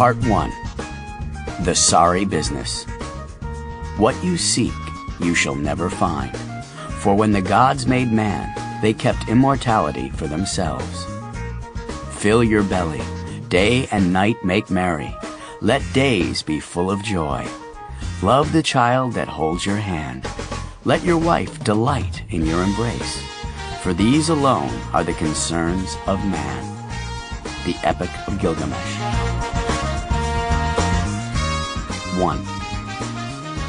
Part 1. The Sorry Business. What you seek, you shall never find. For when the gods made man, they kept immortality for themselves. Fill your belly, day and night make merry. Let days be full of joy. Love the child that holds your hand. Let your wife delight in your embrace. For these alone are the concerns of man. The Epic of Gilgamesh. 1.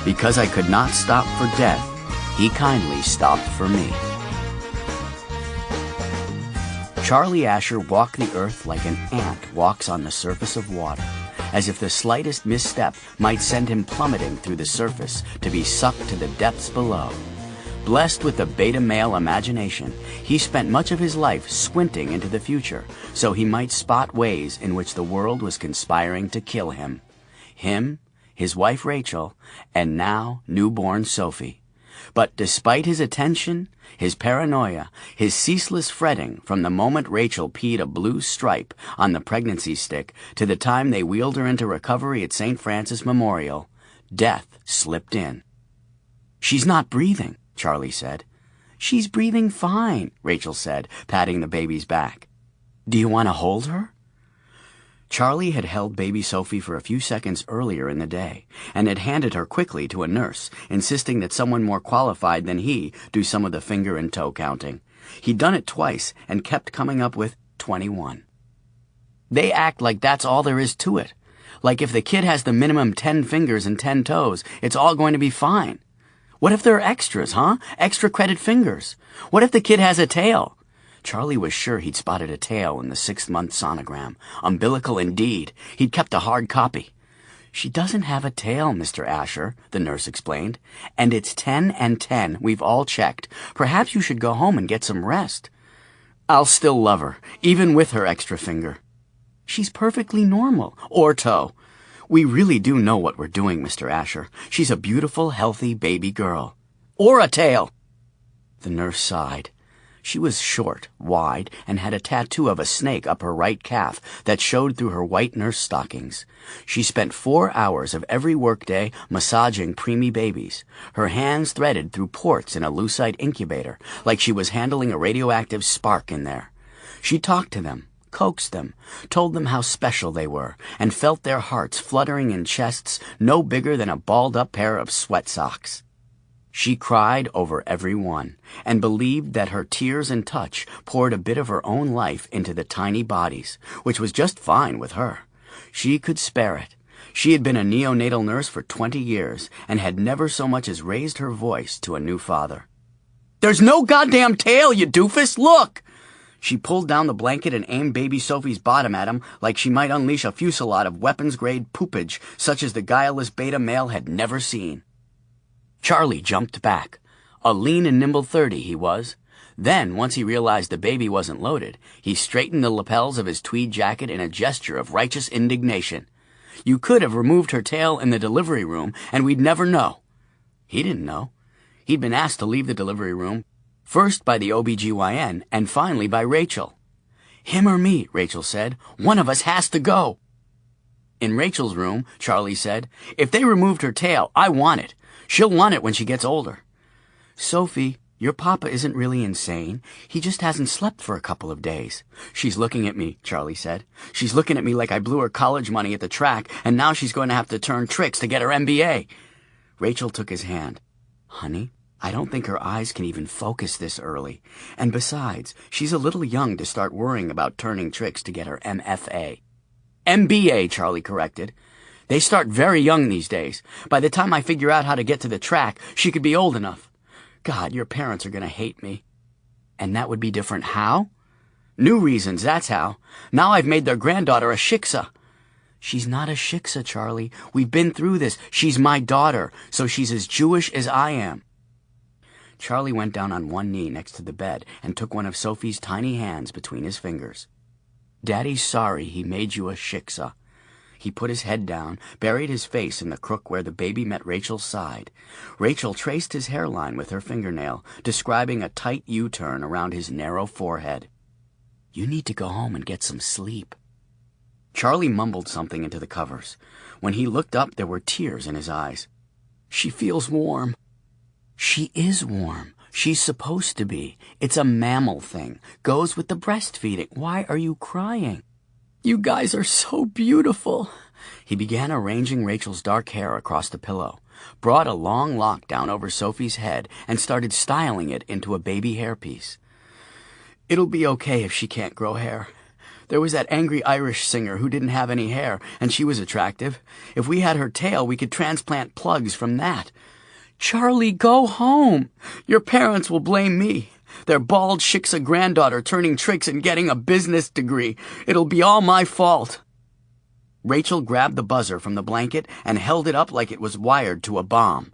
Because I could not stop for death, he kindly stopped for me. Charlie Asher walked the earth like an ant walks on the surface of water, as if the slightest misstep might send him plummeting through the surface to be sucked to the depths below. Blessed with a beta male imagination, he spent much of his life squinting into the future so he might spot ways in which the world was conspiring to kill him. Him, his wife Rachel, and now newborn Sophie. But despite his attention, his paranoia, his ceaseless fretting from the moment Rachel peed a blue stripe on the pregnancy stick to the time they wheeled her into recovery at St. Francis Memorial, death slipped in. "She's not breathing," Charlie said. "She's breathing fine," Rachel said, patting the baby's back. "Do you want to hold her?" Charlie had held baby Sophie for a few seconds earlier in the day, and had handed her quickly to a nurse, insisting that someone more qualified than he do some of the finger and toe counting. He'd done it twice and kept coming up with 21. They act like that's all there is to it. Like if the kid has the minimum 10 fingers and 10 toes, it's all going to be fine. What if there are extras, huh? Extra credit fingers. What if the kid has a tail? Charlie was sure he'd spotted a tail in the 6th-month sonogram. Umbilical indeed. He'd kept a hard copy. "She doesn't have a tail, Mr. Asher," the nurse explained. "And it's 10 and 10. We've all checked. Perhaps you should go home and get some rest." "I'll still love her, even with her extra finger." "She's perfectly normal. Or toe. We really do know what we're doing, Mr. Asher. She's a beautiful, healthy baby girl." "Or a tail." The nurse sighed. She was short, wide, and had a tattoo of a snake up her right calf that showed through her white nurse stockings. She spent 4 hours of every workday massaging preemie babies, her hands threaded through ports in a lucite incubator, like she was handling a radioactive spark in there. She talked to them, coaxed them, told them how special they were, and felt their hearts fluttering in chests no bigger than a balled-up pair of sweat socks. She cried over every one, and believed that her tears and touch poured a bit of her own life into the tiny bodies, which was just fine with her. She could spare it. She had been a neonatal nurse for 20 years, and had never so much as raised her voice to a new father. "There's no goddamn tail, you doofus! Look!" She pulled down the blanket and aimed baby Sophie's bottom at him like she might unleash a fusillade of weapons-grade poopage such as the guileless beta male had never seen. Charlie jumped back. A lean and nimble 30 he was. Then, once he realized the baby wasn't loaded, he straightened the lapels of his tweed jacket in a gesture of righteous indignation. "You could have removed her tail in the delivery room, and we'd never know." He didn't know. He'd been asked to leave the delivery room, first by the OBGYN, and finally by Rachel. "Him or me," Rachel said. "One of us has to go." In Rachel's room, Charlie said, "If they removed her tail, I want it. She'll want it when she gets older." "Sophie, your papa isn't really insane. He just hasn't slept for a couple of days." "She's looking at me," Charlie said. "She's looking at me like I blew her college money at the track, and now she's going to have to turn tricks to get her MBA. Rachel took his hand. "Honey, I don't think her eyes can even focus this early. And besides, she's a little young to start worrying about turning tricks to get her MFA. MBA, Charlie corrected. They start very young these days. By the time I figure out how to get to the track, she could be old enough. God, your parents are going to hate me." "And that would be different how?" "New reasons, that's how. Now I've made their granddaughter a shiksa." "She's not a shiksa, Charlie. We've been through this. She's my daughter, so she's as Jewish as I am." Charlie went down on one knee next to the bed and took one of Sophie's tiny hands between his fingers. "Daddy's sorry he made you a shiksa." He put his head down, buried his face in the crook where the baby met Rachel's side. Rachel traced his hairline with her fingernail, describing a tight U-turn around his narrow forehead. "You need to go home and get some sleep." Charlie mumbled something into the covers. When he looked up, there were tears in his eyes. "She feels warm." "She is warm. She's supposed to be. It's a mammal thing. Goes with the breastfeeding. Why are you crying?" "You guys are so beautiful." He began arranging Rachel's dark hair across the pillow, brought a long lock down over Sophie's head, and started styling it into a baby hairpiece. "It'll be okay if she can't grow hair. There was that angry Irish singer who didn't have any hair, and she was attractive. If we had her tail, we could transplant plugs from that." "Charlie, go home. Your parents will blame me. Their bald shiksa granddaughter turning tricks and getting a business degree. It'll be all my fault." Rachel grabbed the buzzer from the blanket and held it up like it was wired to a bomb.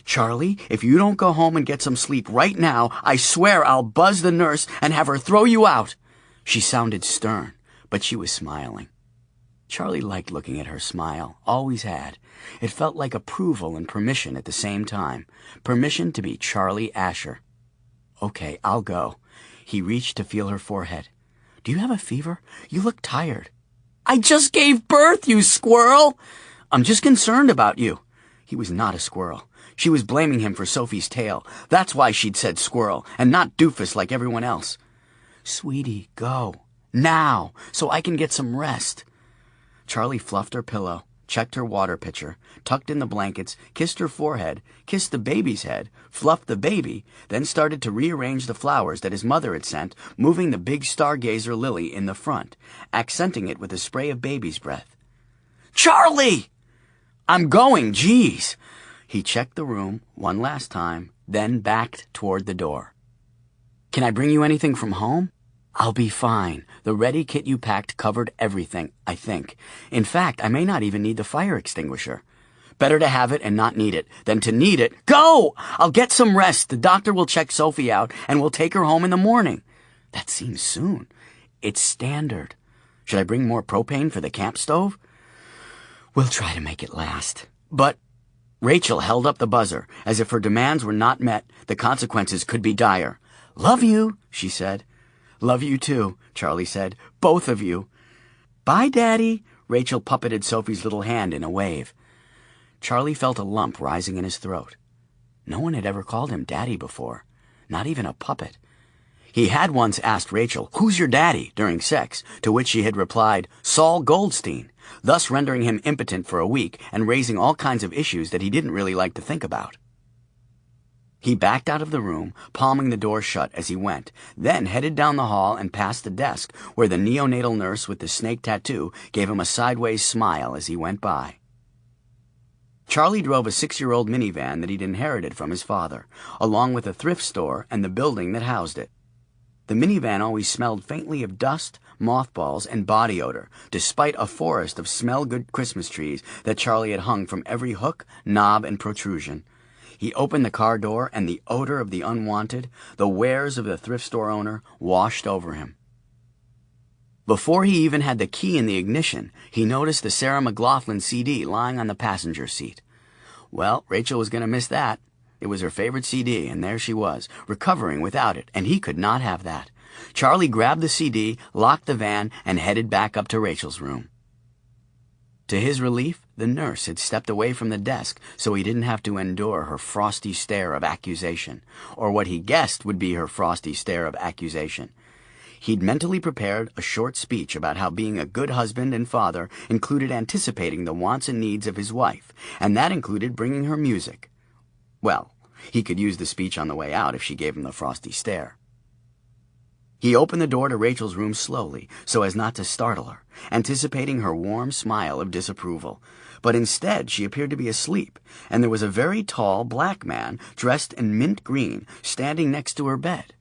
"Charlie, if you don't go home and get some sleep right now, I swear I'll buzz the nurse and have her throw you out." She sounded stern, but she was smiling. Charlie liked looking at her smile, always had. It felt like approval and permission at the same time. Permission to be Charlie Asher. "Okay, I'll go." He reached to feel her forehead. "Do you have a fever? You look tired." "I just gave birth, you squirrel!" "I'm just concerned about you." He was not a squirrel. She was blaming him for Sophie's tail. That's why she'd said squirrel, and not doofus like everyone else. "Sweetie, go. Now, so I can get some rest." Charlie fluffed her pillow, checked her water pitcher, tucked in the blankets, kissed her forehead, kissed the baby's head, fluffed the baby, then started to rearrange the flowers that his mother had sent, moving the big stargazer lily in the front, accenting it with a spray of baby's breath. "Charlie!" "I'm going, geez." He checked the room one last time, then backed toward the door. "Can I bring you anything from home?" "I'll be fine. The ready kit you packed covered everything, I think. In fact, I may not even need the fire extinguisher. Better to have it and not need it than to need it. Go! I'll get some rest. The doctor will check Sophie out, and we'll take her home in the morning." That seems soon. It's standard. Should I bring more propane for the camp stove? We'll try to make it last. But Rachel held up the buzzer. As if her demands were not met, the consequences could be dire. "Love you," she said. "Love you too," Charlie said. "Both of you." "Bye, Daddy." Rachel puppeted Sophie's little hand in a wave. Charlie felt a lump rising in his throat. No one had ever called him Daddy before, not even a puppet. He had once asked Rachel, "Who's your daddy?" during sex, to which she had replied, "Saul Goldstein," thus rendering him impotent for a week and raising all kinds of issues that he didn't really like to think about. He backed out of the room, palming the door shut as he went, then headed down the hall and past the desk, where the neonatal nurse with the snake tattoo gave him a sideways smile as he went by. Charlie drove a 6-year-old minivan that he'd inherited from his father, along with a thrift store and the building that housed it. The minivan always smelled faintly of dust, mothballs, and body odor, despite a forest of smell-good Christmas trees that Charlie had hung from every hook, knob, and protrusion. He opened the car door, and the odor of the unwanted, the wares of the thrift store owner, washed over him. Before he even had the key in the ignition, he noticed the Sarah McLachlan CD lying on the passenger seat. Well, Rachel was going to miss that. It was her favorite CD, and there she was, recovering without it, and he could not have that. Charlie grabbed the CD, locked the van, and headed back up to Rachel's room. To his relief, the nurse had stepped away from the desk so he didn't have to endure her frosty stare of accusation, or what he guessed would be her frosty stare of accusation. He'd mentally prepared a short speech about how being a good husband and father included anticipating the wants and needs of his wife, and that included bringing her music. Well, he could use the speech on the way out if she gave him the frosty stare. He opened the door to Rachel's room slowly, so as not to startle her, anticipating her warm smile of disapproval. But instead she appeared to be asleep, and there was a very tall black man, dressed in mint green, standing next to her bed.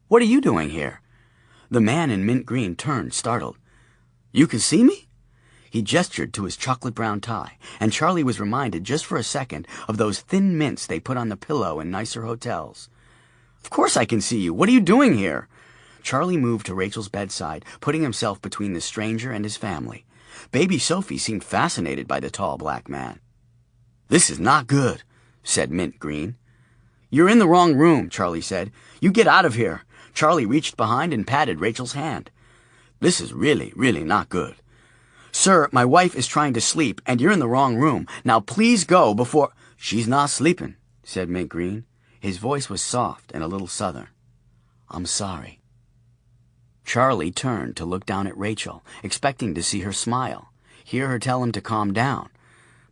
"What are you doing here?" The man in mint green turned, startled. "You can see me?" He gestured to his chocolate-brown tie, and Charlie was reminded just for a second of those thin mints they put on the pillow in nicer hotels. "Of course I can see you. What are you doing here?" Charlie moved to Rachel's bedside, putting himself between the stranger and his family. Baby Sophie seemed fascinated by the tall black man. "This is not good," said Mint Green. "You're in the wrong room," Charlie said. "You get out of here." Charlie reached behind and patted Rachel's hand. "This is really, really not good." "Sir, my wife is trying to sleep, and you're in the wrong room. Now please go before—" "She's not sleeping," said Mint Green. His voice was soft and a little southern. "I'm sorry." Charlie turned to look down at Rachel, expecting to see her smile, hear her tell him to calm down,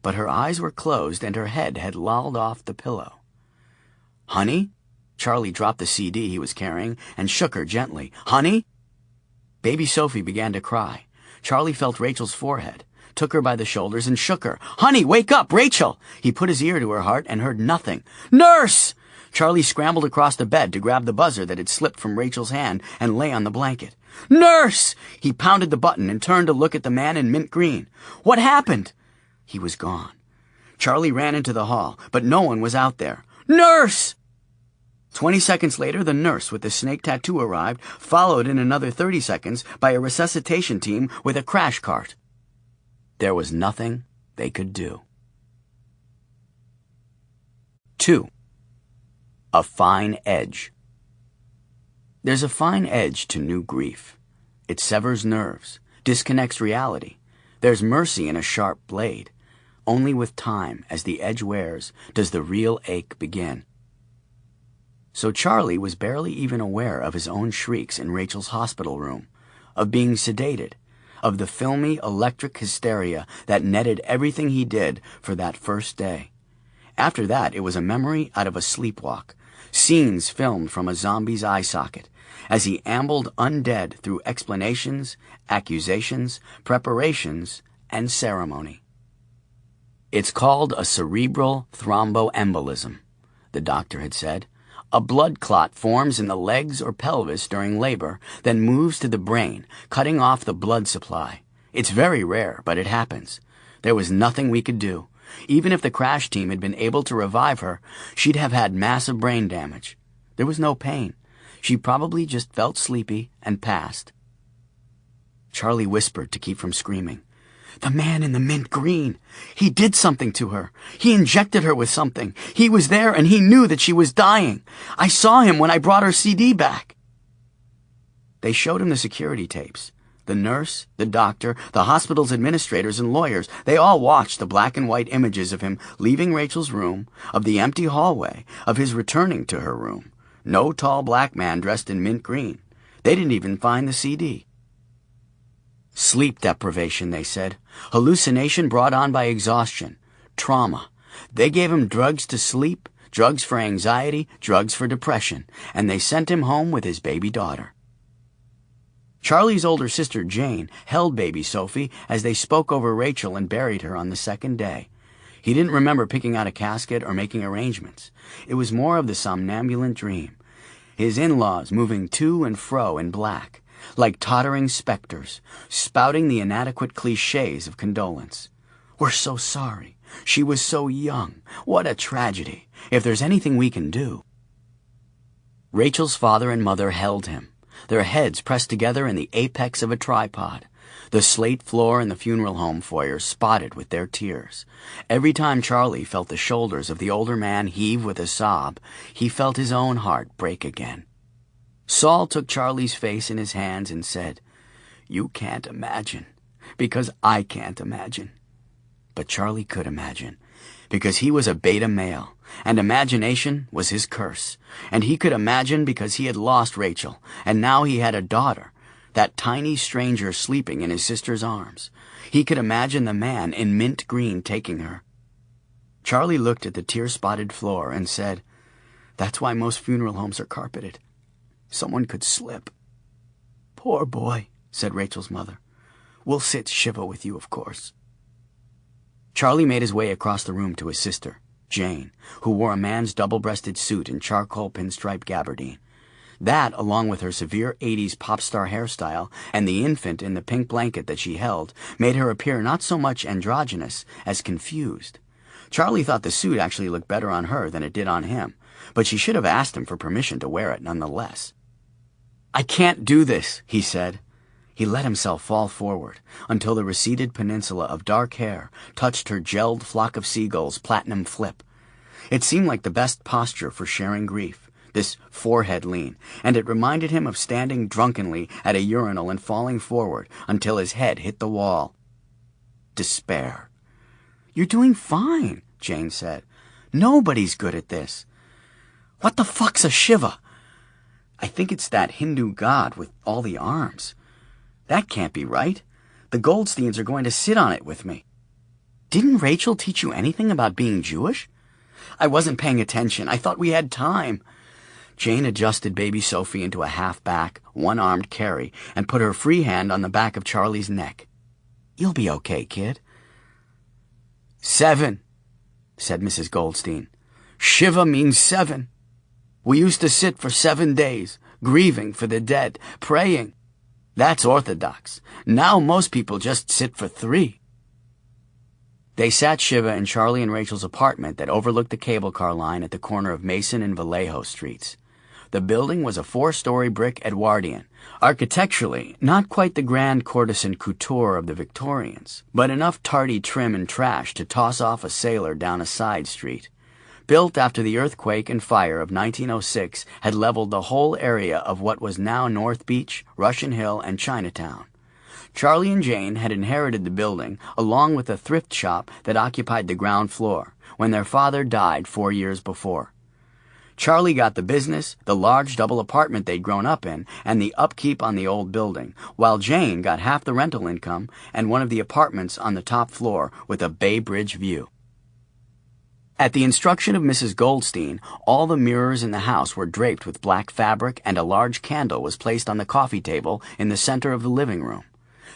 but her eyes were closed and her head had lolled off the pillow. "Honey?" Charlie dropped the CD he was carrying and shook her gently. "Honey?" Baby Sophie began to cry. Charlie felt Rachel's forehead, took her by the shoulders and shook her. "Honey, wake up, Rachel!" He put his ear to her heart and heard nothing. "Nurse!" Charlie scrambled across the bed to grab the buzzer that had slipped from Rachel's hand and lay on the blanket. "Nurse!" He pounded the button and turned to look at the man in mint green. "What happened?" He was gone. Charlie ran into the hall, but no one was out there. "Nurse!" 20 seconds later, the nurse with the snake tattoo arrived, followed in another 30 seconds by a resuscitation team with a crash cart. There was nothing they could do. 2. A fine edge. There's a fine edge to new grief. It severs nerves, disconnects reality. There's mercy in a sharp blade. Only with time, as the edge wears, does the real ache begin. So Charlie was barely even aware of his own shrieks in Rachel's hospital room, of being sedated, of the filmy electric hysteria that netted everything he did for that first day. After that, it was a memory out of a sleepwalk, scenes filmed from a zombie's eye socket, as he ambled undead through explanations, accusations, preparations, and ceremony. "It's called a cerebral thromboembolism," the doctor had said. "A blood clot forms in the legs or pelvis during labor, then moves to the brain, cutting off the blood supply. It's very rare, but it happens. There was nothing we could do. Even if the crash team had been able to revive her, she'd have had massive brain damage. There was no pain. She probably just felt sleepy and passed." Charlie whispered to keep from screaming. "The man in the mint green. He did something to her. He injected her with something. He was there and he knew that she was dying. I saw him when I brought her CD back." They showed him the security tapes. The nurse, the doctor, the hospital's administrators and lawyers, they all watched the black and white images of him leaving Rachel's room, of the empty hallway, of his returning to her room. No tall black man dressed in mint green. They didn't even find the CD. Sleep deprivation, they said. Hallucination brought on by exhaustion. Trauma. They gave him drugs to sleep, drugs for anxiety, drugs for depression, and they sent him home with his baby daughter. Charlie's older sister, Jane, held baby Sophie as they spoke over Rachel and buried her on the second day. He didn't remember picking out a casket or making arrangements. It was more of the somnambulant dream. His in-laws moving to and fro in black, like tottering specters, spouting the inadequate cliches of condolence. "We're so sorry. She was so young. What a tragedy. If there's anything we can do." Rachel's father and mother held him, their heads pressed together in the apex of a tripod, the slate floor in the funeral home foyer spotted with their tears. Every time Charlie felt the shoulders of the older man heave with a sob, he felt his own heart break again. Saul took Charlie's face in his hands and said, "You can't imagine, because I can't imagine." But Charlie could imagine, because he was a beta male, and imagination was his curse. And he could imagine because he had lost Rachel, and now he had a daughter, that tiny stranger sleeping in his sister's arms. He could imagine the man in mint green taking her. Charlie looked at the tear-spotted floor and said, "That's why most funeral homes are carpeted. Someone could slip." "Poor boy," said Rachel's mother. "We'll sit shiva with you, of course." Charlie made his way across the room to his sister, Jane, who wore a man's double-breasted suit and charcoal pinstripe gabardine. That, along with her severe 80s pop star hairstyle and the infant in the pink blanket that she held, made her appear not so much androgynous as confused. Charlie thought the suit actually looked better on her than it did on him, but she should have asked him for permission to wear it nonetheless. "I can't do this," he said. He let himself fall forward until the receded peninsula of dark hair touched her gelled flock of seagulls' platinum flip. It seemed like the best posture for sharing grief, this forehead lean, and it reminded him of standing drunkenly at a urinal and falling forward until his head hit the wall. despair. "You're doing fine," Jane said. "Nobody's good at this." "What the fuck's a Shiva?" "I think it's that Hindu god with all the arms." "That can't be right. The Goldsteins are going to sit on it with me." "Didn't Rachel teach you anything about being Jewish?" "I wasn't paying attention. I thought we had time." Jane adjusted baby Sophie into a half-back, one-armed carry and put her free hand on the back of Charlie's neck. "You'll be okay, kid." 7, said Mrs. Goldstein. "Shiva means 7. We used to sit for 7 days, grieving for the dead, praying. That's orthodox. Now most people just sit for 3. They sat Shiva in Charlie and Rachel's apartment that overlooked the cable car line at the corner of Mason and Vallejo streets. The building was a 4-story brick Edwardian, architecturally not quite the grand courtesan couture of the Victorians, but enough tardy trim and trash to toss off a sailor down a side street. Built after the earthquake and fire of 1906 had leveled the whole area of what was now North Beach, Russian Hill, and Chinatown. Charlie and Jane had inherited the building along with a thrift shop that occupied the ground floor when their father died 4 years before. Charlie got the business, the large double apartment they'd grown up in, and the upkeep on the old building, while Jane got half the rental income and one of the apartments on the top floor with a Bay Bridge view. At the instruction of Mrs. Goldstein, all the mirrors in the house were draped with black fabric and a large candle was placed on the coffee table in the center of the living room.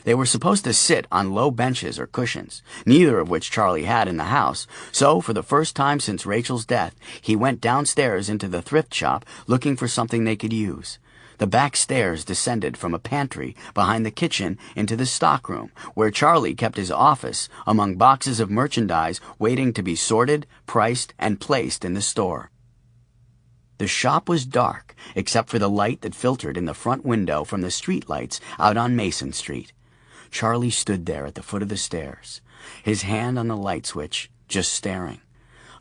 They were supposed to sit on low benches or cushions, neither of which Charlie had in the house, so for the first time since Rachel's death, he went downstairs into the thrift shop looking for something they could use. The back stairs descended from a pantry behind the kitchen into the stockroom, where Charlie kept his office among boxes of merchandise waiting to be sorted, priced, and placed in the store. The shop was dark, except for the light that filtered in the front window from the streetlights out on Mason Street. Charlie stood there at the foot of the stairs, his hand on the light switch, just staring.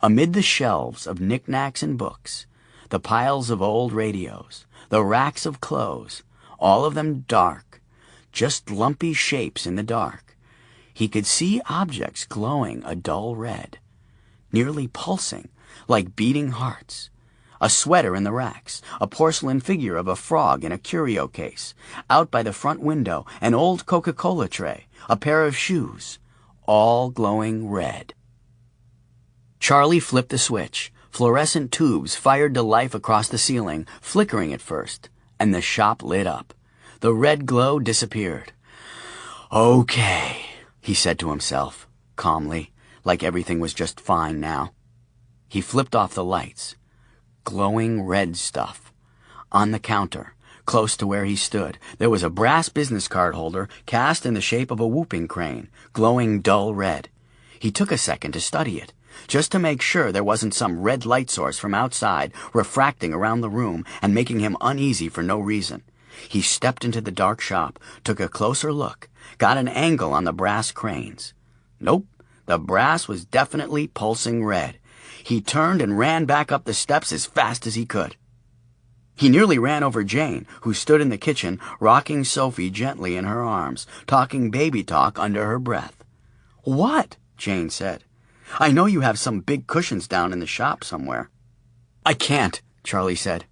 Amid the shelves of knickknacks and books, the piles of old radios, the racks of clothes, all of them dark, just lumpy shapes in the dark, he could see objects glowing a dull red, nearly pulsing, like beating hearts. A sweater in the racks, a porcelain figure of a frog in a curio case, out by the front window, an old Coca-Cola tray, a pair of shoes, all glowing red. Charlie flipped the switch. Fluorescent tubes fired to life across the ceiling, flickering at first, and the shop lit up. The red glow disappeared. "Okay," he said to himself, calmly, like everything was just fine now. He flipped off the lights. Glowing red stuff. On the counter, close to where he stood, there was a brass business card holder cast in the shape of a whooping crane, glowing dull red. He took a second to study it, just to make sure there wasn't some red light source from outside refracting around the room and making him uneasy for no reason. He stepped into the dark shop, took a closer look, got an angle on the brass cranes. Nope, the brass was definitely pulsing red. He turned and ran back up the steps as fast as he could. He nearly ran over Jane, who stood in the kitchen, rocking Sophie gently in her arms, talking baby talk under her breath. "What?" Jane said. "I know you have some big cushions down in the shop somewhere." "I can't," Charlie said.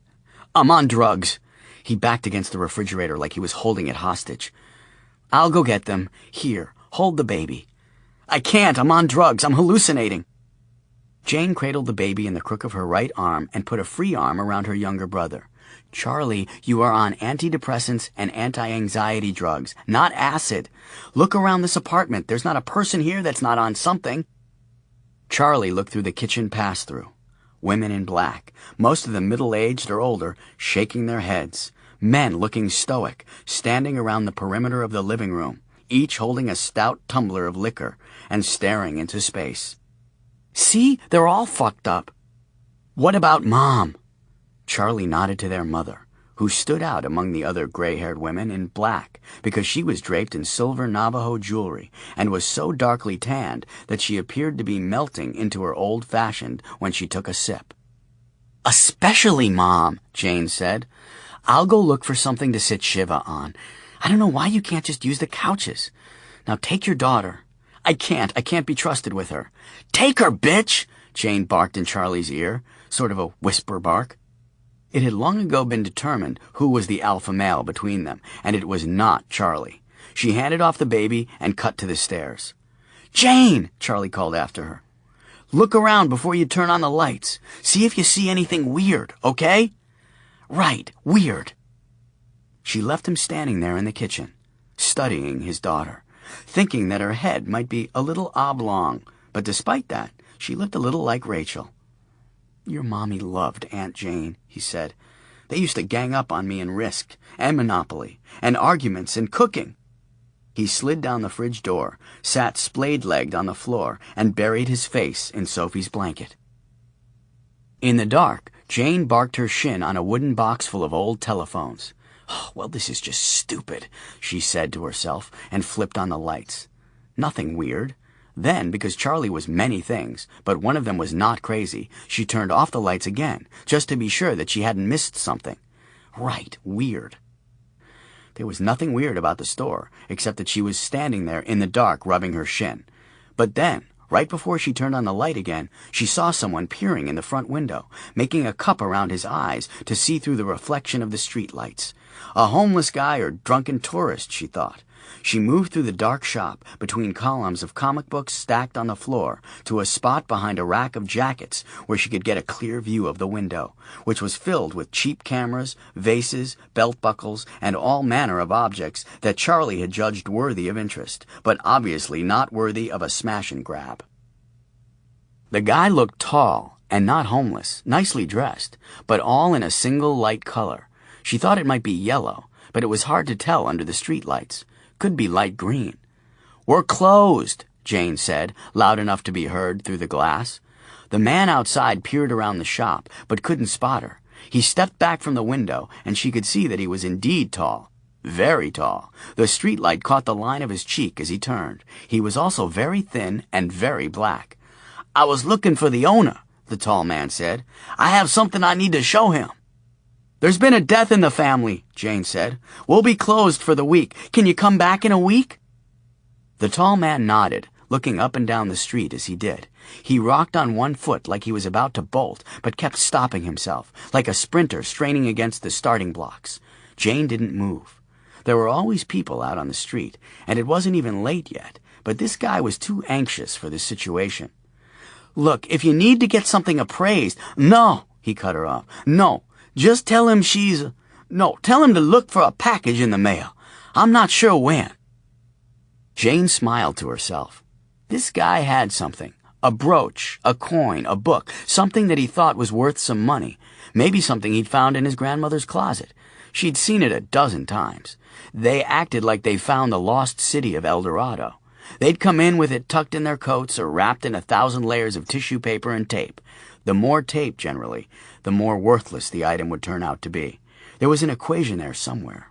"I'm on drugs." He backed against the refrigerator like he was holding it hostage. "I'll go get them. Here, hold the baby." "I can't. I'm on drugs. I'm hallucinating." Jane cradled the baby in the crook of her right arm and put a free arm around her younger brother. "Charlie, you are on antidepressants and anti-anxiety drugs, not acid. Look around this apartment. There's not a person here that's not on something." Charlie looked through the kitchen pass-through. Women in black, most of them middle-aged or older, shaking their heads. Men looking stoic, standing around the perimeter of the living room, each holding a stout tumbler of liquor and staring into space. "See, they're all fucked up." "What about Mom?" Charlie nodded to their mother, who stood out among the other gray-haired women in black because she was draped in silver Navajo jewelry and was so darkly tanned that she appeared to be melting into her old-fashioned when she took a sip. "Especially Mom," Jane said. "I'll go look for something to sit Shiva on. I don't know why you can't just use the couches. Now take your daughter. I can't be trusted with her." "Take her, bitch!" Jane barked in Charlie's ear, sort of a whisper bark. It had long ago been determined who was the alpha male between them, and it was not Charlie. She handed off the baby and cut to the stairs. "Jane!" Charlie called after her. "Look around before you turn on the lights. See if you see anything weird, okay?" "Right, weird." She left him standing there in the kitchen, studying his daughter, thinking that her head might be a little oblong, but despite that, she looked a little like Rachel. "Your mommy loved Aunt Jane," he said. "They used to gang up on me in Risk, and Monopoly, and arguments, and cooking." He slid down the fridge door, sat splayed-legged on the floor, and buried his face in Sophie's blanket. In the dark, Jane barked her shin on a wooden box full of old telephones. "Oh, well, this is just stupid," she said to herself, and flipped on the lights. Nothing weird. Then, because Charlie was many things, but one of them was not crazy, she turned off the lights again, just to be sure that she hadn't missed something. Right, weird. There was nothing weird about the store, except that she was standing there in the dark rubbing her shin. But then, right before she turned on the light again, she saw someone peering in the front window, making a cup around his eyes to see through the reflection of the street lights. A homeless guy or drunken tourist, she thought. She moved through the dark shop, between columns of comic books stacked on the floor, to a spot behind a rack of jackets where she could get a clear view of the window, which was filled with cheap cameras, vases, belt buckles, and all manner of objects that Charlie had judged worthy of interest, but obviously not worthy of a smash and grab. The guy looked tall and not homeless, nicely dressed, but all in a single light color. She thought it might be yellow, but it was hard to tell under the street lights. Could be light green. "We're closed," Jane said, loud enough to be heard through the glass. The man outside peered around the shop, but couldn't spot her. He stepped back from the window, and she could see that he was indeed tall. Very tall. The streetlight caught the line of his cheek as he turned. He was also very thin and very black. "I was looking for the owner," the tall man said. "I have something I need to show him." "There's been a death in the family," Jane said. "We'll be closed for the week. Can you come back in a week?" The tall man nodded, looking up and down the street as he did. He rocked on one foot like he was about to bolt, but kept stopping himself, like a sprinter straining against the starting blocks. Jane didn't move. There were always people out on the street, and it wasn't even late yet, but this guy was too anxious for this situation. "Look, if you need to get something appraised—" "No," he cut her off. "No. Just tell him tell him to look for a package in the mail. I'm not sure when." Jane smiled to herself. This guy had something. A brooch, a coin, a book, something that he thought was worth some money. Maybe something he'd found in his grandmother's closet. She'd seen it a dozen times. They acted like they found the lost city of El Dorado. They'd come in with it tucked in their coats or wrapped in 1,000 layers of tissue paper and tape. The more tape, generally, the more worthless the item would turn out to be. There was an equation there somewhere.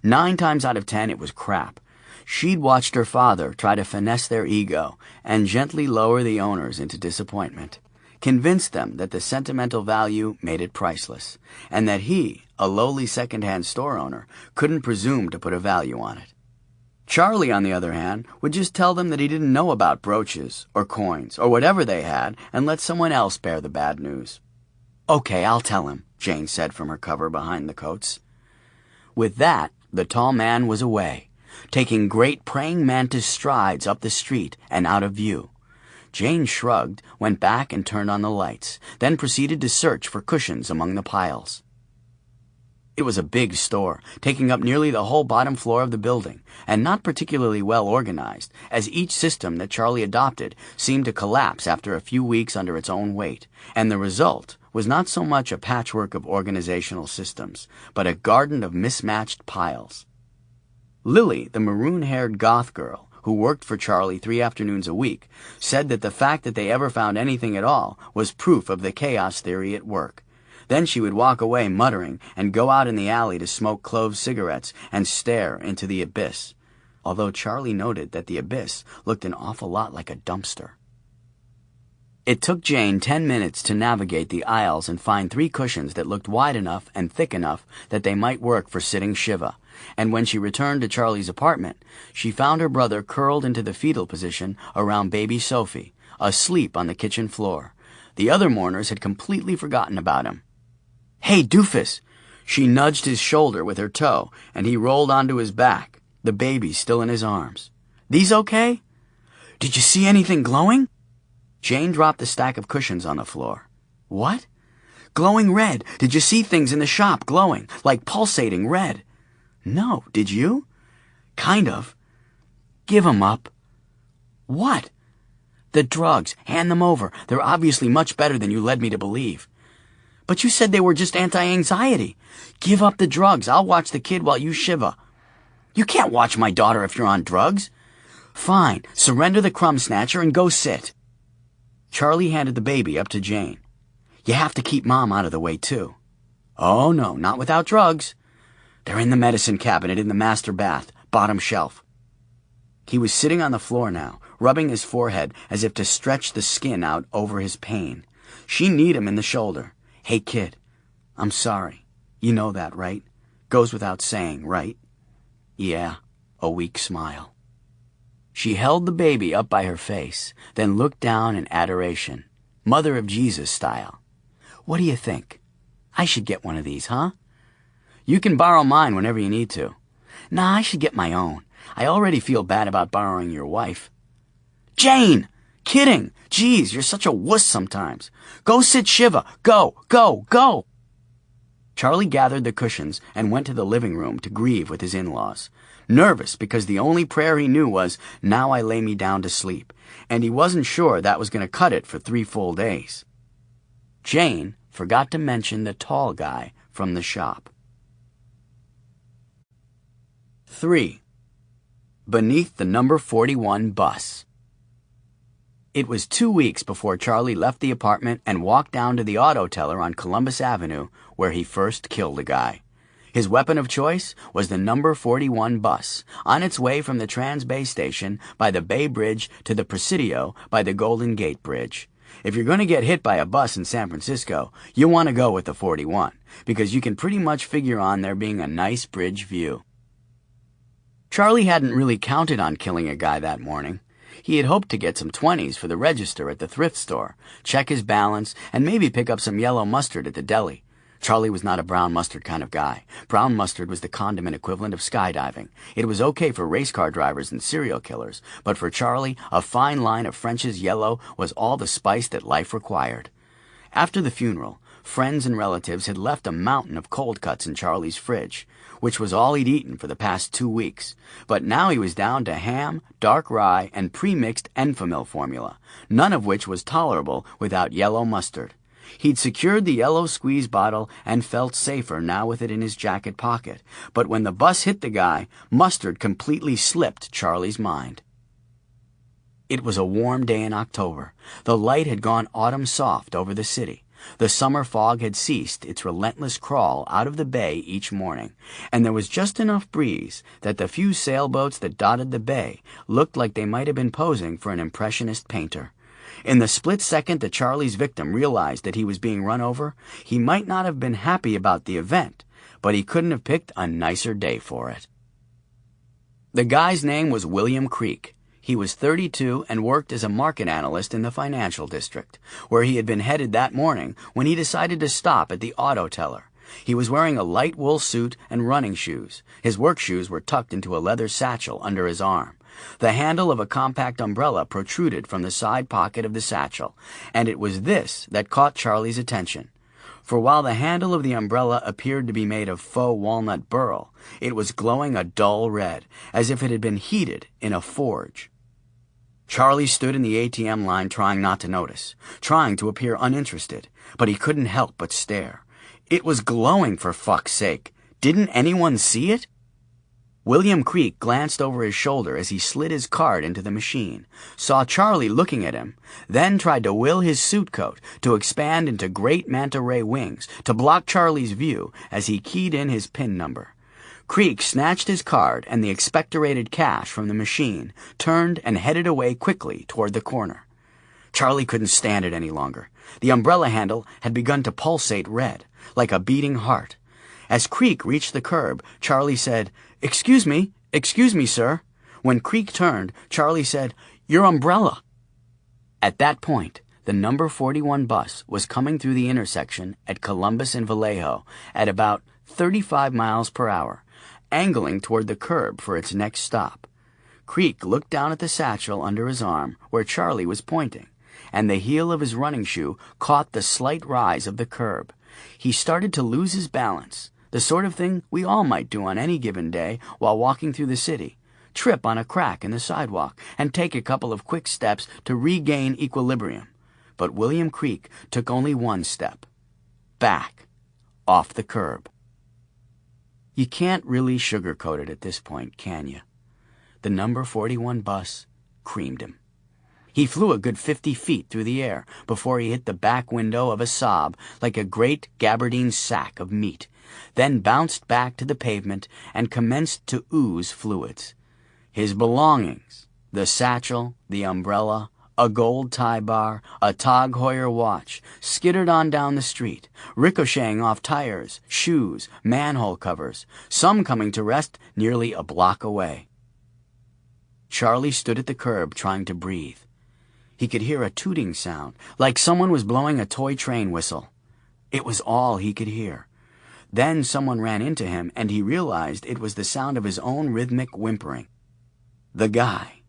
9 times out of 10, it was crap. She'd watched her father try to finesse their ego and gently lower the owners into disappointment, convinced them that the sentimental value made it priceless, and that he, a lowly second-hand store owner, couldn't presume to put a value on it. Charlie, on the other hand, would just tell them that he didn't know about brooches or coins or whatever they had and let someone else bear the bad news. "Okay, I'll tell him," Jane said from her cover behind the coats. With that, the tall man was away, taking great praying mantis strides up the street and out of view. Jane shrugged, went back and turned on the lights, then proceeded to search for cushions among the piles. It was a big store, taking up nearly the whole bottom floor of the building, and not particularly well organized, as each system that Charlie adopted seemed to collapse after a few weeks under its own weight, and the result was not so much a patchwork of organizational systems, but a garden of mismatched piles. Lily, the maroon-haired goth girl, who worked for Charlie 3 afternoons a week, said that the fact that they ever found anything at all was proof of the chaos theory at work. Then she would walk away muttering and go out in the alley to smoke clove cigarettes and stare into the abyss, although Charlie noted that the abyss looked an awful lot like a dumpster. It took Jane 10 minutes to navigate the aisles and find 3 cushions that looked wide enough and thick enough that they might work for sitting Shiva, and when she returned to Charlie's apartment, she found her brother curled into the fetal position around baby Sophie, asleep on the kitchen floor. The other mourners had completely forgotten about him. "Hey, doofus!" She nudged his shoulder with her toe, and he rolled onto his back, the baby still in his arms. "These okay?" "Did you see anything glowing?" Jane dropped the stack of cushions on the floor. "What?" "Glowing red. Did you see things in the shop glowing, like pulsating red?" "No, did you?" "Kind of." "Give 'em up." "What?" "The drugs. Hand them over. They're obviously much better than you led me to believe." "But you said they were just anti-anxiety." "Give up the drugs. I'll watch the kid while you shiver." "You can't watch my daughter if you're on drugs." "Fine. Surrender the crumb snatcher and go sit." Charlie handed the baby up to Jane. "You have to keep Mom out of the way, too." "Oh, no, not without drugs." "They're in the medicine cabinet in the master bath, bottom shelf." He was sitting on the floor now, rubbing his forehead as if to stretch the skin out over his pain. She kneed him in the shoulder. "Hey, kid, I'm sorry. You know that, right? Goes without saying, right?" "Yeah," a weak smile. She held the baby up by her face, then looked down in adoration, Mother of Jesus style. "What do you think? I should get one of these, huh?" "You can borrow mine whenever you need to." "Nah, I should get my own. I already feel bad about borrowing your wife." "Jane! Kidding! Geez, you're such a wuss sometimes. Go sit shiva. Go, go, go!" Charlie gathered the cushions and went to the living room to grieve with his in-laws. Nervous because the only prayer he knew was, "Now I lay me down to sleep," and he wasn't sure that was going to cut it for 3 full days. Jane forgot to mention the tall guy from the shop. 3. Beneath the number 41 bus. It was 2 weeks before Charlie left the apartment and walked down to the auto teller on Columbus Avenue, where he first killed a guy. His weapon of choice was the number 41 bus, on its way from the Trans-Bay Station by the Bay Bridge to the Presidio by the Golden Gate Bridge. If you're going to get hit by a bus in San Francisco, you want to go with the 41, because you can pretty much figure on there being a nice bridge view. Charlie hadn't really counted on killing a guy that morning. He had hoped to get some 20s for the register at the thrift store, check his balance, and maybe pick up some yellow mustard at the deli. Charlie was not a brown mustard kind of guy. Brown mustard was the condiment equivalent of skydiving. It was okay for race car drivers and serial killers, but for Charlie, a fine line of French's yellow was all the spice that life required. After the funeral, friends and relatives had left a mountain of cold cuts in Charlie's fridge, which was all he'd eaten for the past 2 weeks. But now he was down to ham, dark rye, and pre-mixed Enfamil formula, none of which was tolerable without yellow mustard. He'd secured the yellow squeeze bottle and felt safer now with it in his jacket pocket. But when the bus hit the guy, mustard completely slipped Charlie's mind. It was a warm day in October. The light had gone autumn soft over the city. The summer fog had ceased its relentless crawl out of the bay each morning, and there was just enough breeze that the few sailboats that dotted the bay looked like they might have been posing for an impressionist painter. In the split second that Charlie's victim realized that he was being run over, he might not have been happy about the event, but he couldn't have picked a nicer day for it. The guy's name was William Creek. He was 32 and worked as a market analyst in the financial district, where he had been headed that morning when he decided to stop at the auto teller. He was wearing a light wool suit and running shoes. His work shoes were tucked into a leather satchel under his arm. The handle of a compact umbrella protruded from the side pocket of the satchel, and it was this that caught Charlie's attention. For while the handle of the umbrella appeared to be made of faux walnut burl, it was glowing a dull red, as if it had been heated in a forge. Charlie stood in the ATM line trying not to notice, trying to appear uninterested, but he couldn't help but stare. It was glowing, for fuck's sake. Didn't anyone see it? William Creek glanced over his shoulder as he slid his card into the machine, saw Charlie looking at him, then tried to will his suit coat to expand into great manta ray wings to block Charlie's view as he keyed in his PIN number. Creek snatched his card and the expectorated cash from the machine, turned and headed away quickly toward the corner. Charlie couldn't stand it any longer. The umbrella handle had begun to pulsate red, like a beating heart. As Creek reached the curb, Charlie said, excuse me, sir." When Creek turned, Charlie said, "Your umbrella." At that point, the number 41 bus was coming through the intersection at Columbus and Vallejo at about 35 miles per hour, angling toward the curb for its next stop. Creek looked down at the satchel under his arm where Charlie was pointing, and the heel of his running shoe caught the slight rise of the curb. He started to lose his balance, the sort of thing we all might do on any given day while walking through the city. Trip on a crack in the sidewalk and take a couple of quick steps to regain equilibrium. But William Creek took only one step. Back. Off the curb. You can't really sugarcoat it at this point, can you? The number 41 bus creamed him. He flew a good 50 feet through the air before he hit the back window of a Saab like a great gabardine sack of meat, then bounced back to the pavement and commenced to ooze fluids. His belongings, the satchel, the umbrella, a gold tie bar, a Tag Heuer watch, skittered on down the street, ricocheting off tires, shoes, manhole covers, some coming to rest nearly a block away. Charlie stood at the curb trying to breathe. He could hear a tooting sound, like someone was blowing a toy train whistle. It was all he could hear. Then someone ran into him, and he realized it was the sound of his own rhythmic whimpering. The guy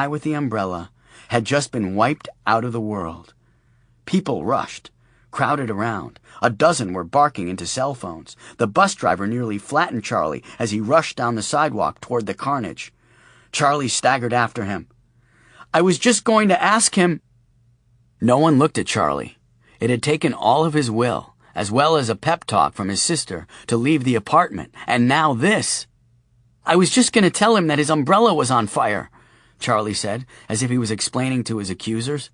with the umbrella, had just been wiped out of the world. People rushed, crowded around. A dozen were barking into cell phones. The bus driver nearly flattened Charlie as he rushed down the sidewalk toward the carnage. Charlie staggered after him. "I was just going to ask him." No one looked at Charlie. It had taken all of his will, as well as a pep talk from his sister, to leave the apartment, and now this. "I was just going to tell him that his umbrella was on fire," Charlie said, as if he was explaining to his accusers.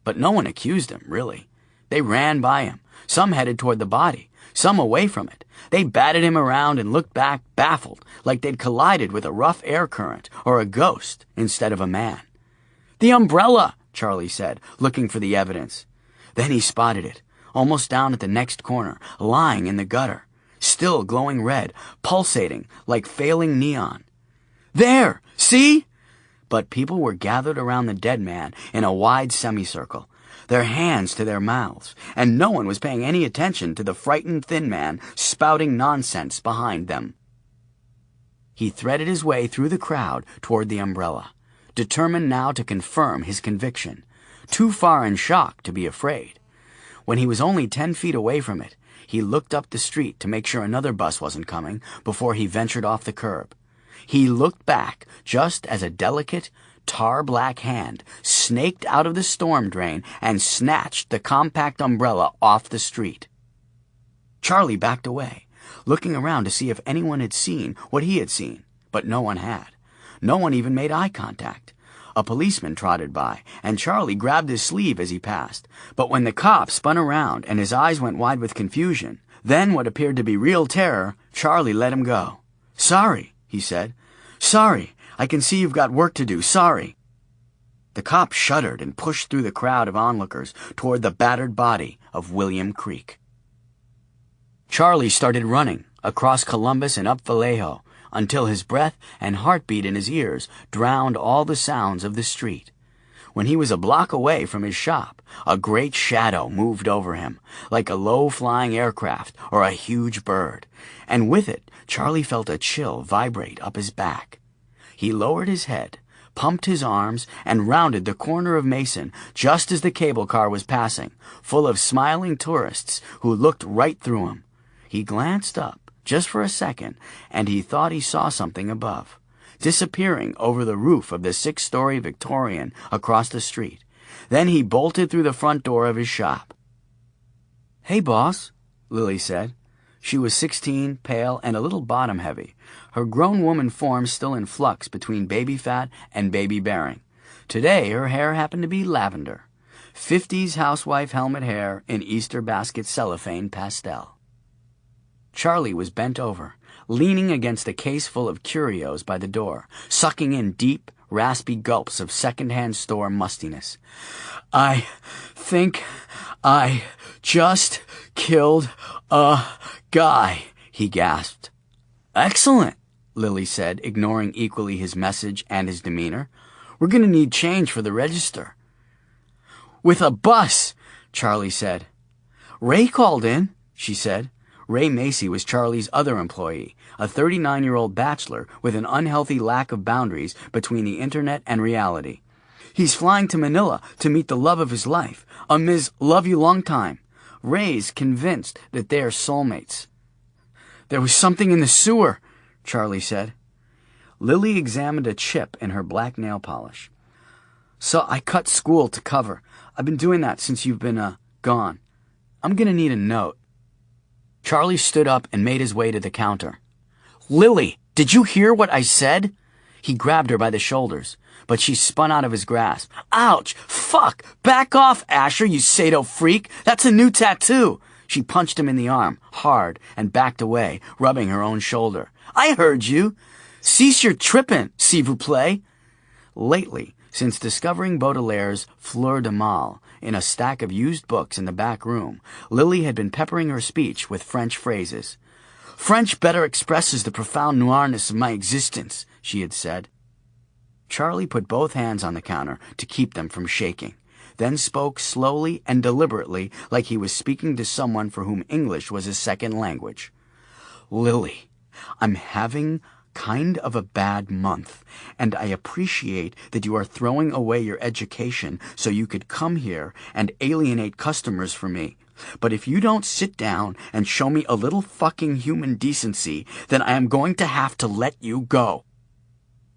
But no one accused him, really. They ran by him, some headed toward the body, some away from it. They batted him around and looked back, baffled, like they'd collided with a rough air current or a ghost instead of a man. "The umbrella," Charlie said, looking for the evidence. Then he spotted it, almost down at the next corner, lying in the gutter, still glowing red, pulsating like failing neon. "There! See?" But people were gathered around the dead man in a wide semicircle, their hands to their mouths, and no one was paying any attention to the frightened thin man spouting nonsense behind them. He threaded his way through the crowd toward the umbrella, determined now to confirm his conviction, too far in shock to be afraid. When he was only 10 feet away from it, he looked up the street to make sure another bus wasn't coming before he ventured off the curb. He looked back just as a delicate, tar-black hand snaked out of the storm drain and snatched the compact umbrella off the street. Charlie backed away, looking around to see if anyone had seen what he had seen, but no one had. No one even made eye contact. A policeman trotted by, and Charlie grabbed his sleeve as he passed. But when the cop spun around and his eyes went wide with confusion, then what appeared to be real terror, Charlie let him go. "Sorry," he said. "Sorry. I can see you've got work to do. Sorry." The cop shuddered and pushed through the crowd of onlookers toward the battered body of William Creek. Charlie started running across Columbus and up Vallejo, until his breath and heartbeat in his ears drowned all the sounds of the street. When he was a block away from his shop, a great shadow moved over him, like a low-flying aircraft or a huge bird, and with it Charlie felt a chill vibrate up his back. He lowered his head, pumped his arms, and rounded the corner of Mason just as the cable car was passing, full of smiling tourists who looked right through him. He glanced up, just for a second, and he thought he saw something above, disappearing over the roof of the 6-story Victorian across the street. Then he bolted through the front door of his shop. "Hey, boss," Lily said. She was 16, pale, and a little bottom-heavy, her grown woman form still in flux between baby fat and baby bearing. Today her hair happened to be lavender, 50s housewife helmet hair in Easter basket cellophane pastel. Charlie was bent over, leaning against a case full of curios by the door, sucking in deep, raspy gulps of second-hand store mustiness. I think I just killed a guy, he gasped. Excellent, Lily said, ignoring equally his message and his demeanor. We're going to need change for the register. With a bus, Charlie said. Ray called in, she said. Ray Macy was Charlie's other employee, a 39-year-old bachelor with an unhealthy lack of boundaries between the internet and reality. He's flying to Manila to meet the love of his life, a Ms. Love You Long Time. Ray's convinced that they are soulmates. There was something in the sewer, Charlie said. Lily examined a chip in her black nail polish. So I cut school to cover. I've been doing that since you've been, gone. I'm gonna need a note. Charlie stood up and made his way to the counter. Lily, did you hear what I said? He grabbed her by the shoulders, but she spun out of his grasp. Ouch! Fuck! Back off, Asher, you sado freak! That's a new tattoo! She punched him in the arm, hard, and backed away, rubbing her own shoulder. I heard you! Cease your trippin', s'il vous plaît! Lately, since discovering Baudelaire's Fleur de Mal in a stack of used books in the back room, Lily had been peppering her speech with French phrases. French better expresses the profound noirness of my existence, she had said. Charlie put both hands on the counter to keep them from shaking, then spoke slowly and deliberately like he was speaking to someone for whom English was his second language. Lily, I'm having kind of a bad month, and I appreciate that you are throwing away your education so you could come here and alienate customers for me. But if you don't sit down and show me a little fucking human decency, then I am going to have to let you go.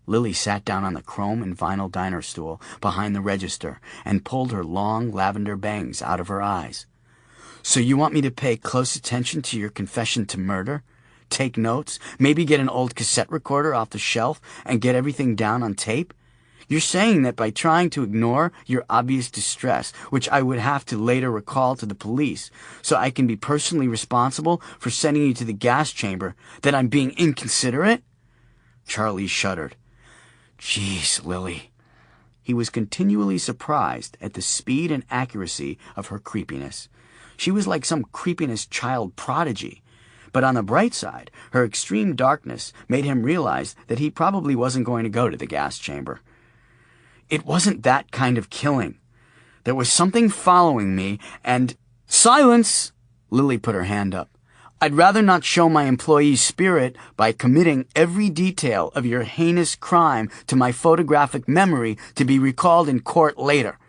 Lily sat down on the chrome and vinyl diner stool behind the register and pulled her long lavender bangs out of her eyes. So you want me to pay close attention to your confession to murder? Take notes, maybe get an old cassette recorder off the shelf and get everything down on tape? You're saying that by trying to ignore your obvious distress, which I would have to later recall to the police, so I can be personally responsible for sending you to the gas chamber, that I'm being inconsiderate? Charlie shuddered. Jeez, Lily. He was continually surprised at the speed and accuracy of her creepiness. She was like some creepiness child prodigy. But on the bright side, her extreme darkness made him realize that he probably wasn't going to go to the gas chamber. It wasn't that kind of killing. There was something following me, and... Silence! Lily put her hand up. I'd rather not show my employee's spirit by committing every detail of your heinous crime to my photographic memory to be recalled in court later.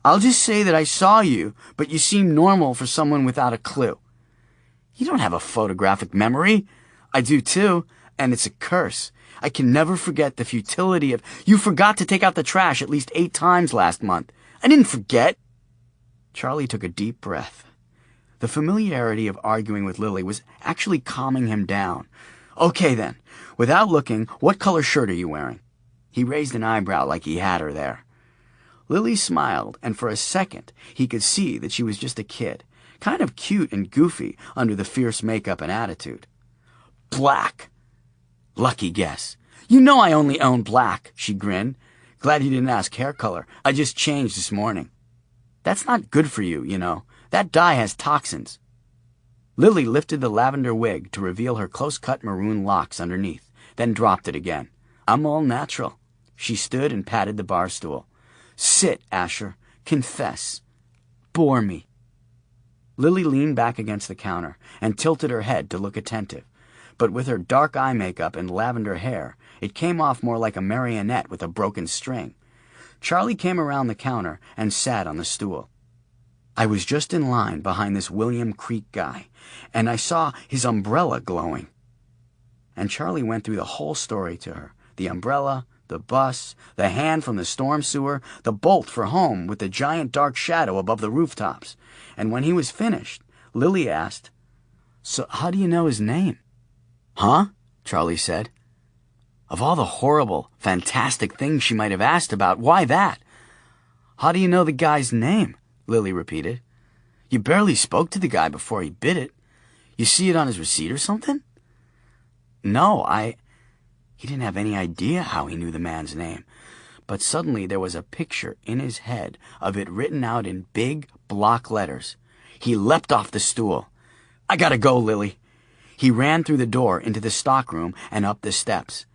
I'll just say that I saw you, but you seem normal for someone without a clue. You don't have a photographic memory. I do too, and it's a curse. I can never forget the futility of... You forgot to take out the trash at least 8 times last month. I didn't forget. Charlie took a deep breath. The familiarity of arguing with Lily was actually calming him down. Okay then, without looking, what color shirt are you wearing? He raised an eyebrow like he had her there. Lily smiled, and for a second he could see that she was just a kid, kind of cute and goofy under the fierce makeup and attitude. Black. Lucky guess. You know I only own black, she grinned. Glad you didn't ask hair color. I just changed this morning. That's not good for you, you know. That dye has toxins. Lily lifted the lavender wig to reveal her close-cut maroon locks underneath, then dropped it again. I'm all natural. She stood and patted the bar stool. Sit, Asher. Confess. Bore me. Lily leaned back against the counter and tilted her head to look attentive. But with her dark eye makeup and lavender hair, it came off more like a marionette with a broken string. Charlie came around the counter and sat on the stool. I was just in line behind this William Creek guy, and I saw his umbrella glowing. And Charlie went through the whole story to her. The umbrella, the bus, the hand from the storm sewer, the bolt for home with the giant dark shadow above the rooftops. And when he was finished, Lily asked, So how do you know his name? Huh? Charlie said. Of all the horrible, fantastic things she might have asked about, why that? How do you know the guy's name? Lily repeated. You barely spoke to the guy before he bid it. You see it on his receipt or something? No, He didn't have any idea how he knew the man's name. But suddenly there was a picture in his head of it written out in big block letters. He leapt off the stool. "I gotta go, Lily." He ran through the door into the stockroom and up the steps.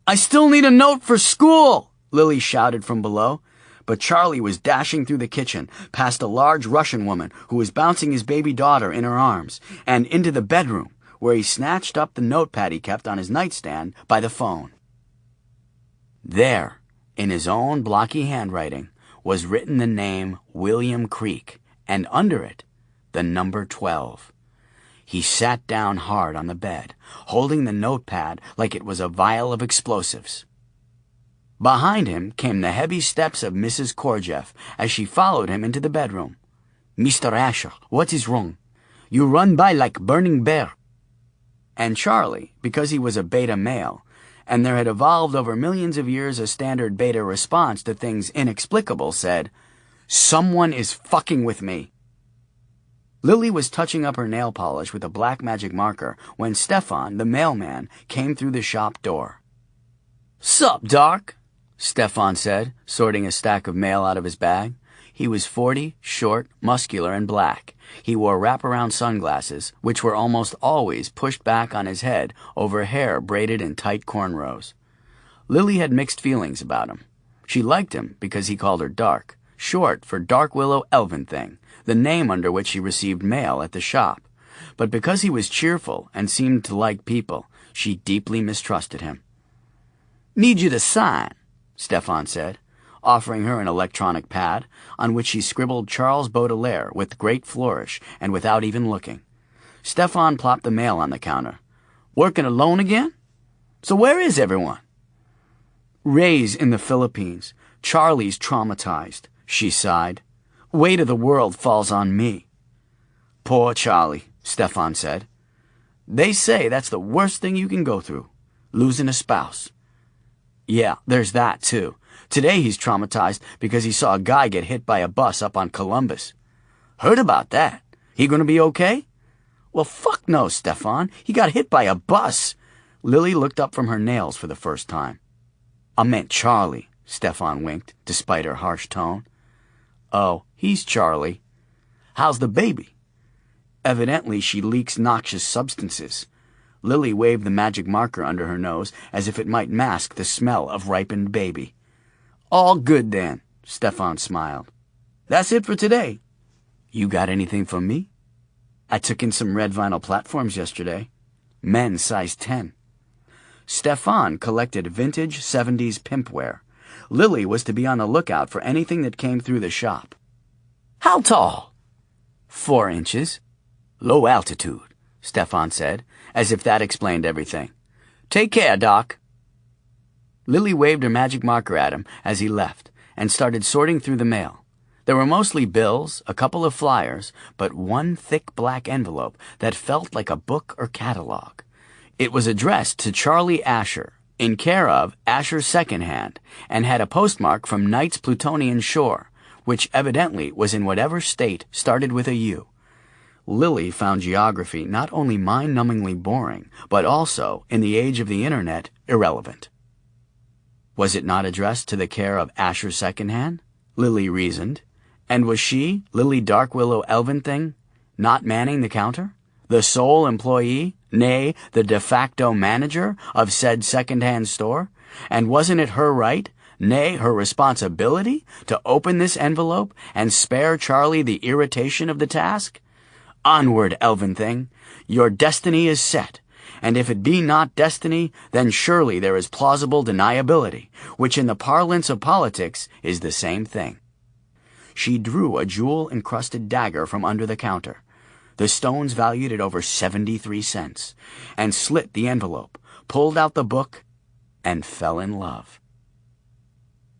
"I still need a note for school," Lily shouted from below. But Charlie was dashing through the kitchen, past a large Russian woman who was bouncing his baby daughter in her arms, and into the bedroom, where he snatched up the notepad he kept on his nightstand by the phone. There, in his own blocky handwriting, was written the name William Creek, and under it, the number 12. He sat down hard on the bed, holding the notepad like it was a vial of explosives. Behind him came the heavy steps of Mrs. Kordjeff as she followed him into the bedroom. "Mr. Asher, what is wrong? You run by like burning bear." And Charlie, because he was a beta male, and there had evolved over millions of years a standard beta response to things inexplicable, said, "Someone is fucking with me." Lily was touching up her nail polish with a black magic marker when Stefan, the mailman, came through the shop door. "Sup, Doc?" Stefan said, sorting a stack of mail out of his bag. He was 40, short, muscular, and black. He wore wraparound sunglasses, which were almost always pushed back on his head over hair braided in tight cornrows. Lily had mixed feelings about him. She liked him because he called her Dark, short for Dark Willow Elventhing, the name under which he received mail at the shop. But because he was cheerful and seemed to like people, she deeply mistrusted him. "Need you to sign," Stefan said, offering her an electronic pad on which he scribbled Charles Baudelaire with great flourish and without even looking. Stefan plopped the mail on the counter. "Working alone again? So where is everyone?" "Ray's in the Philippines. Charlie's traumatized," she sighed. "Weight of the world falls on me." "Poor Charlie," Stefan said. "They say that's the worst thing you can go through, losing a spouse." "Yeah, there's that, too. Today he's traumatized because he saw a guy get hit by a bus up on Columbus." "Heard about that. He gonna be okay?" "Well, fuck no, Stefan. He got hit by a bus." Lily looked up from her nails for the first time. "I meant Charlie," Stefan winked, despite her harsh tone. "Oh, he's Charlie. How's the baby?" "Evidently she leaks noxious substances." Lily waved the magic marker under her nose as if it might mask the smell of ripened baby. "All good then," Stefan smiled. "That's it for today. You got anything for me?" "I took in some red vinyl platforms yesterday. Men size 10. Stefan collected vintage 70s pimpware. Lily was to be on the lookout for anything that came through the shop. "How tall?" 4 inches. "Low altitude," Stefan said, as if that explained everything. "Take care, Doc." Lily waved her magic marker at him as he left and started sorting through the mail. There were mostly bills, a couple of flyers, but one thick black envelope that felt like a book or catalog. It was addressed to Charlie Asher, in care of Asher Secondhand, and had a postmark from Knight's Plutonian Shore, which evidently was in whatever state started with a U. Lily found geography not only mind-numbingly boring, but also, in the age of the internet, irrelevant. Was it not addressed to the care of Asher Secondhand? Lily reasoned. And was she, Lily Darkwillow Elventhing, not manning the counter? The sole employee, nay, the de facto manager of said second-hand store? And wasn't it her right, nay, her responsibility, to open this envelope and spare Charlie the irritation of the task? Onward, Elventhing. Your destiny is set, and if it be not destiny, then surely there is plausible deniability, which in the parlance of politics is the same thing. She drew a jewel-encrusted dagger from under the counter, the stones valued at over 73 cents, and slit the envelope, pulled out the book, and fell in love.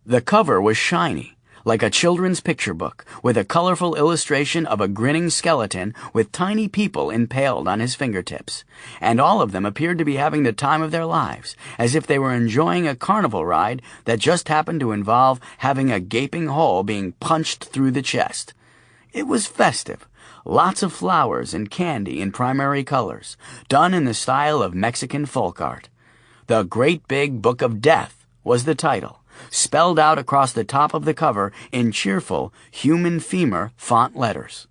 The cover was shiny, like a children's picture book, with a colorful illustration of a grinning skeleton with tiny people impaled on his fingertips, and all of them appeared to be having the time of their lives, as if they were enjoying a carnival ride that just happened to involve having a gaping hole being punched through the chest. It was festive, lots of flowers and candy in primary colors, done in the style of Mexican folk art. The Great Big Book of Death was the title, spelled out across the top of the cover in cheerful human femur font letters.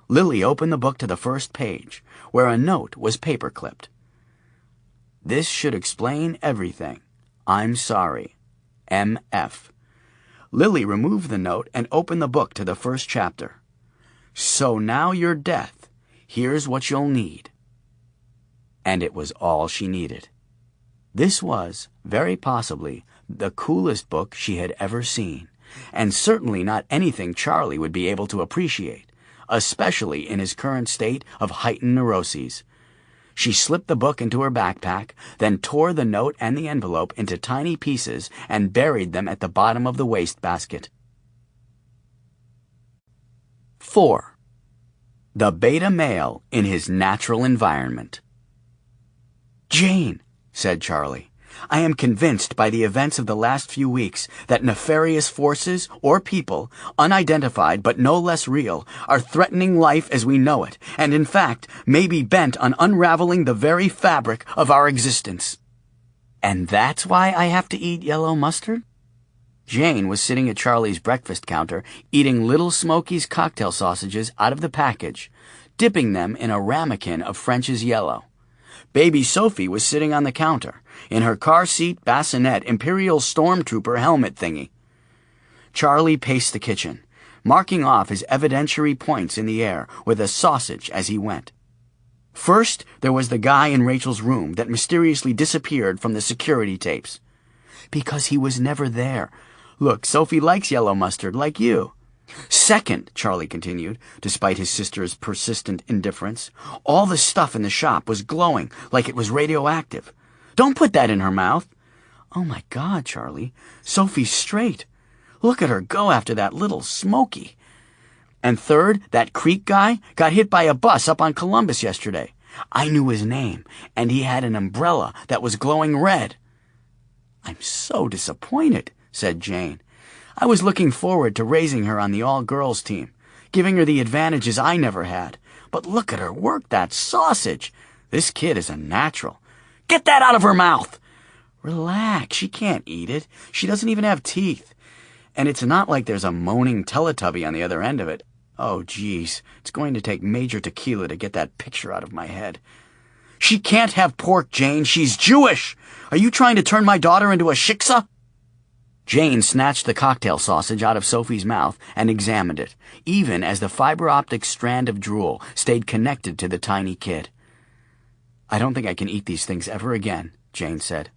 Lily opened the book to the first page, where a note was paper-clipped. This should explain everything. I'm sorry. M.F. Lily removed the note and opened the book to the first chapter. So now you're death. Here's what you'll need. And it was all she needed. This was, very possibly, the coolest book she had ever seen, and certainly not anything Charlie would be able to appreciate, especially in his current state of heightened neuroses. She slipped the book into her backpack, then tore the note and the envelope into tiny pieces and buried them at the bottom of the wastebasket. 4. The beta male in his natural environment. Jane, said Charlie, I am convinced by the events of the last few weeks that nefarious forces or people, unidentified but no less real, are threatening life as we know it, and in fact may be bent on unraveling the very fabric of our existence. And that's why I have to eat yellow mustard? Jane was sitting at Charlie's breakfast counter, eating Little Smokey's cocktail sausages out of the package, dipping them in a ramekin of French's yellow. Baby Sophie was sitting on the counter, in her car seat bassinet Imperial Stormtrooper helmet thingy. Charlie paced the kitchen, marking off his evidentiary points in the air with a sausage as he went. First, there was the guy in Rachel's room that mysteriously disappeared from the security tapes. Because he was never there. Look, Sophie likes yellow mustard, like you. Second, Charlie continued, despite his sister's persistent indifference, all the stuff in the shop was glowing like it was radioactive. Don't put that in her mouth. Oh my God, Charlie, Sophie's straight. Look at her go after that little Smokey. And third, that Creek guy got hit by a bus up on Columbus yesterday. I knew his name, and he had an umbrella that was glowing red. I'm so disappointed, said Jane. I was looking forward to raising her on the all-girls team, giving her the advantages I never had. But look at her work that sausage. This kid is a natural. Get that out of her mouth! Relax, she can't eat it. She doesn't even have teeth. And it's not like there's a moaning Teletubby on the other end of it. Oh, geez, it's going to take major tequila to get that picture out of my head. She can't have pork, Jane. She's Jewish. Are you trying to turn my daughter into a shiksa? Jane snatched the cocktail sausage out of Sophie's mouth and examined it, even as the fiber-optic strand of drool stayed connected to the tiny kid. I don't think I can eat these things ever again, Jane said.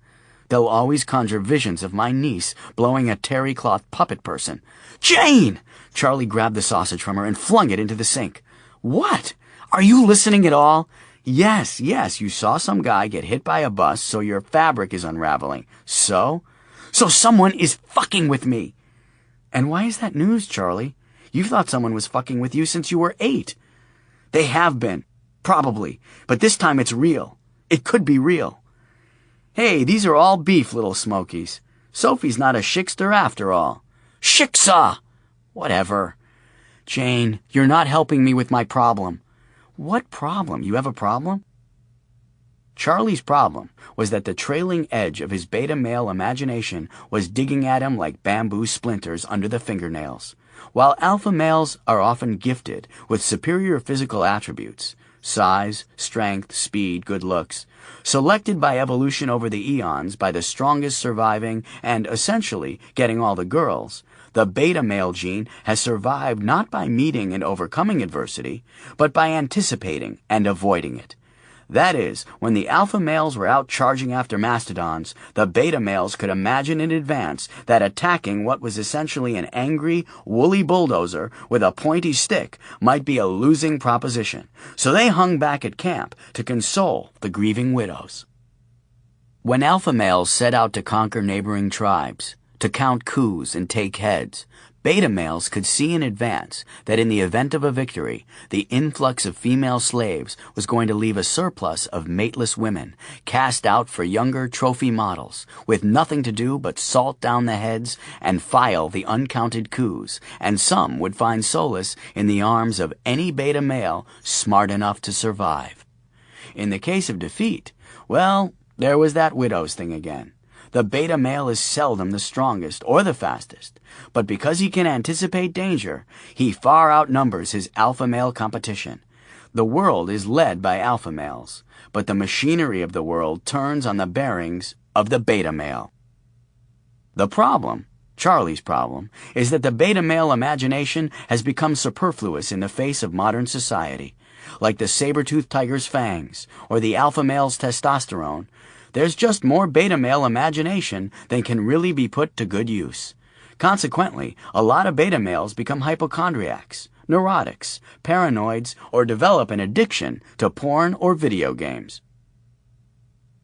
They'll always conjure visions of my niece blowing a terry cloth puppet person. Jane! Charlie grabbed the sausage from her and flung it into the sink. What? Are you listening at all? Yes, you saw some guy get hit by a bus, so your fabric is unraveling. So someone is fucking with me. And why is that news, Charlie? You've thought someone was fucking with you since you were 8. They have been. Probably. But this time it's real. It could be real. Hey, these are all beef, Little Smokies. Sophie's not a shikster after all. Shiksa! Whatever. Jane, you're not helping me with my problem. What problem? You have a problem? Charlie's problem was that the trailing edge of his beta male imagination was digging at him like bamboo splinters under the fingernails. While alpha males are often gifted with superior physical attributes, size, strength, speed, good looks, selected by evolution over the eons by the strongest surviving and essentially getting all the girls, the beta male gene has survived not by meeting and overcoming adversity, but by anticipating and avoiding it. That is, when the alpha males were out charging after mastodons, the beta males could imagine in advance that attacking what was essentially an angry, woolly bulldozer with a pointy stick might be a losing proposition, so they hung back at camp to console the grieving widows. When alpha males set out to conquer neighboring tribes, to count coups and take heads, beta males could see in advance that in the event of a victory, the influx of female slaves was going to leave a surplus of mateless women cast out for younger trophy models with nothing to do but salt down the heads and file the uncounted coups, and some would find solace in the arms of any beta male smart enough to survive. In the case of defeat, well, there was that widows thing again. The beta male is seldom the strongest or the fastest, but because he can anticipate danger, he far outnumbers his alpha male competition. The world is led by alpha males, but the machinery of the world turns on the bearings of the beta male. The problem, Charlie's problem, is that the beta male imagination has become superfluous in the face of modern society. Like the saber-toothed tiger's fangs or the alpha male's testosterone, there's just more beta male imagination than can really be put to good use. Consequently, a lot of beta males become hypochondriacs, neurotics, paranoids, or develop an addiction to porn or video games.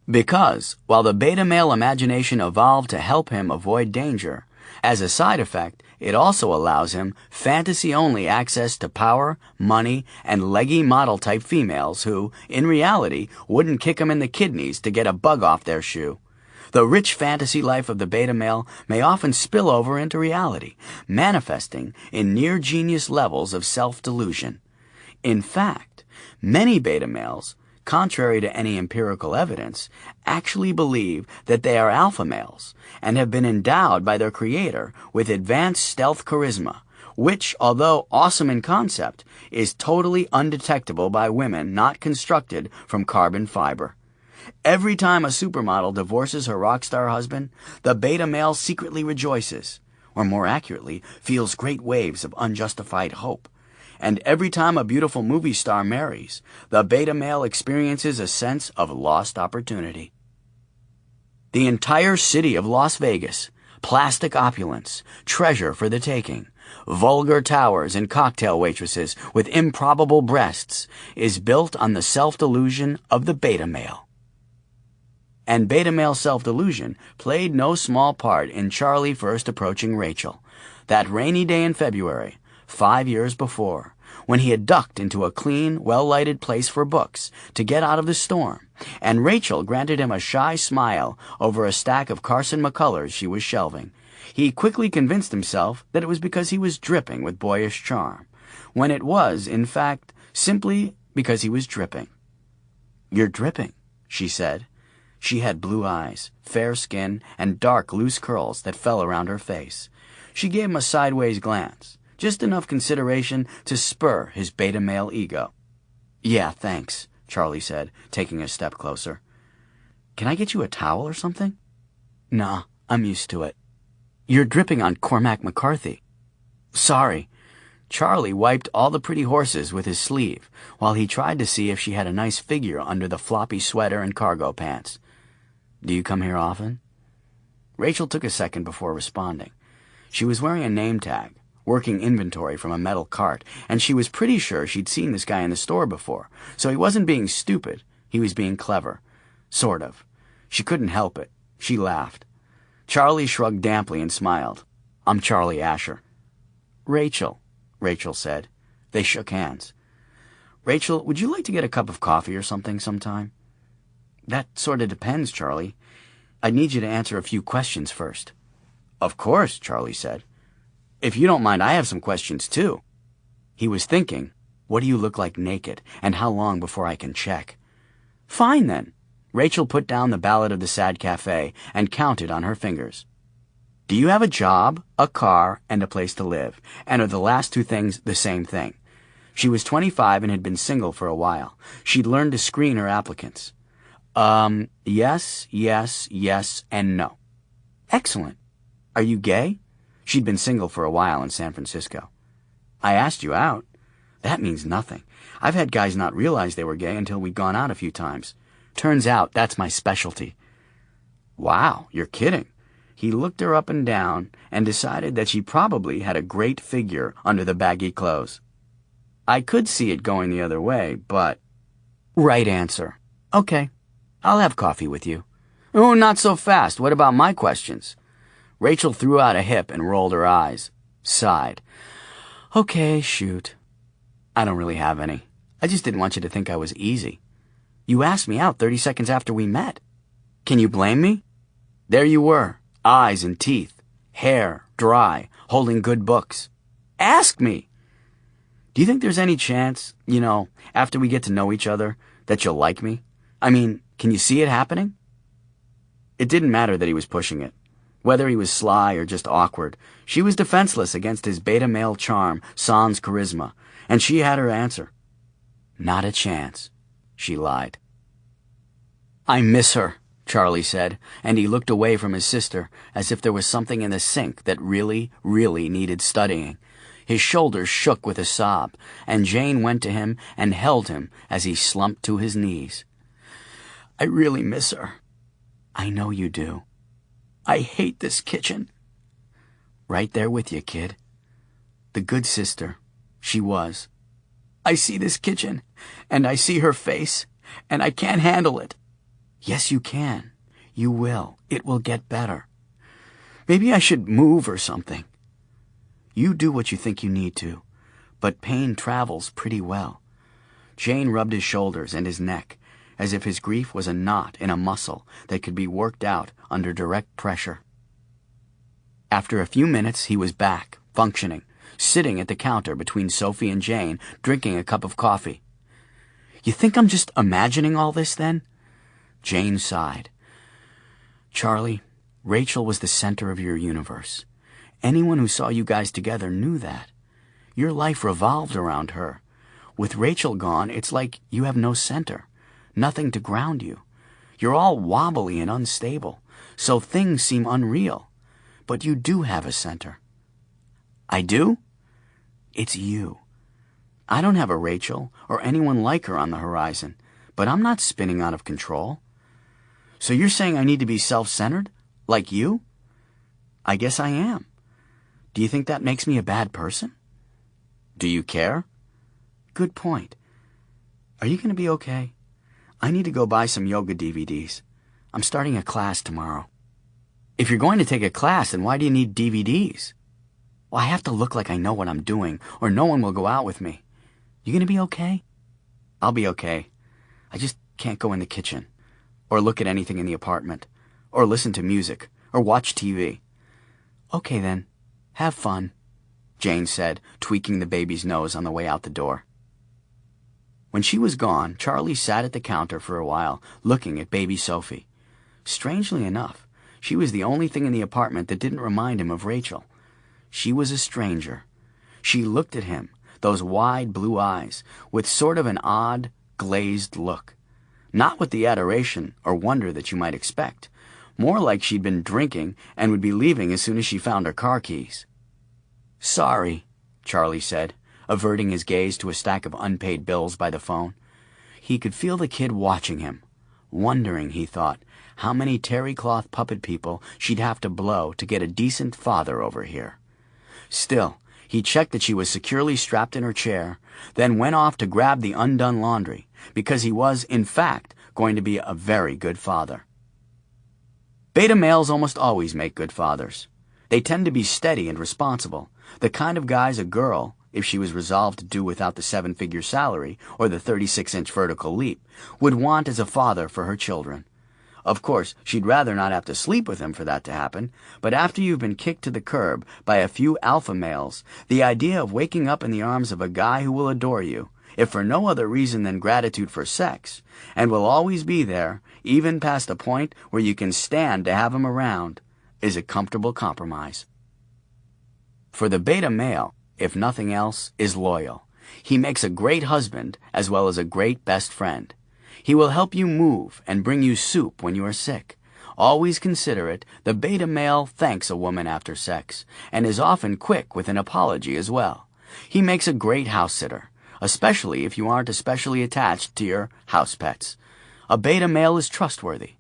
Because, while the beta male imagination evolved to help him avoid danger, as a side effect, it also allows him fantasy-only access to power, money, and leggy model-type females who, in reality, wouldn't kick him in the kidneys to get a bug off their shoe. The rich fantasy life of the beta male may often spill over into reality, manifesting in near-genius levels of self-delusion. In fact, many beta males, contrary to any empirical evidence, actually believe that they are alpha males and have been endowed by their creator with advanced stealth charisma, which, although awesome in concept, is totally undetectable by women not constructed from carbon fiber. Every time a supermodel divorces her rock star husband, the beta male secretly rejoices, or more accurately, feels great waves of unjustified hope. And every time a beautiful movie star marries, the beta male experiences a sense of lost opportunity. The entire city of Las Vegas, plastic opulence, treasure for the taking, vulgar towers and cocktail waitresses with improbable breasts, is built on the self-delusion of the beta male. And beta male self-delusion played no small part in Charlie first approaching Rachel, that rainy day in February, 5 years before, when he had ducked into a clean, well-lighted place for books to get out of the storm, and Rachel granted him a shy smile over a stack of Carson McCullers she was shelving. He quickly convinced himself that it was because he was dripping with boyish charm, when it was, in fact, simply because he was dripping. "You're dripping," she said. She had blue eyes, fair skin, and dark, loose curls that fell around her face. She gave him a sideways glance, just enough consideration to spur his beta male ego. "Yeah, thanks," Charlie said, taking a step closer. "Can I get you a towel or something?" "Nah, I'm used to it." "You're dripping on Cormac McCarthy." "Sorry." Charlie wiped all the pretty horses with his sleeve while he tried to see if she had a nice figure under the floppy sweater and cargo pants. "Do you come here often?" Rachel took a second before responding. She was wearing a name tag, working inventory from a metal cart, and she was pretty sure she'd seen this guy in the store before, so he wasn't being stupid, he was being clever. Sort of. She couldn't help it. She laughed. Charlie shrugged damply and smiled. "I'm Charlie Asher." "Rachel," Rachel said. They shook hands. "Rachel, would you like to get a cup of coffee or something sometime?" "That sort of depends, Charlie. I'd need you to answer a few questions first." "Of course," Charlie said. "If you don't mind, I have some questions, too." He was thinking, what do you look like naked, and how long before I can check? "Fine, then." Rachel put down the Ballad of the Sad Cafe and counted on her fingers. "Do you have a job, a car, and a place to live? And are the last two things the same thing?" She was 25 and had been single for a while. She'd learned to screen her applicants. Yes, yes, yes, and no." "Excellent. Are you gay?" She'd been single for a while in San Francisco. "I asked you out." "That means nothing. I've had guys not realize they were gay until we'd gone out a few times. Turns out that's my specialty." "Wow, you're kidding." He looked her up and down and decided that she probably had a great figure under the baggy clothes. "I could see it going the other way, but—" "Right answer. Okay. I'll have coffee with you." "Oh, not so fast. What about my questions?" Rachel threw out a hip and rolled her eyes. Sighed. "Okay, shoot. I don't really have any. I just didn't want you to think I was easy. You asked me out 30 seconds after we met. Can you blame me? There you were, eyes and teeth, hair dry, holding good books. Ask me! Do you think there's any chance, after we get to know each other, that you'll like me? I mean, can you see it happening?" It didn't matter that he was pushing it. Whether he was sly or just awkward, she was defenseless against his beta male charm, sans charisma, and she had her answer. Not a chance, she lied. I miss her, Charlie said, and he looked away from his sister as if there was something in the sink that really, really needed studying. His shoulders shook with a sob, and Jane went to him and held him as he slumped to his knees. I really miss her. I know you do. I hate this kitchen. Right there with you, kid. The good sister, she was. I see this kitchen, and I see her face, and I can't handle it. Yes, you can. You will. It will get better. Maybe I should move or something. You do what you think you need to, but pain travels pretty well. Jane rubbed his shoulders and his neck, as if his grief was a knot in a muscle that could be worked out under direct pressure. After a few minutes, he was back, functioning, sitting at the counter between Sophie and Jane, drinking a cup of coffee. You think I'm just imagining all this, then? Jane sighed. Charlie, Rachel was the center of your universe. Anyone who saw you guys together knew that. Your life revolved around her. With Rachel gone, it's like you have no center, nothing to ground you. You're all wobbly and unstable, so things seem unreal. But you do have a center. I do? It's you. I don't have a Rachel or anyone like her on the horizon, but I'm not spinning out of control. So you're saying I need to be self-centered? Like you? I guess I am. Do you think that makes me a bad person? Do you care? Good point. Are you going to be okay? I need to go buy some yoga DVDs. I'm starting a class tomorrow. If you're going to take a class, then why do you need DVDs? Well, I have to look like I know what I'm doing, or no one will go out with me. You going to be okay? I'll be okay. I just can't go in the kitchen, or look at anything in the apartment, or listen to music, or watch TV. Okay then. Have fun, Jane said, tweaking the baby's nose on the way out the door. When she was gone, Charlie sat at the counter for a while, looking at baby Sophie. Strangely enough, she was the only thing in the apartment that didn't remind him of Rachel. She was a stranger. She looked at him, those wide blue eyes, with sort of an odd, glazed look. Not with the adoration or wonder that you might expect. More like she'd been drinking and would be leaving as soon as she found her car keys. Sorry, Charlie said, averting his gaze to a stack of unpaid bills by the phone. He could feel the kid watching him, wondering, he thought, how many terry-cloth puppet people she'd have to blow to get a decent father over here. Still, he checked that she was securely strapped in her chair, then went off to grab the undone laundry, because he was, in fact, going to be a very good father. Beta males almost always make good fathers. They tend to be steady and responsible, the kind of guys a girl, if she was resolved to do without the 7-figure salary or the 36-inch vertical leap, would want as a father for her children. Of course, she'd rather not have to sleep with him for that to happen, but after you've been kicked to the curb by a few alpha males, the idea of waking up in the arms of a guy who will adore you, if for no other reason than gratitude for sex, and will always be there, even past a point where you can stand to have him around, is a comfortable compromise. For the beta male, if nothing else, is loyal. He makes a great husband as well as a great best friend. He will help you move and bring you soup when you are sick. Always considerate, the beta male thanks a woman after sex, and is often quick with an apology as well. He makes a great house sitter, especially if you aren't especially attached to your house pets. A beta male is trustworthy.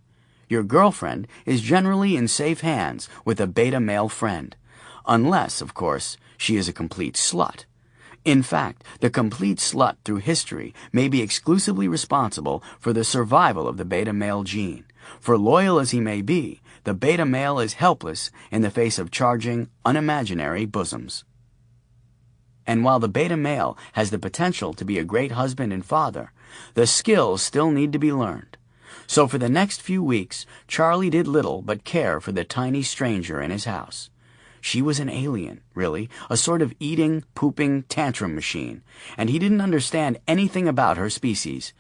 Your girlfriend is generally in safe hands with a beta male friend, unless, of course, she is a complete slut. In fact, the complete slut through history may be exclusively responsible for the survival of the beta male gene. For loyal as he may be, the beta male is helpless in the face of charging, unimaginary bosoms. And while the beta male has the potential to be a great husband and father, the skills still need to be learned. So for the next few weeks, Charlie did little but care for the tiny stranger in his house. She was an alien, really, a sort of eating, pooping tantrum machine, and he didn't understand anything about her species.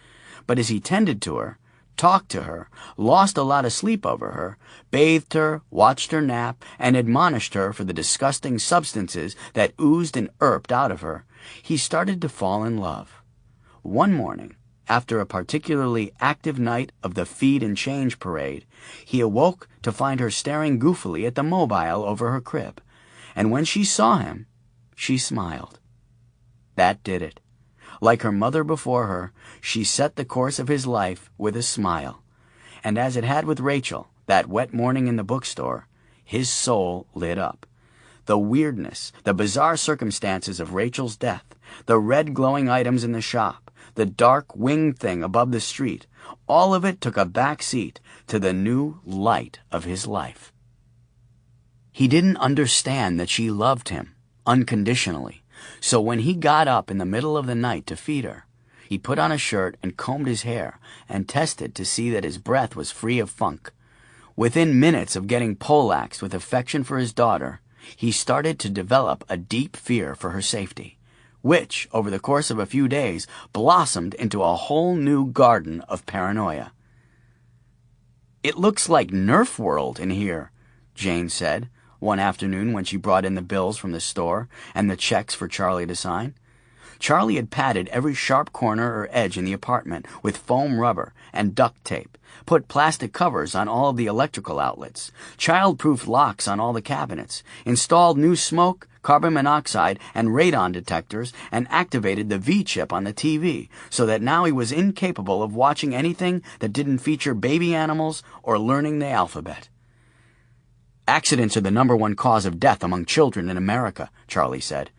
But as he tended to her, talked to her, lost a lot of sleep over her, bathed her, watched her nap, and admonished her for the disgusting substances that oozed and erped out of her, he started to fall in love. One morning, after a particularly active night of the feed and change parade, he awoke to find her staring goofily at the mobile over her crib, and when she saw him, she smiled. That did it. Like her mother before her, she set the course of his life with a smile, and as it had with Rachel, that wet morning in the bookstore, his soul lit up. The weirdness, the bizarre circumstances of Rachel's death, the red glowing items in the shop, the dark winged thing above the street, all of it took a back seat to the new light of his life. He didn't understand that she loved him unconditionally, so when he got up in the middle of the night to feed her, he put on a shirt and combed his hair and tested to see that his breath was free of funk. Within minutes of getting poleaxed with affection for his daughter, he started to develop a deep fear for her safety, which, over the course of a few days, blossomed into a whole new garden of paranoia. "It looks like Nerf World in here," Jane said, one afternoon when she brought in the bills from the store and the checks for Charlie to sign. Charlie had padded every sharp corner or edge in the apartment with foam rubber and duct tape, put plastic covers on all of the electrical outlets, child-proof locks on all the cabinets, installed new smoke, carbon monoxide, and radon detectors, and activated the V-chip on the TV so that now he was incapable of watching anything that didn't feature baby animals or learning the alphabet. "Accidents are the #1 cause of death among children in America," Charlie said.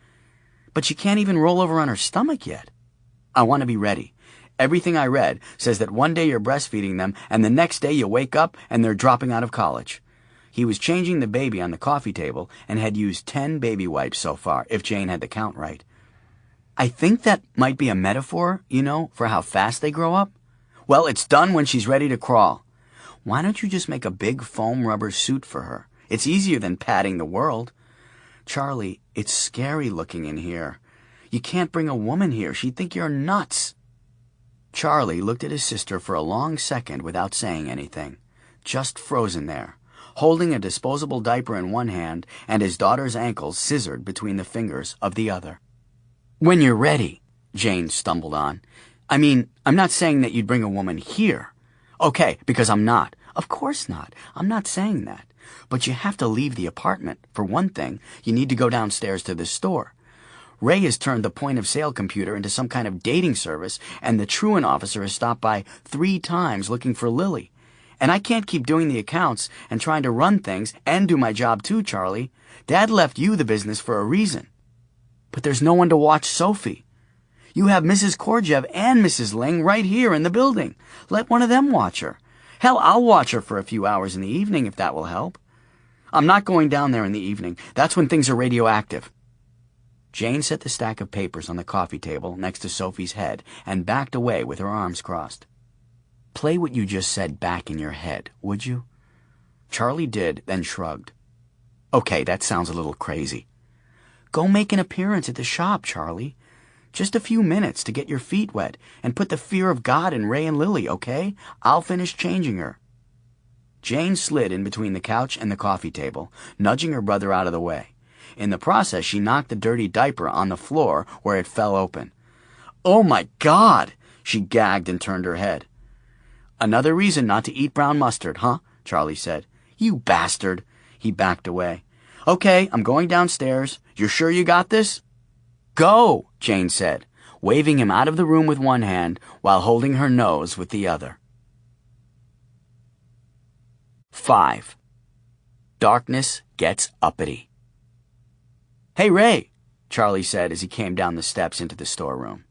"But she can't even roll over on her stomach yet." "I want to be ready. Everything I read says that one day you're breastfeeding them and the next day you wake up and they're dropping out of college." He was changing the baby on the coffee table and had used 10 baby wipes so far, if Jane had the count right. "I think that might be a metaphor, for how fast they grow up." "Well, it's done when she's ready to crawl." "Why don't you just make a big foam rubber suit for her? It's easier than padding the world." "Charlie, it's scary looking in here. You can't bring a woman here. She'd think you're nuts." Charlie looked at his sister for a long second without saying anything, just frozen there, holding a disposable diaper in one hand and his daughter's ankles scissored between the fingers of the other. "When you're ready," Jane stumbled on. "I mean, I'm not saying that you'd bring a woman here." "Okay, because I'm not." "Of course not. I'm not saying that. But you have to leave the apartment. For one thing, you need to go downstairs to the store. Ray has turned the point-of-sale computer into some kind of dating service, and the truant officer has stopped by 3 times looking for Lily. And I can't keep doing the accounts and trying to run things and do my job too, Charlie. Dad left you the business for a reason. But there's no one to watch Sophie. You have Mrs. Korjev and Mrs. Ling right here in the building. Let one of them watch her. Hell, I'll watch her for a few hours in the evening if that will help." "I'm not going down there in the evening. That's when things are radioactive." Jane set the stack of papers on the coffee table next to Sophie's head and backed away with her arms crossed. "Play what you just said back in your head, would you?" Charlie did, then shrugged. "Okay, that sounds a little crazy." "Go make an appearance at the shop, Charlie. Just a few minutes to get your feet wet and put the fear of God in Ray and Lily, okay? I'll finish changing her." Jane slid in between the couch and the coffee table, nudging her brother out of the way. In the process, she knocked the dirty diaper on the floor where it fell open. "Oh my God!" She gagged and turned her head. "Another reason not to eat brown mustard, huh?" Charlie said. "You bastard!" He backed away. "Okay, I'm going downstairs. You're sure you got this?" "Go," Jane said, waving him out of the room with one hand while holding her nose with the other. 5. Darkness gets uppity. "Hey, Ray," Charlie said as he came down the steps into the storeroom.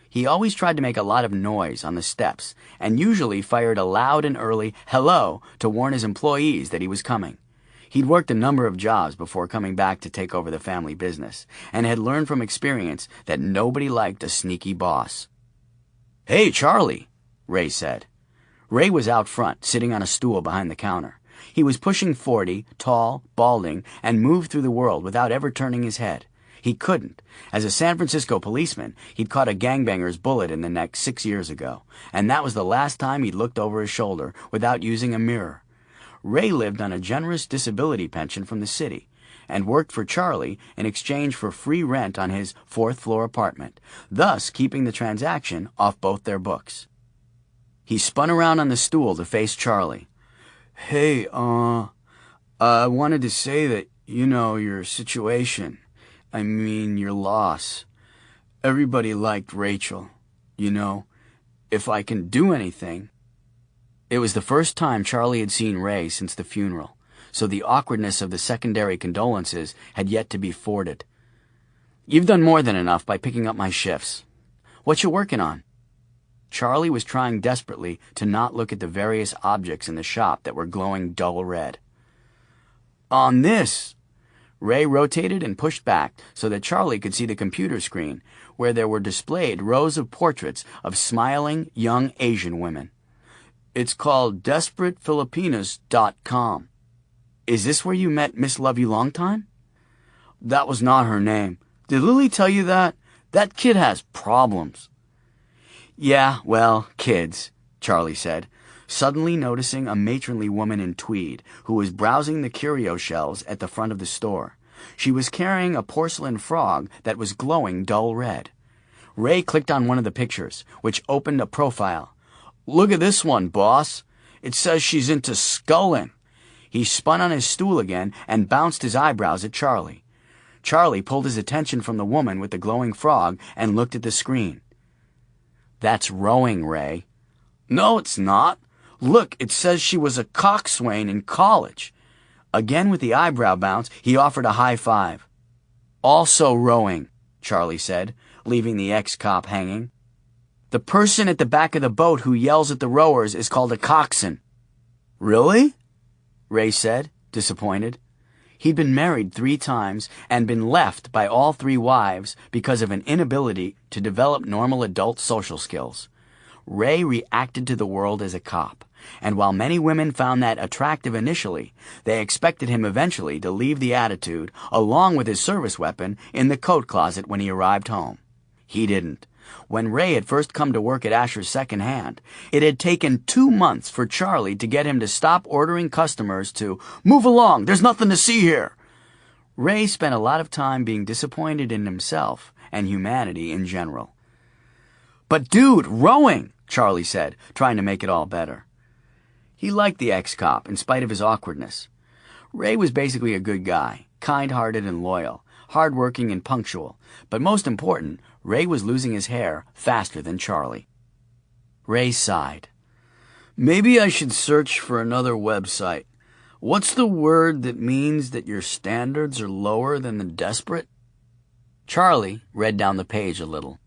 He always tried to make a lot of noise on the steps and usually fired a loud and early hello to warn his employees that he was coming. He'd worked a number of jobs before coming back to take over the family business and had learned from experience that nobody liked a sneaky boss. "Hey, Charlie," Ray said. Ray was out front, sitting on a stool behind the counter. He was pushing 40, tall, balding, and moved through the world without ever turning his head. He couldn't. As a San Francisco policeman, he'd caught a gangbanger's bullet in the neck 6 years ago, and that was the last time he'd looked over his shoulder without using a mirror. Ray lived on a generous disability pension from the city and worked for Charlie in exchange for free rent on his fourth-floor apartment, thus keeping the transaction off both their books. He spun around on the stool to face Charlie. "Hey, I wanted to say that, your situation. I mean, your loss. Everybody liked Rachel. If I can do anything." It was the first time Charlie had seen Ray since the funeral, so the awkwardness of the secondary condolences had yet to be forded. "You've done more than enough by picking up my shifts. What you working on?" Charlie was trying desperately to not look at the various objects in the shop that were glowing dull red. "On this." Ray rotated and pushed back so that Charlie could see the computer screen, where there were displayed rows of portraits of smiling, young Asian women. "It's called DesperateFilipinas.com. Is this where you met Miss Love You Longtime?" "That was not her name. Did Lily tell you that? That kid has problems." "Yeah, well, kids," Charlie said, suddenly noticing a matronly woman in tweed who was browsing the curio shelves at the front of the store. She was carrying a porcelain frog that was glowing dull red. Ray clicked on one of the pictures, which opened a profile. "Look at this one, boss. It says she's into sculling." He spun on his stool again and bounced his eyebrows at Charlie. Charlie pulled his attention from the woman with the glowing frog and looked at the screen. "That's rowing, Ray." "No, it's not. Look, it says she was a coxswain in college." Again with the eyebrow bounce, he offered a high five. "Also rowing," Charlie said, leaving the ex-cop hanging. "The person at the back of the boat who yells at the rowers is called a coxswain." "Really?" Ray said, disappointed. He'd been married 3 times and been left by all 3 wives because of an inability to develop normal adult social skills. Ray reacted to the world as a cop, and while many women found that attractive initially, they expected him eventually to leave the attitude, along with his service weapon, in the coat closet when he arrived home. He didn't. When Ray had first come to work at Asher's Second Hand, it had taken 2 months for Charlie to get him to stop ordering customers to "move along, there's nothing to see here." Ray spent a lot of time being disappointed in himself and humanity in general. "But dude, rowing," Charlie said, trying to make it all better. He liked the ex-cop in spite of his awkwardness. Ray was basically a good guy, kind-hearted and loyal, hard-working and punctual, but most important, Ray was losing his hair faster than Charlie. Ray sighed. "Maybe I should search for another website. What's the word that means that your standards are lower than the desperate?" Charlie read down the page a little.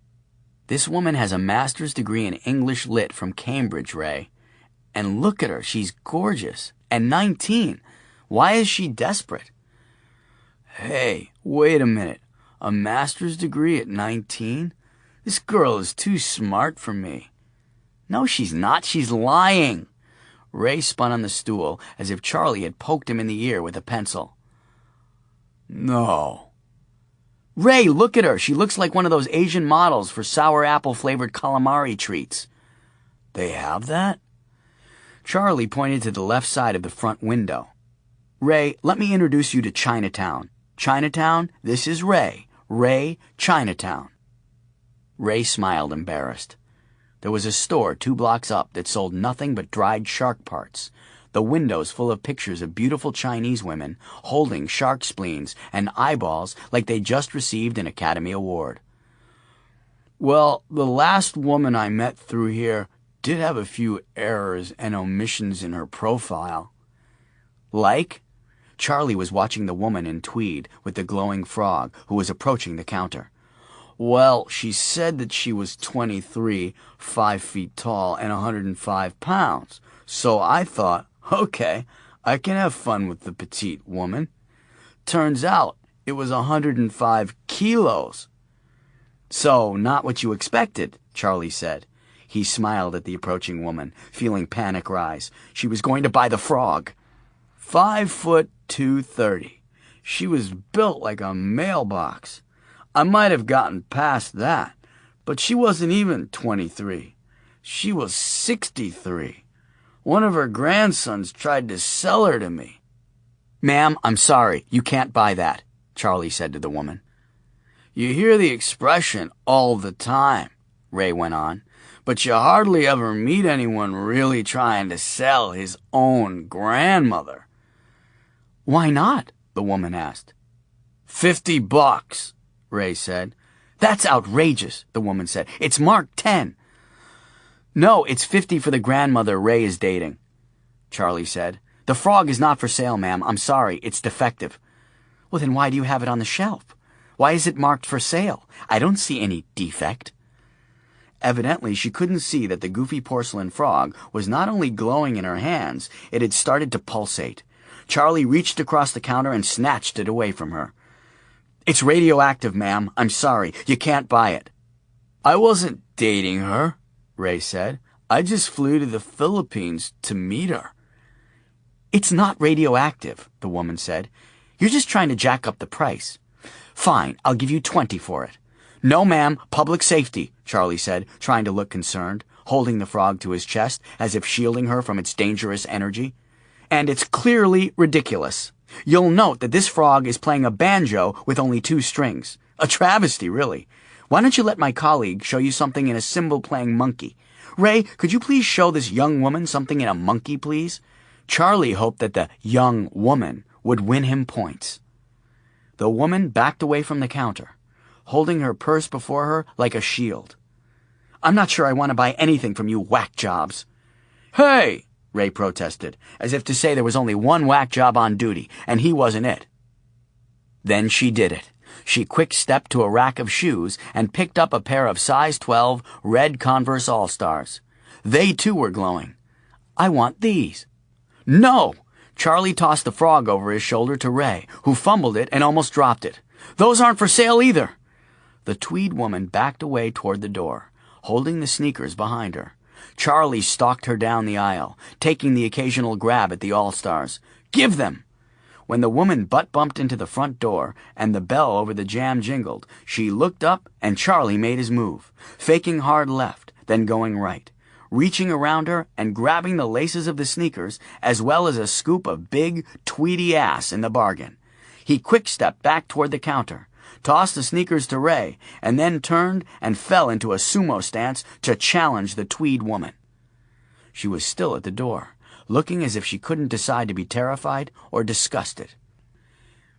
"This woman has a master's degree in English Lit from Cambridge, Ray. And look at her, she's gorgeous. And 19. Why is she desperate?" "Hey, wait a minute. A master's degree at 19? This girl is too smart for me." "No, she's not. She's lying." Ray spun on the stool as if Charlie had poked him in the ear with a pencil. "No." "Ray, look at her. She looks like one of those Asian models for sour apple-flavored calamari treats." "They have that?" Charlie pointed to the left side of the front window. "Ray, let me introduce you to Chinatown. Chinatown, this is Ray. Ray, Chinatown." Ray smiled, embarrassed. There was a store 2 blocks up that sold nothing but dried shark parts, the windows full of pictures of beautiful Chinese women holding shark spleens and eyeballs like they'd just received an Academy Award. "Well, the last woman I met through here did have a few errors and omissions in her profile." "Like?" Charlie was watching the woman in tweed with the glowing frog who was approaching the counter. "Well, she said that she was 23, 5 feet tall, and 105 pounds. So I thought, okay, I can have fun with the petite woman. Turns out it was 105 kilos. "So, not what you expected," Charlie said. He smiled at the approaching woman, feeling panic rise. She was going to buy the frog. 5 foot 230. She was built like a mailbox. I might have gotten past that, but she wasn't even 23. She was 63. One of her grandsons tried to sell her to me. "Ma'am, I'm sorry. You can't buy that," Charlie said to the woman. You hear the expression all the time, Ray went on, but you hardly ever meet anyone really trying to sell his own grandmother. "Why not?" the woman asked. $50, Ray said. "That's outrageous," the woman said. "It's marked 10. "No, it's 50 for the grandmother Ray is dating," Charlie said. "The frog is not for sale, ma'am. I'm sorry, it's defective." "Well, then why do you have it on the shelf? Why is it marked for sale? I don't see any defect." Evidently, she couldn't see that the goofy porcelain frog was not only glowing in her hands, it had started to pulsate. Charlie reached across the counter and snatched it away from her. "It's radioactive, ma'am. I'm sorry. You can't buy it." "I wasn't dating her," Ray said. "I just flew to the Philippines to meet her." "It's not radioactive," the woman said. "You're just trying to jack up the price." "Fine, I'll give you 20 for it." "No, ma'am, public safety," Charlie said, trying to look concerned, holding the frog to his chest as if shielding her from its dangerous energy. "And it's clearly ridiculous. You'll note that this frog is playing a banjo with only 2 strings. A travesty, really. Why don't you let my colleague show you something in a cymbal-playing monkey? Ray, could you please show this young woman something in a monkey, please?" Charlie hoped that the young woman would win him points. The woman backed away from the counter, holding her purse before her like a shield. "I'm not sure I want to buy anything from you whack jobs." "Hey!" Ray protested, as if to say there was only one whack job on duty, and he wasn't it. Then she did it. She quick-stepped to a rack of shoes and picked up a pair of size 12 red Converse All-Stars. They, too, were glowing. "I want these." "No!" Charlie tossed the frog over his shoulder to Ray, who fumbled it and almost dropped it. "Those aren't for sale either." The tweed woman backed away toward the door, holding the sneakers behind her. Charlie stalked her down the aisle, taking the occasional grab at the All-Stars. "Give them!" When the woman butt-bumped into the front door and the bell over the jam jingled, she looked up and Charlie made his move, faking hard left, then going right, reaching around her and grabbing the laces of the sneakers as well as a scoop of big, tweedy ass in the bargain. He quick-stepped back toward the counter, tossed the sneakers to Ray, and then turned and fell into a sumo stance to challenge the tweed woman. She was still at the door, looking as if she couldn't decide to be terrified or disgusted.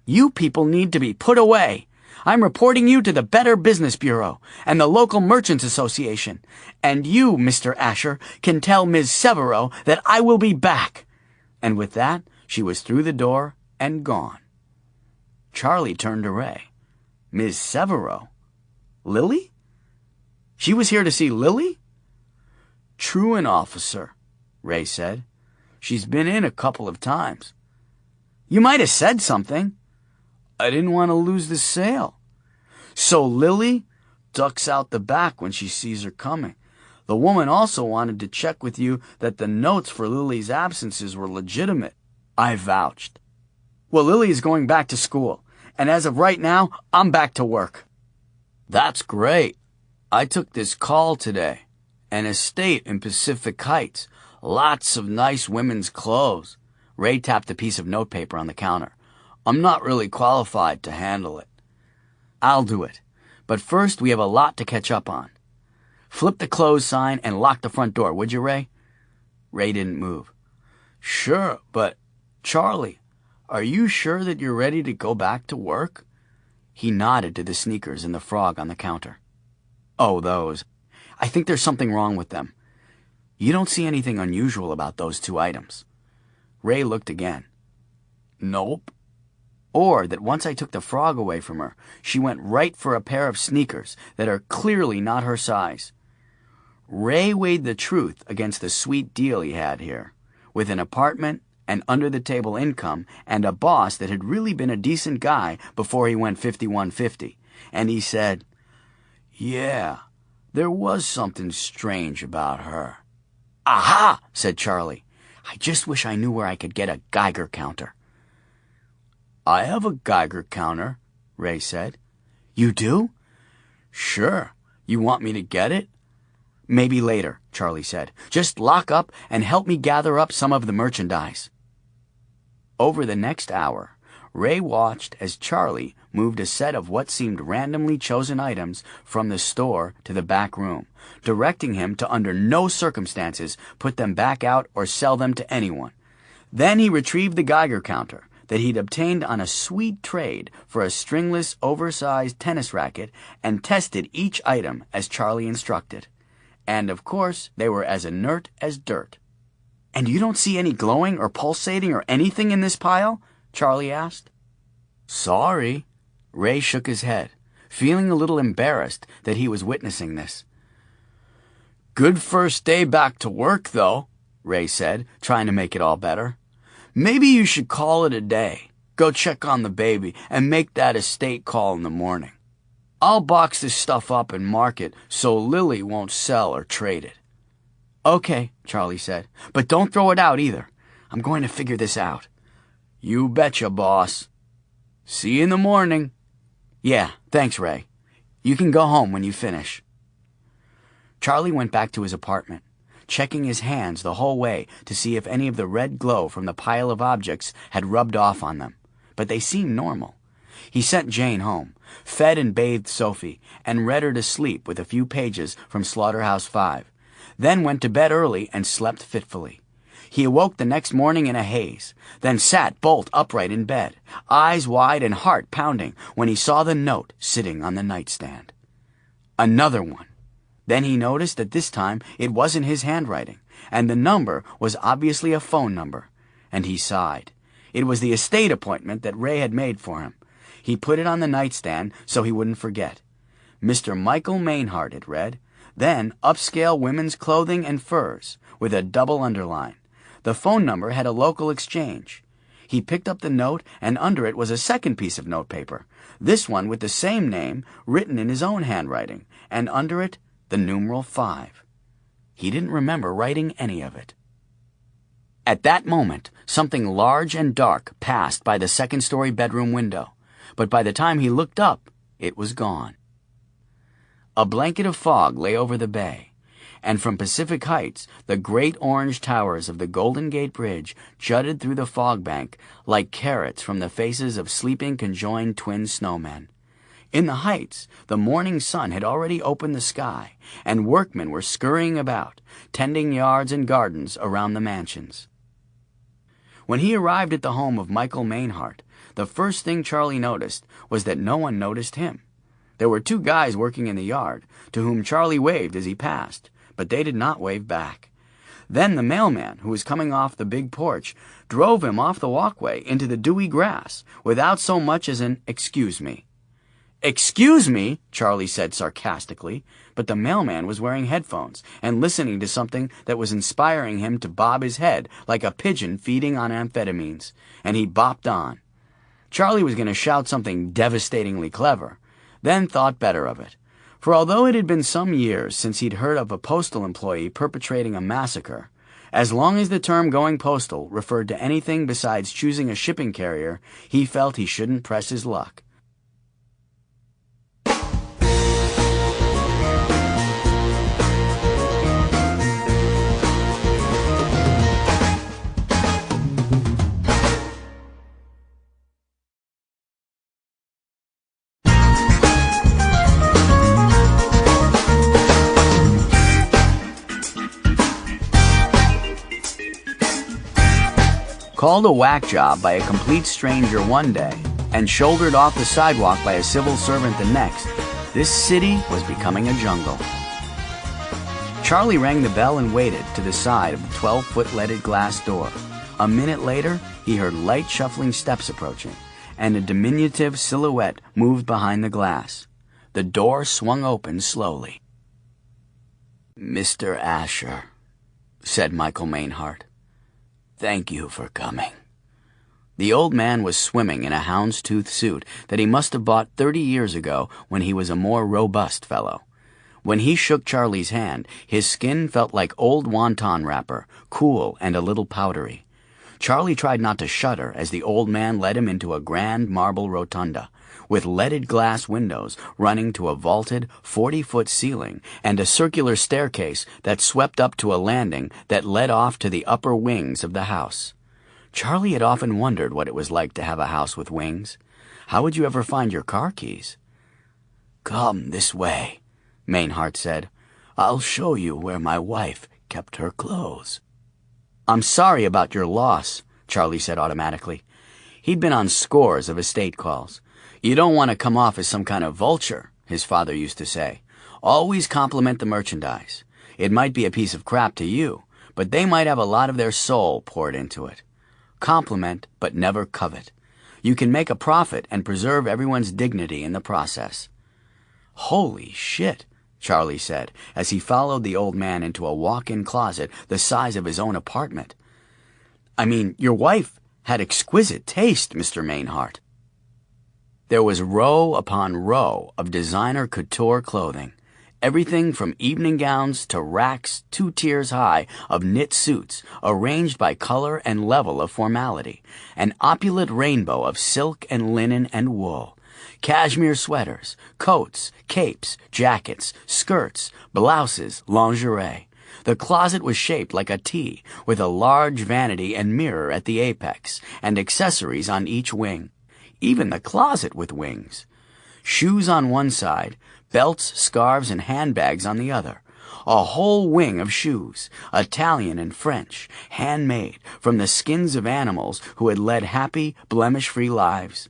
"You people need to be put away. I'm reporting you to the Better Business Bureau and the local Merchants Association. And you, Mr. Asher, can tell Ms. Severo that I will be back." And with that, she was through the door and gone. Charlie turned to Ray. "Ms. Severo? Lily? She was here to see Lily?" "Truant officer," Ray said. "She's been in a couple of times." "You might have said something." "I didn't want to lose the sale." "So Lily ducks out the back when she sees her coming. The woman also wanted to check with you that the notes for Lily's absences were legitimate." I vouched. "Well, Lily is going back to school, and as of right now, I'm back to work." "That's great. I took this call today. An estate in Pacific Heights. Lots of nice women's clothes." Ray tapped a piece of notepaper on the counter. "I'm not really qualified to handle it." "I'll do it. But first, we have a lot to catch up on. Flip the close sign and lock the front door, would you, Ray?" Ray didn't move. "Sure, but Charlie, are you sure that you're ready to go back to work?" He nodded to the sneakers and the frog on the counter. "Oh, those. I think there's something wrong with them. You don't see anything unusual about those 2 items." Ray looked again. "Nope." "Or that once I took the frog away from her, she went right for a pair of sneakers that are clearly not her size." Ray weighed the truth against the sweet deal he had here, with an apartment, an under-the-table income, and a boss that had really been a decent guy before he went 5150, and he said, "Yeah, there was something strange about her." "Aha!" said Charlie. "I just wish I knew where I could get a Geiger counter." "I have a Geiger counter," Ray said. You do? Sure. You want me to get it? Maybe later, Charlie said. Just lock up and help me gather up some of the merchandise. Over the next hour, Ray watched as Charlie moved a set of what seemed randomly chosen items from the store to the back room, directing him to under no circumstances put them back out or sell them to anyone. Then he retrieved the Geiger counter that he'd obtained on a sweet trade for a stringless, oversized tennis racket and tested each item as Charlie instructed. And, of course, they were as inert as dirt. "And you don't see any glowing or pulsating or anything in this pile?" Charlie asked. "Sorry." Ray shook his head, feeling a little embarrassed that he was witnessing this. "Good first day back to work, though," Ray said, trying to make it all better. "Maybe you should call it a day. Go check on the baby and make that estate call in the morning. I'll box this stuff up and mark it so Lily won't sell or trade it." "Okay," Charlie said, "but don't throw it out either. I'm going to figure this out." "You betcha, boss. See you in the morning." "Yeah, thanks, Ray. You can go home when you finish." Charlie went back to his apartment, checking his hands the whole way to see if any of the red glow from the pile of objects had rubbed off on them, but they seemed normal. He sent Jane home, fed and bathed Sophie, and read her to sleep with a few pages from Slaughterhouse-Five, then went to bed early and slept fitfully. He awoke the next morning in a haze, then sat bolt upright in bed, eyes wide and heart pounding, when he saw the note sitting on the nightstand. Another one. Then he noticed that this time it wasn't his handwriting, and the number was obviously a phone number, and he sighed. It was the estate appointment that Ray had made for him. He put it on the nightstand so he wouldn't forget. Mr. Michael Mainhart, it read. Then upscale women's clothing and furs, with a double underline. The phone number had a local exchange. He picked up the note, and under it was a second piece of notepaper, this one with the same name written in his own handwriting, and under it the numeral 5. He didn't remember writing any of it. At that moment, something large and dark passed by the second-story bedroom window, but by the time he looked up, it was gone. A blanket of fog lay over the bay, and from Pacific Heights, the great orange towers of the Golden Gate Bridge jutted through the fog bank like carrots from the faces of sleeping conjoined twin snowmen. In the heights, the morning sun had already opened the sky, and workmen were scurrying about, tending yards and gardens around the mansions. When he arrived at the home of Michael Mainhart, the first thing Charlie noticed was that no one noticed him. There were 2 guys working in the yard, to whom Charlie waved as he passed, but they did not wave back. Then the mailman, who was coming off the big porch, drove him off the walkway into the dewy grass, without so much as an "excuse me." "Excuse me," Charlie said sarcastically, but the mailman was wearing headphones and listening to something that was inspiring him to bob his head like a pigeon feeding on amphetamines, and he bopped on. Charlie was going to shout something devastatingly clever, then thought better of it. For although it had been some years since he'd heard of a postal employee perpetrating a massacre, as long as the term going postal referred to anything besides choosing a shipping carrier, he felt he shouldn't press his luck. Called a whack job by a complete stranger one day, and shouldered off the sidewalk by a civil servant the next, this city was becoming a jungle. Charlie rang the bell and waited to the side of the 12-foot leaded glass door. A minute later, he heard light shuffling steps approaching, and a diminutive silhouette moved behind the glass. The door swung open slowly. "Mr. Asher," said Michael Mainhart. "Thank you for coming." The old man was swimming in a houndstooth suit that he must have bought 30 years ago when he was a more robust fellow. When he shook Charlie's hand, his skin felt like old wonton wrapper, cool and a little powdery. Charlie tried not to shudder as the old man led him into a grand marble rotunda, with leaded glass windows running to a vaulted 40-foot ceiling and a circular staircase that swept up to a landing that led off to the upper wings of the house. Charlie had often wondered what it was like to have a house with wings. How would you ever find your car keys? "Come this way," Mainhart said. "I'll show you where my wife kept her clothes." "I'm sorry about your loss," Charlie said automatically. He'd been on scores of estate calls. "You don't want to come off as some kind of vulture," his father used to say. "Always compliment the merchandise. It might be a piece of crap to you, but they might have a lot of their soul poured into it. Compliment, but never covet. You can make a profit and preserve everyone's dignity in the process." "Holy shit," Charlie said, as he followed the old man into a walk-in closet the size of his own apartment. "I mean, your wife had exquisite taste, Mr. Mainhart." There was row upon row of designer couture clothing, everything from evening gowns to racks 2 tiers high of knit suits arranged by color and level of formality, an opulent rainbow of silk and linen and wool, cashmere sweaters, coats, capes, jackets, skirts, blouses, lingerie. The closet was shaped like a T, with a large vanity and mirror at the apex, and accessories on each wing. Even the closet with wings. Shoes on one side, belts, scarves, and handbags on the other. A whole wing of shoes, Italian and French, handmade, from the skins of animals who had led happy, blemish-free lives.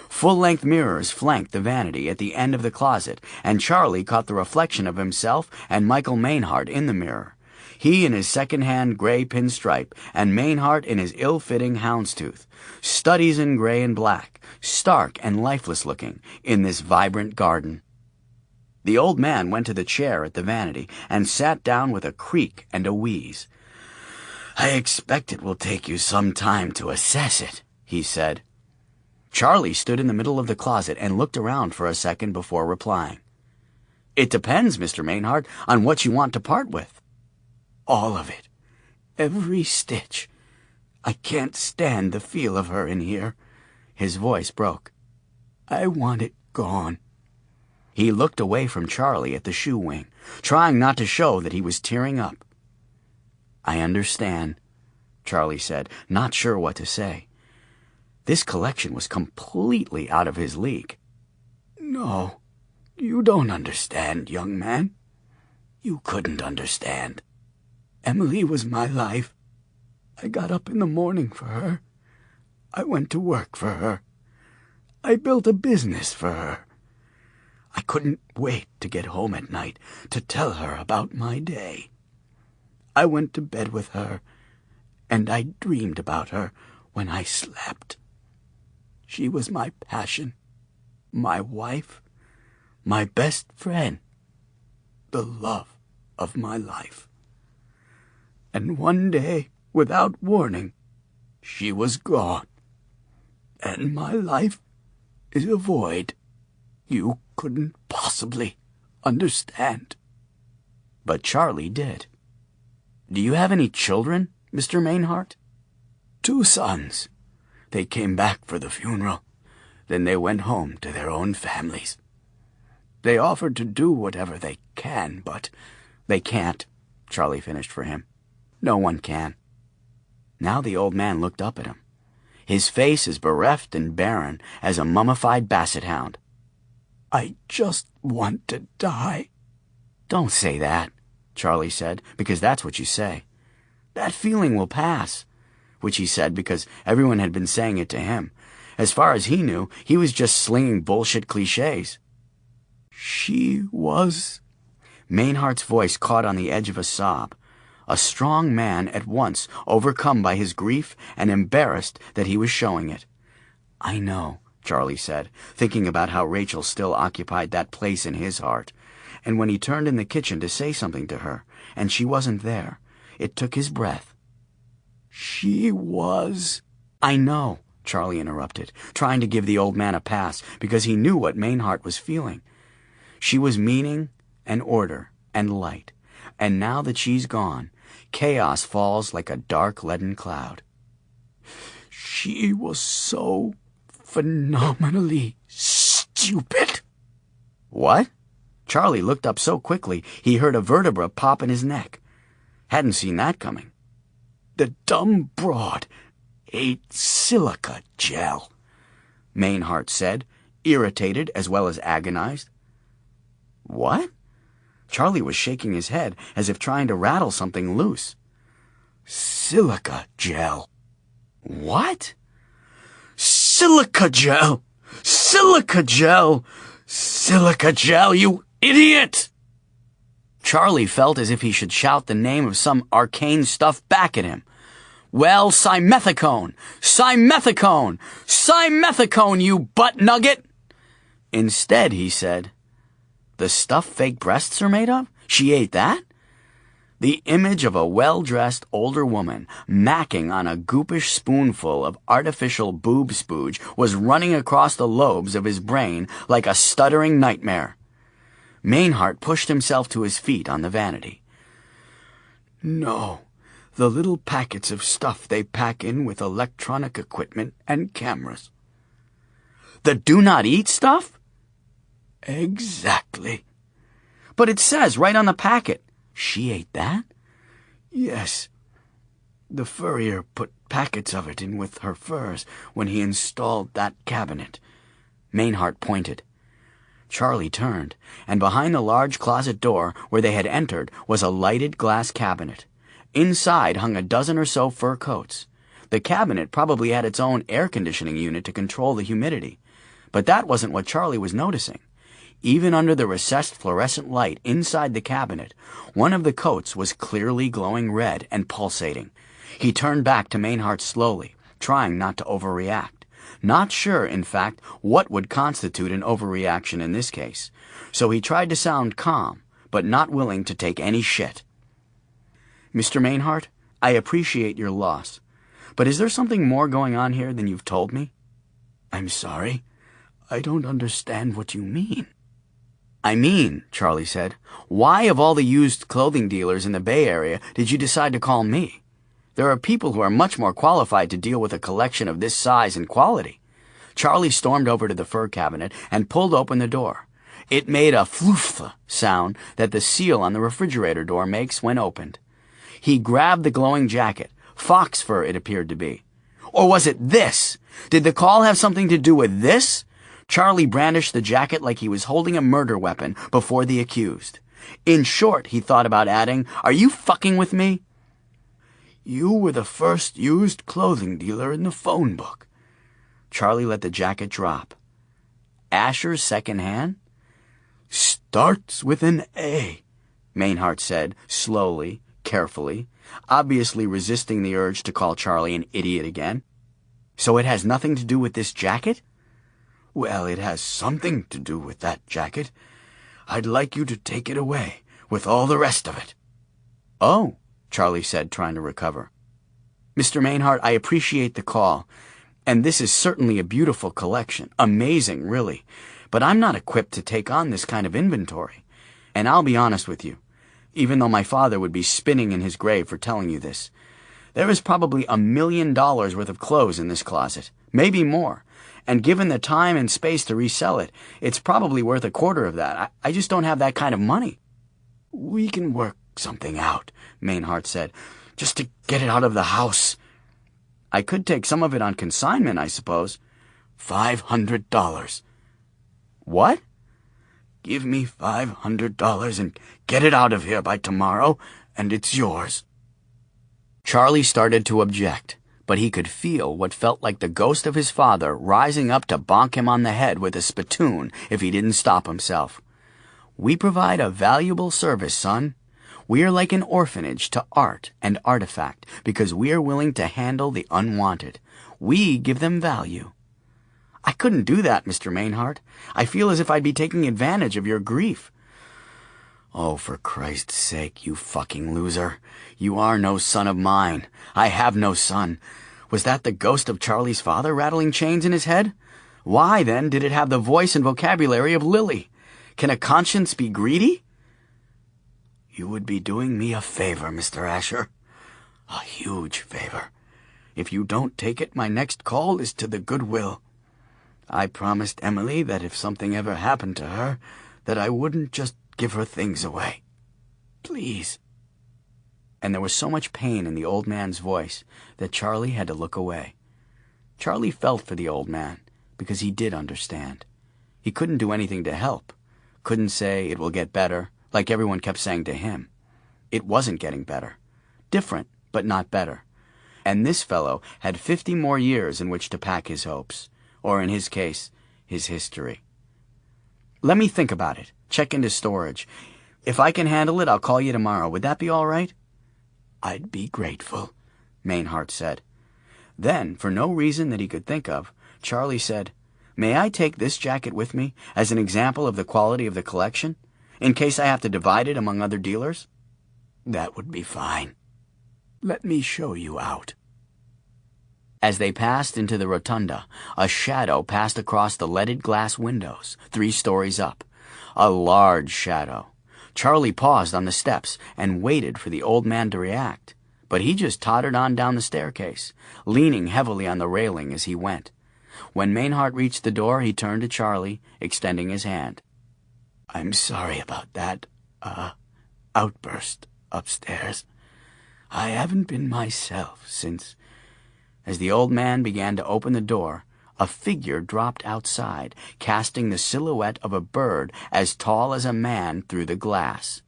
Full-length mirrors flanked the vanity at the end of the closet, and Charlie caught the reflection of himself and Michael Mainhart in the mirror. He in his second-hand gray pinstripe, and Mainhart in his ill-fitting houndstooth. Studies in gray and black, stark and lifeless-looking, in this vibrant garden. The old man went to the chair at the vanity and sat down with a creak and a wheeze. "I expect it will take you some time to assess it," he said. Charlie stood in the middle of the closet and looked around for a second before replying. "It depends, Mr. Mainhart, on what you want to part with." "All of it. Every stitch. I can't stand the feel of her in here." His voice broke. "I want it gone." He looked away from Charlie at the shoe wing, trying not to show that he was tearing up. "I understand," Charlie said, not sure what to say. This collection was completely out of his league. "No, you don't understand, young man. You couldn't understand. Emily was my life. I got up in the morning for her. I went to work for her. I built a business for her. I couldn't wait to get home at night to tell her about my day. I went to bed with her, and I dreamed about her when I slept. She was my passion, my wife, my best friend, the love of my life. And one day, without warning, she was gone, and my life is a void you couldn't possibly understand." But Charlie did. "Do you have any children, Mr. Mainhart?" "2 sons. They came back for the funeral. Then they went home to their own families. They offered to do whatever they can, but—" "They can't," Charlie finished for him. "No one can." Now the old man looked up at him, his face as bereft and barren as a mummified basset hound. "I just want to die." "Don't say that," Charlie said, "because that's what you say. That feeling will pass," which he said because everyone had been saying it to him. As far as he knew, he was just slinging bullshit cliches. "She was—" Mainhart's voice caught on the edge of a sob. A strong man at once overcome by his grief and embarrassed that he was showing it. "I know," Charlie said, thinking about how Rachel still occupied that place in his heart. And when he turned in the kitchen to say something to her, and she wasn't there, it took his breath. "She was—" "I know," Charlie interrupted, trying to give the old man a pass because he knew what Mainhart was feeling. "She was meaning and order and light, and now that she's gone, chaos falls like a dark leaden cloud." "She was so phenomenally stupid." stupid. What? Charlie looked up so quickly he heard a vertebra pop in his neck. Hadn't seen that coming. The dumb broad ate silica gel, Mainhart said, irritated as well as agonized. What? Charlie was shaking his head as if trying to rattle something loose. Silica gel. What? Silica gel! Silica gel! Silica gel, you idiot! Charlie felt as if he should shout the name of some arcane stuff back at him. Well, simethicone! Simethicone! Simethicone, you butt nugget! Instead, he said, the stuff fake breasts are made of? She ate that? The image of a well-dressed older woman macking on a goopish spoonful of artificial boob spooge was running across the lobes of his brain like a stuttering nightmare. Mainhart pushed himself to his feet on the vanity. No, the little packets of stuff they pack in with electronic equipment and cameras. The do-not-eat stuff? Exactly. But it says right on the packet. She ate that? Yes. The furrier put packets of it in with her furs when he installed that cabinet. Mainhart pointed. Charlie turned, and behind the large closet door where they had entered was a lighted glass cabinet. Inside hung a dozen or so fur coats. The cabinet probably had its own air conditioning unit to control the humidity. But that wasn't what Charlie was noticing. Even under the recessed fluorescent light inside the cabinet, one of the coats was clearly glowing red and pulsating. He turned back to Mainhart slowly, trying not to overreact. Not sure, in fact, what would constitute an overreaction in this case. So he tried to sound calm, but not willing to take any shit. Mr. Mainhart, I appreciate your loss. But is there something more going on here than you've told me? I'm sorry. I don't understand what you mean. I mean, Charlie said, why of all the used clothing dealers in the Bay Area did you decide to call me? There are people who are much more qualified to deal with a collection of this size and quality. Charlie stormed over to the fur cabinet and pulled open the door. It made a floof sound that the seal on the refrigerator door makes when opened. He grabbed the glowing jacket. Fox fur, it appeared to be. Or was it this? Did the call have something to do with this? Charlie brandished the jacket like he was holding a murder weapon before the accused. In short, he thought about adding, are you fucking with me? You were the first used clothing dealer in the phone book. Charlie let the jacket drop. Asher's second hand? Starts with an A, Mainhart said, slowly, carefully, obviously resisting the urge to call Charlie an idiot again. So it has nothing to do with this jacket? Well, it has something to do with that jacket. I'd like you to take it away, with all the rest of it. Oh, Charlie said, trying to recover. Mr. Mainhart, I appreciate the call, and this is certainly a beautiful collection. Amazing, really. But I'm not equipped to take on this kind of inventory. And I'll be honest with you, even though my father would be spinning in his grave for telling you this. There is probably $1 million worth of clothes in this closet, maybe more. And given the time and space to resell it, it's probably worth a quarter of that. I just don't have that kind of money. We can work something out, Mainhart said, just to get it out of the house. I could take some of it on consignment, I suppose. $500. What? Give me $500 and get it out of here by tomorrow, and it's yours. Charlie started to object, but he could feel what felt like the ghost of his father rising up to bonk him on the head with a spittoon if he didn't stop himself. We provide a valuable service, son. We are like an orphanage to art and artifact because we are willing to handle the unwanted. We give them value. I couldn't do that, Mr. Mainhart. I feel as if I'd be taking advantage of your grief. Oh, for Christ's sake, you fucking loser. You are no son of mine. I have no son. Was that the ghost of Charlie's father rattling chains in his head? Why, then, did it have the voice and vocabulary of Lily? Can a conscience be greedy? You would be doing me a favor, Mr. Asher. A huge favor. If you don't take it, my next call is to the Goodwill. I promised Emily that if something ever happened to her, that I wouldn't just give her things away. Please." And there was so much pain in the old man's voice that Charlie had to look away. Charlie felt for the old man because he did understand. He couldn't do anything to help. Couldn't say it will get better, like everyone kept saying to him. It wasn't getting better. Different, but not better. And this fellow had 50 more years in which to pack his hopes, or in his case, his history. "Let me think about it. Check into storage. If I can handle it, I'll call you tomorrow. Would that be all right?" "I'd be grateful," Mainhart said. Then, for no reason that he could think of, Charlie said, "May I take this jacket with me as an example of the quality of the collection, in case I have to divide it among other dealers?" "That would be fine. Let me show you out." As they passed into the rotunda, a shadow passed across the leaded glass windows, 3 stories up. A large shadow. Charlie paused on the steps and waited for the old man to react, but he just tottered on down the staircase, leaning heavily on the railing as he went. When Mainhart reached the door, he turned to Charlie, extending his hand. "I'm sorry about that, outburst upstairs. I haven't been myself since—" As the old man began to open the door, a figure dropped outside, casting the silhouette of a bird as tall as a man through the glass.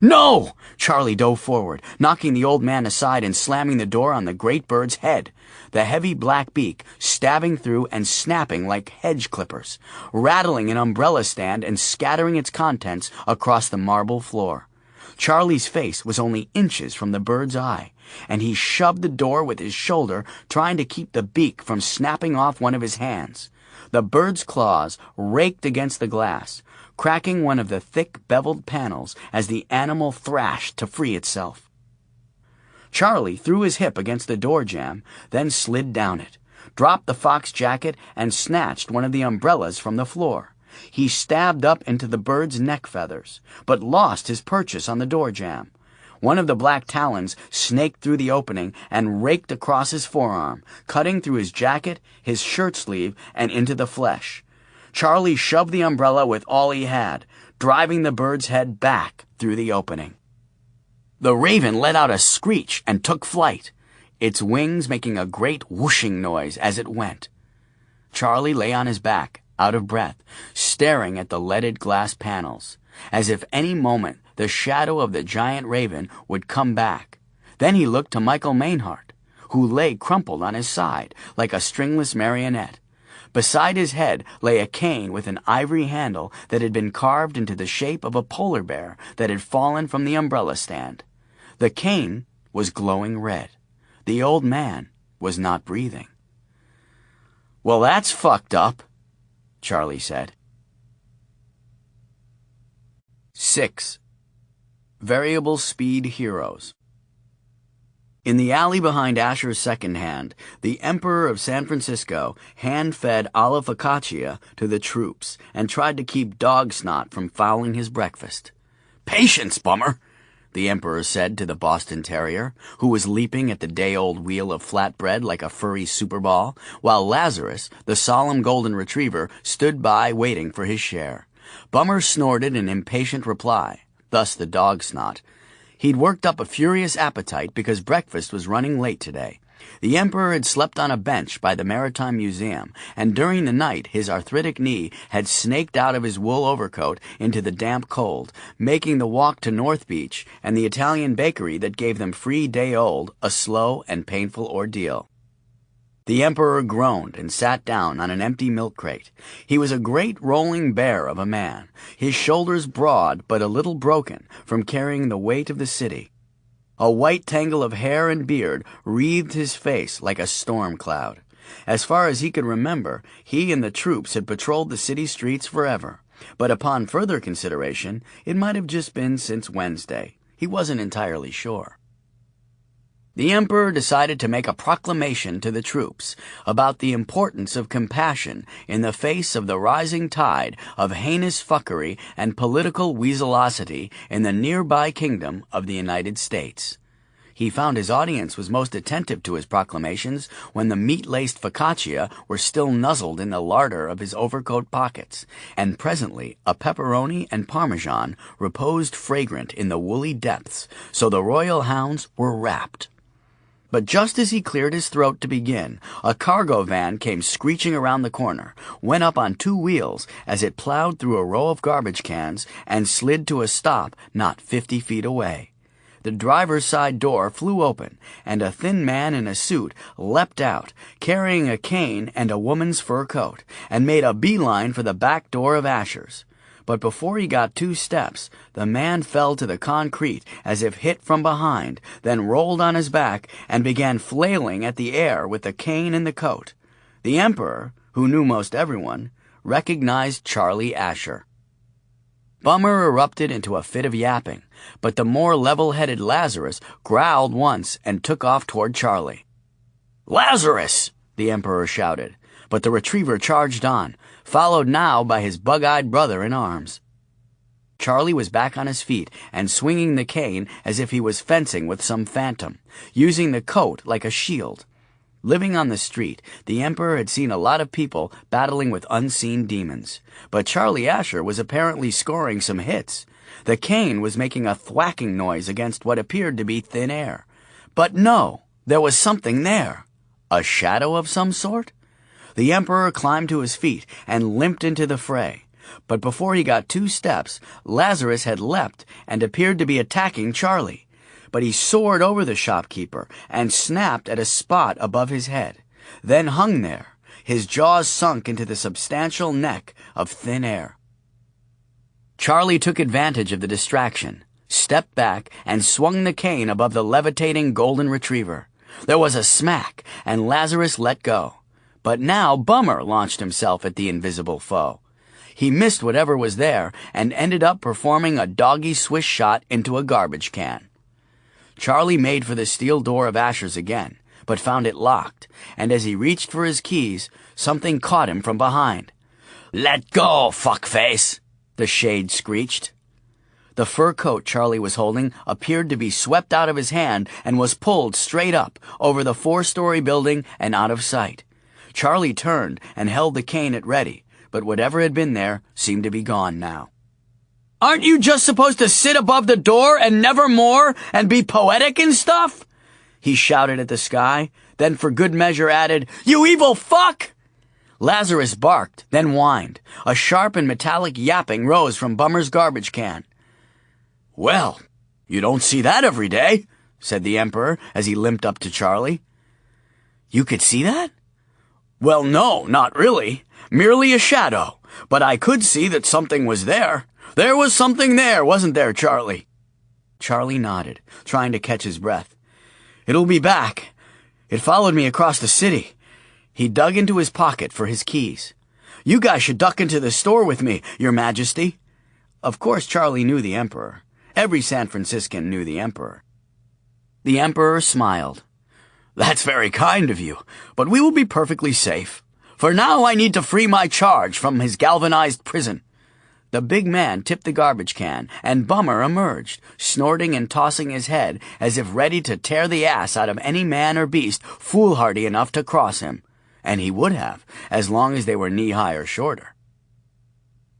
"No!" Charlie dove forward, knocking the old man aside and slamming the door on the great bird's head, the heavy black beak stabbing through and snapping like hedge clippers, rattling an umbrella stand and scattering its contents across the marble floor. Charlie's face was only inches from the bird's eye, and he shoved the door with his shoulder, trying to keep the beak from snapping off one of his hands. The bird's claws raked against the glass, cracking one of the thick, beveled panels as the animal thrashed to free itself. Charlie threw his hip against the door jamb, then slid down it, dropped the fox jacket, and snatched one of the umbrellas from the floor. He stabbed up into the bird's neck feathers, but lost his purchase on the door jamb. One of the black talons snaked through the opening and raked across his forearm, cutting through his jacket, his shirt sleeve, and into the flesh. Charlie shoved the umbrella with all he had, driving the bird's head back through the opening. The raven let out a screech and took flight, its wings making a great whooshing noise as it went. Charlie lay on his back, out of breath, staring at the leaded glass panels, as if any moment the shadow of the giant raven would come back. Then he looked to Michael Mainhart, who lay crumpled on his side like a stringless marionette. Beside his head lay a cane with an ivory handle that had been carved into the shape of a polar bear that had fallen from the umbrella stand. The cane was glowing red. The old man was not breathing. "Well, that's fucked up," Charlie said. 6. Variable Speed Heroes. In the alley behind Asher's second hand, the Emperor of San Francisco hand-fed olive focaccia to the troops and tried to keep dog snot from fouling his breakfast. "Patience, Bummer," the Emperor said to the Boston Terrier, who was leaping at the day-old wheel of flatbread like a furry superball, while Lazarus, the solemn golden retriever, stood by waiting for his share. Bummer snorted an impatient reply, thus the dog snot. He'd worked up a furious appetite because breakfast was running late today. The Emperor had slept on a bench by the Maritime Museum, and during the night his arthritic knee had snaked out of his wool overcoat into the damp cold, making the walk to North Beach and the Italian bakery that gave them free day-old a slow and painful ordeal. The Emperor groaned and sat down on an empty milk crate. He was a great rolling bear of a man, his shoulders broad but a little broken from carrying the weight of the city. A white tangle of hair and beard wreathed his face like a storm cloud. As far as he could remember, he and the troops had patrolled the city streets forever, but upon further consideration, it might have just been since Wednesday. He wasn't entirely sure. The Emperor decided to make a proclamation to the troops about the importance of compassion in the face of the rising tide of heinous fuckery and political weaselosity in the nearby kingdom of the United States. He found his audience was most attentive to his proclamations when the meat-laced focaccia were still nuzzled in the larder of his overcoat pockets, and presently a pepperoni and parmesan reposed fragrant in the woolly depths, so the royal hounds were rapt. But just as he cleared his throat to begin, a cargo van came screeching around the corner, went up on 2 wheels as it plowed through a row of garbage cans, and slid to a stop not 50 feet away. The driver's side door flew open, and a thin man in a suit leapt out, carrying a cane and a woman's fur coat, and made a beeline for the back door of Asher's. But before he got 2 steps, the man fell to the concrete as if hit from behind, then rolled on his back and began flailing at the air with the cane and the coat. The Emperor, who knew most everyone, recognized Charlie Asher. Bummer erupted into a fit of yapping, but the more level-headed Lazarus growled once and took off toward Charlie. "Lazarus!" the Emperor shouted, but the retriever charged on, followed now by his bug-eyed brother in arms. Charlie was back on his feet and swinging the cane as if he was fencing with some phantom, using the coat like a shield. Living on the street, the Emperor had seen a lot of people battling with unseen demons, but Charlie Asher was apparently scoring some hits. The cane was making a thwacking noise against what appeared to be thin air. But no, there was something there. A shadow of some sort? The Emperor climbed to his feet and limped into the fray. But before he got 2 steps, Lazarus had leapt and appeared to be attacking Charlie. But he soared over the shopkeeper and snapped at a spot above his head, then hung there, his jaws sunk into the substantial neck of thin air. Charlie took advantage of the distraction, stepped back, and swung the cane above the levitating golden retriever. There was a smack, and Lazarus let go. But now Bummer launched himself at the invisible foe. He missed whatever was there and ended up performing a doggy swish shot into a garbage can. Charlie made for the steel door of Asher's again, but found it locked, and as he reached for his keys, something caught him from behind. "Let go, fuckface!" the shade screeched. The fur coat Charlie was holding appeared to be swept out of his hand and was pulled straight up, over the 4-story building and out of sight. Charlie turned and held the cane at ready, but whatever had been there seemed to be gone now. "Aren't you just supposed to sit above the door and never more and be poetic and stuff?" he shouted at the sky, then for good measure added, "You evil fuck!" Lazarus barked, then whined. A sharp and metallic yapping rose from Bummer's garbage can. "Well, you don't see that every day," said the Emperor as he limped up to Charlie. "You could see that?" "Well, no, not really. Merely a shadow. But I could see that something was there. There was something there, wasn't there, Charlie?" Charlie nodded, trying to catch his breath. "It'll be back. It followed me across the city." He dug into his pocket for his keys. "You guys should duck into the store with me, Your Majesty." Of course, Charlie knew the Emperor. Every San Franciscan knew the Emperor. The Emperor smiled. "That's very kind of you, but we will be perfectly safe. For now I need to free my charge from his galvanized prison." The big man tipped the garbage can, and Bummer emerged, snorting and tossing his head as if ready to tear the ass out of any man or beast foolhardy enough to cross him. And he would have, as long as they were knee-high or shorter.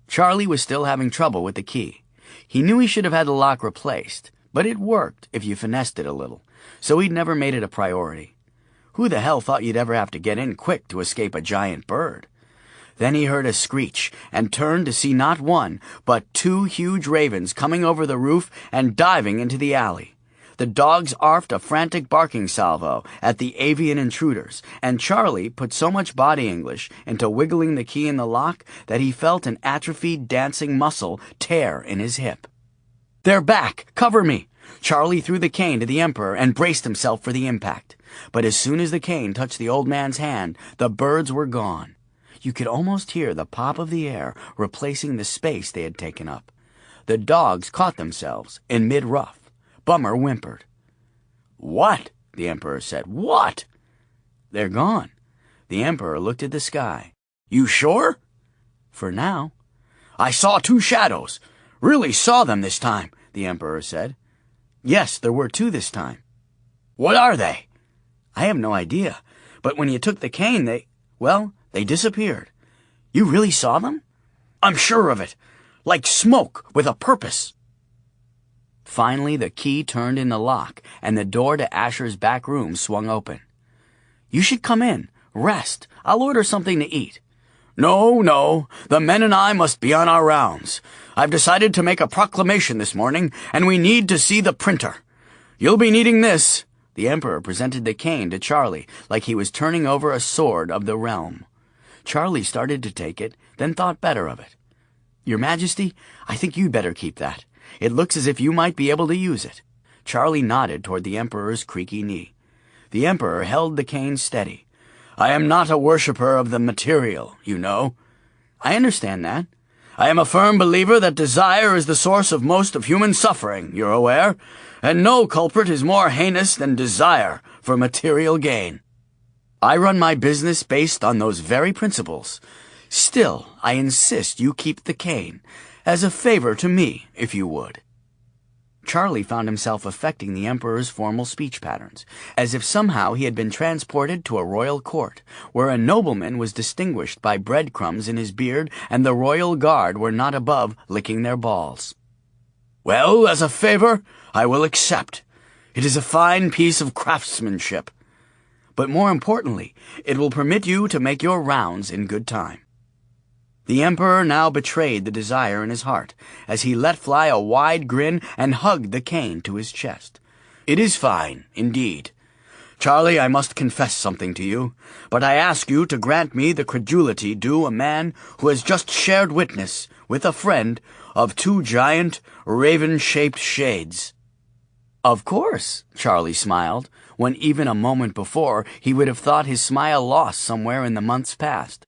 Charlie was still having trouble with the key. He knew he should have had the lock replaced, but it worked if you finessed it a little, so he'd never made it a priority. Who the hell thought you'd ever have to get in quick to escape a giant bird? Then he heard a screech and turned to see not one, but 2 huge ravens coming over the roof and diving into the alley. The dogs arfed a frantic barking salvo at the avian intruders, and Charlie put so much body English into wiggling the key in the lock that he felt an atrophied dancing muscle tear in his hip. "They're back! Cover me!" Charlie threw the cane to the Emperor and braced himself for the impact. But as soon as the cane touched the old man's hand, the birds were gone. You could almost hear the pop of the air replacing the space they had taken up. The dogs caught themselves in mid-ruff. Bummer whimpered. "What?" the Emperor said. "What?" "They're gone." The Emperor looked at the sky. "You sure?" "For now." "I saw 2 shadows. Really saw them this time," the Emperor said. "Yes, there were 2 this time." What are they? I have no idea, but when you took the cane, they disappeared. You really saw them? I'm sure of it. Like smoke with a purpose. Finally, the key turned in the lock, and the door to Asher's back room swung open. You should come in. Rest. I'll order something to eat. No. The men and I must be on our rounds. I've decided to make a proclamation this morning, and we need to see the printer. You'll be needing this. The Emperor presented the cane to Charlie like he was turning over a sword of the realm. Charlie started to take it, then thought better of it. Your Majesty, I think you'd better keep that. It looks as if you might be able to use it. Charlie nodded toward the Emperor's creaky knee. The Emperor held the cane steady. I am not a worshipper of the material, you know. I understand that. I am a firm believer that desire is the source of most of human suffering, you're aware, and no culprit is more heinous than desire for material gain. I run my business based on those very principles. Still, I insist you keep the cane, as a favor to me, if you would. Charlie found himself affecting the Emperor's formal speech patterns, as if somehow he had been transported to a royal court, where a nobleman was distinguished by breadcrumbs in his beard and the royal guard were not above licking their balls. Well, as a favor, I will accept. It is a fine piece of craftsmanship. But more importantly, it will permit you to make your rounds in good time. The Emperor now betrayed the desire in his heart, as he let fly a wide grin and hugged the cane to his chest. It is fine, indeed. Charlie, I must confess something to you, but I ask you to grant me the credulity due a man who has just shared witness, with a friend, of two giant, raven-shaped shades. Of course, Charlie smiled, when even a moment before he would have thought his smile lost somewhere in the months past.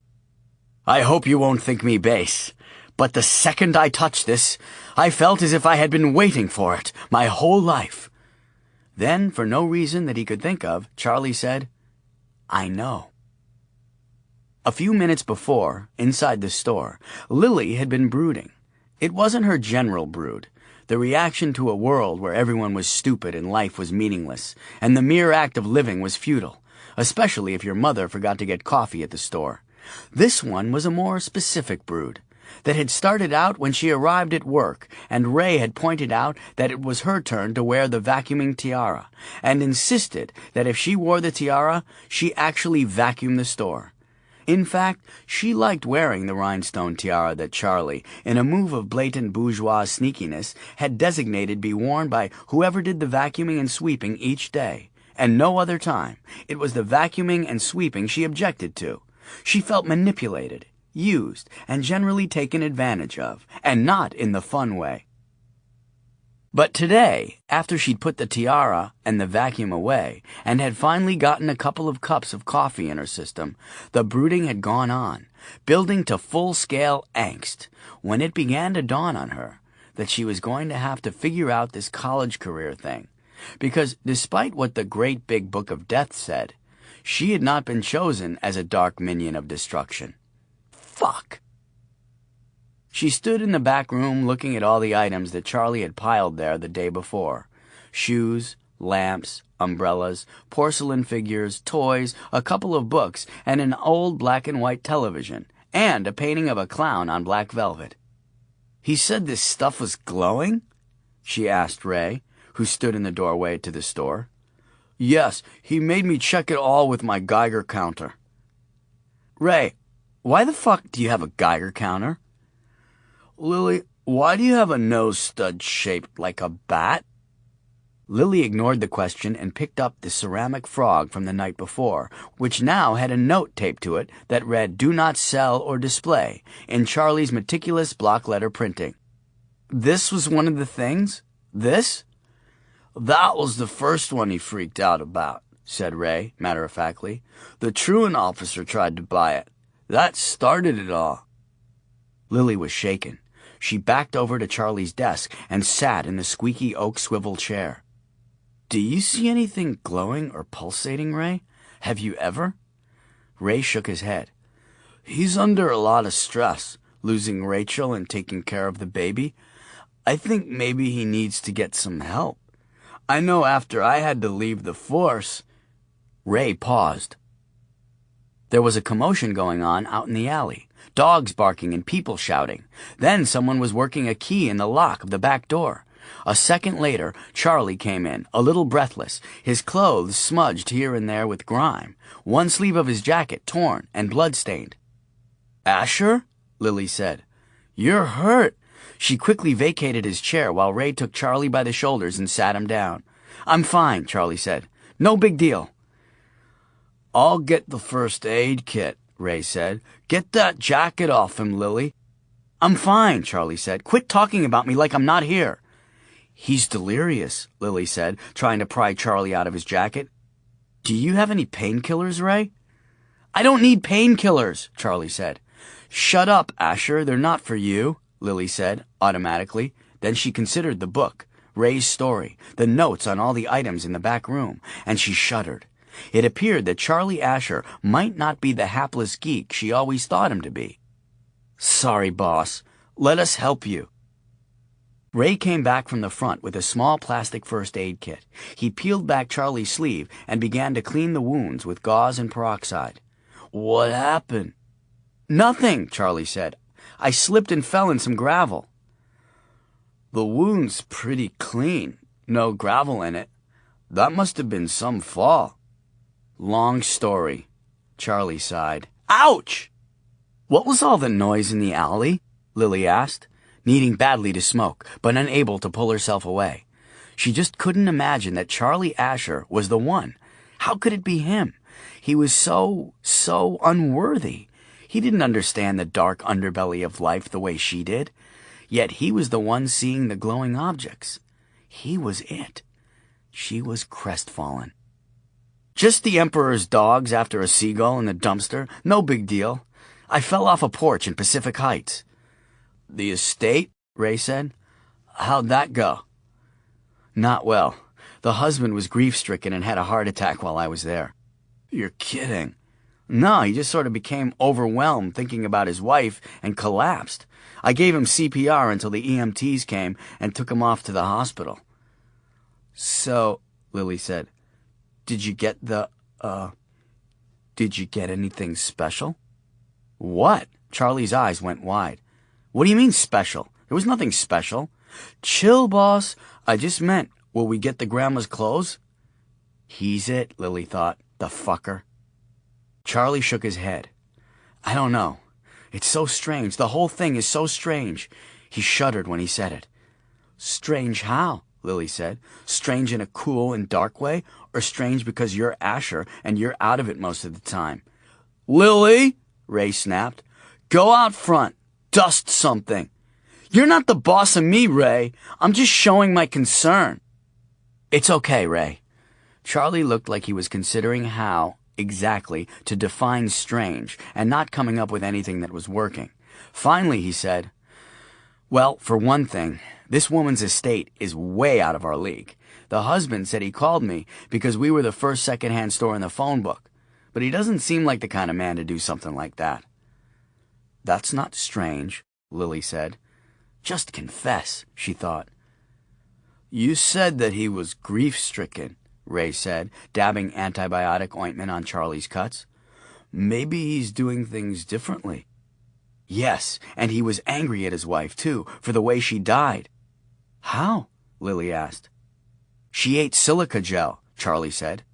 I hope you won't think me base, but the second I touched this, I felt as if I had been waiting for it my whole life. Then, for no reason that he could think of, Charlie said, I know. A few minutes before, inside the store, Lily had been brooding. It wasn't her general brood, the reaction to a world where everyone was stupid and life was meaningless, and the mere act of living was futile, especially if your mother forgot to get coffee at the store. This one was a more specific brood that had started out when she arrived at work, and Ray had pointed out that it was her turn to wear the vacuuming tiara, and insisted that if she wore the tiara, she actually vacuumed the store. In fact, she liked wearing the rhinestone tiara that Charlie, in a move of blatant bourgeois sneakiness, had designated be worn by whoever did the vacuuming and sweeping each day, and no other time. It was the vacuuming and sweeping she objected to. She felt manipulated, used, and generally taken advantage of, and not in the fun way. But today, after she'd put the tiara and the vacuum away, and had finally gotten a couple of cups of coffee in her system, the brooding had gone on, building to full-scale angst, when it began to dawn on her that she was going to have to figure out this college career thing, because despite what the great big book of death said, she had not been chosen as a dark minion of destruction. Fuck! She stood in the back room looking at all the items that Charlie had piled there the day before. Shoes, lamps, umbrellas, porcelain figures, toys, a couple of books, and an old black and white television, and a painting of a clown on black velvet. He said this stuff was glowing? She asked Ray, who stood in the doorway to the store. Yes, he made me check it all with my Geiger counter. Ray, why the fuck do you have a Geiger counter? Lily, why do you have a nose stud shaped like a bat? Lily ignored the question and picked up the ceramic frog from the night before, which now had a note taped to it that read, "Do not sell or display," in Charlie's meticulous block letter printing. This was one of the things? This? That was the first one he freaked out about, said Ray, matter-of-factly. The truant officer tried to buy it. That started it all. Lily was shaken. She backed over to Charlie's desk and sat in the squeaky oak swivel chair. Do you see anything glowing or pulsating, Ray? Have you ever? Ray shook his head. He's under a lot of stress, losing Rachel and taking care of the baby. I think maybe he needs to get some help. I know after I had to leave the force." Ray paused. There was a commotion going on out in the alley, dogs barking and people shouting. Then someone was working a key in the lock of the back door. A second later, Charlie came in, a little breathless, his clothes smudged here and there with grime, one sleeve of his jacket torn and blood-stained. "Asher?" Lily said. "You're hurt." She quickly vacated his chair while Ray took Charlie by the shoulders and sat him down. "I'm fine," Charlie said. "No big deal." "I'll get the first aid kit," Ray said. "Get that jacket off him, Lily." "I'm fine," Charlie said. "Quit talking about me like I'm not here." "He's delirious," Lily said, trying to pry Charlie out of his jacket. "Do you have any painkillers, Ray?" "I don't need painkillers," Charlie said. "Shut up, Asher. They're not for you," Lily said, automatically. Then she considered the book, Ray's story, the notes on all the items in the back room, and she shuddered. It appeared that Charlie Asher might not be the hapless geek she always thought him to be. "Sorry, boss. Let us help you." Ray came back from the front with a small plastic first aid kit. He peeled back Charlie's sleeve and began to clean the wounds with gauze and peroxide. "What happened?" "Nothing," Charlie said. "I slipped and fell in some gravel." "The wound's pretty clean. No gravel in it. That must have been some fall." "Long story," Charlie sighed. "Ouch!" "What was all the noise in the alley?" Lily asked, needing badly to smoke, but unable to pull herself away. She just couldn't imagine that Charlie Asher was the one. How could it be him? He was so unworthy. He didn't understand the dark underbelly of life the way she did. Yet he was the one seeing the glowing objects. He was it. She was crestfallen. "Just the Emperor's dogs after a seagull in the dumpster. No big deal. I fell off a porch in Pacific Heights." "The estate?" Ray said. "How'd that go?" "Not well. The husband was grief-stricken and had a heart attack while I was there." "You're kidding." "No, he just sort of became overwhelmed thinking about his wife and collapsed. I gave him CPR until the EMTs came and took him off to the hospital." "So," Lily said, did you get anything special?" "What?" Charlie's eyes went wide. "What do you mean special? There was nothing special." "Chill, boss. I just meant, will we get the grandma's clothes?" He's it, Lily thought. The fucker. Charlie shook his head. "I don't know. It's so strange. The whole thing is so strange." He shuddered when he said it. "Strange how?" Lily said. "Strange in a cool and dark way, or strange because you're Asher and you're out of it most of the time?" "Lily!" Ray snapped. "Go out front. Dust something." "You're not the boss of me, Ray. I'm just showing my concern." "It's okay, Ray." Charlie looked like he was considering how, exactly, to define strange, and not coming up with anything that was working. Finally, he said, "Well, for one thing, this woman's estate is way out of our league. The husband said he called me because we were the first second-hand store in the phone book, but he doesn't seem like the kind of man to do something like that." "That's not strange," Lily said. "Just confess," she thought. "You said that he was grief-stricken," Ray said, dabbing antibiotic ointment on Charlie's cuts. "Maybe he's doing things differently." "Yes, and he was angry at his wife, too, for the way she died." "How?" Lily asked. "She ate silica gel," Charlie said.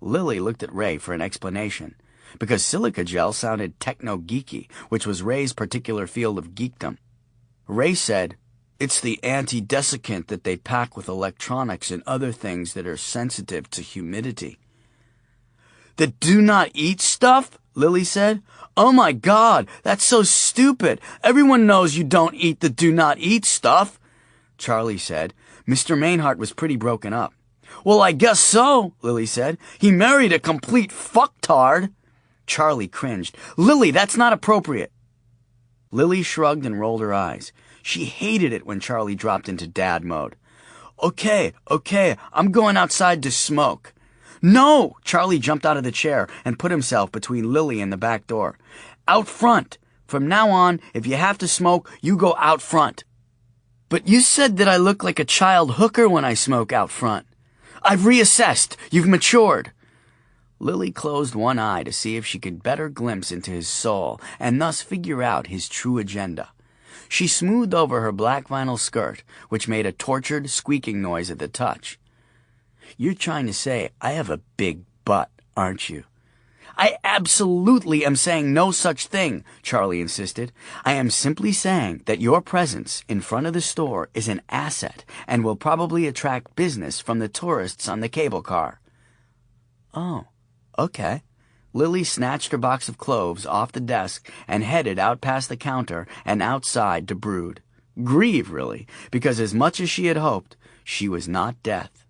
Lily looked at Ray for an explanation, because silica gel sounded techno-geeky, which was Ray's particular field of geekdom. Ray said, "It's the anti-desiccant that they pack with electronics and other things that are sensitive to humidity." "The do-not-eat stuff?" Lily said. "Oh my God, that's so stupid. Everyone knows you don't eat the do-not-eat stuff." Charlie said, "Mr. Mainhart was pretty broken up." "Well, I guess so," Lily said. "He married a complete fucktard." Charlie cringed. "Lily, that's not appropriate." Lily shrugged and rolled her eyes. She hated it when Charlie dropped into dad mode. Okay, I'm going outside to smoke." "No!" Charlie jumped out of the chair and put himself between Lily and the back door. "Out front. From now on, if you have to smoke, you go out front." But you said that I look like a child hooker when I smoke out front. I've reassessed. You've matured. Lily closed one eye to see if she could better glimpse into his soul and thus figure out his true agenda. She smoothed over her black vinyl skirt, which made a tortured, squeaking noise at the touch. You're trying to say I have a big butt, aren't you? I absolutely am saying no such thing, Charlie insisted. I am simply saying that your presence in front of the store is an asset and will probably attract business from the tourists on the cable car. Oh, okay. Lily snatched her box of cloves off the desk and headed out past the counter and outside to brood. Grieve, really, because as much as she had hoped, she was not death.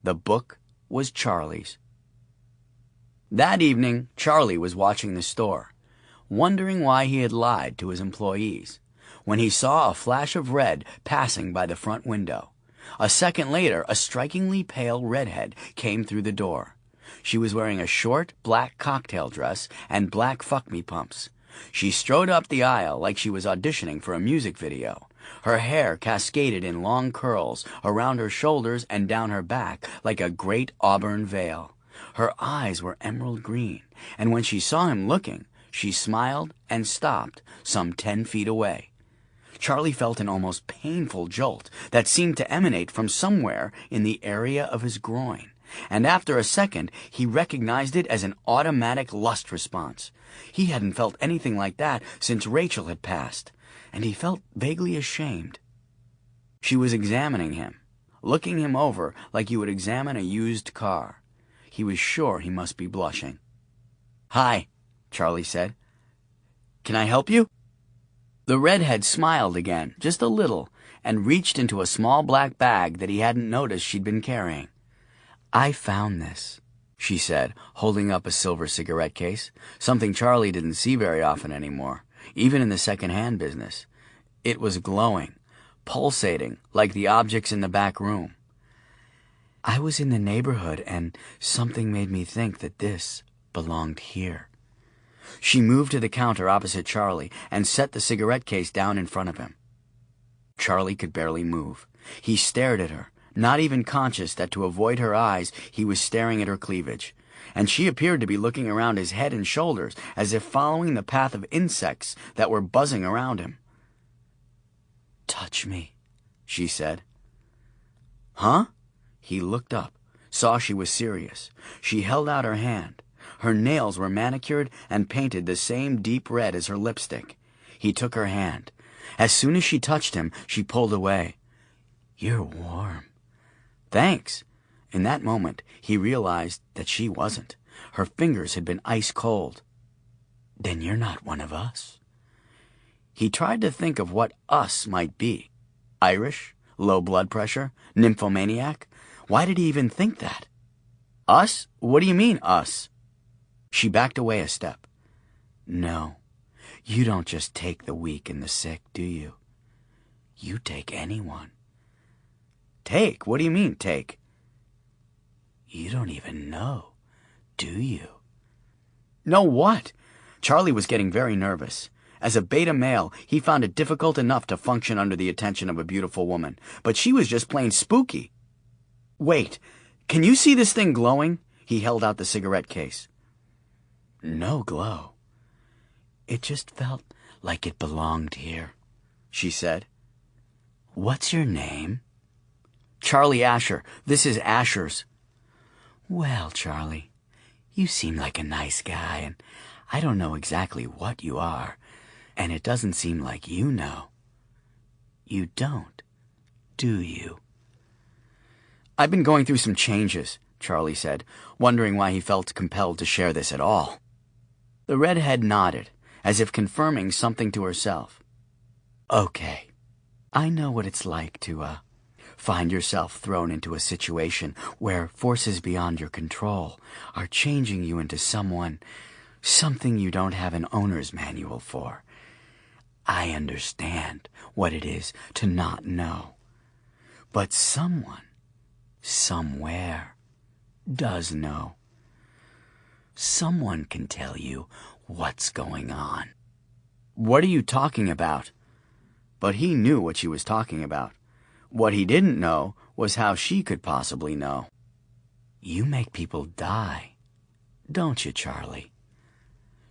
The book was Charlie's. That evening, Charlie was watching the store, wondering why he had lied to his employees, when he saw a flash of red passing by the front window. A second later, a strikingly pale redhead came through the door. She was wearing a short, black cocktail dress and black fuck-me pumps. She strode up the aisle like she was auditioning for a music video. Her hair cascaded in long curls around her shoulders and down her back like a great auburn veil. Her eyes were emerald green, and when she saw him looking, she smiled and stopped some 10 feet away. Charlie felt an almost painful jolt that seemed to emanate from somewhere in the area of his groin, and after a second, he recognized it as an automatic lust response. He hadn't felt anything like that since Rachel had passed, and he felt vaguely ashamed. She was examining him, looking him over like you would examine a used car. He was sure he must be blushing. "Hi," Charlie said. "Can I help you?" The redhead smiled again, just a little, and reached into a small black bag that he hadn't noticed she'd been carrying. "I found this," she said, holding up a silver cigarette case, something Charlie didn't see very often anymore, even in the second-hand business. It was glowing, pulsating like the objects in the back room. "I was in the neighborhood, and something made me think that this belonged here." She moved to the counter opposite Charlie and set the cigarette case down in front of him. Charlie could barely move. He stared at her, not even conscious that to avoid her eyes he was staring at her cleavage, and she appeared to be looking around his head and shoulders as if following the path of insects that were buzzing around him. "Touch me," she said. "Huh?" He looked up, saw she was serious. She held out her hand. Her nails were manicured and painted the same deep red as her lipstick. He took her hand. As soon as she touched him, she pulled away. "You're warm." "Thanks." In that moment, he realized that she wasn't. Her fingers had been ice cold. "Then you're not one of us." He tried to think of what us might be. Irish? Low blood pressure? Nymphomaniac? Why did he even think that? "Us? What do you mean, us?" She backed away a step. "No, you don't just take the weak and the sick, do you? You take anyone." "Take? What do you mean, take?" "You don't even know, do you?" "Know what?" Charlie was getting very nervous. As a beta male, he found it difficult enough to function under the attention of a beautiful woman, but she was just plain spooky. "Wait, can you see this thing glowing?" He held out the cigarette case. "No glow. It just felt like it belonged here," she said. "What's your name?" "Charlie Asher. This is Asher's." "Well, Charlie, you seem like a nice guy, and I don't know exactly what you are, and it doesn't seem like you know. You don't, do you?" "I've been going through some changes," Charlie said, wondering why he felt compelled to share this at all. The redhead nodded, as if confirming something to herself. "Okay, I know what it's like to, find yourself thrown into a situation where forces beyond your control are changing you into something you don't have an owner's manual for. I understand what it is to not know. But someone, somewhere, does know. Someone can tell you what's going on." "What are you talking about?" but he knew what she was talking about. What he didn't know was how she could possibly know. "You make people die, don't you, Charlie?"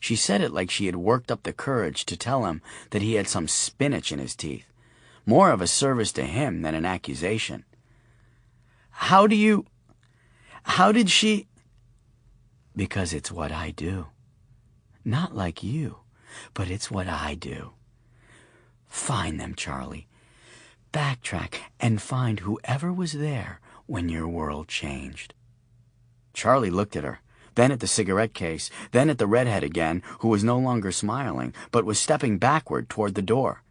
She said it like she had worked up the courage to tell him that he had some spinach in his teeth, more of a service to him than an accusation. How did she? "Because it's what I do. Not like you, but it's what I do. Find them, Charlie. Backtrack and find whoever was there when your world changed." Charlie looked at her, then at the cigarette case, then at the redhead again, who was no longer smiling, but was stepping backward toward the door.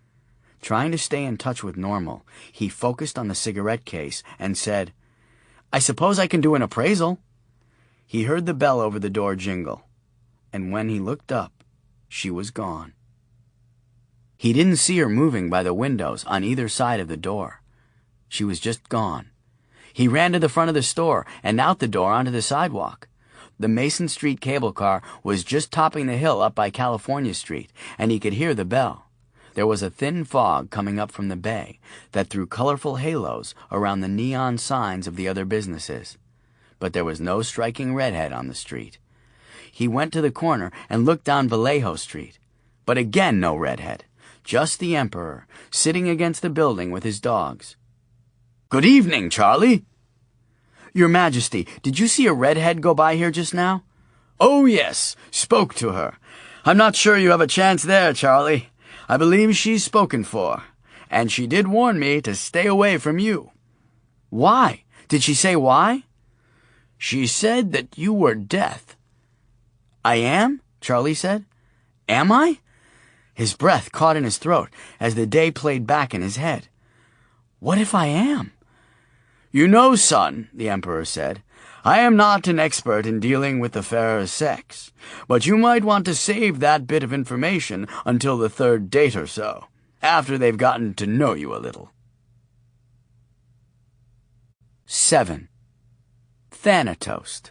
Trying to stay in touch with normal, he focused on the cigarette case and said, "I suppose I can do an appraisal." He heard the bell over the door jingle, and when he looked up, she was gone. He didn't see her moving by the windows on either side of the door. She was just gone. He ran to the front of the store and out the door onto the sidewalk. The Mason Street cable car was just topping the hill up by California Street, and he could hear the bell. There was a thin fog coming up from the bay that threw colorful halos around the neon signs of the other businesses. But there was no striking redhead on the street. He went to the corner and looked down Vallejo Street. But again no redhead, just the Emperor, sitting against the building with his dogs. "Good evening, Charlie." "Your Majesty, did you see a redhead go by here just now?" "Oh, yes, spoke to her. I'm not sure you have a chance there, Charlie. I believe she's spoken for, and she did warn me to stay away from you." "Why? Did she say why?" "She said that you were death." "I am?" Charlie said. "Am I?" His breath caught in his throat as the day played back in his head. "What if I am?" "You know, son," the Emperor said, "I am not an expert in dealing with the fairer sex, but you might want to save that bit of information until the third date or so, after they've gotten to know you a little." 7. Thanatos.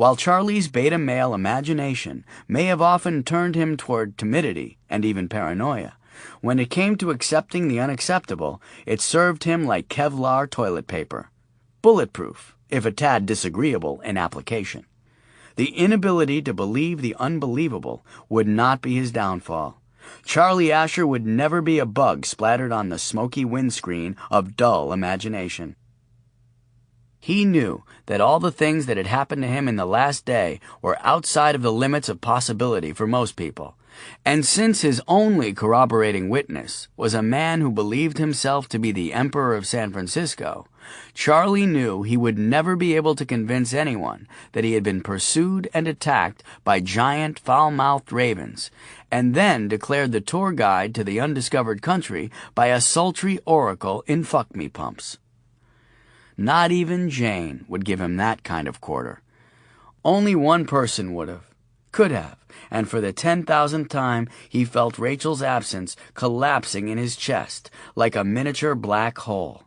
While Charlie's beta male imagination may have often turned him toward timidity and even paranoia, when it came to accepting the unacceptable, it served him like Kevlar toilet paper. Bulletproof, if a tad disagreeable in application. The inability to believe the unbelievable would not be his downfall. Charlie Asher would never be a bug splattered on the smoky windscreen of dull imagination. He knew that all the things that had happened to him in the last day were outside of the limits of possibility for most people. And since his only corroborating witness was a man who believed himself to be the Emperor of San Francisco, Charlie knew he would never be able to convince anyone that he had been pursued and attacked by giant, foul-mouthed ravens, and then declared the tour guide to the undiscovered country by a sultry oracle in fuck-me-pumps. Not even Jane would give him that kind of quarter. Only one person could have, and for the 10,000th time he felt Rachel's absence collapsing in his chest like a miniature black hole.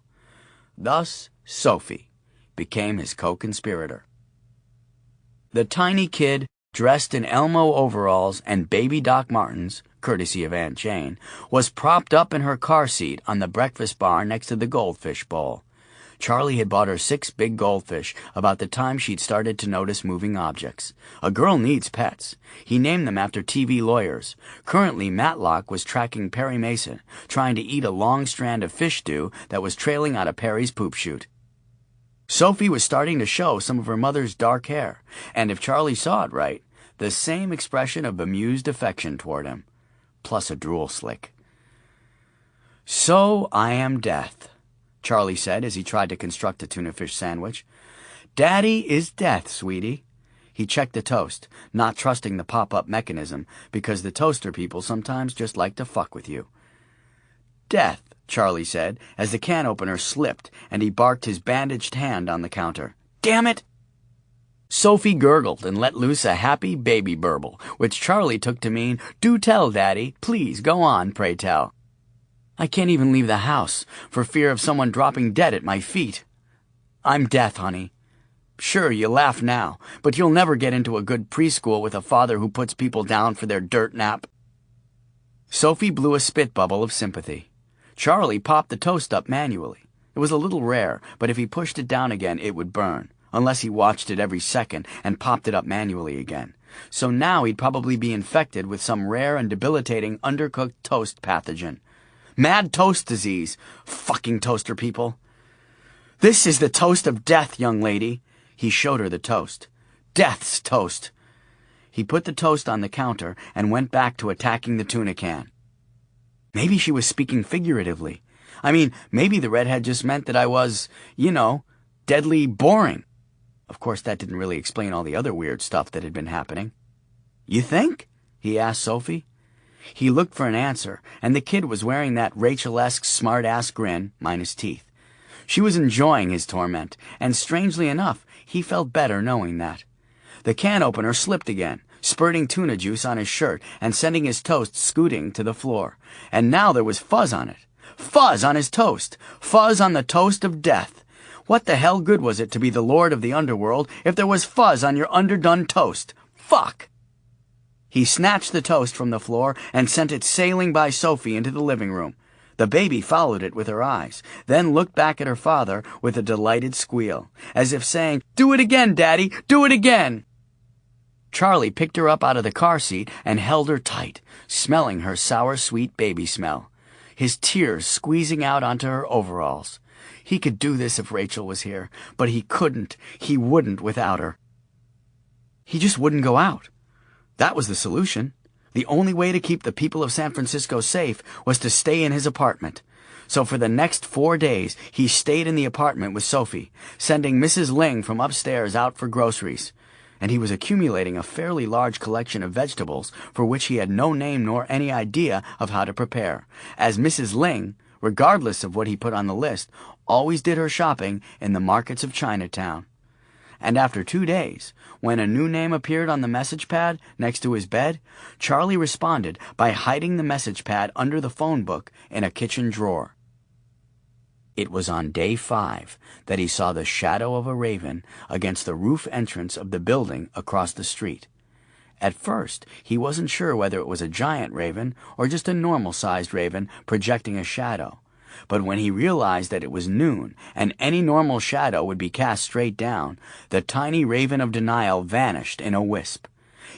Thus, Sophie became his co-conspirator. The tiny kid, dressed in Elmo overalls and baby Doc Martens, courtesy of Aunt Jane, was propped up in her car seat on the breakfast bar next to the goldfish bowl. Charlie had bought her 6 big goldfish about the time she'd started to notice moving objects. A girl needs pets. He named them after TV lawyers. Currently, Matlock was tracking Perry Mason, trying to eat a long strand of fish stew that was trailing out of Perry's poop chute. Sophie was starting to show some of her mother's dark hair, and if Charlie saw it right, the same expression of bemused affection toward him, plus a drool slick. "So I am death," Charlie said as he tried to construct a tuna fish sandwich. "Daddy is death, sweetie." He checked the toast, not trusting the pop-up mechanism, because the toaster people sometimes just like to fuck with you. "Death," Charlie said, as the can opener slipped and he barked his bandaged hand on the counter. "Damn it!" Sophie gurgled and let loose a happy baby burble, which Charlie took to mean, "Do tell, Daddy. Please, go on, pray tell." "I can't even leave the house, for fear of someone dropping dead at my feet." "I'm death, honey." "Sure, you laugh now, but you'll never get into a good preschool with a father who puts people down for their dirt nap." Sophie blew a spit bubble of sympathy. Charlie popped the toast up manually. It was a little rare, but if he pushed it down again, it would burn, unless he watched it every second and popped it up manually again. So now he'd probably be infected with some rare and debilitating undercooked toast pathogen. Mad toast disease. Fucking toaster people. This is the toast of death, young lady. He showed her the toast. Death's toast. He put the toast on the counter and went back to attacking the tuna can. Maybe she was speaking figuratively. I mean, maybe the redhead just meant that I was, deadly boring. Of course, that didn't really explain all the other weird stuff that had been happening. You think? He asked Sophie. He looked for an answer, and the kid was wearing that Rachel-esque smart-ass grin, minus teeth. She was enjoying his torment, and strangely enough, he felt better knowing that. The can opener slipped again, spurting tuna juice on his shirt and sending his toast scooting to the floor. And now there was fuzz on it. Fuzz on his toast. Fuzz on the toast of death. What the hell good was it to be the lord of the underworld if there was fuzz on your underdone toast? Fuck! He snatched the toast from the floor and sent it sailing by Sophie into the living room. The baby followed it with her eyes, then looked back at her father with a delighted squeal, as if saying, "Do it again, Daddy! Do it again!" Charlie picked her up out of the car seat and held her tight, smelling her sour, sweet baby smell, his tears squeezing out onto her overalls. He could do this if Rachel was here, but he couldn't, he wouldn't without her. He just wouldn't go out. That was the solution. The only way to keep the people of San Francisco safe was to stay in his apartment. So for the next 4 days, he stayed in the apartment with Sophie, sending Mrs. Ling from upstairs out for groceries. And he was accumulating a fairly large collection of vegetables for which he had no name nor any idea of how to prepare, as Mrs. Ling, regardless of what he put on the list, always did her shopping in the markets of Chinatown. And after 2 days, when a new name appeared on the message pad next to his bed, Charlie responded by hiding the message pad under the phone book in a kitchen drawer. It was on day 5 that he saw the shadow of a raven against the roof entrance of the building across the street. At first, he wasn't sure whether it was a giant raven or just a normal-sized raven projecting a shadow. But when he realized that it was noon and any normal shadow would be cast straight down, the tiny raven of denial vanished in a wisp.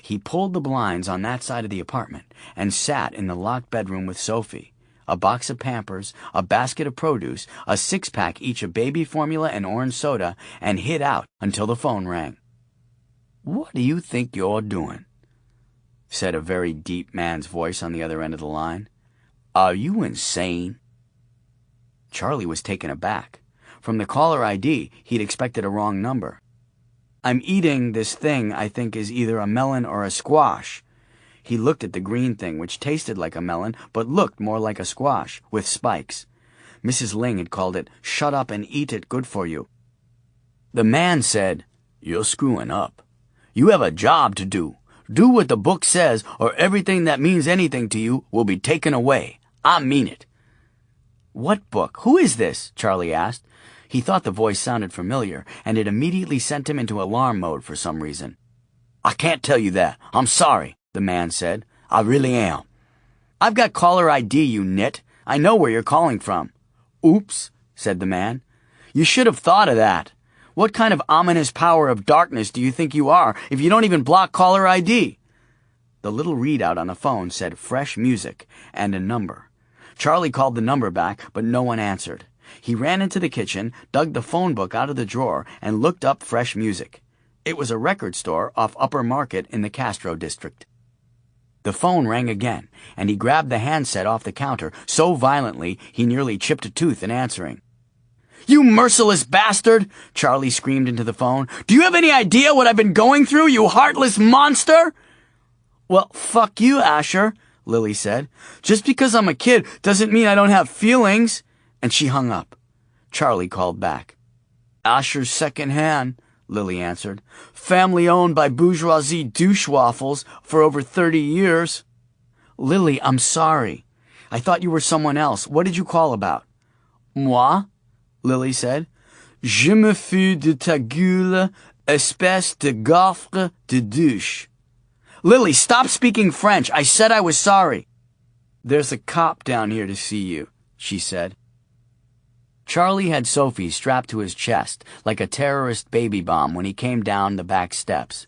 He pulled the blinds on that side of the apartment and sat in the locked bedroom with Sophie, a box of Pampers, a basket of produce, a 6-pack each of baby formula and orange soda, and hid out until the phone rang. "What do you think you're doing?" said a very deep man's voice on the other end of the line. "Are you insane?" Charlie was taken aback. From the caller ID, he'd expected a wrong number. "I'm eating this thing I think is either a melon or a squash." He looked at the green thing, which tasted like a melon, but looked more like a squash, with spikes. Mrs. Ling had called it, "Shut up and eat it, good for you." The man said, "You're screwing up. You have a job to do. Do what the book says, or everything that means anything to you will be taken away. I mean it." "What book? Who is this?" Charlie asked. He thought the voice sounded familiar, and it immediately sent him into alarm mode for some reason. "I can't tell you that. I'm sorry," the man said. "I really am." "I've got caller ID, you nit. I know where you're calling from." "Oops," said the man. "You should have thought of that. What kind of ominous power of darkness do you think you are if you don't even block caller ID?" The little readout on the phone said fresh music and a number. Charlie called the number back, but no one answered. He ran into the kitchen, dug the phone book out of the drawer, and looked up fresh music. It was a record store off Upper Market in the Castro district. The phone rang again, and he grabbed the handset off the counter so violently he nearly chipped a tooth in answering. "You merciless bastard!" Charlie screamed into the phone. "Do you have any idea what I've been going through, you heartless monster?" "Well, fuck you, Asher," Lily said. "Just because I'm a kid doesn't mean I don't have feelings." And she hung up. Charlie called back. "Asher's second hand," Lily answered. "Family owned by bourgeoisie douche waffles for over 30 years. "Lily, I'm sorry. I thought you were someone else. What did you call about?" "Moi?" Lily said. "Je me fous de ta gueule, espèce de gaffre de douche." "Lily, stop speaking French. I said I was sorry." "There's a cop down here to see you," she said. Charlie had Sophie strapped to his chest like a terrorist baby bomb when he came down the back steps.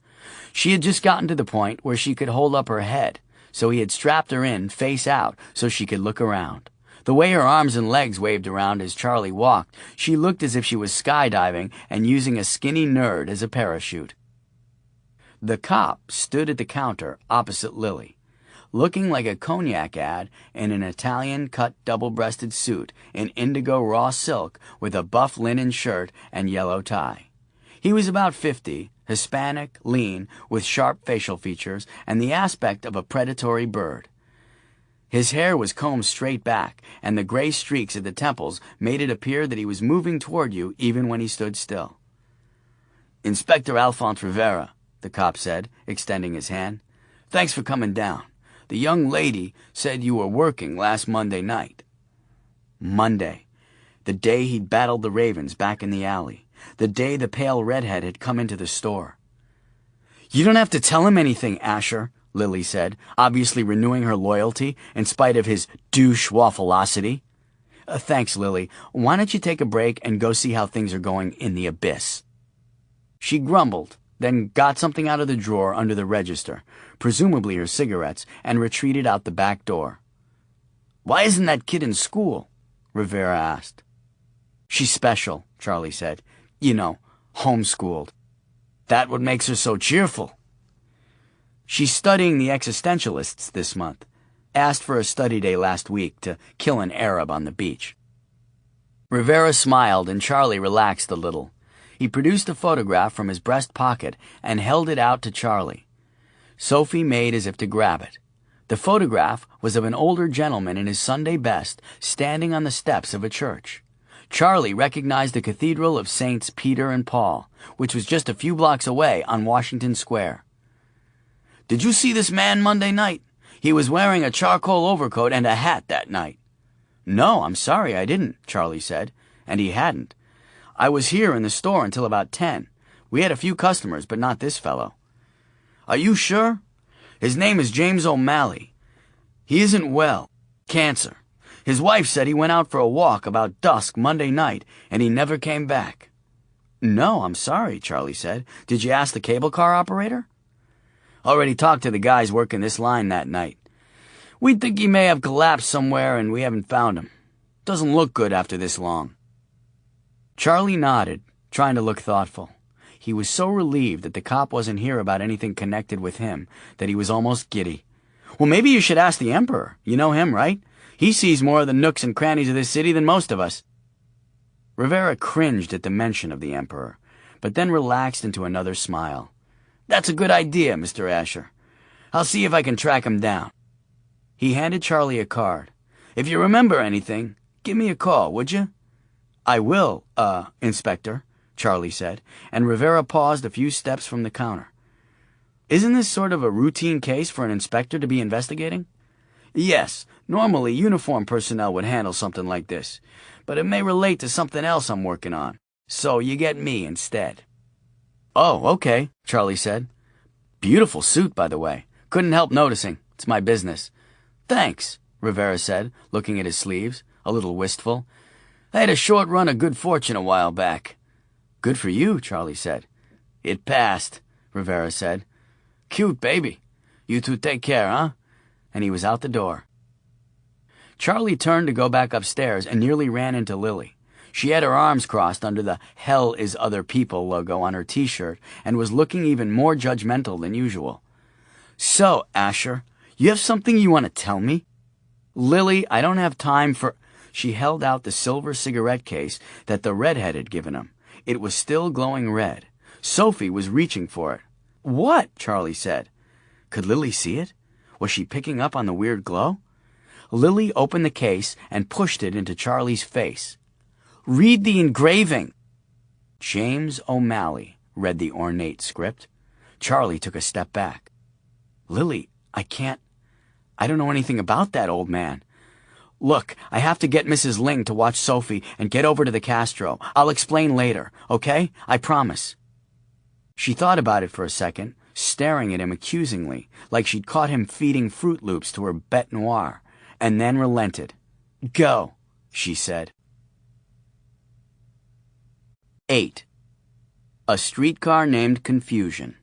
She had just gotten to the point where she could hold up her head, so he had strapped her in face out so she could look around. The way her arms and legs waved around as Charlie walked, she looked as if she was skydiving and using a skinny nerd as a parachute. The cop stood at the counter opposite Lily, looking like a cognac ad in an Italian-cut double-breasted suit in indigo raw silk with a buff linen shirt and yellow tie. He was about 50, Hispanic, lean, with sharp facial features and the aspect of a predatory bird. His hair was combed straight back, and the gray streaks at the temples made it appear that he was moving toward you even when he stood still. "Inspector Alphonse Rivera," the cop said, extending his hand. "Thanks for coming down. The young lady said you were working last Monday night." Monday. The day he'd battled the ravens back in the alley. The day the pale redhead had come into the store. "You don't have to tell him anything, Asher," Lily said, obviously renewing her loyalty in spite of his douche waffleosity. Thanks, Lily. Why don't you take a break and go see how things are going in the abyss?" She grumbled, then got something out of the drawer under the register, presumably her cigarettes, and retreated out the back door. "Why isn't that kid in school?" Rivera asked. "She's special," Charlie said. "You know, homeschooled. That what makes her so cheerful." "She's studying the existentialists this month. Asked for a study day last week to kill an Arab on the beach." Rivera smiled and Charlie relaxed a little. He produced a photograph from his breast pocket and held it out to Charlie. Sophie made as if to grab it. The photograph was of an older gentleman in his Sunday best standing on the steps of a church. Charlie recognized the Cathedral of Saints Peter and Paul, which was just a few blocks away on Washington Square. "Did you see this man Monday night? He was wearing a charcoal overcoat and a hat that night." "No, I'm sorry I didn't," Charlie said, and he hadn't. "I was here in the store until about 10. We had a few customers, but not this fellow." "Are you sure? His name is James O'Malley. He isn't well. Cancer. His wife said he went out for a walk about dusk Monday night, and he never came back." "No, I'm sorry," Charlie said. "Did you ask the cable car operator?" "Already talked to the guys working this line that night. We think he may have collapsed somewhere, and we haven't found him. Doesn't look good after this long." Charlie nodded, trying to look thoughtful. He was so relieved that the cop wasn't here about anything connected with him that he was almost giddy. "Well, maybe you should ask the Emperor. You know him, right? He sees more of the nooks and crannies of this city than most of us." Rivera cringed at the mention of the Emperor, but then relaxed into another smile. "That's a good idea, Mr. Asher. I'll see if I can track him down." He handed Charlie a card. "If you remember anything, give me a call, would you?" "I will, Inspector," Charlie said, and Rivera paused a few steps from the counter. "Isn't this sort of a routine case for an inspector to be investigating?" "Yes, normally uniformed personnel would handle something like this, but it may relate to something else I'm working on, so you get me instead." "Oh, okay," Charlie said. "Beautiful suit, by the way. Couldn't help noticing. It's my business." "Thanks," Rivera said, looking at his sleeves, a little wistful. "I had a short run of good fortune a while back." "Good for you," Charlie said. "It passed," Rivera said. "Cute baby. You two take care, huh?" And he was out the door. Charlie turned to go back upstairs and nearly ran into Lily. She had her arms crossed under the "Hell is Other People" logo on her t-shirt and was looking even more judgmental than usual. "So, Asher, you have something you want to tell me?" "Lily, I don't have time for—" She held out the silver cigarette case that the redhead had given him. It was still glowing red. Sophie was reaching for it. "What?" Charlie said. Could Lily see it? Was she picking up on the weird glow? Lily opened the case and pushed it into Charlie's face. "Read the engraving." "James O'Malley," read the ornate script. Charlie took a step back. "Lily, I don't know anything about that old man. Look, I have to get Mrs. Ling to watch Sophie and get over to the Castro. I'll explain later, okay? I promise." She thought about it for a second, staring at him accusingly, like she'd caught him feeding Fruit Loops to her bête noire, and then relented. "Go," she said. 8. A streetcar named Confusion.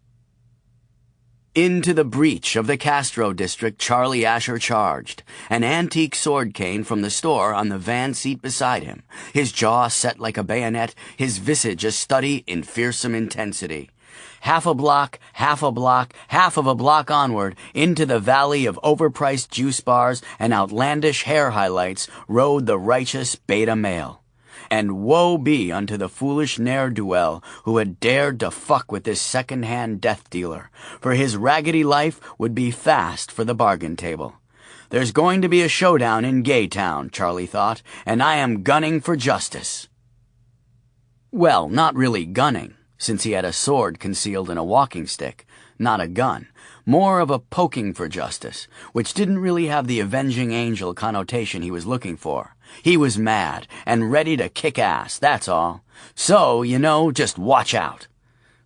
Into the breach of the Castro district Charlie Asher charged, an antique sword cane from the store on the van seat beside him, his jaw set like a bayonet, his visage a study in fearsome intensity. Half a block, half a block, half of a block onward, into the valley of overpriced juice bars and outlandish hair highlights, rode the righteous beta male. And woe be unto the foolish ne'er-do-well who had dared to fuck with this second-hand death dealer, for his raggedy life would be fast for the bargain table. There's going to be a showdown in Gaytown, Charlie thought, and I am gunning for justice. Well, not really gunning, since he had a sword concealed in a walking stick, not a gun, more of a poking for justice, which didn't really have the avenging angel connotation he was looking for. He was mad and ready to kick ass, that's all. So, just watch out.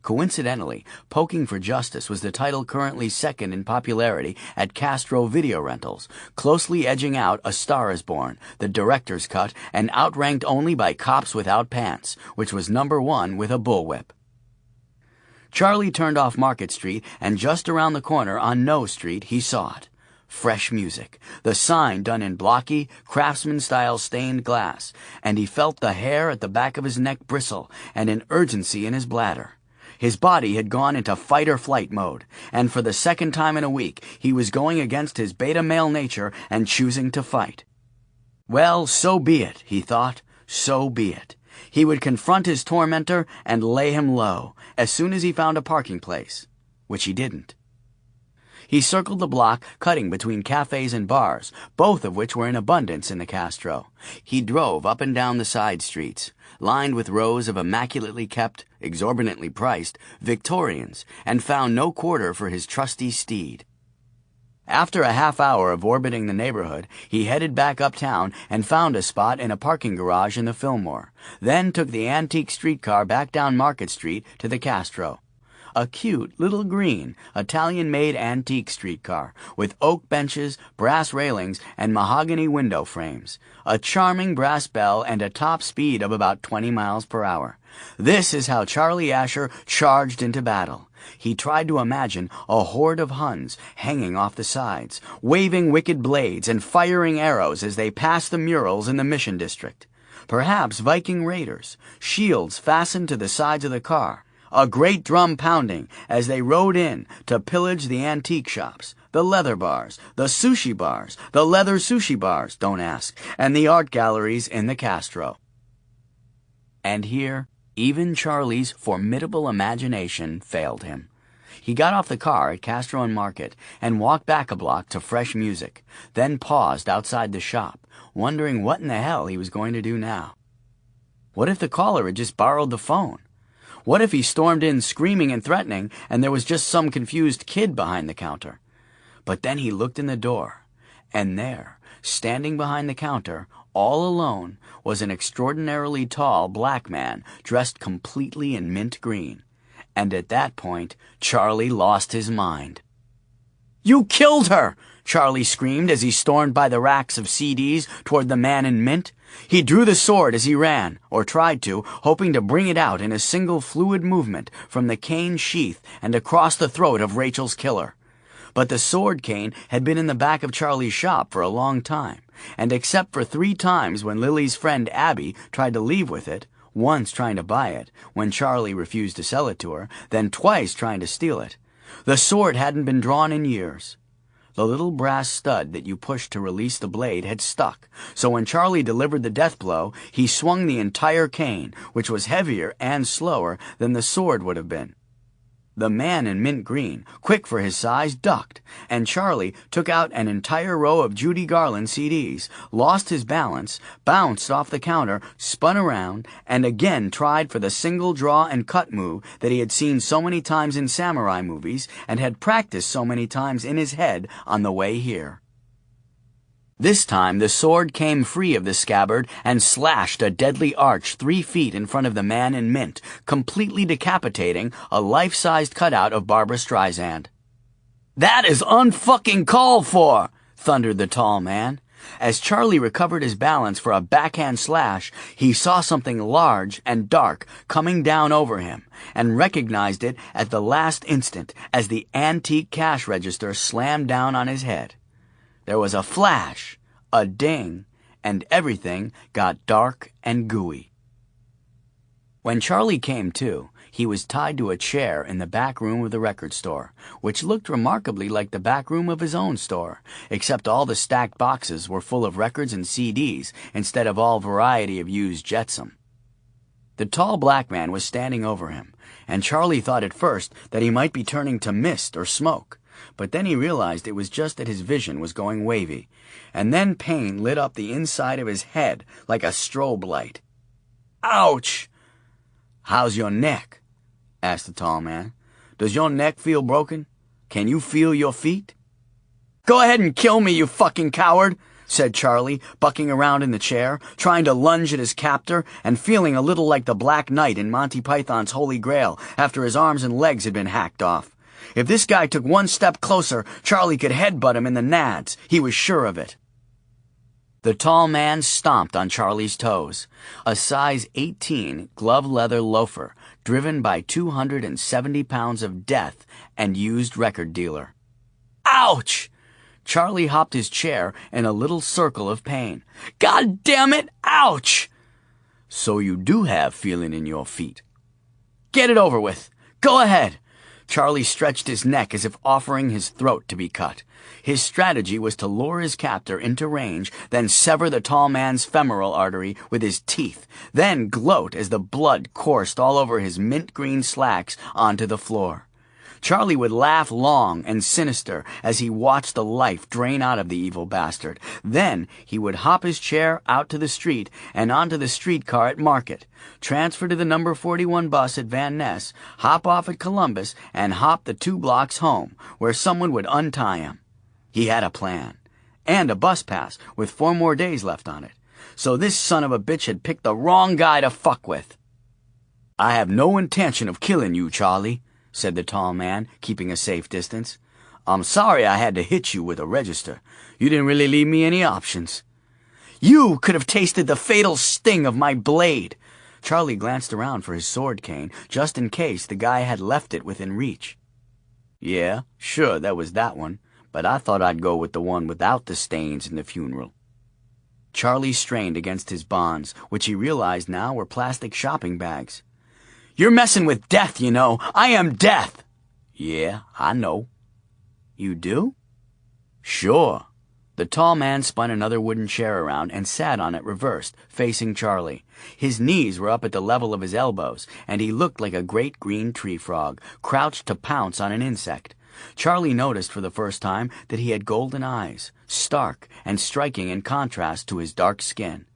Coincidentally, Poking for Justice was the title currently second in popularity at Castro Video Rentals, closely edging out A Star is Born, the director's cut, and outranked only by Cops Without Pants, which was number 1 with a bullwhip. Charlie turned off Market Street, and just around the corner on No Street he saw it. Fresh music, the sign done in blocky, craftsman-style stained glass, and he felt the hair at the back of his neck bristle and an urgency in his bladder. His body had gone into fight-or-flight mode, and for the second time in a week he was going against his beta male nature and choosing to fight. Well, so be it, he thought, so be it. He would confront his tormentor and lay him low as soon as he found a parking place, which he didn't. He circled the block, cutting between cafes and bars, both of which were in abundance in the Castro. He drove up and down the side streets, lined with rows of immaculately kept, exorbitantly priced, Victorians, and found no quarter for his trusty steed. After a half hour of orbiting the neighborhood, he headed back uptown and found a spot in a parking garage in the Fillmore, then took the antique streetcar back down Market Street to the Castro. A cute, little green, Italian-made antique streetcar, with oak benches, brass railings, and mahogany window frames, a charming brass bell, and a top speed of about 20 miles per hour. This is how Charlie Asher charged into battle. He tried to imagine a horde of Huns hanging off the sides, waving wicked blades and firing arrows as they passed the murals in the Mission District. Perhaps Viking raiders, shields fastened to the sides of the car, a great drum pounding as they rode in to pillage the antique shops, the leather bars, the sushi bars, the leather sushi bars, don't ask, and the art galleries in the Castro. And here, even Charlie's formidable imagination failed him. He got off the car at Castro and Market and walked back a block to fresh music, then paused outside the shop, wondering what in the hell he was going to do now. What if the caller had just borrowed the phone? What if he stormed in screaming and threatening, and there was just some confused kid behind the counter? But then he looked in the door, and there, standing behind the counter, all alone, was an extraordinarily tall black man dressed completely in mint green. And at that point, Charlie lost his mind. "You killed her!" Charlie screamed as he stormed by the racks of CDs toward the man in mint. He drew the sword as he ran, or tried to, hoping to bring it out in a single fluid movement from the cane sheath and across the throat of Rachel's killer. But the sword cane had been in the back of Charlie's shop for a long time, and except for 3 times when Lily's friend Abby tried to leave with it, once trying to buy it, when Charlie refused to sell it to her, then twice trying to steal it, the sword hadn't been drawn in years. The little brass stud that you pushed to release the blade had stuck, so when Charlie delivered the death blow, he swung the entire cane, which was heavier and slower than the sword would have been. The man in mint green, quick for his size, ducked, and Charlie took out an entire row of Judy Garland CDs, lost his balance, bounced off the counter, spun around, and again tried for the single draw and cut move that he had seen so many times in samurai movies and had practiced so many times in his head on the way here. This time the sword came free of the scabbard and slashed a deadly arch 3 feet in front of the man in mint, completely decapitating a life-sized cutout of Barbra Streisand. "That is unfucking called for!" thundered the tall man. As Charlie recovered his balance for a backhand slash, he saw something large and dark coming down over him and recognized it at the last instant as the antique cash register slammed down on his head. There was a flash, a ding, and everything got dark and gooey. When Charlie came to, he was tied to a chair in the back room of the record store, which looked remarkably like the back room of his own store, except all the stacked boxes were full of records and CDs instead of all variety of used jetsam. The tall black man was standing over him, and Charlie thought at first that he might be turning to mist or smoke, but then he realized it was just that his vision was going wavy, and then pain lit up the inside of his head like a strobe light. "Ouch! How's your neck?" asked the tall man. "Does your neck feel broken? Can you feel your feet?" "Go ahead and kill me, you fucking coward," said Charlie, bucking around in the chair, trying to lunge at his captor and feeling a little like the Black Knight in Monty Python's Holy Grail after his arms and legs had been hacked off. If this guy took one step closer, Charlie could headbutt him in the nads. He was sure of it. The tall man stomped on Charlie's toes, a size 18 glove-leather loafer driven by 270 pounds of death and used record dealer. "Ouch!" Charlie hopped his chair in a little circle of pain. "God damn it! Ouch!" "So you do have feeling in your feet." "Get it over with. Go ahead." Charlie stretched his neck as if offering his throat to be cut. His strategy was to lure his captor into range, then sever the tall man's femoral artery with his teeth, then gloat as the blood coursed all over his mint-green slacks onto the floor. Charlie would laugh long and sinister as he watched the life drain out of the evil bastard. Then he would hop his chair out to the street and onto the streetcar at Market, transfer to the number 41 bus at Van Ness, hop off at Columbus, and hop the 2 blocks home, where someone would untie him. He had a plan, and a bus pass with 4 more days left on it. So this son of a bitch had picked the wrong guy to fuck with. "I have no intention of killing you, Charlie," said the tall man, keeping a safe distance. "I'm sorry I had to hit you with a register. You didn't really leave me any options." "You could have tasted the fatal sting of my blade." Charlie glanced around for his sword cane, just in case the guy had left it within reach. "Yeah, sure, there was that one, but I thought I'd go with the one without the stains in the funeral." Charlie strained against his bonds, which he realized now were plastic shopping bags. "You're messing with death, you know. I am death." "Yeah, I know." "You do?" "Sure." The tall man spun another wooden chair around and sat on it reversed, facing Charlie. His knees were up at the level of his elbows, and he looked like a great green tree frog, crouched to pounce on an insect. Charlie noticed for the first time that he had golden eyes, stark and striking in contrast to his dark skin.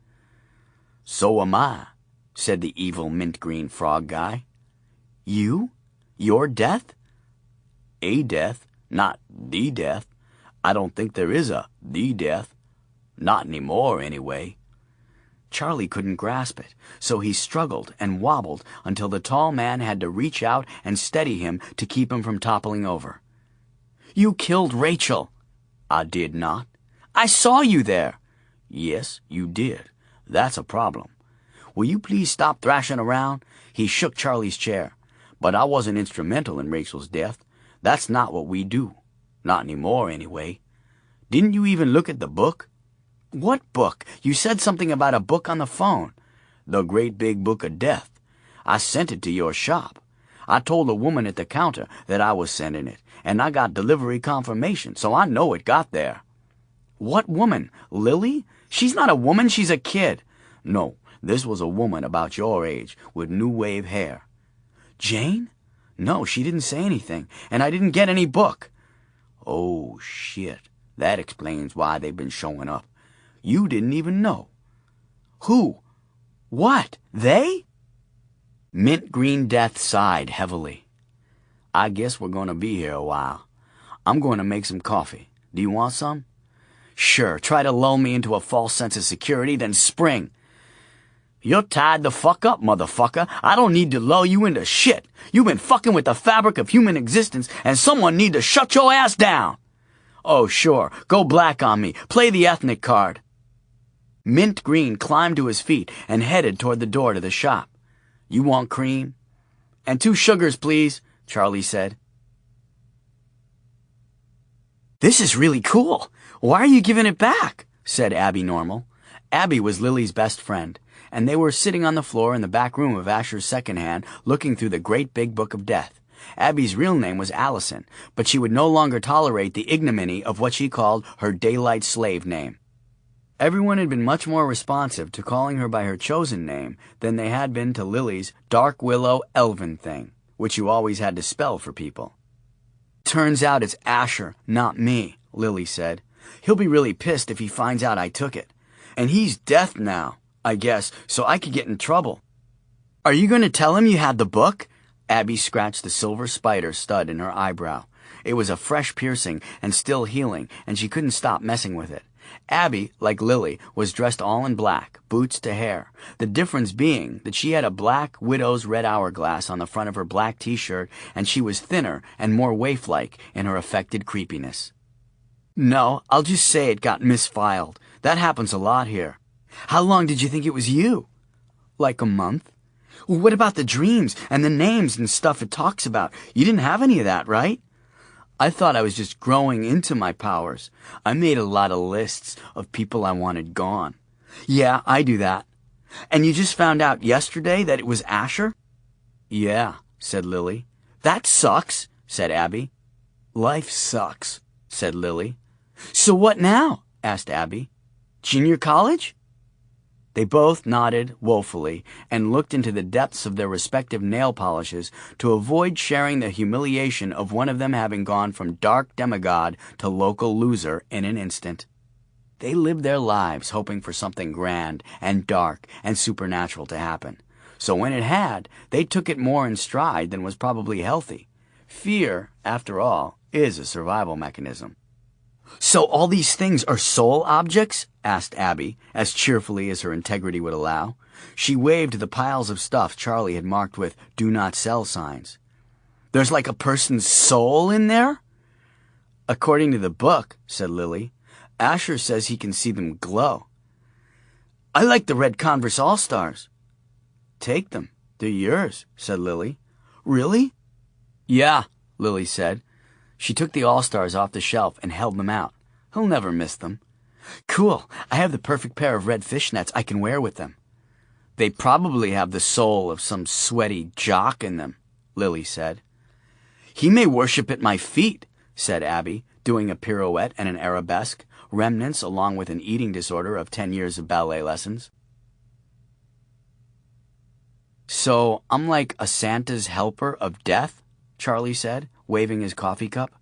"So am I," said the evil mint-green frog guy. "You? Your death?" "A death, not the death. I don't think there is a the death. Not anymore, anyway." Charlie couldn't grasp it, so he struggled and wobbled until the tall man had to reach out and steady him to keep him from toppling over. "You killed Rachel." "I did not." "I saw you there." "Yes, you did. That's a problem. Will you please stop thrashing around?" He shook Charlie's chair. "But I wasn't instrumental in Rachel's death. That's not what we do. Not anymore, anyway. Didn't you even look at the book?" "What book? You said something about a book on the phone." "The Great Big Book of Death. I sent it to your shop. I told the woman at the counter that I was sending it, and I got delivery confirmation, so I know it got there." "What woman? Lily? She's not a woman, she's a kid." "No, this was a woman about your age, with new wave hair." "Jane? No, she didn't say anything, and I didn't get any book." "Oh, shit. That explains why they've been showing up. You didn't even know." "Who? What? They?" Mint Green Death sighed heavily. "I guess we're going to be here a while. I'm going to make some coffee. Do you want some?" "Sure, try to lull me into a false sense of security, then spring." "You're tied the fuck up, motherfucker. I don't need to lull you into shit. You've been fucking with the fabric of human existence, and someone need to shut your ass down." "Oh, sure. Go black on me. Play the ethnic card." Mint Green climbed to his feet and headed toward the door to the shop. "You want cream?" "And 2 sugars, please," Charlie said. "This is really cool. Why are you giving it back?" said Abby Normal. Abby was Lily's best friend, and they were sitting on the floor in the back room of Asher's second-hand looking through the great big book of death. Abby's real name was Allison, but she would no longer tolerate the ignominy of what she called her daylight slave name. Everyone had been much more responsive to calling her by her chosen name than they had been to Lily's dark willow elven thing, which you always had to spell for people. "Turns out it's Asher, not me," Lily said. "He'll be really pissed if he finds out I took it. And he's deaf now, I guess, so I could get in trouble." "Are you going to tell him you had the book?" Abby scratched the silver spider stud in her eyebrow. It was a fresh piercing and still healing, and she couldn't stop messing with it. Abby, like Lily, was dressed all in black, boots to hair, the difference being that she had a black widow's red hourglass on the front of her black t-shirt, and she was thinner and more waif-like in her affected creepiness. "No, I'll just say it got misfiled. That happens a lot here." "How long did you think it was you?" "Like a month." "What about the dreams and the names and stuff it talks about? You didn't have any of that, right?" "I thought I was just growing into my powers. I made a lot of lists of people I wanted gone." "Yeah, I do that." "And you just found out yesterday that it was Asher?" "Yeah," said Lily. "That sucks," said Abby. "Life sucks," said Lily. "So what now?" asked Abby. "Junior college?" They both nodded woefully and looked into the depths of their respective nail polishes to avoid sharing the humiliation of one of them having gone from dark demigod to local loser in an instant. They lived their lives hoping for something grand and dark and supernatural to happen. So when it had, they took it more in stride than was probably healthy. Fear, after all, is a survival mechanism. "So all these things are soul objects?" asked Abby, as cheerfully as her integrity would allow. She waved to the piles of stuff Charlie had marked with "Do Not Sell" signs. "There's like a person's soul in there?" "According to the book," said Lily. "Asher says he can see them glow." "I like the red Converse All-Stars." "Take them. They're yours," said Lily. "Really?" "Yeah," Lily said. She took the All-Stars off the shelf and held them out. "He'll never miss them." "Cool. I have the perfect pair of red fishnets I can wear with them." "They probably have the soul of some sweaty jock in them," Lily said. "He may worship at my feet," said Abby, doing a pirouette and an arabesque, remnants along with an eating disorder of 10 years of ballet lessons. "So I'm like a Santa's helper of death?" Charlie said, waving his coffee cup.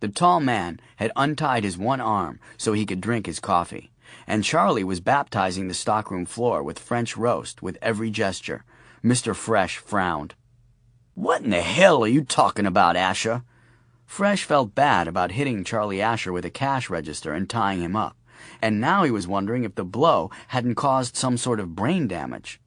The tall man had untied his one arm so he could drink his coffee, and Charlie was baptizing the stockroom floor with French roast with every gesture. Mr. Fresh frowned. "What in the hell are you talking about, Asher?" Fresh felt bad about hitting Charlie Asher with a cash register and tying him up, and now he was wondering if the blow hadn't caused some sort of brain damage.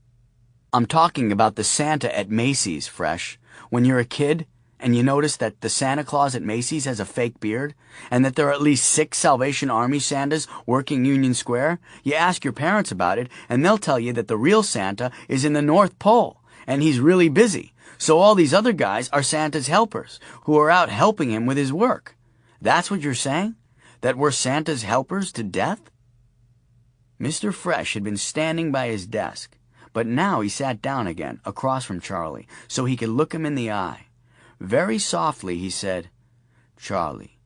"I'm talking about the Santa at Macy's, Fresh. When you're a kid, and you notice that the Santa Claus at Macy's has a fake beard, and that there are at least 6 Salvation Army Santas working Union Square, you ask your parents about it, and they'll tell you that the real Santa is in the North Pole, and he's really busy, so all these other guys are Santa's helpers, who are out helping him with his work. That's what you're saying? That we're Santa's helpers to death?" Mr. Fresh had been standing by his desk, but now he sat down again across from Charlie so he could look him in the eye. Very softly he said, "Charlie,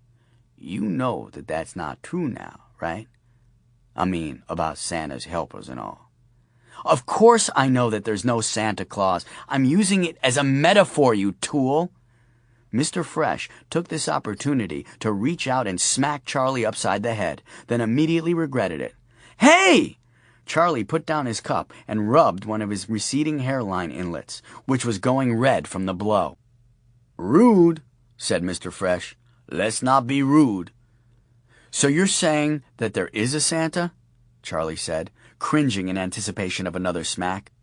you know that that's not true now, right? I mean, about Santa's helpers and all." "Of course I know that there's no Santa Claus. I'm using it as a metaphor, you tool." Mr. Fresh took this opportunity to reach out and smack Charlie upside the head, then immediately regretted it. "Hey!" Charlie put down his cup and rubbed one of his receding hairline inlets, which was going red from the blow. "Rude," said Mr. Fresh. "Let's not be rude." "So you're saying that there is a Santa?" Charlie said, cringing in anticipation of another smack.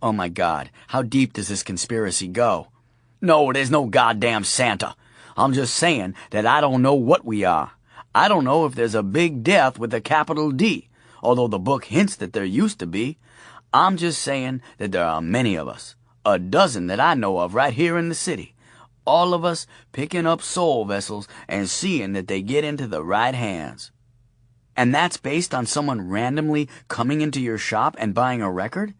"Oh my God, how deep does this conspiracy go?" "No, there's no goddamn Santa. I'm just saying that I don't know what we are. I don't know if there's a big death with a capital D, although the book hints that there used to be. I'm just saying that there are many of us, a dozen that I know of right here in the city, all of us picking up soul vessels and seeing that they get into the right hands. And that's based on someone randomly coming into your shop and buying a record?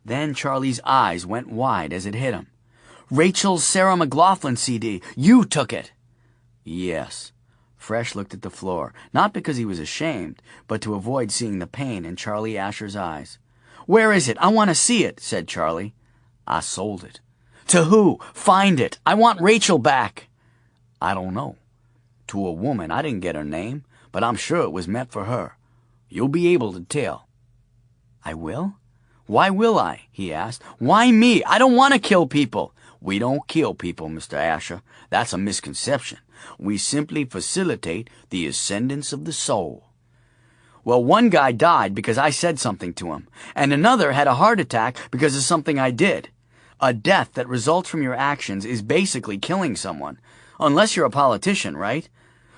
Then Charlie's eyes went wide as it hit him. Rachel's Sarah McLaughlin CD. You took it. Yes. Fresh looked at the floor, not because he was ashamed, but to avoid seeing the pain in Charlie Asher's eyes. Where is it? I want to see it, said Charlie. I sold it. To who? Find it. I want Rachel back. I don't know. To a woman. I didn't get her name, but I'm sure it was meant for her. You'll be able to tell. I will? Why will I? He asked. Why me? I don't want to kill people. We don't kill people, Mr. Asher. That's a misconception. We simply facilitate the ascendance of the soul. Well, one guy died because I said something to him, and another had a heart attack because of something I did. A death that results from your actions is basically killing someone, unless you're a politician, right?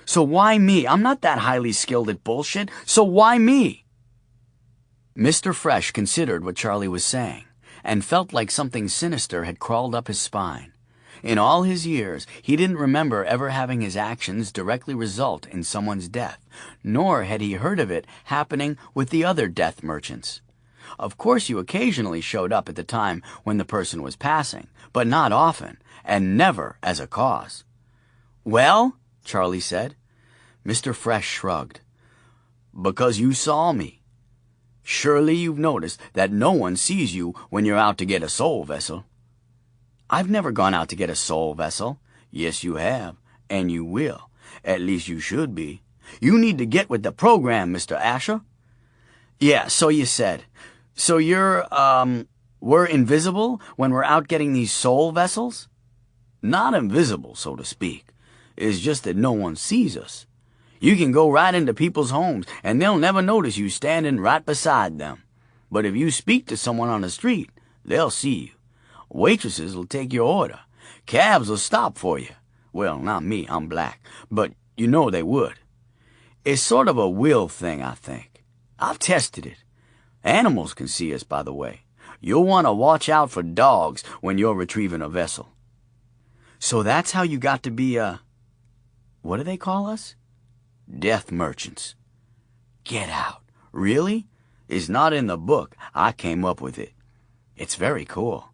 So why me? I'm not that highly skilled at bullshit, so why me? Mr. Fresh considered what Charlie was saying, and felt like something sinister had crawled up his spine. In all his years, he didn't remember ever having his actions directly result in someone's death, nor had he heard of it happening with the other death merchants. Of course, you occasionally showed up at the time when the person was passing, but not often, and never as a cause. Well, Charlie said. Mr. Fresh shrugged. Because you saw me. Surely you've noticed that no one sees you when you're out to get a soul vessel. I've never gone out to get a soul vessel. Yes, you have, and you will. At least you should be. You need to get with the program, Mr. Asher. Yeah, so you said. So we're invisible when we're out getting these soul vessels? Not invisible, so to speak. It's just that no one sees us. You can go right into people's homes, and they'll never notice you standing right beside them. But if you speak to someone on the street, they'll see you. Waitresses will take your order. Cabs will stop for you. Well, not me, I'm black, but you know they would. It's sort of a will thing, I think. I've tested it. Animals can see us, by the way. You'll want to watch out for dogs when you're retrieving a vessel. So that's how you got to be what do they call us? Death merchants. Get out. Really? It's not in the book. I came up with it. It's very cool.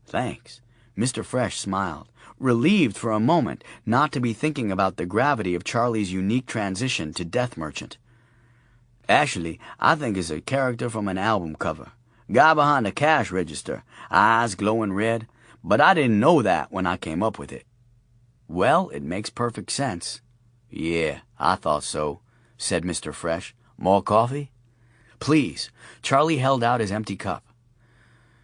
Thanks. Mr. Fresh smiled, relieved for a moment not to be thinking about the gravity of Charlie's unique transition to death merchant. Actually, I think it's a character from an album cover. Guy behind the cash register, eyes glowing red, but I didn't know that when I came up with it. Well, it makes perfect sense. Yeah, I thought so, said Mr. Fresh. More coffee? Please. Charlie held out his empty cup.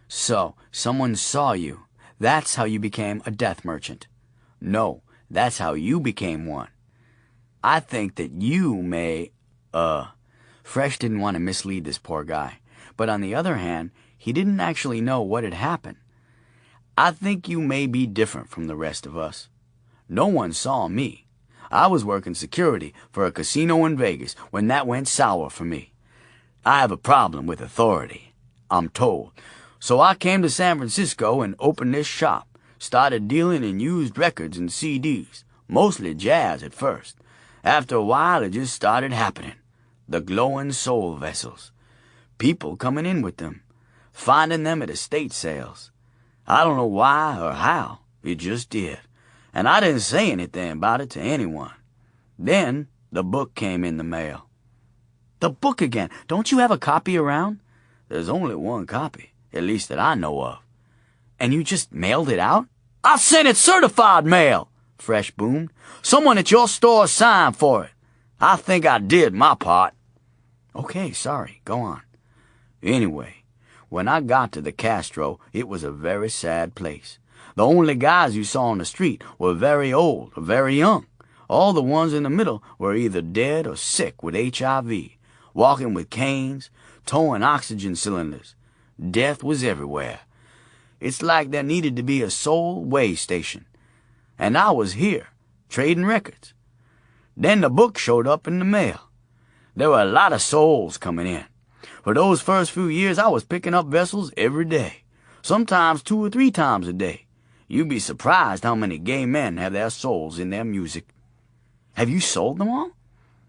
So, someone saw you. That's how you became a death merchant. No, that's how you became one. I think that you may, Fresh didn't want to mislead this poor guy, but on the other hand, he didn't actually know what had happened. I think you may be different from the rest of us. No one saw me. I was working security for a casino in Vegas when that went sour for me. I have a problem with authority, I'm told. So I came to San Francisco and opened this shop, started dealing in used records and CDs, mostly jazz at first. After a while, it just started happening. The glowing soul vessels. People coming in with them, finding them at estate sales. I don't know why or how, it just did. And I didn't say anything about it to anyone. Then the book came in the mail. The book again. Don't you have a copy around? There's only one copy, at least that I know of. And you just mailed it out? I sent it certified mail, Fresh boomed. Someone at your store signed for it. I think I did my part. Okay, sorry, go on. Anyway, when I got to the Castro, it was a very sad place. The only guys you saw on the street were very old or very young. All the ones in the middle were either dead or sick with HIV, walking with canes, towing oxygen cylinders. Death was everywhere. It's like there needed to be a soul way station. And I was here, trading records. Then the book showed up in the mail. There were a lot of souls coming in. For those first few years, I was picking up vessels every day, sometimes 2 or 3 times a day. You'd be surprised how many gay men have their souls in their music. Have you sold them all?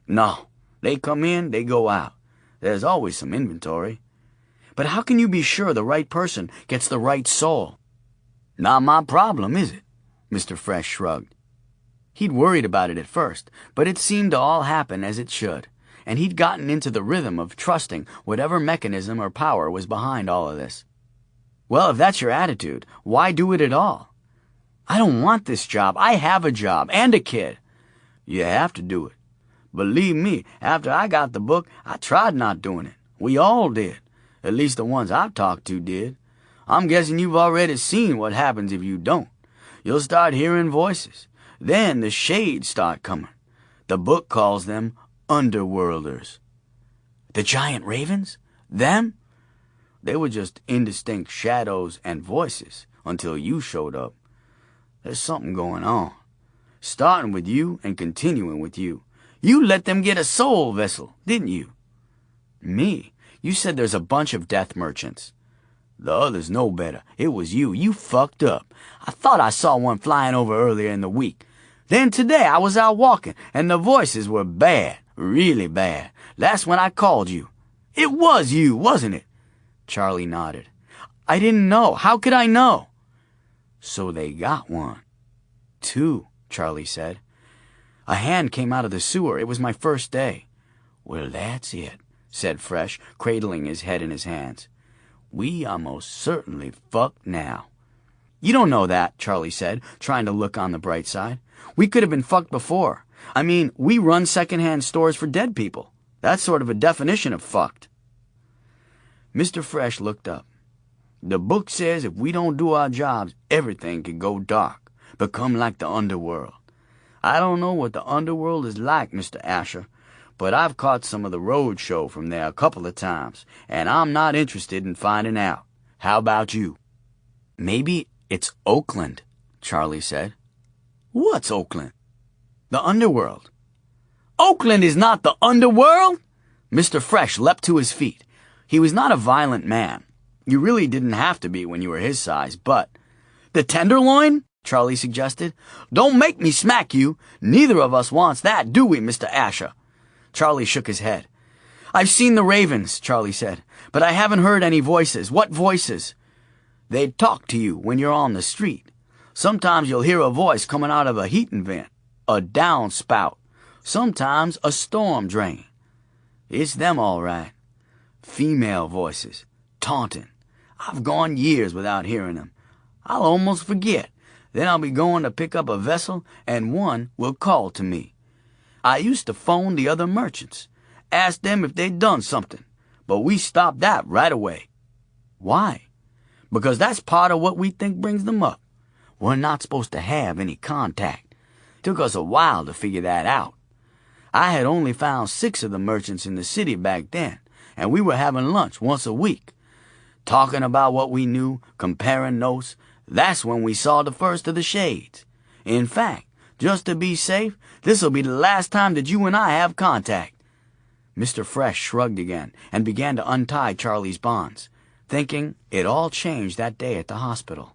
No. They come in, they go out. There's always some inventory. But how can you be sure the right person gets the right soul? Not my problem, is it? Mr. Fresh shrugged. He'd worried about it at first, but it seemed to all happen as it should, and he'd gotten into the rhythm of trusting whatever mechanism or power was behind all of this. Well, if that's your attitude, why do it at all? I don't want this job. I have a job and a kid. You have to do it. Believe me, after I got the book, I tried not doing it. We all did. At least the ones I've talked to did. I'm guessing you've already seen what happens if you don't. You'll start hearing voices. Then the shades start coming. The book calls them underworlders. The giant ravens? Them? They were just indistinct shadows and voices until you showed up. There's something going on. Starting with you and continuing with you. You let them get a soul vessel, didn't you? Me? You said there's a bunch of death merchants. The others know better. It was you. You fucked up. I thought I saw one flying over earlier in the week. Then today I was out walking, and the voices were bad, really bad. That's when I called you. It was you, wasn't it? Charlie nodded. I didn't know. How could I know? So they got one. 2, Charlie said. A hand came out of the sewer. It was my first day. Well, that's it, said Fresh, cradling his head in his hands. We are most certainly fucked now. You don't know that, Charlie said, trying to look on the bright side. We could have been fucked before. I mean, we run second-hand stores for dead people. That's sort of a definition of fucked. Mr. Fresh looked up. The book says if we don't do our jobs, everything could go dark, become like the underworld. I don't know what the underworld is like, Mr. Asher, but I've caught some of the road show from there a couple of times, and I'm not interested in finding out. How about you? Maybe it's Oakland, Charlie said. What's Oakland? The underworld. Oakland is not the underworld? Mr. Fresh leapt to his feet. He was not a violent man. You really didn't have to be when you were his size, but... The Tenderloin? Charlie suggested. Don't make me smack you. Neither of us wants that, do we, Mr. Asher? Charlie shook his head. I've seen the ravens, Charlie said, but I haven't heard any voices. What voices? They'd talk to you when you're on the street. Sometimes you'll hear a voice coming out of a heating vent, a downspout, sometimes a storm drain. It's them all right. Female voices, taunting. I've gone years without hearing them. I'll almost forget. Then I'll be going to pick up a vessel, and one will call to me. I used to phone the other merchants, ask them if they'd done something, but we stopped that right away. Why? Because that's part of what we think brings them up. We're not supposed to have any contact. Took us a while to figure that out. I had only found 6 of the merchants in the city back then, and we were having lunch once a week. Talking about what we knew, comparing notes, that's when we saw the first of the shades. In fact, just to be safe, this'll be the last time that you and I have contact. Mr. Fresh shrugged again and began to untie Charlie's bonds, thinking it all changed that day at the hospital.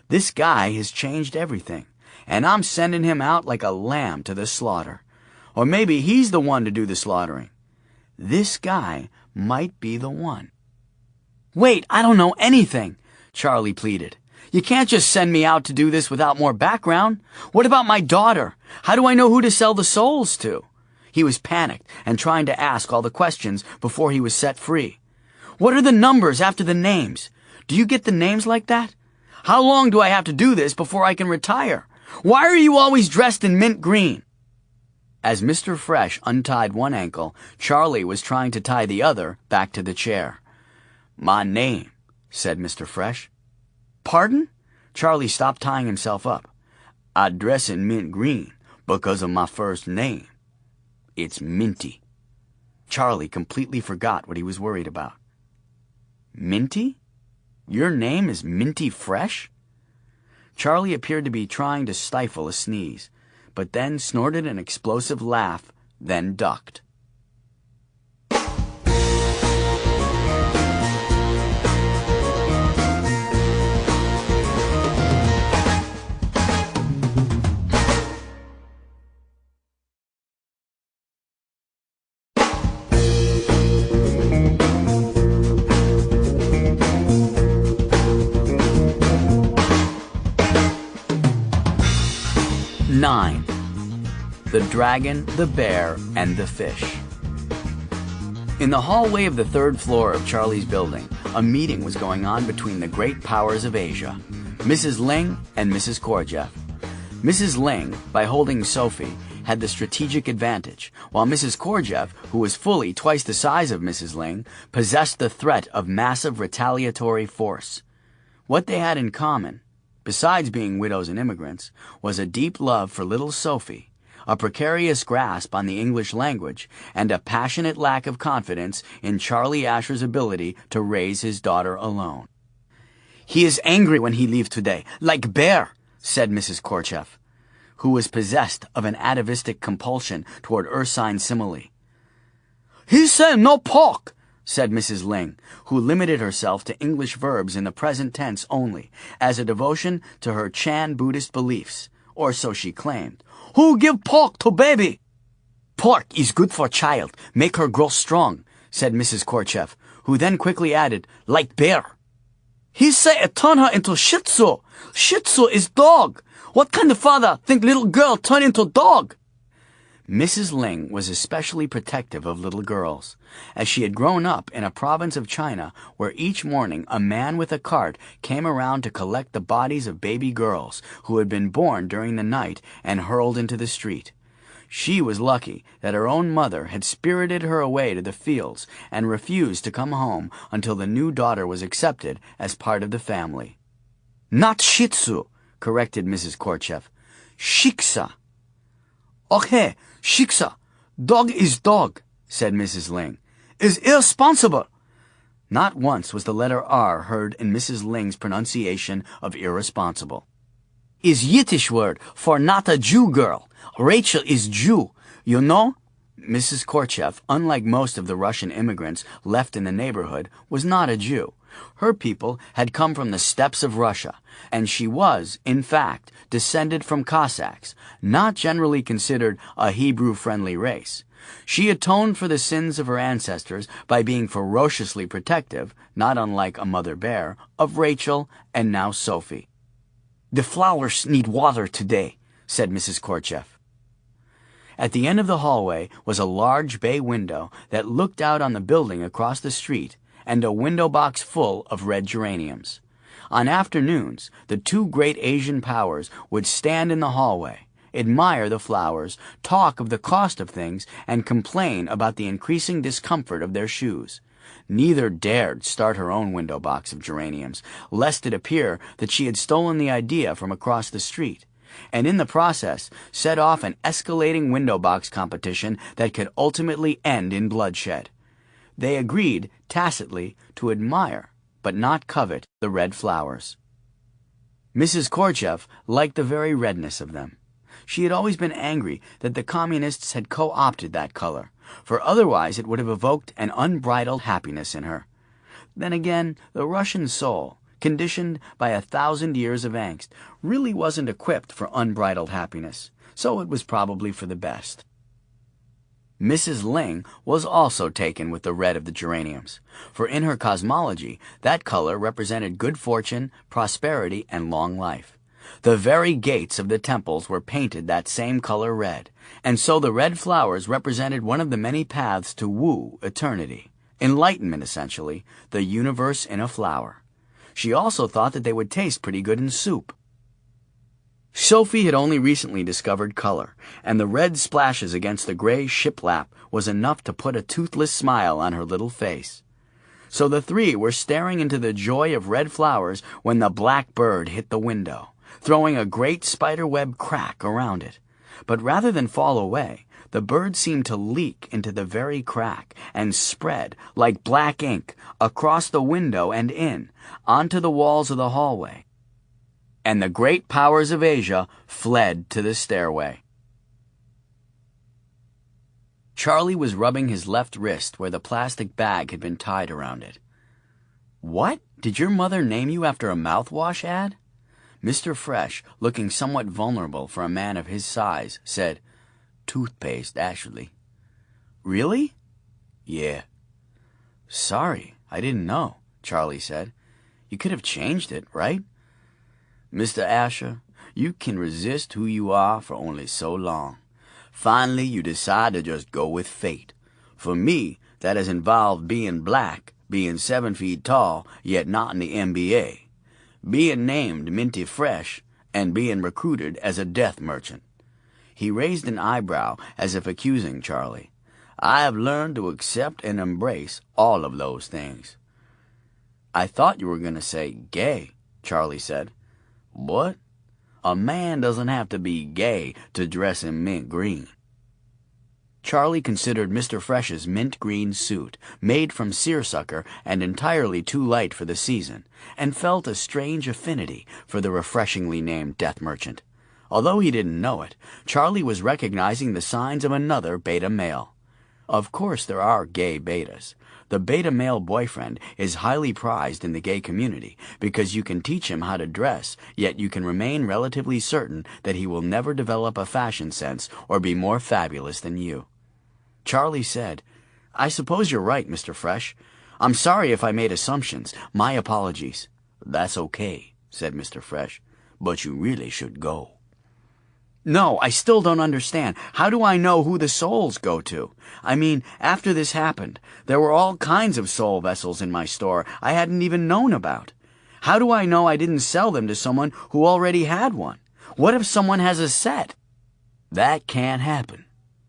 This guy has changed everything, and I'm sending him out like a lamb to the slaughter. Or maybe he's the one to do the slaughtering. This guy might be the one. Wait, I don't know anything, Charlie pleaded. You can't just send me out to do this without more background. What about my daughter? How do I know who to sell the souls to? He was panicked and trying to ask all the questions before he was set free. What are the numbers after the names? Do you get the names like that? How long do I have to do this before I can retire? Why are you always dressed in mint green? As Mr. Fresh untied one ankle, Charlie was trying to tie the other back to the chair. My name, said Mr. Fresh. Pardon? Charlie stopped tying himself up. I dress in mint green because of my first name. It's Minty. Charlie completely forgot what he was worried about. Minty? Your name is Minty Fresh? Charlie appeared to be trying to stifle a sneeze, but then snorted an explosive laugh, then ducked. 9. The Dragon, the Bear, and the Fish. In the hallway of the 3rd floor of Charlie's building, a meeting was going on between the great powers of Asia, Mrs. Ling and Mrs. Kordjeff. Mrs. Ling, by holding Sophie, had the strategic advantage, while Mrs. Kordjeff, who was fully twice the size of Mrs. Ling, possessed the threat of massive retaliatory force. What they had in common, besides being widows and immigrants, was a deep love for little Sophie, a precarious grasp on the English language, and a passionate lack of confidence in Charlie Asher's ability to raise his daughter alone. "He is angry when he leave today, like bear," said Mrs. Kordjeff, who was possessed of an atavistic compulsion toward ursine simile. "He say no pork," said Mrs. Ling, who limited herself to English verbs in the present tense only, as a devotion to her Chan Buddhist beliefs, or so she claimed. "Who give pork to baby?" "Pork is good for child, make her grow strong," said Mrs. Kordjeff, who then quickly added, "like bear." "He say it turn her into Shih Tzu. Shih Tzu is dog. What kind of father think little girl turn into dog?" Mrs. Ling was especially protective of little girls, as she had grown up in a province of China where each morning a man with a cart came around to collect the bodies of baby girls who had been born during the night and hurled into the street. She was lucky that her own mother had spirited her away to the fields and refused to come home until the new daughter was accepted as part of the family. "Not Shih Tzu," corrected Mrs. Kordjeff. "Shiksa." "Okay, Shiksa. Dog is dog," said Mrs. Ling. "Is irresponsible." Not once was the letter R heard in Mrs. Ling's pronunciation of irresponsible. "Is Yiddish word for not a Jew girl. Rachel is Jew, you know?" Mrs. Kordjeff, unlike most of the Russian immigrants left in the neighborhood, was not a Jew. Her people had come from the steppes of Russia, and she was, in fact, descended from Cossacks, not generally considered a Hebrew-friendly race. She atoned for the sins of her ancestors by being ferociously protective, not unlike a mother bear, of Rachel and now Sophie. "The flowers need water today," said Mrs. Kordjeff. At the end of the hallway was a large bay window that looked out on the building across the street and a window box full of red geraniums. On afternoons, the two great Asian powers would stand in the hallway, admire the flowers, talk of the cost of things, and complain about the increasing discomfort of their shoes. Neither dared start her own window box of geraniums, lest it appear that she had stolen the idea from across the street, and in the process set off an escalating window box competition that could ultimately end in bloodshed. They agreed, tacitly, to admire, but not covet, the red flowers. Mrs. Kordjeff liked the very redness of them. She had always been angry that the communists had co-opted that color, for otherwise it would have evoked an unbridled happiness in her. Then again, the Russian soul, conditioned by 1,000 years of angst, really wasn't equipped for unbridled happiness, so it was probably for the best. Mrs. Ling was also taken with the red of the geraniums, for in her cosmology, that color represented good fortune, prosperity, and long life. The very gates of the temples were painted that same color red, and so the red flowers represented one of the many paths to woo eternity, enlightenment essentially, the universe in a flower. She also thought that they would taste pretty good in soup. Sophie had only recently discovered color, and the red splashes against the gray shiplap was enough to put a toothless smile on her little face. So the three were staring into the joy of red flowers when the black bird hit the window, throwing a great spiderweb crack around it. But rather than fall away, the bird seemed to leak into the very crack and spread, like black ink, across the window and in, onto the walls of the hallway. And the great powers of Asia fled to the stairway. Charlie was rubbing his left wrist where the plastic bag had been tied around it. "What? Did your mother name you after a mouthwash ad?" Mr. Fresh, looking somewhat vulnerable for a man of his size, said, "Toothpaste, actually." "Really?" "Yeah." "Sorry, I didn't know," Charlie said. "You could have changed it, right?" Mr. Asher, you can resist who you are for only so long. Finally, you decide to just go with fate. For me, that has involved being black, being 7 feet tall, yet not in the NBA, being named Minty Fresh, and being recruited as a death merchant. He raised an eyebrow as if accusing Charlie. I have learned to accept and embrace all of those things. I thought you were going to say gay, Charlie said. What? A man doesn't have to be gay to dress in mint green. Charlie considered Mr. Fresh's mint green suit, made from seersucker and entirely too light for the season, and felt a strange affinity for the refreshingly named death merchant. Although he didn't know it, Charlie was recognizing the signs of another beta male. Of course there are gay betas. The beta male boyfriend is highly prized in the gay community because you can teach him how to dress, yet you can remain relatively certain that he will never develop a fashion sense or be more fabulous than you. Charlie said, I suppose you're right, Mr. Fresh. I'm sorry if I made assumptions. My apologies. That's okay, said Mr. Fresh, but you really should go. No, I still don't understand. How do I know who the souls go to? I mean, after this happened, there were all kinds of soul vessels in my store I hadn't even known about. How do I know I didn't sell them to someone who already had one? What if someone has a set? That can't happen.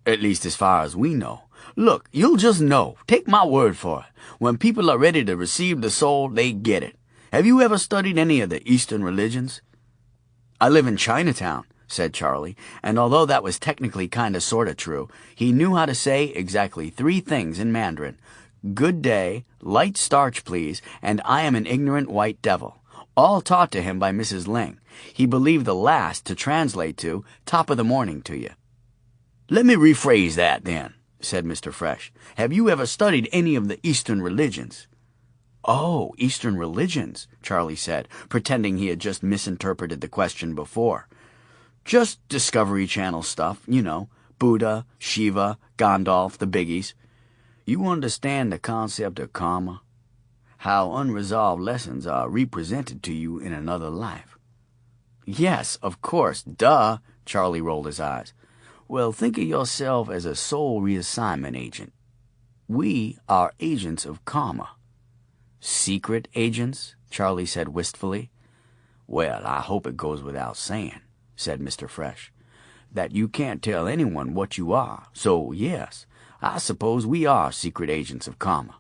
At least as far as we know. Look, you'll just know. Take my word for it. When people are ready to receive the soul, they get it. Have you ever studied any of the Eastern religions? I live in Chinatown, said Charlie, and although that was technically kinda sorta true, he knew how to say exactly 3 things in Mandarin. Good day, light starch please, and I am an ignorant white devil. All taught to him by Mrs. Ling. He believed the last to translate to top of the morning to you. Let me rephrase that then, said Mr. Fresh. Have you ever studied any of the Eastern religions? Oh, Eastern religions, Charlie said, pretending he had just misinterpreted the question before. Just Discovery Channel stuff, you know, Buddha, Shiva, Gandalf, the biggies. You understand the concept of karma? How unresolved lessons are represented to you in another life. Yes, of course, duh, Charlie rolled his eyes. Well, think of yourself as a soul reassignment agent. We are agents of karma. Secret agents? Charlie said wistfully. Well, I hope it goes without saying, said Mr. Fresh, that you can't tell anyone what you are. So, yes, I suppose we are secret agents of karma.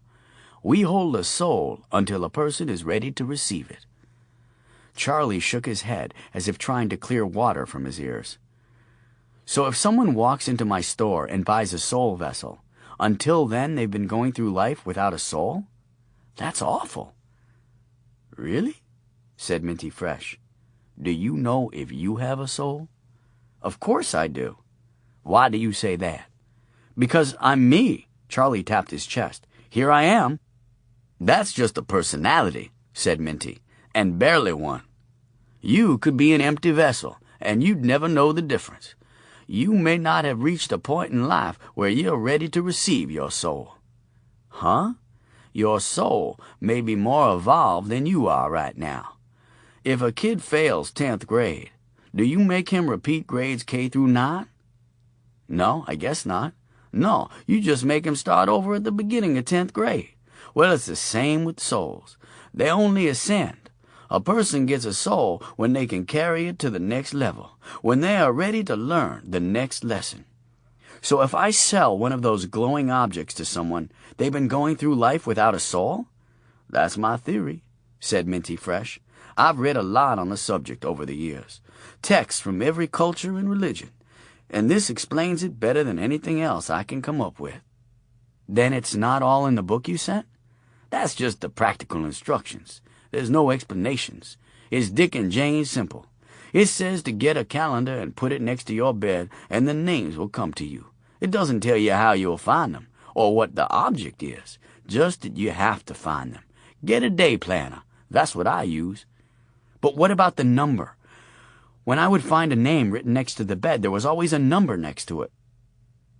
We hold a soul until a person is ready to receive it. Charlie shook his head as if trying to clear water from his ears. So if someone walks into my store and buys a soul vessel, until then they've been going through life without a soul? That's awful. Really? Said Minty Fresh. Do you know if you have a soul? Of course I do. Why do you say that? Because I'm me. Charlie tapped his chest. Here I am. That's just a personality, said Minty, and barely one. You could be an empty vessel, and you'd never know the difference. You may not have reached a point in life where you're ready to receive your soul. Huh? Your soul may be more evolved than you are right now. If a kid fails 10th grade, do you make him repeat grades K through 9? No, I guess not. No, you just make him start over at the beginning of 10th grade. Well, it's the same with souls. They only ascend. A person gets a soul when they can carry it to the next level, when they are ready to learn the next lesson. So if I sell one of those glowing objects to someone, they've been going through life without a soul? That's my theory, said Minty Fresh. I've read a lot on the subject over the years, texts from every culture and religion, and this explains it better than anything else I can come up with. Then it's not all in the book you sent? That's just the practical instructions. There's no explanations. It's Dick and Jane simple. It says to get a calendar and put it next to your bed, and the names will come to you. It doesn't tell you how you'll find them, or what the object is, just that you have to find them. Get a day planner. That's what I use. But what about the number? When I would find a name written next to the bed, there was always a number next to it.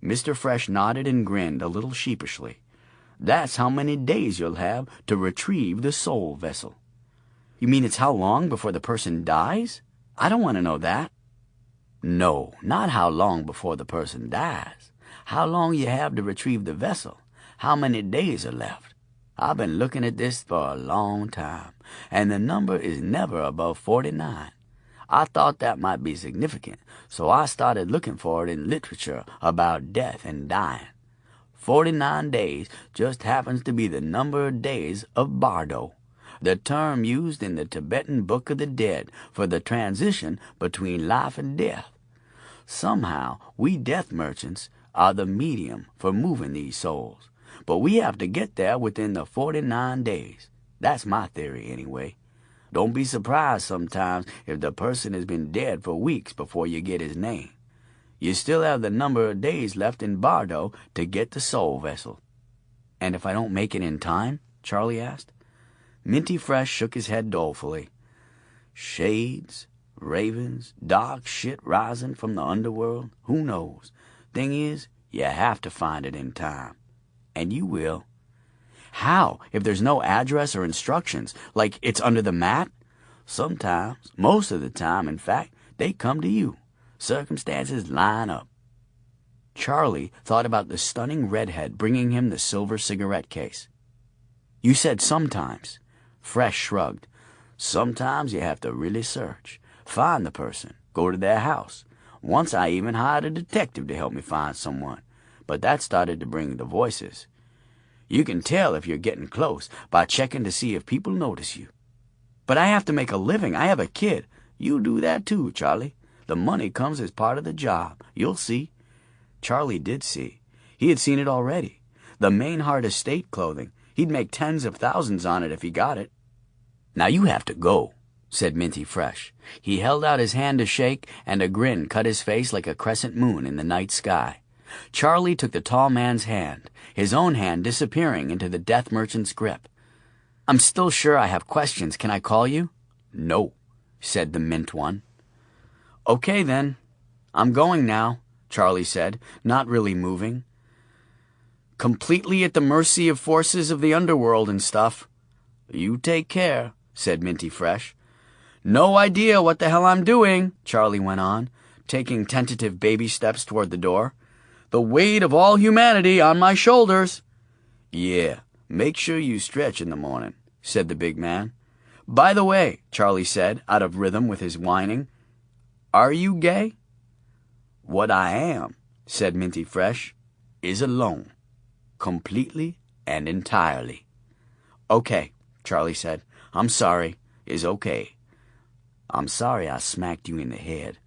Mr. Fresh nodded and grinned a little sheepishly. That's how many days you'll have to retrieve the soul vessel. You mean it's how long before the person dies? I don't want to know that. No, not how long before the person dies. How long you have to retrieve the vessel. How many days are left. I've been looking at this for a long time, and the number is never above 49. I thought that might be significant, so I started looking for it in literature about death and dying. 49 days just happens to be the number of days of Bardo, the term used in the Tibetan Book of the Dead for the transition between life and death. Somehow, we death merchants are the medium for moving these souls, but we have to get there within the 49 days. That's my theory anyway. Don't be surprised sometimes if the person has been dead for weeks before you get his name. You still have the number of days left in Bardo to get the soul vessel. And if I don't make it in time? Charlie asked. Minty Fresh shook his head dolefully. Shades, ravens, dark shit rising from the underworld, who knows? Thing is, you have to find it in time. And you will. How, if there's no address or instructions, like it's under the mat? Sometimes, most of the time, in fact, they come to you. Circumstances line up. Charlie thought about the stunning redhead bringing him the silver cigarette case. You said sometimes. Fresh shrugged. Sometimes you have to really search. Find the person. Go to their house. Once I even hired a detective to help me find someone. But that started to bring the voices. You can tell if you're getting close by checking to see if people notice you. But I have to make a living. I have a kid. You do that too, Charlie. The money comes as part of the job. You'll see. Charlie did see. He had seen it already. The Mainhart estate clothing. He'd make tens of thousands on it if he got it. Now you have to go, said Minty Fresh. He held out his hand to shake, and a grin cut his face like a crescent moon in the night sky. Charlie took the tall man's hand, his own hand disappearing into the death merchant's grip. I'm still sure I have questions. Can I call you? No, said the mint one. Okay, then. I'm going now, Charlie said, not really moving. Completely at the mercy of forces of the underworld and stuff. You take care, said Minty Fresh. No idea what the hell I'm doing, Charlie went on, taking tentative baby steps toward the door. The weight of all humanity on my shoulders. Yeah, make sure you stretch in the morning, said the big man. By the way, Charlie said, out of rhythm with his whining, are you gay? What I am, said Minty Fresh, is alone. Completely and entirely. Okay, Charlie said. I'm sorry. Is okay. I'm sorry I smacked you in the head.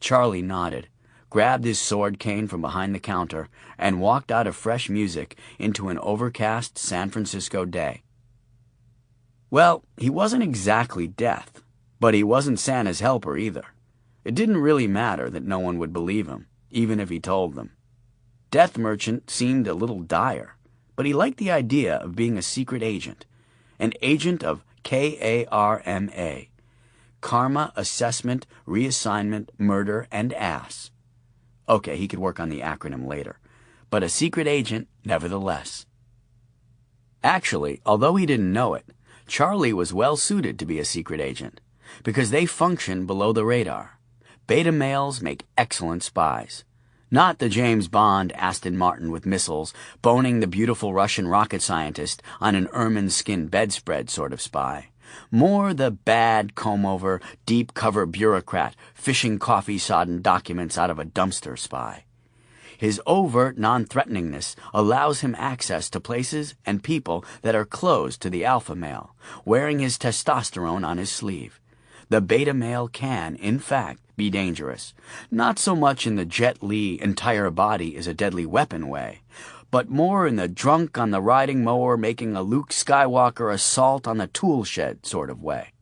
Charlie nodded, grabbed his sword cane from behind the counter, and walked out of Fresh Music into an overcast San Francisco day. Well, he wasn't exactly Death, but he wasn't Santa's helper either. It didn't really matter that no one would believe him, even if he told them. Death Merchant seemed a little dire, but he liked the idea of being a secret agent, an agent of KARMA, Karma, Assessment, Reassignment, Murder, and Ass. Okay, he could work on the acronym later, but a secret agent nevertheless. Actually, although he didn't know it, Charlie was well suited to be a secret agent, because they function below the radar. Beta males make excellent spies. Not the James Bond Aston Martin with missiles, boning the beautiful Russian rocket scientist on an ermine-skin bedspread sort of spy. More the bad, comb-over, deep-cover bureaucrat fishing coffee-sodden documents out of a dumpster spy. His overt non-threateningness allows him access to places and people that are closed to the alpha male, wearing his testosterone on his sleeve. The beta male can, in fact, be dangerous, not so much in the Jet Li entire body is a deadly weapon way, but more in the drunk on the riding mower making a Luke Skywalker assault on the tool shed sort of way.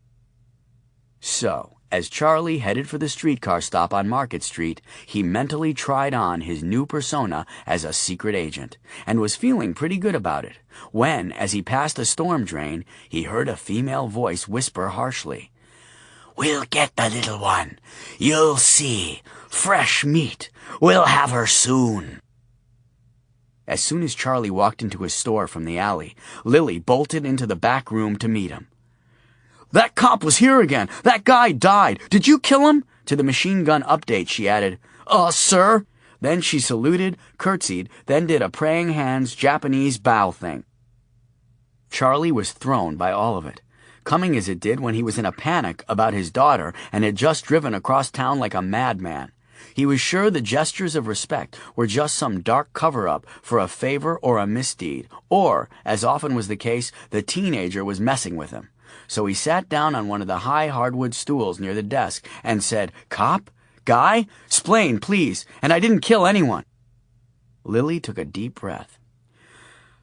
So, as Charlie headed for the streetcar stop on Market Street, he mentally tried on his new persona as a secret agent, and was feeling pretty good about it, when, as he passed a storm drain, he heard a female voice whisper harshly, "We'll get the little one. You'll see. Fresh meat. We'll have her soon." As soon as Charlie walked into his store from the alley, Lily bolted into the back room to meet him. That cop was here again. That guy died. Did you kill him?" To the machine gun update, she added, Sir." Then she saluted, curtsied, then did a praying hands Japanese bow thing. Charlie was thrown by all of it, coming as it did when he was in a panic about his daughter and had just driven across town like a madman. He was sure the gestures of respect were just some dark cover-up for a favor or a misdeed, or, as often was the case, the teenager was messing with him. So he sat down on one of the high hardwood stools near the desk and said, "Cop? Guy? Splain, please, and I didn't kill anyone." Lily took a deep breath.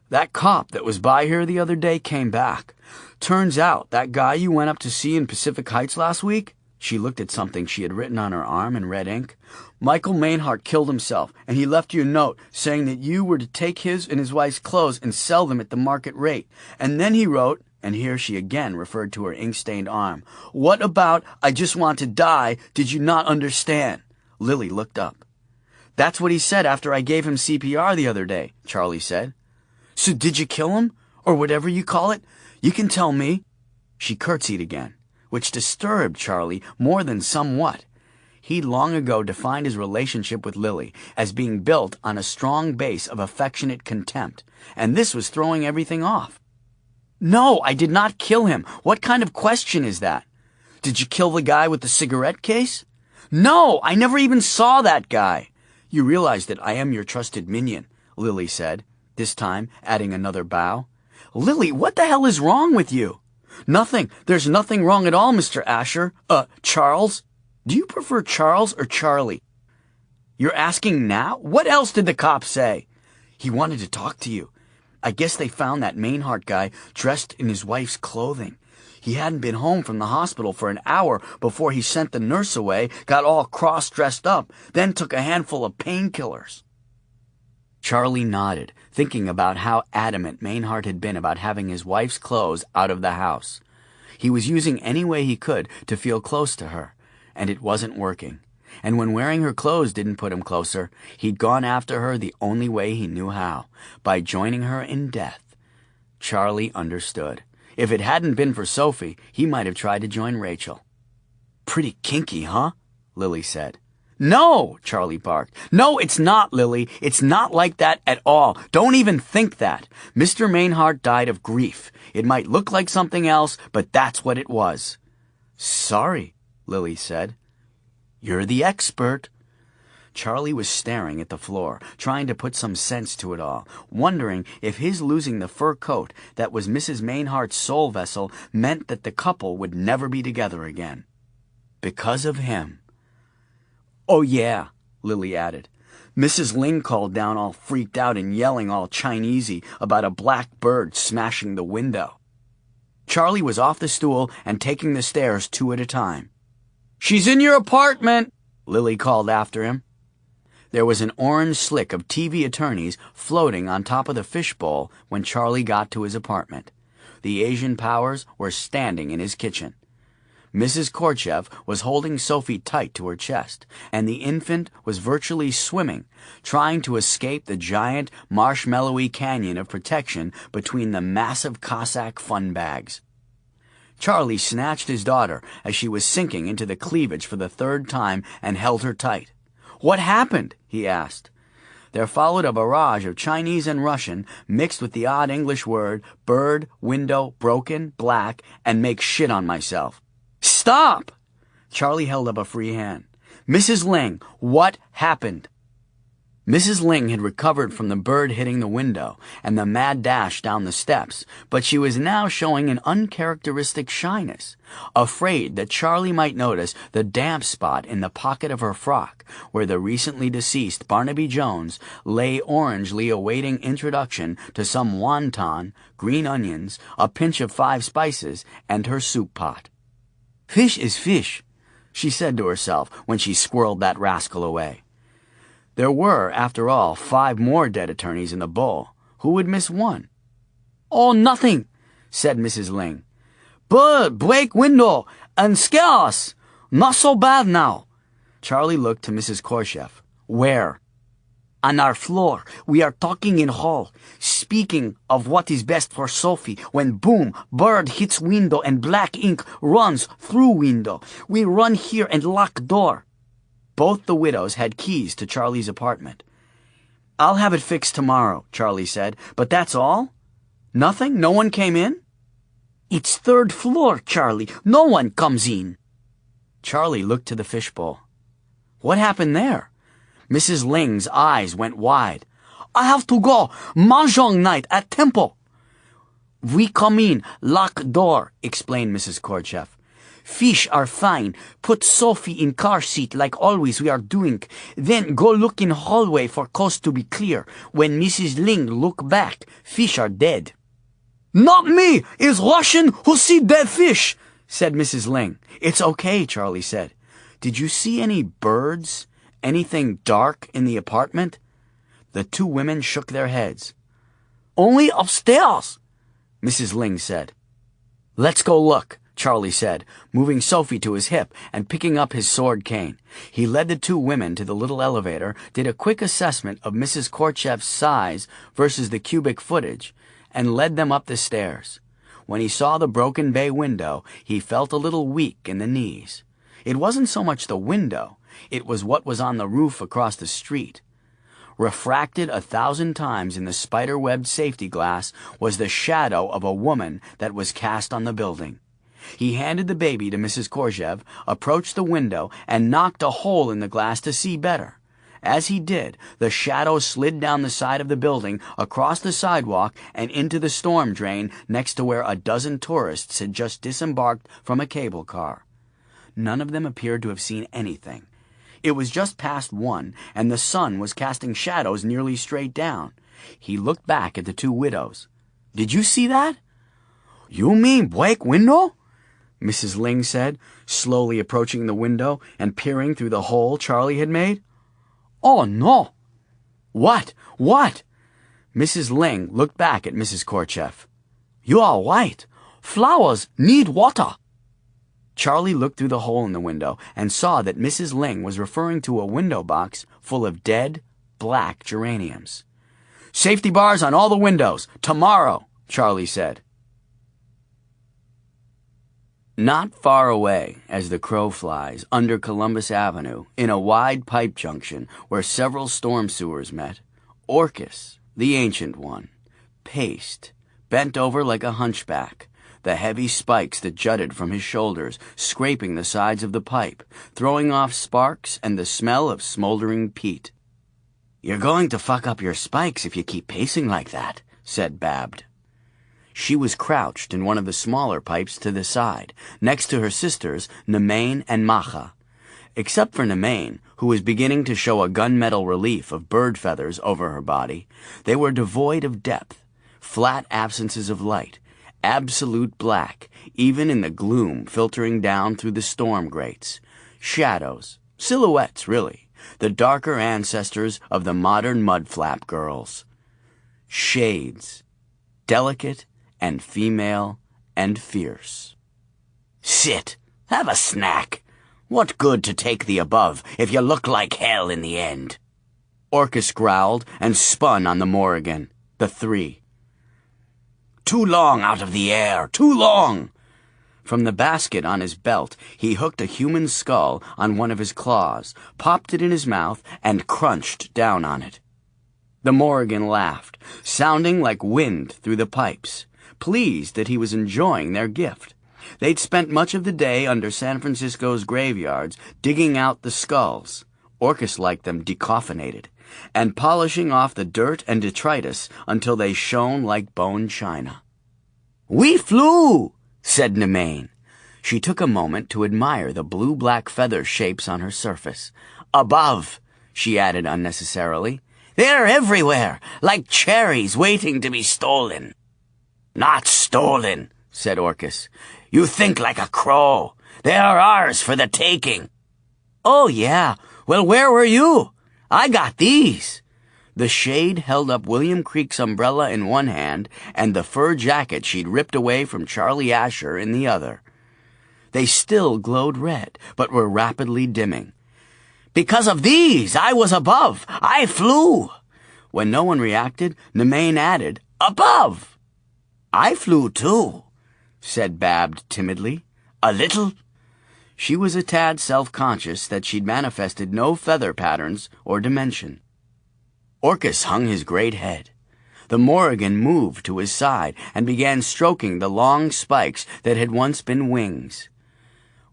"That cop that was by here the other day came back. Turns out that guy you went up to see in Pacific Heights last week," she looked at something she had written on her arm in red ink, "Michael Mainhart killed himself, and he left you a note saying that you were to take his and his wife's clothes and sell them at the market rate. And then he wrote," and here she again referred to her ink-stained arm, "What about 'I just want to die, did you not understand?'" Lily looked up. "That's what he said after I gave him CPR the other day," Charlie said. "So did you kill him? Or whatever you call it? You can tell me." She curtsied again, which disturbed Charlie more than somewhat. He'd long ago defined his relationship with Lily as being built on a strong base of affectionate contempt, and this was throwing everything off. "No, I did not kill him. What kind of question is that?" "Did you kill the guy with the cigarette case?" "No, I never even saw that guy." "You realize that I am your trusted minion," Lily said, this time adding another bow. "Lily, what the hell is wrong with you?" "Nothing. There's nothing wrong at all, Mr. Asher. Charles? Do you prefer Charles or Charlie?" "You're asking now? What else did the cop say?" "He wanted to talk to you. I guess they found that Mainhart guy dressed in his wife's clothing. He hadn't been home from the hospital for an hour before he sent the nurse away, got all cross-dressed up, then took a handful of painkillers." Charlie nodded, thinking about how adamant Mainhart had been about having his wife's clothes out of the house. He was using any way he could to feel close to her, and it wasn't working. And when wearing her clothes didn't put him closer, he'd gone after her the only way he knew how, by joining her in death. Charlie understood. If it hadn't been for Sophie, he might have tried to join Rachel. "Pretty kinky, huh?" Lily said. "No," Charlie barked. "No, it's not, Lily. It's not like that at all. Don't even think that. Mr. Mainhart died of grief. It might look like something else, but that's what it was." "Sorry," Lily said. "You're the expert." Charlie was staring at the floor, trying to put some sense to it all, wondering if his losing the fur coat that was Mrs. Mainhart's soul vessel meant that the couple would never be together again. Because of him. "Oh, yeah," Lily added. "Mrs. Ling called down all freaked out and yelling all Chinesey about a black bird smashing the window." Charlie was off the stool and taking the stairs 2 at a time. "She's in your apartment," Lily called after him. There was an orange slick of TV attorneys floating on top of the fishbowl when Charlie got to his apartment. The Asian powers were standing in his kitchen. Mrs. Korchev was holding Sophie tight to her chest, and the infant was virtually swimming, trying to escape the giant, marshmallowy canyon of protection between the massive Cossack fun bags. Charlie snatched his daughter as she was sinking into the cleavage for the 3rd time and held her tight. "What happened?" he asked. There followed a barrage of Chinese and Russian, mixed with the odd English word, bird, window, broken, black, and make shit on myself. "Stop!" Charlie held up a free hand. "Mrs. Ling, what happened?" Mrs. Ling had recovered from the bird hitting the window and the mad dash down the steps, but she was now showing an uncharacteristic shyness, afraid that Charlie might notice the damp spot in the pocket of her frock where the recently deceased Barnaby Jones lay orangely awaiting introduction to some wonton, green onions, a pinch of 5 spices, and her soup pot. "Fish is fish," she said to herself when she squirreled that rascal away. There were, after all, 5 more dead attorneys in the bowl. Who would miss one? "Oh, nothing," said Mrs. Ling. "Bird, break window, and scare us. Not so bad now." Charlie looked to Mrs. Korchev. "Where?" On our floor, we are talking in hall, speaking of what is best for Sophie, when boom, bird hits window and black ink runs through window. We run here and lock door. Both the widows had keys to Charlie's apartment. I'll have it fixed tomorrow, Charlie said, but that's all? Nothing? No one came in? It's third floor, Charlie. No one comes in. Charlie looked to the fishbowl. What happened there? Mrs. Ling's eyes went wide. I have to go. Mahjong night at temple. We come in, lock door, explained Mrs. Korchev. Fish are fine. Put Sophie in car seat like always we are doing. Then go look in hallway for coast to be clear. When Mrs. Ling look back, fish are dead. Not me! It's Russian who see dead fish, said Mrs. Ling. It's okay, Charlie said. Did you see any birds? Anything dark in the apartment? The two women shook their heads. Only upstairs, Mrs. Ling said. Let's go look, Charlie said, moving Sophie to his hip and picking up his sword cane. He led the two women to the little elevator, did a quick assessment of Mrs. Korchev's size versus the cubic footage, and led them up the stairs. When he saw the broken bay window, he felt a little weak in the knees. It wasn't so much the window, it was what was on the roof across the street. Refracted 1,000 times in the spider-webbed safety glass was the shadow of a woman that was cast on the building. He handed the baby to Mrs. Korchev, approached the window, and knocked a hole in the glass to see better. As he did, the shadow slid down the side of the building, across the sidewalk, and into the storm drain next to where a dozen tourists had just disembarked from a cable car. None of them appeared to have seen anything. It was just past 1, and the sun was casting shadows nearly straight down. He looked back at the two widows. Did you see that? You mean break window? Mrs. Ling said, slowly approaching the window and peering through the hole Charlie had made. Oh, no. What? What? Mrs. Ling looked back at Mrs. Korchev. You are right. Flowers need water. Charlie looked through the hole in the window and saw that Mrs. Ling was referring to a window box full of dead, black geraniums. Safety bars on all the windows. Tomorrow, Charlie said. Not far away, as the crow flies, under Columbus Avenue, in a wide pipe junction where several storm sewers met, Orcus, the ancient one, paced, bent over like a hunchback, the heavy spikes that jutted from his shoulders scraping the sides of the pipe, throwing off sparks and the smell of smoldering peat. You're going to fuck up your spikes if you keep pacing like that, said Babbed. She was crouched in one of the smaller pipes to the side, next to her sisters, Nemain and Macha. Except for Nemain, who was beginning to show a gunmetal relief of bird feathers over her body, they were devoid of depth, flat absences of light, absolute black, even in the gloom filtering down through the storm grates. Shadows, silhouettes, really, the darker ancestors of the modern mudflap girls. Shades, delicate and female and fierce. Sit, have a snack. What good to take the above if you look like hell in the end? Orcus growled and spun on the Morrigan, the three. Too long out of the air, too long! From the basket on his belt, he hooked a human skull on one of his claws, popped it in his mouth, and crunched down on it. The Morrigan laughed, sounding like wind through the pipes, pleased that he was enjoying their gift. They'd spent much of the day under San Francisco's graveyards digging out the skulls, Orcus liked them decoffinated, and polishing off the dirt and detritus until they shone like bone china. We flew, said Nemain. She took a moment to admire the blue-black feather shapes on her surface. Above, she added unnecessarily. They're everywhere, like cherries waiting to be stolen. Not stolen, said Orcus. You think like a crow. They are ours for the taking. Oh, yeah. Well, where were you? I got these. The shade held up William Creek's umbrella in one hand and the fur jacket she'd ripped away from Charlie Asher in the other. They still glowed red, but were rapidly dimming. Because of these, I was above. I flew. When no one reacted, Nemain added, above. I flew too, said Babbed timidly. A little. She was a tad self-conscious that she'd manifested no feather patterns or dimension. Orcus hung his great head. The Morrigan moved to his side and began stroking the long spikes that had once been wings.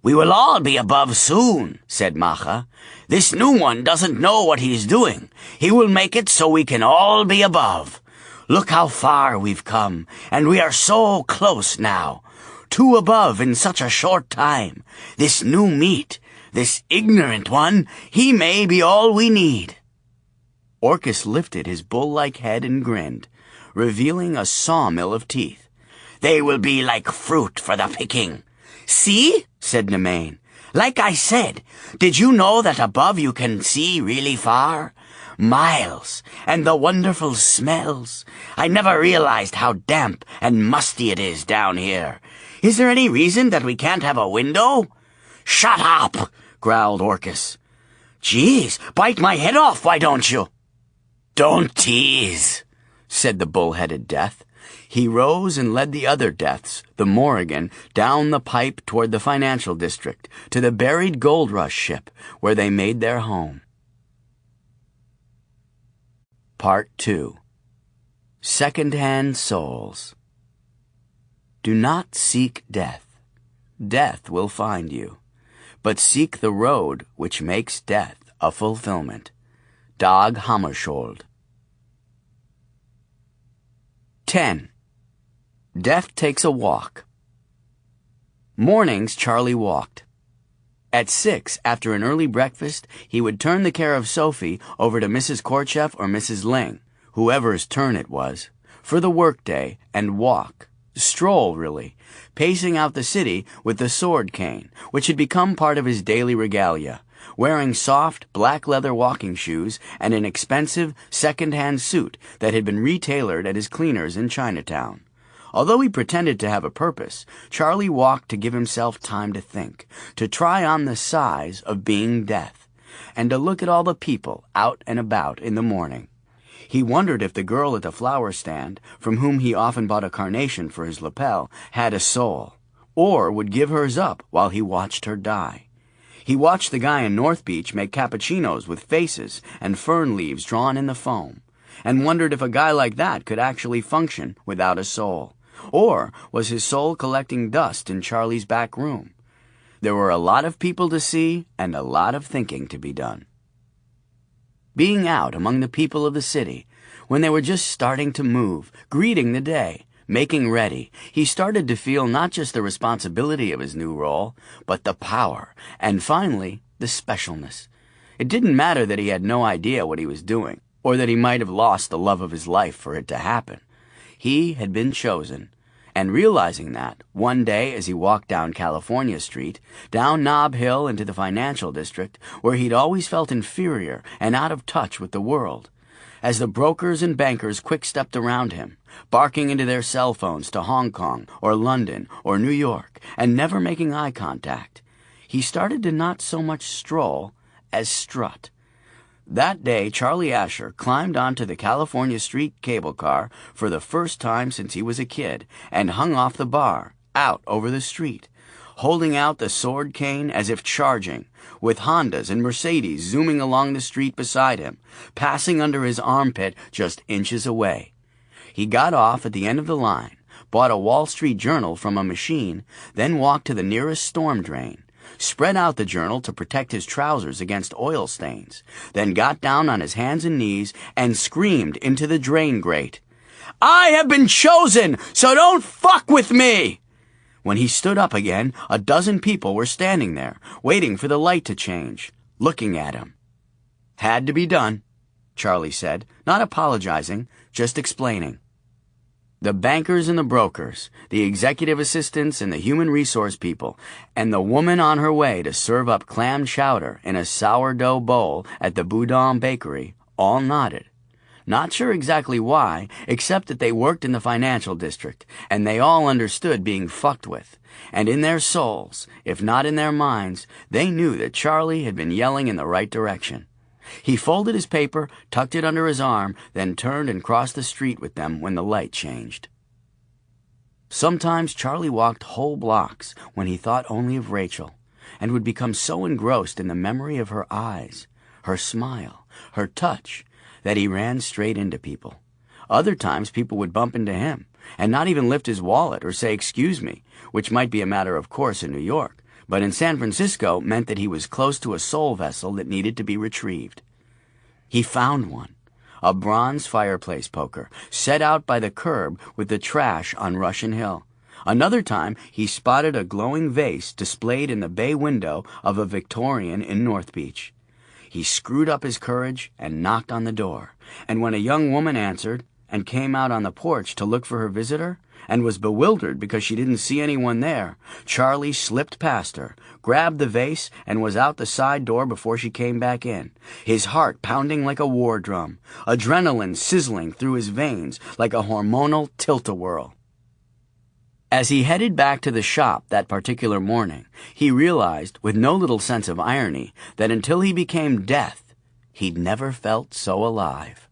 We will all be above soon, said Macha. This new one doesn't know what he's doing. He will make it so we can all be above. Look how far we've come, and we are so close now. 2 above in such a short time. This new meat, this ignorant one, he may be all we need. Orcus lifted his bull-like head and grinned, revealing a sawmill of teeth. They will be like fruit for the picking. See? Said Nemain. Like I said, did you know that above you can see really far? Miles, and the wonderful smells. I never realized how damp and musty it is down here. Is there any reason that we can't have a window? Shut up, growled Orcus. Geez, bite my head off, why don't you? Don't tease, said the bull-headed Death. He rose and led the other Deaths, the Morrigan, down the pipe toward the financial district, to the buried gold rush ship, where they made their home. Part 2. Second-hand Souls. Do not seek death. Death will find you. But seek the road which makes death a fulfillment. Dag Hammarskjöld. 10. Death takes a walk. Mornings Charlie walked. At 6, after an early breakfast, he would turn the care of Sophie over to Mrs. Korchef or Mrs. Ling, whoever's turn it was, for the workday, and walk. Stroll, really, pacing out the city with the sword cane, which had become part of his daily regalia, wearing soft, black leather walking shoes and an expensive, second-hand suit that had been retailored at his cleaner's in Chinatown. Although he pretended to have a purpose, Charlie walked to give himself time to think, to try on the size of being death, and to look at all the people out and about in the morning. He wondered if the girl at the flower stand, from whom he often bought a carnation for his lapel, had a soul, or would give hers up while he watched her die. He watched the guy in North Beach make cappuccinos with faces and fern leaves drawn in the foam, and wondered if a guy like that could actually function without a soul. Or was his soul collecting dust in Charlie's back room? There were a lot of people to see and a lot of thinking to be done. Being out among the people of the city, when they were just starting to move, greeting the day, making ready, he started to feel not just the responsibility of his new role, but the power, and finally, the specialness. It didn't matter that he had no idea what he was doing, or that he might have lost the love of his life for it to happen. He had been chosen, and realizing that, one day as he walked down California Street, down Nob Hill into the financial district, where he'd always felt inferior and out of touch with the world, as the brokers and bankers quick-stepped around him, barking into their cell phones to Hong Kong or London or New York, and never making eye contact, he started to not so much stroll as strut. That day, Charlie Asher climbed onto the California Street cable car for the first time since he was a kid and hung off the bar, out over the street, holding out the sword cane as if charging, with Hondas and Mercedes zooming along the street beside him, passing under his armpit just inches away. He got off at the end of the line, bought a Wall Street Journal from a machine, then walked to the nearest storm drain, spread out the journal to protect his trousers against oil stains, then got down on his hands and knees and screamed into the drain grate, "I have been chosen, so don't fuck with me!" When he stood up again, a dozen people were standing there, waiting for the light to change, looking at him. Had to be done, Charlie said, not apologizing, just explaining. The bankers and the brokers, the executive assistants and the human resource people, and the woman on her way to serve up clam chowder in a sourdough bowl at the Boudin Bakery, all nodded. Not sure exactly why, except that they worked in the financial district, and they all understood being fucked with. And in their souls, if not in their minds, they knew that Charlie had been yelling in the right direction. He folded his paper, tucked it under his arm, then turned and crossed the street with them when the light changed. Sometimes Charlie walked whole blocks when he thought only of Rachel, and would become so engrossed in the memory of her eyes, her smile, her touch, that he ran straight into people. Other times people would bump into him, and not even lift his wallet or say "excuse me," which might be a matter of course in New York, but in San Francisco meant that he was close to a soul vessel that needed to be retrieved. He found one, a bronze fireplace poker, set out by the curb with the trash on Russian Hill. Another time, he spotted a glowing vase displayed in the bay window of a Victorian in North Beach. He screwed up his courage and knocked on the door, and when a young woman answered and came out on the porch to look for her visitor, and was bewildered because she didn't see anyone there, Charlie slipped past her, grabbed the vase, and was out the side door before she came back in, his heart pounding like a war drum, adrenaline sizzling through his veins like a hormonal tilt-a-whirl. As he headed back to the shop that particular morning, he realized, with no little sense of irony, that until he became death, he'd never felt so alive.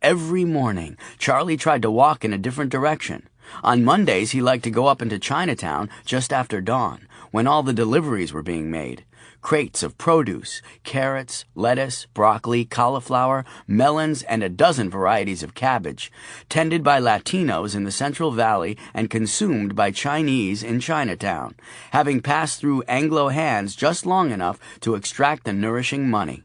Every morning, Charlie tried to walk in a different direction. On Mondays, he liked to go up into Chinatown just after dawn, when all the deliveries were being made. Crates of produce, carrots, lettuce, broccoli, cauliflower, melons, and a dozen varieties of cabbage, tended by Latinos in the Central Valley and consumed by Chinese in Chinatown, having passed through Anglo hands just long enough to extract the nourishing money.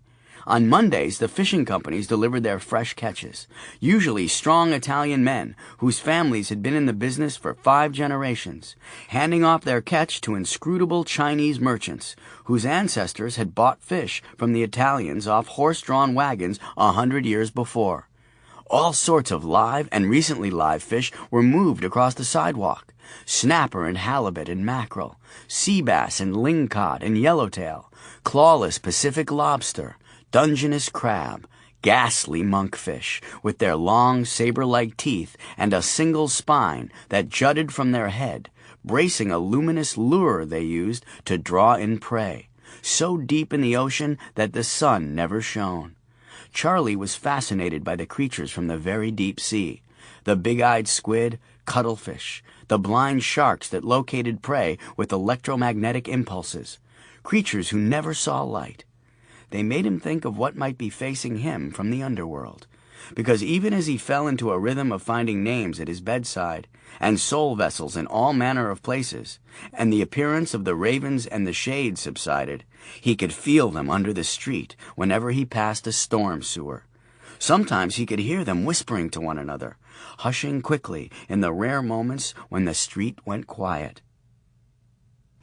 On Mondays, the fishing companies delivered their fresh catches, usually strong Italian men whose families had been in the business for 5 generations, handing off their catch to inscrutable Chinese merchants whose ancestors had bought fish from the Italians off horse-drawn wagons 100 years before. All sorts of live and recently live fish were moved across the sidewalk: snapper and halibut and mackerel, sea bass and lingcod and yellowtail, clawless Pacific lobster, Dungeness crab, ghastly monkfish, with their long saber-like teeth and a single spine that jutted from their head, bracing a luminous lure they used to draw in prey, so deep in the ocean that the sun never shone. Charlie was fascinated by the creatures from the very deep sea, the big-eyed squid, cuttlefish, the blind sharks that located prey with electromagnetic impulses, creatures who never saw light. They made him think of what might be facing him from the underworld, because even as he fell into a rhythm of finding names at his bedside, and soul vessels in all manner of places, and the appearance of the ravens and the shades subsided, he could feel them under the street whenever he passed a storm sewer. Sometimes he could hear them whispering to one another, hushing quickly in the rare moments when the street went quiet.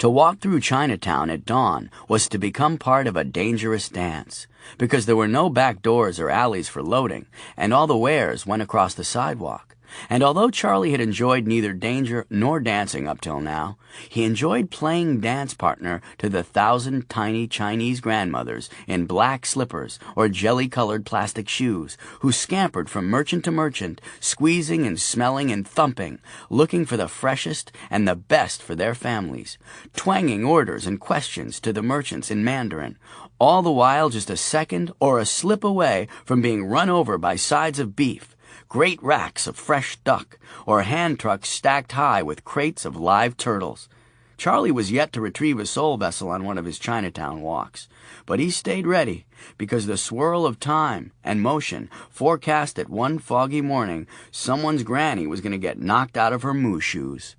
To walk through Chinatown at dawn was to become part of a dangerous dance, because there were no back doors or alleys for loading, and all the wares went across the sidewalk. And although Charlie had enjoyed neither danger nor dancing up till now, he enjoyed playing dance partner to the 1,000 tiny Chinese grandmothers in black slippers or jelly-colored plastic shoes who scampered from merchant to merchant, squeezing and smelling and thumping, looking for the freshest and the best for their families, twanging orders and questions to the merchants in Mandarin, all the while just a second or a slip away from being run over by sides of beef, great racks of fresh duck, or hand trucks stacked high with crates of live turtles. Charlie was yet to retrieve a soul vessel on one of his Chinatown walks, but he stayed ready, because the swirl of time and motion forecast that one foggy morning someone's granny was going to get knocked out of her moo shoes.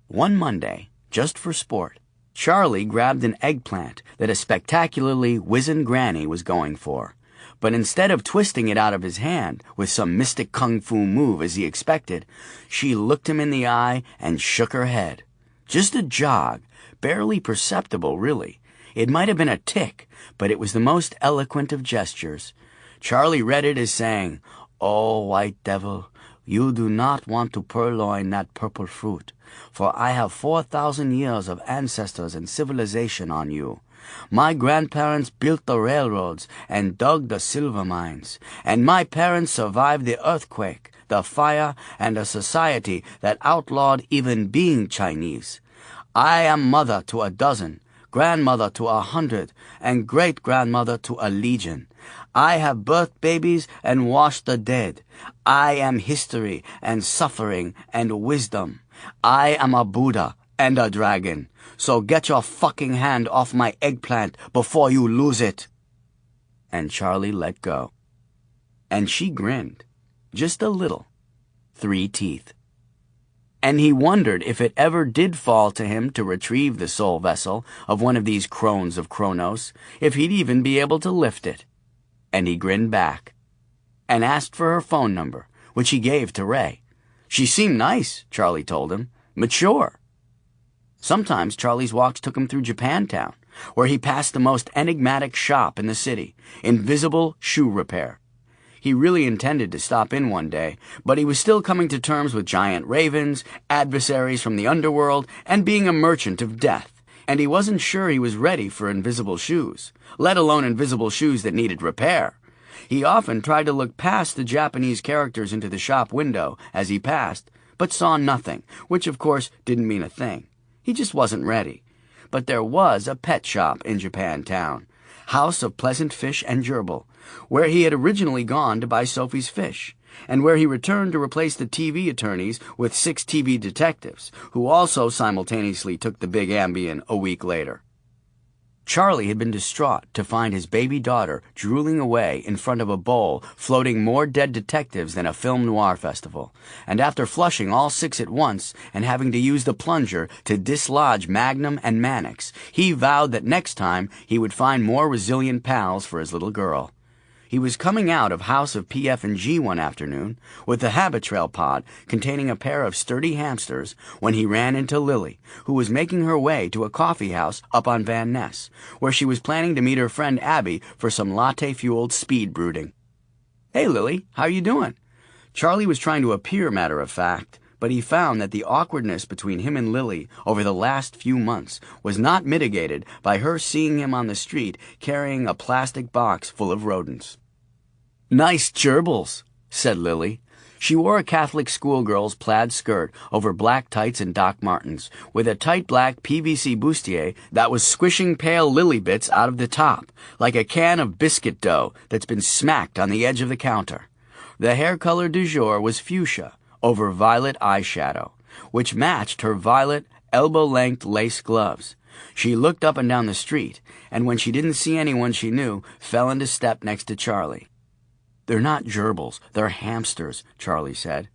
One Monday, just for sport, Charlie grabbed an eggplant that a spectacularly wizened granny was going for. But instead of twisting it out of his hand with some mystic kung fu move as he expected, she looked him in the eye and shook her head. Just a jog, barely perceptible, really. It might have been a tick, but it was the most eloquent of gestures. Charlie read it as saying, "Oh, white devil, You do not want to purloin that purple fruit, for I have 4,000 years of ancestors and civilization on you. My grandparents built the railroads and dug the silver mines, and my parents survived the earthquake, the fire, and a society that outlawed even being Chinese. I am mother to a dozen, grandmother to 100, and great-grandmother to a legion. I have birthed babies and washed the dead. I am history and suffering and wisdom. I am a Buddha and a dragon. So get your fucking hand off my eggplant before you lose it. And Charlie let go. And she grinned. Just a little. 3 teeth. And he wondered if it ever did fall to him to retrieve the soul vessel of one of these crones of Kronos, if he'd even be able to lift it. And he grinned back. And asked for her phone number, which he gave to Ray. She seemed nice, Charlie told him. Mature. Sometimes Charlie's walks took him through Japantown, where he passed the most enigmatic shop in the city, Invisible Shoe Repair. He really intended to stop in one day, but he was still coming to terms with giant ravens, adversaries from the underworld, and being a merchant of death, and he wasn't sure he was ready for invisible shoes, let alone invisible shoes that needed repair. He often tried to look past the Japanese characters into the shop window as he passed, but saw nothing, which of course didn't mean a thing. He just wasn't ready. But there was a pet shop in Japantown, House of Pleasant Fish and Gerbil, where he had originally gone to buy Sophie's fish, and where he returned to replace the TV attorneys with 6 TV detectives, who also simultaneously took the big Ambien a week later. Charlie had been distraught to find his baby daughter drooling away in front of a bowl floating more dead detectives than a film noir festival, and after flushing all 6 at once and having to use the plunger to dislodge Magnum and Mannix, he vowed that next time he would find more resilient pals for his little girl. He was coming out of House of PF&G one afternoon with the habit trail pod containing a pair of sturdy hamsters when he ran into Lily, who was making her way to a coffee house up on Van Ness, where she was planning to meet her friend Abby for some latte-fueled speed brooding. "Hey, Lily, how you doing?" Charlie was trying to appear matter-of-fact, but he found that the awkwardness between him and Lily over the last few months was not mitigated by her seeing him on the street carrying a plastic box full of rodents. "Nice gerbils," said Lily. She wore a Catholic schoolgirl's plaid skirt over black tights and Doc Martens, with a tight black PVC bustier that was squishing pale lily bits out of the top, like a can of biscuit dough that's been smacked on the edge of the counter. The hair color du jour was fuchsia over violet eyeshadow, which matched her violet, elbow-length lace gloves. She looked up and down the street, and when she didn't see anyone she knew, fell into step next to Charlie. "They're not gerbils, they're hamsters," Charlie said.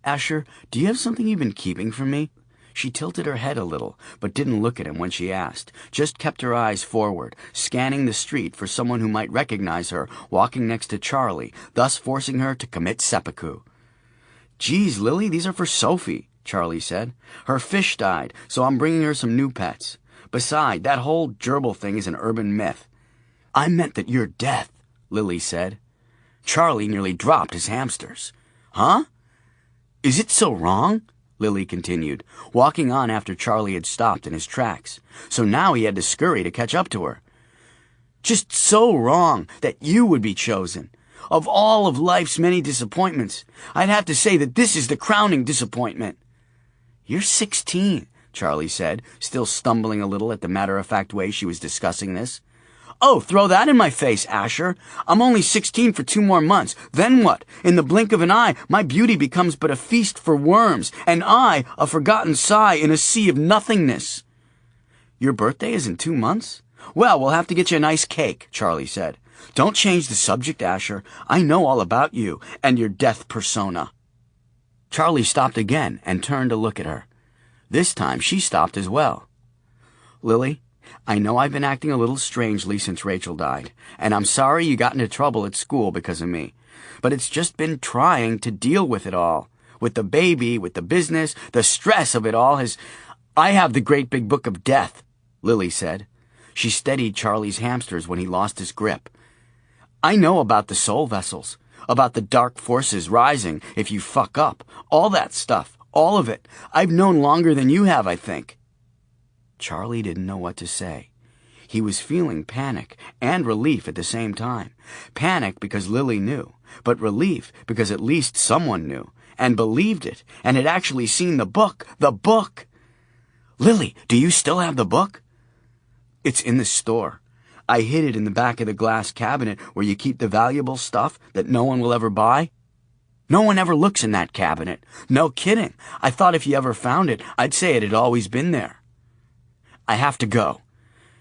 "Asher, do you have something you've been keeping from me?" She tilted her head a little, but didn't look at him when she asked, just kept her eyes forward, scanning the street for someone who might recognize her walking next to Charlie, thus forcing her to commit seppuku. "Geez, Lily, these are for Sophie," Charlie said. "Her fish died, so I'm bringing her some new pets. Besides, that whole gerbil thing is an urban myth." "I meant that you're death," Lily said. Charlie nearly dropped his hamsters. "Huh? Is it so wrong?" Lily continued, walking on after Charlie had stopped in his tracks. So now he had to scurry to catch up to her. "Just so wrong that you would be chosen. Of all of life's many disappointments, I'd have to say that this is the crowning disappointment." "You're 16, Charlie said, still stumbling a little at the matter-of-fact way she was discussing this. "Oh, throw that in my face, Asher. I'm only 16 for 2 more months. Then what? In the blink of an eye, my beauty becomes but a feast for worms, and I, a forgotten sigh in a sea of nothingness." "Your birthday is in 2 months? Well, we'll have to get you a nice cake," Charlie said. "Don't change the subject, Asher. I know all about you and your death persona." Charlie stopped again and turned to look at her. This time she stopped as well. "Lily, I know I've been acting a little strangely since Rachel died, and I'm sorry you got into trouble at school because of me. But it's just been trying to deal with it all. With the baby, with the business, the stress of it all has... I have the great big book of death," Lily said. She steadied Charlie's hamsters when he lost his grip. "I know about the soul vessels. about the dark forces rising if you fuck up. All that stuff. All of it. I've known longer than you have, I think." Charlie didn't know what to say. He was feeling panic and relief at the same time. Panic because Lily knew, but relief because at least someone knew, and believed it, and had actually seen the book. The book! "Lily, do you still have the book?" "It's in the store. I hid it in the back of the glass cabinet where you keep the valuable stuff that no one will ever buy." "No one ever looks in that cabinet." "No kidding. I thought if you ever found it, I'd say it had always been there." "I have to go."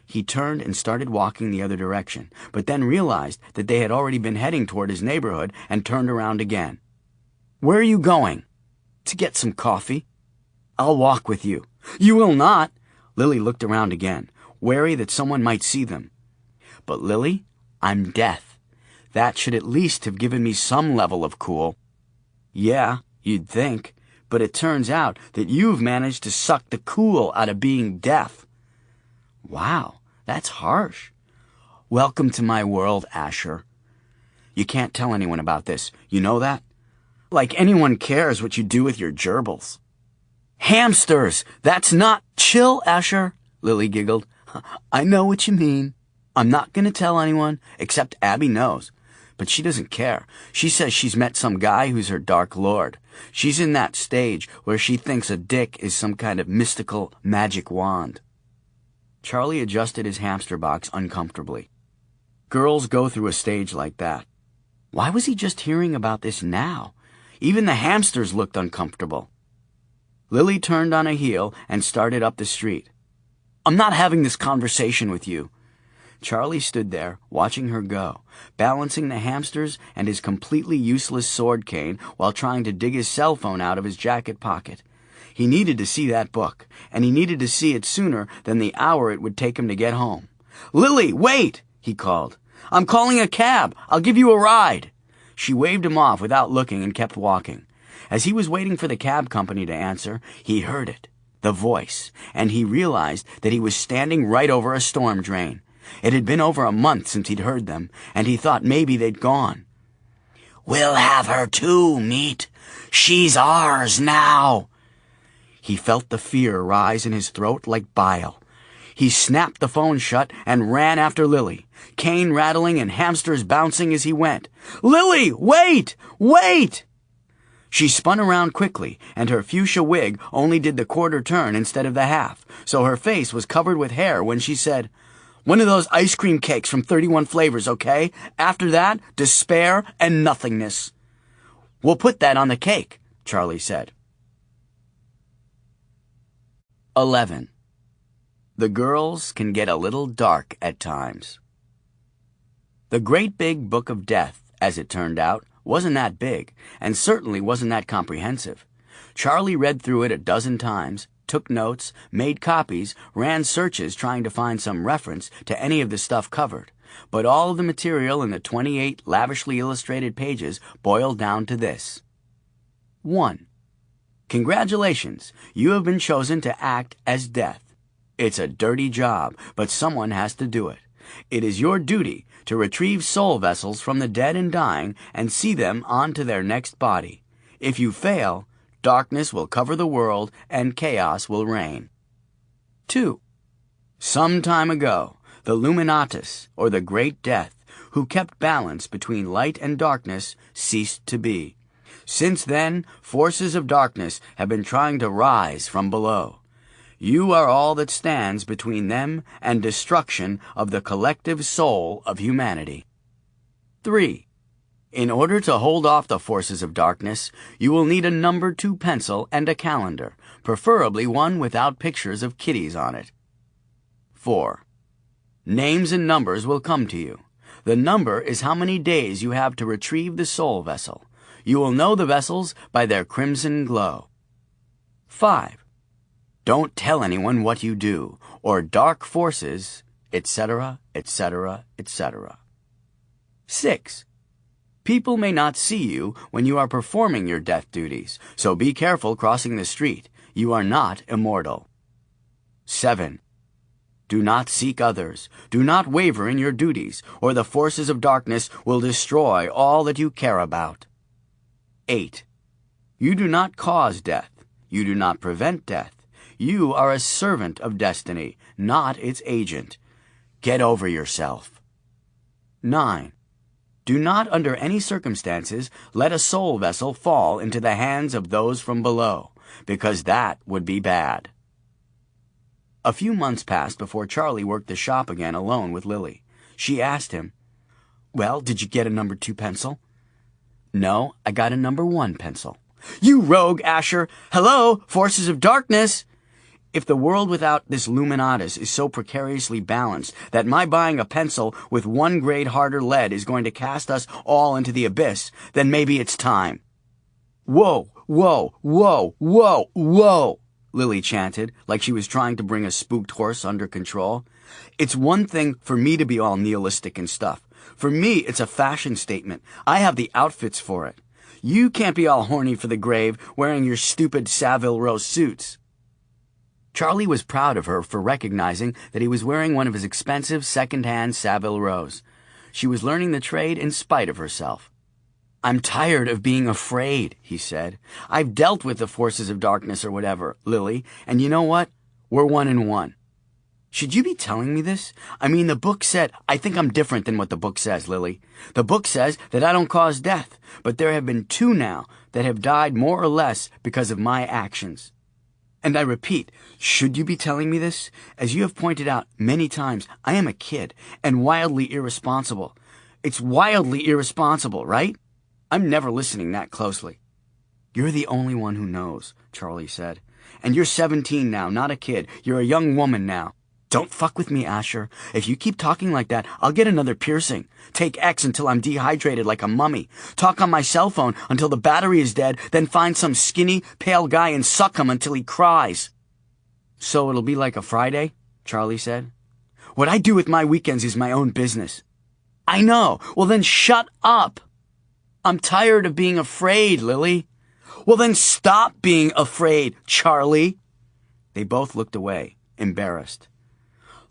He turned and started walking the other direction, but then realized that they had already been heading toward his neighborhood and turned around again. "Where are you going?" "To get some coffee." "I'll walk with you." "You will not." Lily looked around again, wary that someone might see them. "But Lily, I'm death. That should at least have given me some level of cool." "Yeah, you'd think, but it turns out that you've managed to suck the cool out of being deaf." "Wow, that's harsh." "Welcome to my world, Asher. You can't tell anyone about this, you know that? Like anyone cares what you do with your gerbils." "Hamsters! That's not—" "Chill, Asher," Lily giggled. "I know what you mean. I'm not going to tell anyone, except Abby knows. But she doesn't care. She says she's met some guy who's her dark lord. She's in that stage where she thinks a dick is some kind of mystical magic wand." Charlie adjusted his hamster box uncomfortably. Girls go through a stage like that. Why was he just hearing about this now? Even the hamsters looked uncomfortable. Lily turned on a heel and started up the street. "I'm not having this conversation with you." Charlie stood there, watching her go, balancing the hamsters and his completely useless sword cane while trying to dig his cell phone out of his jacket pocket. He needed to see that book, and he needed to see it sooner than the hour it would take him to get home. "Lily, wait!" he called. "I'm calling a cab. I'll give you a ride." She waved him off without looking and kept walking. As he was waiting for the cab company to answer, he heard it, the voice, and he realized that he was standing right over a storm drain. It had been over a month since he'd heard them, and he thought maybe they'd gone. "We'll have her too, Meat. She's ours now." He felt the fear rise in his throat like bile. He snapped the phone shut and ran after Lily, cane rattling and hamsters bouncing as he went. "Lily, wait! Wait!" She spun around quickly, and her fuchsia wig only did the quarter turn instead of the half, so her face was covered with hair when she said, "One of those ice cream cakes from 31 flavors, okay? After that, despair and nothingness." "We'll put that on the cake," Charlie said. 11. The girls can get a little dark at times. The great big book of death, as it turned out, wasn't that big, and certainly wasn't that comprehensive. Charlie read through it a dozen times, took notes, made copies, ran searches trying to find some reference to any of the stuff covered. But all of the material in the 28 lavishly illustrated pages boiled down to this. 1. Congratulations, you have been chosen to act as death. It's a dirty job, but someone has to do it. It is your duty to retrieve soul vessels from the dead and dying and see them on to their next body. If you fail, darkness will cover the world and chaos will reign. 2. Some time ago, the Luminatus, or the Great Death, who kept balance between light and darkness, ceased to be. Since then, forces of darkness have been trying to rise from below. You are all that stands between them and destruction of the collective soul of humanity. 3. In order to hold off the forces of darkness, you will need a number 2 pencil and a calendar, preferably one without pictures of kitties on it. 4. Names and numbers will come to you. The number is how many days you have to retrieve the soul vessel. You will know the vessels by their crimson glow. 5. Don't tell anyone what you do, or dark forces, etc., etc., etc. 6. People may not see you when you are performing your death duties, so be careful crossing the street. You are not immortal. 7. Do not seek others. Do not waver in your duties, or the forces of darkness will destroy all that you care about. 8. You do not cause death. You do not prevent death. You are a servant of destiny, not its agent. Get over yourself. 9. Do not under any circumstances let a soul vessel fall into the hands of those from below, because that would be bad. A few months passed before Charlie worked the shop again alone with Lily. She asked him, "Well, did you get a number 2 pencil?" "No, I got a number 1 pencil." "You rogue, Asher! Hello, forces of darkness!" If the world without this luminatus is so precariously balanced that my buying a pencil with 1 grade harder lead is going to cast us all into the abyss, then maybe it's time. "Whoa, whoa, whoa, whoa, whoa," Lily chanted, like she was trying to bring a spooked horse under control. "It's one thing for me to be all nihilistic and stuff. For me, it's a fashion statement. I have the outfits for it. You can't be all horny for the grave wearing your stupid Savile Row suits." Charlie was proud of her for recognizing that he was wearing one of his expensive second-hand Savile Rows. She was learning the trade in spite of herself. "I'm tired of being afraid," he said. "I've dealt with the forces of darkness or whatever, Lily, and you know what? We're 1 and 1. "Should you be telling me this? I mean, the book said—" "I think I'm different than what the book says, Lily. The book says that I don't cause death, but there have been 2 now that have died more or less because of my actions. And I repeat, should you be telling me this? As you have pointed out many times, I am a kid and wildly irresponsible. It's wildly irresponsible, right? I'm never listening that closely." "You're the only one who knows," Charlie said. "And you're 17 now, not a kid. You're a young woman now. Don't fuck with me, Asher. If you keep talking like that, I'll get another piercing. Take X until I'm dehydrated like a mummy. Talk on my cell phone until the battery is dead, then find some skinny, pale guy and suck him until he cries." "So it'll be like a Friday?" Charlie said. "What I do with my weekends is my own business." "I know. Well, then shut up." "I'm tired of being afraid, Lily." "Well, then stop being afraid, Charlie." They both looked away, embarrassed.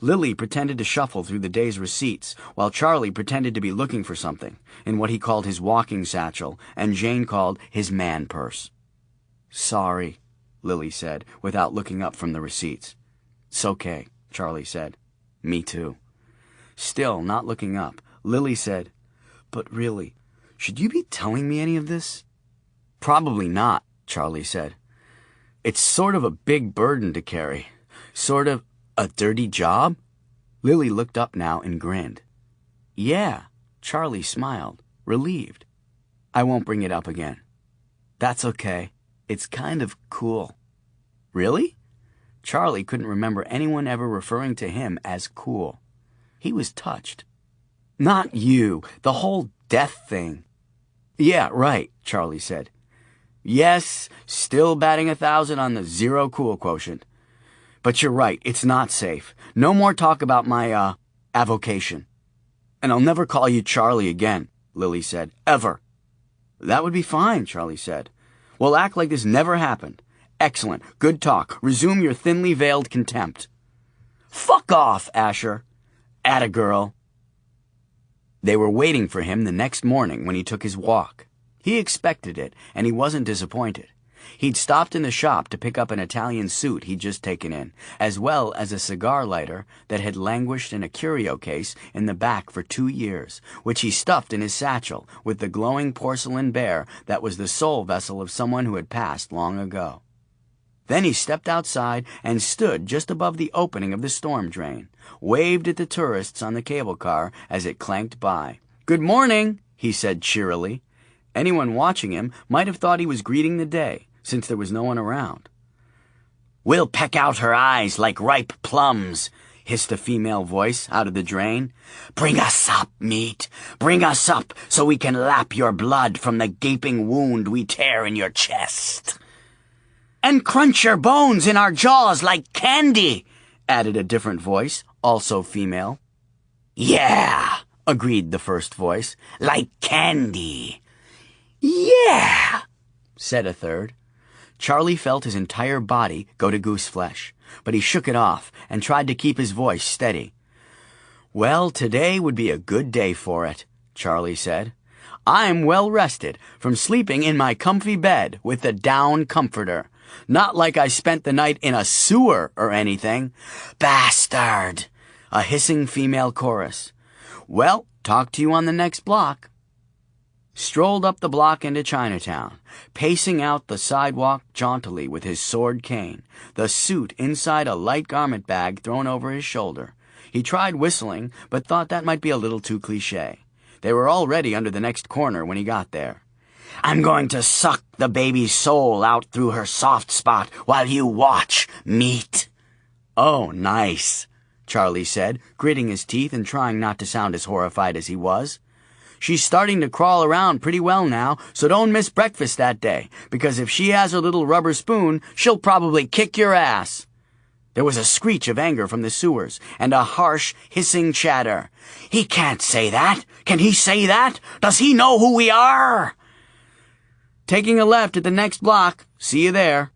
Lily pretended to shuffle through the day's receipts, while Charlie pretended to be looking for something, in what he called his walking satchel, and Jane called his man purse. "Sorry," Lily said, without looking up from the receipts. "It's okay," Charlie said. "Me too." Still not looking up, Lily said, "But really, should you be telling me any of this?" "Probably not," Charlie said. "It's sort of a big burden to carry. Sort of a dirty job?" Lily looked up now and grinned. "Yeah," Charlie smiled, relieved. "I won't bring it up again." "That's okay. It's kind of cool." "Really?" Charlie couldn't remember anyone ever referring to him as cool. He was touched. "Not you. The whole death thing." "Yeah, right," Charlie said. "Yes, still batting 1,000 on the 0 cool quotient. But you're right, it's not safe. No more talk about my, avocation." "And I'll never call you Charlie again," Lily said. "Ever." "That would be fine," Charlie said. "We'll act like this never happened. Excellent. Good talk. Resume your thinly veiled contempt." "Fuck off, Asher." "Atta girl." They were waiting for him the next morning when he took his walk. He expected it, and he wasn't disappointed. He'd stopped in the shop to pick up an Italian suit he'd just taken in, as well as a cigar lighter that had languished in a curio case in the back for 2 years, which he stuffed in his satchel with the glowing porcelain bear that was the soul vessel of someone who had passed long ago. Then he stepped outside and stood just above the opening of the storm drain, waved at the tourists on the cable car as it clanked by. "Good morning," he said cheerily. Anyone watching him might have thought he was greeting the day, since there was no one around. "We'll peck out her eyes like ripe plums," hissed a female voice out of the drain. "Bring us up, meat. Bring us up so we can lap your blood from the gaping wound we tear in your chest." "And crunch your bones in our jaws like candy," added a different voice, also female. "Yeah," agreed the first voice, "like candy." "Yeah," said a third. Charlie felt his entire body go to gooseflesh, but he shook it off and tried to keep his voice steady. "Well, today would be a good day for it," Charlie said. "I'm well rested from sleeping in my comfy bed with the down comforter. Not like I spent the night in a sewer or anything." "Bastard!" a hissing female chorus. "Well, talk to you on the next block." Strolled up the block into Chinatown, pacing out the sidewalk jauntily with his sword cane, the suit inside a light garment bag thrown over his shoulder. He tried whistling, but thought that might be a little too cliché. They were already under the next corner when he got there. "I'm going to suck the baby's soul out through her soft spot while you watch, meat." "Oh, nice," Charlie said, gritting his teeth and trying not to sound as horrified as he was. "She's starting to crawl around pretty well now, so don't miss breakfast that day, because if she has her little rubber spoon, she'll probably kick your ass." There was a screech of anger from the sewers, and a harsh, hissing chatter. "He can't say that! Can he say that? Does he know who we are?" "Taking a left at the next block. See you there."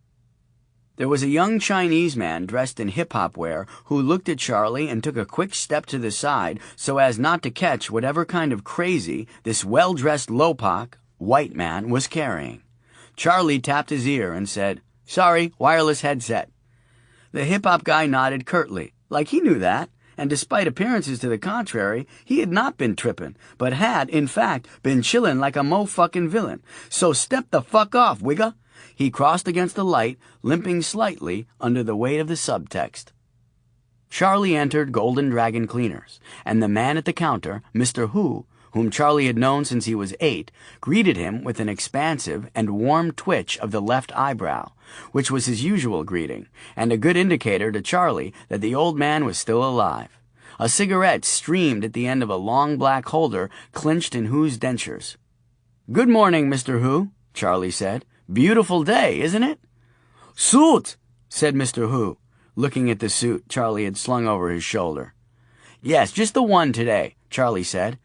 There was a young Chinese man dressed in hip-hop wear who looked at Charlie and took a quick step to the side so as not to catch whatever kind of crazy this well-dressed lopak, white man, was carrying. Charlie tapped his ear and said, "Sorry, wireless headset." The hip-hop guy nodded curtly, like he knew that, and despite appearances to the contrary, he had not been trippin', but had, in fact, been chillin' like a mo-fucking villain. "So step the fuck off, wigga." He crossed against the light, limping slightly under the weight of the subtext. Charlie entered Golden Dragon Cleaners, and the man at the counter, Mr. Hu, whom Charlie had known since he was 8, greeted him with an expansive and warm twitch of the left eyebrow, which was his usual greeting, and a good indicator to Charlie that the old man was still alive. A cigarette streamed at the end of a long black holder clinched in Hu's dentures. "Good morning, Mr. Hu," Charlie said. "Beautiful day, isn't it?" "Suit," said Mr. Hu, looking at the suit Charlie had slung over his shoulder. "Yes, just the one today," Charlie said.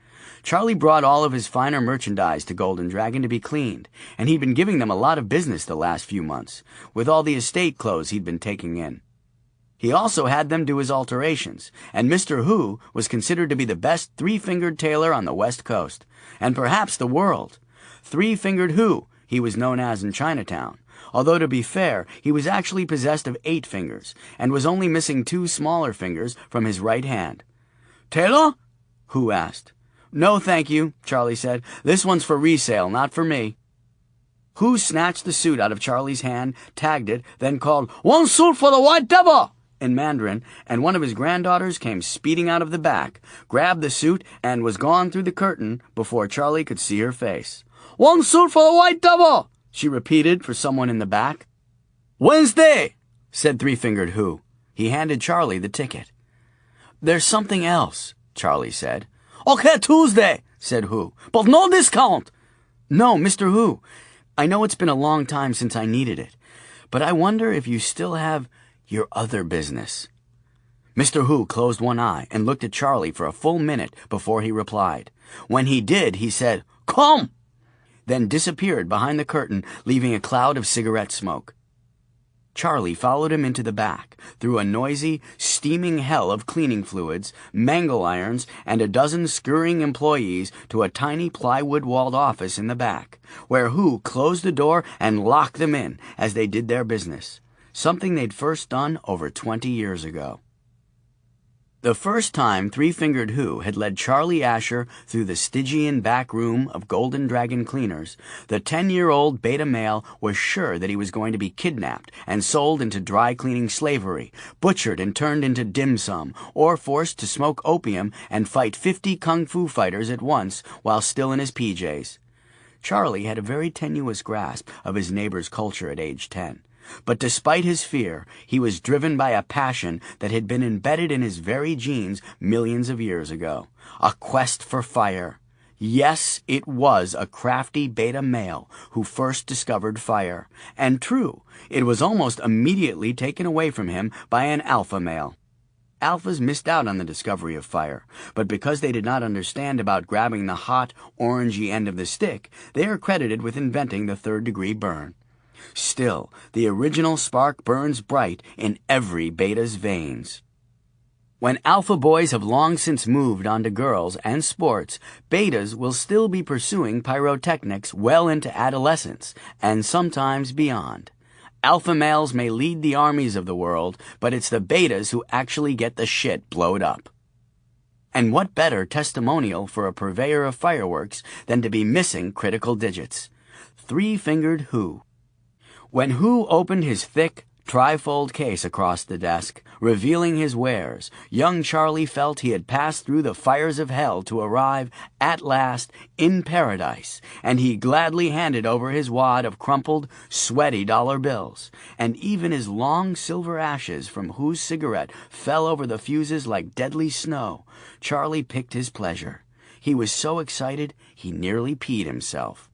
Charlie brought all of his finer merchandise to Golden Dragon to be cleaned, and he'd been giving them a lot of business the last few months, with all the estate clothes he'd been taking in. He also had them do his alterations, and Mr. Hu was considered to be the best three-fingered tailor on the West Coast, and perhaps the world. Three-fingered Hu, he was known as in Chinatown, although to be fair, he was actually possessed of 8 fingers, and was only missing 2 smaller fingers from his right hand. "Tailor?" Hu asked. "No, thank you," Charlie said. "This one's for resale, not for me." Hu snatched the suit out of Charlie's hand, tagged it, then called, "One suit for the white devil!" in Mandarin, and one of his granddaughters came speeding out of the back, grabbed the suit, and was gone through the curtain before Charlie could see her face. "One suit for the white devil!" she repeated for someone in the back. "Wednesday," said Three-Fingered Hu. He handed Charlie the ticket. "There's something else," Charlie said. "Okay, Tuesday," said Hu, "but no discount." "No, Mr. Hu, I know it's been a long time since I needed it, but I wonder if you still have your other business." Mr. Hu closed one eye and looked at Charlie for a full minute before he replied. When he did, he said, "Come!" then disappeared behind the curtain, leaving a cloud of cigarette smoke. Charlie followed him into the back, through a noisy, steaming hell of cleaning fluids, mangle irons, and a dozen scurrying employees to a tiny plywood-walled office in the back, where Hu closed the door and locked them in as they did their business, something they'd first done over 20 years ago. The first time Three-Fingered Hu had led Charlie Asher through the Stygian back room of Golden Dragon Cleaners, the 10-year-old beta male was sure that he was going to be kidnapped and sold into dry-cleaning slavery, butchered and turned into dim sum, or forced to smoke opium and fight 50 kung fu fighters at once while still in his PJs. Charlie had a very tenuous grasp of his neighbor's culture at age 10. But despite his fear, he was driven by a passion that had been embedded in his very genes millions of years ago. A quest for fire. Yes, it was a crafty beta male who first discovered fire. And true, it was almost immediately taken away from him by an alpha male. Alphas missed out on the discovery of fire, but because they did not understand about grabbing the hot, orangey end of the stick, they are credited with inventing the third-degree burn. Still, the original spark burns bright in every beta's veins. When alpha boys have long since moved on to girls and sports, betas will still be pursuing pyrotechnics well into adolescence, and sometimes beyond. Alpha males may lead the armies of the world, but it's the betas who actually get the shit blowed up. And what better testimonial for a purveyor of fireworks than to be missing critical digits? Three-fingered Who. When Who opened his thick, trifold case across the desk, revealing his wares, young Charlie felt he had passed through the fires of hell to arrive, at last, in paradise, and he gladly handed over his wad of crumpled, sweaty dollar bills, and even his long silver ashes from Who's cigarette fell over the fuses like deadly snow. Charlie picked his pleasure. He was so excited he nearly peed himself.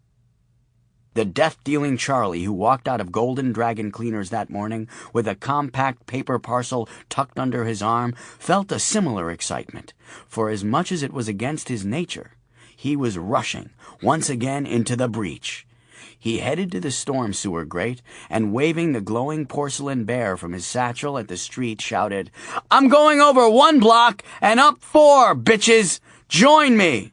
The death-dealing Charlie, who walked out of Golden Dragon Cleaners that morning with a compact paper parcel tucked under his arm, felt a similar excitement, for as much as it was against his nature, he was rushing once again into the breach. He headed to the storm sewer grate and, waving the glowing porcelain bear from his satchel at the street, shouted, "I'm going over 1 block and up 4, bitches! Join me!"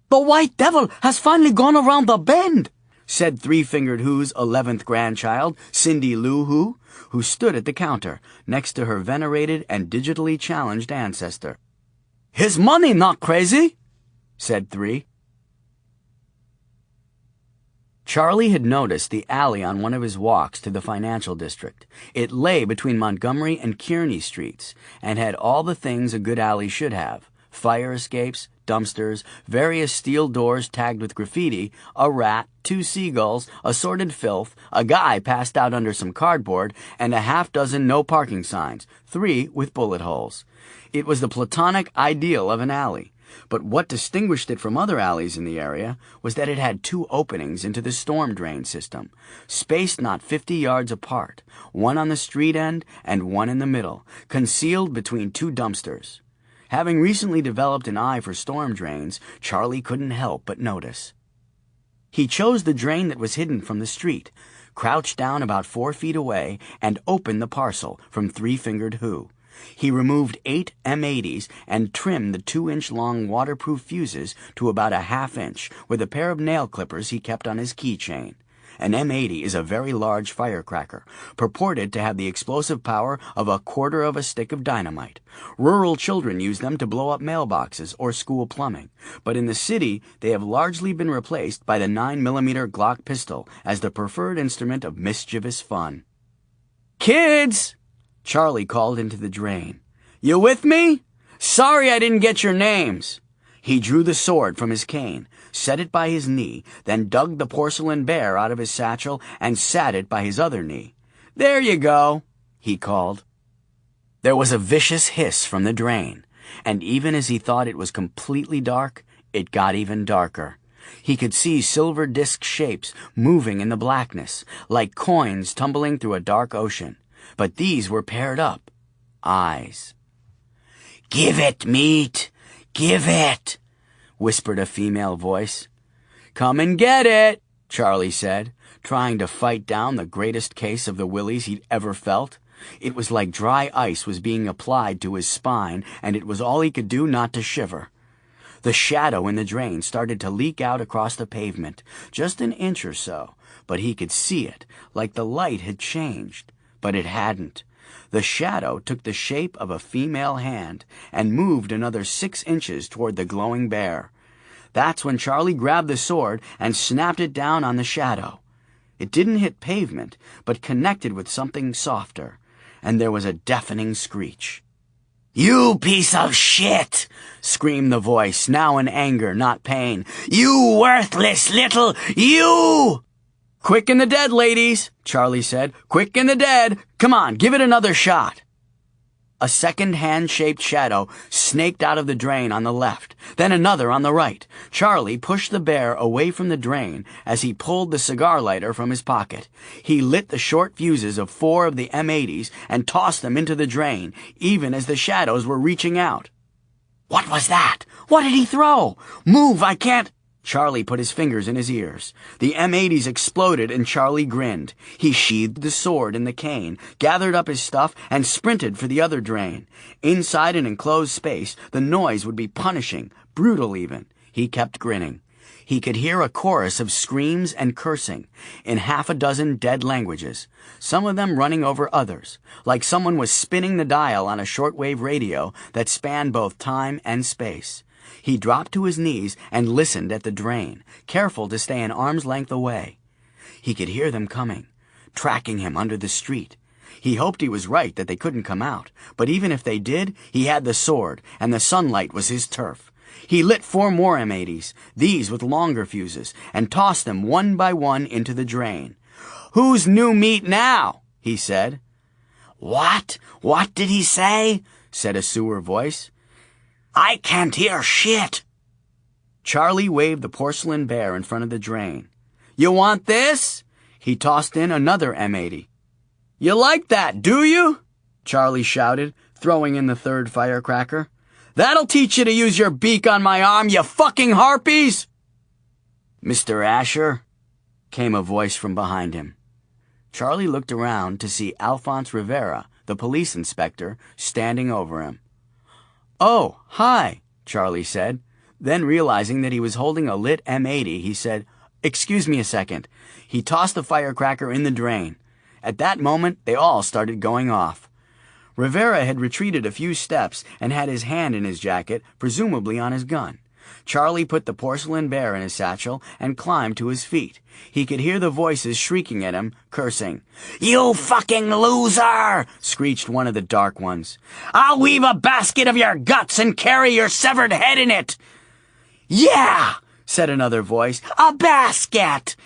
"The White Devil has finally gone around the bend," said Three-Fingered Who's 11th grandchild, Cindy Lou who stood at the counter next to her venerated and digitally challenged ancestor. "His money not crazy," said Three. Charlie had noticed the alley on one of his walks to the financial district. It lay between Montgomery and Kearny streets and had all the things a good alley should have: fire escapes, dumpsters, various steel doors tagged with graffiti, a rat, 2 seagulls, assorted filth, a guy passed out under some cardboard, and a half-dozen no parking signs, 3 with bullet holes. It was the platonic ideal of an alley. But what distinguished it from other alleys in the area was that it had 2 openings into the storm drain system, spaced not 50 yards apart, one on the street end and one in the middle, concealed between 2 dumpsters. Having recently developed an eye for storm drains, Charlie couldn't help but notice. He chose the drain that was hidden from the street, crouched down about 4 feet away, and opened the parcel from Three-Fingered Who. He removed 8 M80s and trimmed the 2-inch-long waterproof fuses to about a ½ inch with a pair of nail clippers he kept on his keychain. An M80 is a very large firecracker, purported to have the explosive power of a quarter of a stick of dynamite. Rural children use them to blow up mailboxes or school plumbing, but in the city they have largely been replaced by the 9mm Glock pistol as the preferred instrument of mischievous fun. "Kids!" Charlie called into the drain. "You with me? Sorry I didn't get your names." He drew the sword from his cane, set it by his knee, then dug the porcelain bear out of his satchel and sat it by his other knee. "There you go," he called. There was a vicious hiss from the drain, and even as he thought it was completely dark, it got even darker. He could see silver disc shapes moving in the blackness, like coins tumbling through a dark ocean. But these were paired up. Eyes. "Give it, meat! Give it!" whispered a female voice. "Come and get it," Charlie said, trying to fight down the greatest case of the willies he'd ever felt. It was like dry ice was being applied to his spine, and it was all he could do not to shiver. The shadow in the drain started to leak out across the pavement, just an inch or so, but he could see it, like the light had changed. But it hadn't. The shadow took the shape of a female hand and moved another 6 inches toward the glowing bear. That's when Charlie grabbed the sword and snapped it down on the shadow. It didn't hit pavement, but connected with something softer, and there was a deafening screech. "You piece of shit!" screamed the voice, now in anger, not pain. "You worthless little... you!" "Quick and the dead, ladies," Charlie said. "Quick and the dead. Come on, give it another shot." A second hand-shaped shadow snaked out of the drain on the left, then another on the right. Charlie pushed the bear away from the drain as he pulled the cigar lighter from his pocket. He lit the short fuses of 4 of the M80s and tossed them into the drain, even as the shadows were reaching out. "What was that? What did he throw? Move, I can't—" Charlie put his fingers in his ears. The M80s exploded and Charlie grinned. He sheathed the sword in the cane, gathered up his stuff, and sprinted for the other drain. Inside an enclosed space, the noise would be punishing, brutal even. He kept grinning. He could hear a chorus of screams and cursing in half a dozen dead languages, some of them running over others, like someone was spinning the dial on a shortwave radio that spanned both time and space. He dropped to his knees and listened at the drain, careful to stay an arm's length away. He could hear them coming, tracking him under the street. He hoped he was right that they couldn't come out, but even if they did, he had the sword, and the sunlight was his turf. He lit 4 more M80s, these with longer fuses, and tossed them one by one into the drain. "Who's new meat now?" he said. "What? What did he say?" said a sewer voice. "I can't hear shit." Charlie waved the porcelain bear in front of the drain. "You want this?" He tossed in another M80. "You like that, do you?" Charlie shouted, throwing in the third firecracker. "That'll teach you to use your beak on my arm, you fucking harpies!" "Mr. Asher?" came a voice from behind him. Charlie looked around to see Alphonse Rivera, the police inspector, standing over him. "Oh, hi," Charlie said. Then, realizing that he was holding a lit M80, he said, "Excuse me a second." He tossed the firecracker in the drain. At that moment, they all started going off. Rivera had retreated a few steps and had his hand in his jacket, presumably on his gun. Charlie put the porcelain bear in his satchel and climbed to his feet. He could hear the voices shrieking at him, cursing. "You fucking loser!" screeched one of the dark ones. "I'll weave a basket of your guts and carry your severed head in it." "Yeah!" said another voice. "A basket!"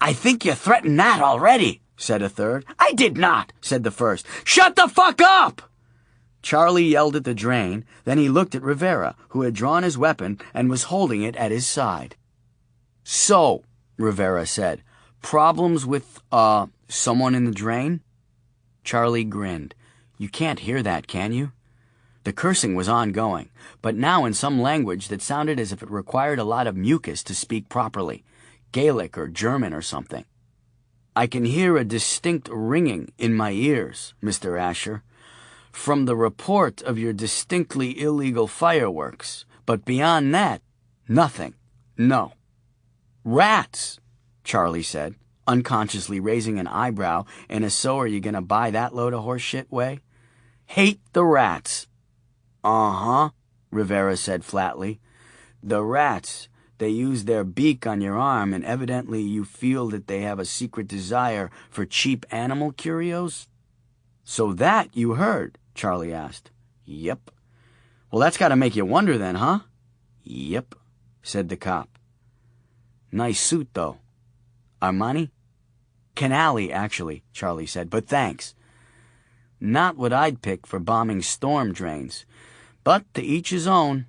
"I think you threatened that already," said a third. "I did not," said the first. "Shut the fuck up!" Charlie yelled at the drain, then he looked at Rivera, who had drawn his weapon and was holding it at his side. "So," Rivera said, "problems with, someone in the drain?" Charlie grinned. "You can't hear that, can you?" The cursing was ongoing, but now in some language that sounded as if it required a lot of mucus to speak properly, Gaelic or German or something. "I can hear a distinct ringing in my ears, Mr. Asher, from the report of your distinctly illegal fireworks, but beyond that, nothing. No." "Rats," Charlie said, unconsciously raising an eyebrow in a "so are you gonna buy that load of horse shit" way. "Hate the rats." "Uh-huh," Rivera said flatly. "The rats, they use their beak on your arm, and evidently you feel that they have a secret desire for cheap animal curios?" "So that you heard?" Charlie asked. "Yep." "Well, that's got to make you wonder then, huh?" "Yep," said the cop. "Nice suit, though." "Armani?" "Canali, actually," Charlie said, "but thanks." "Not what I'd pick for bombing storm drains, but to each his own."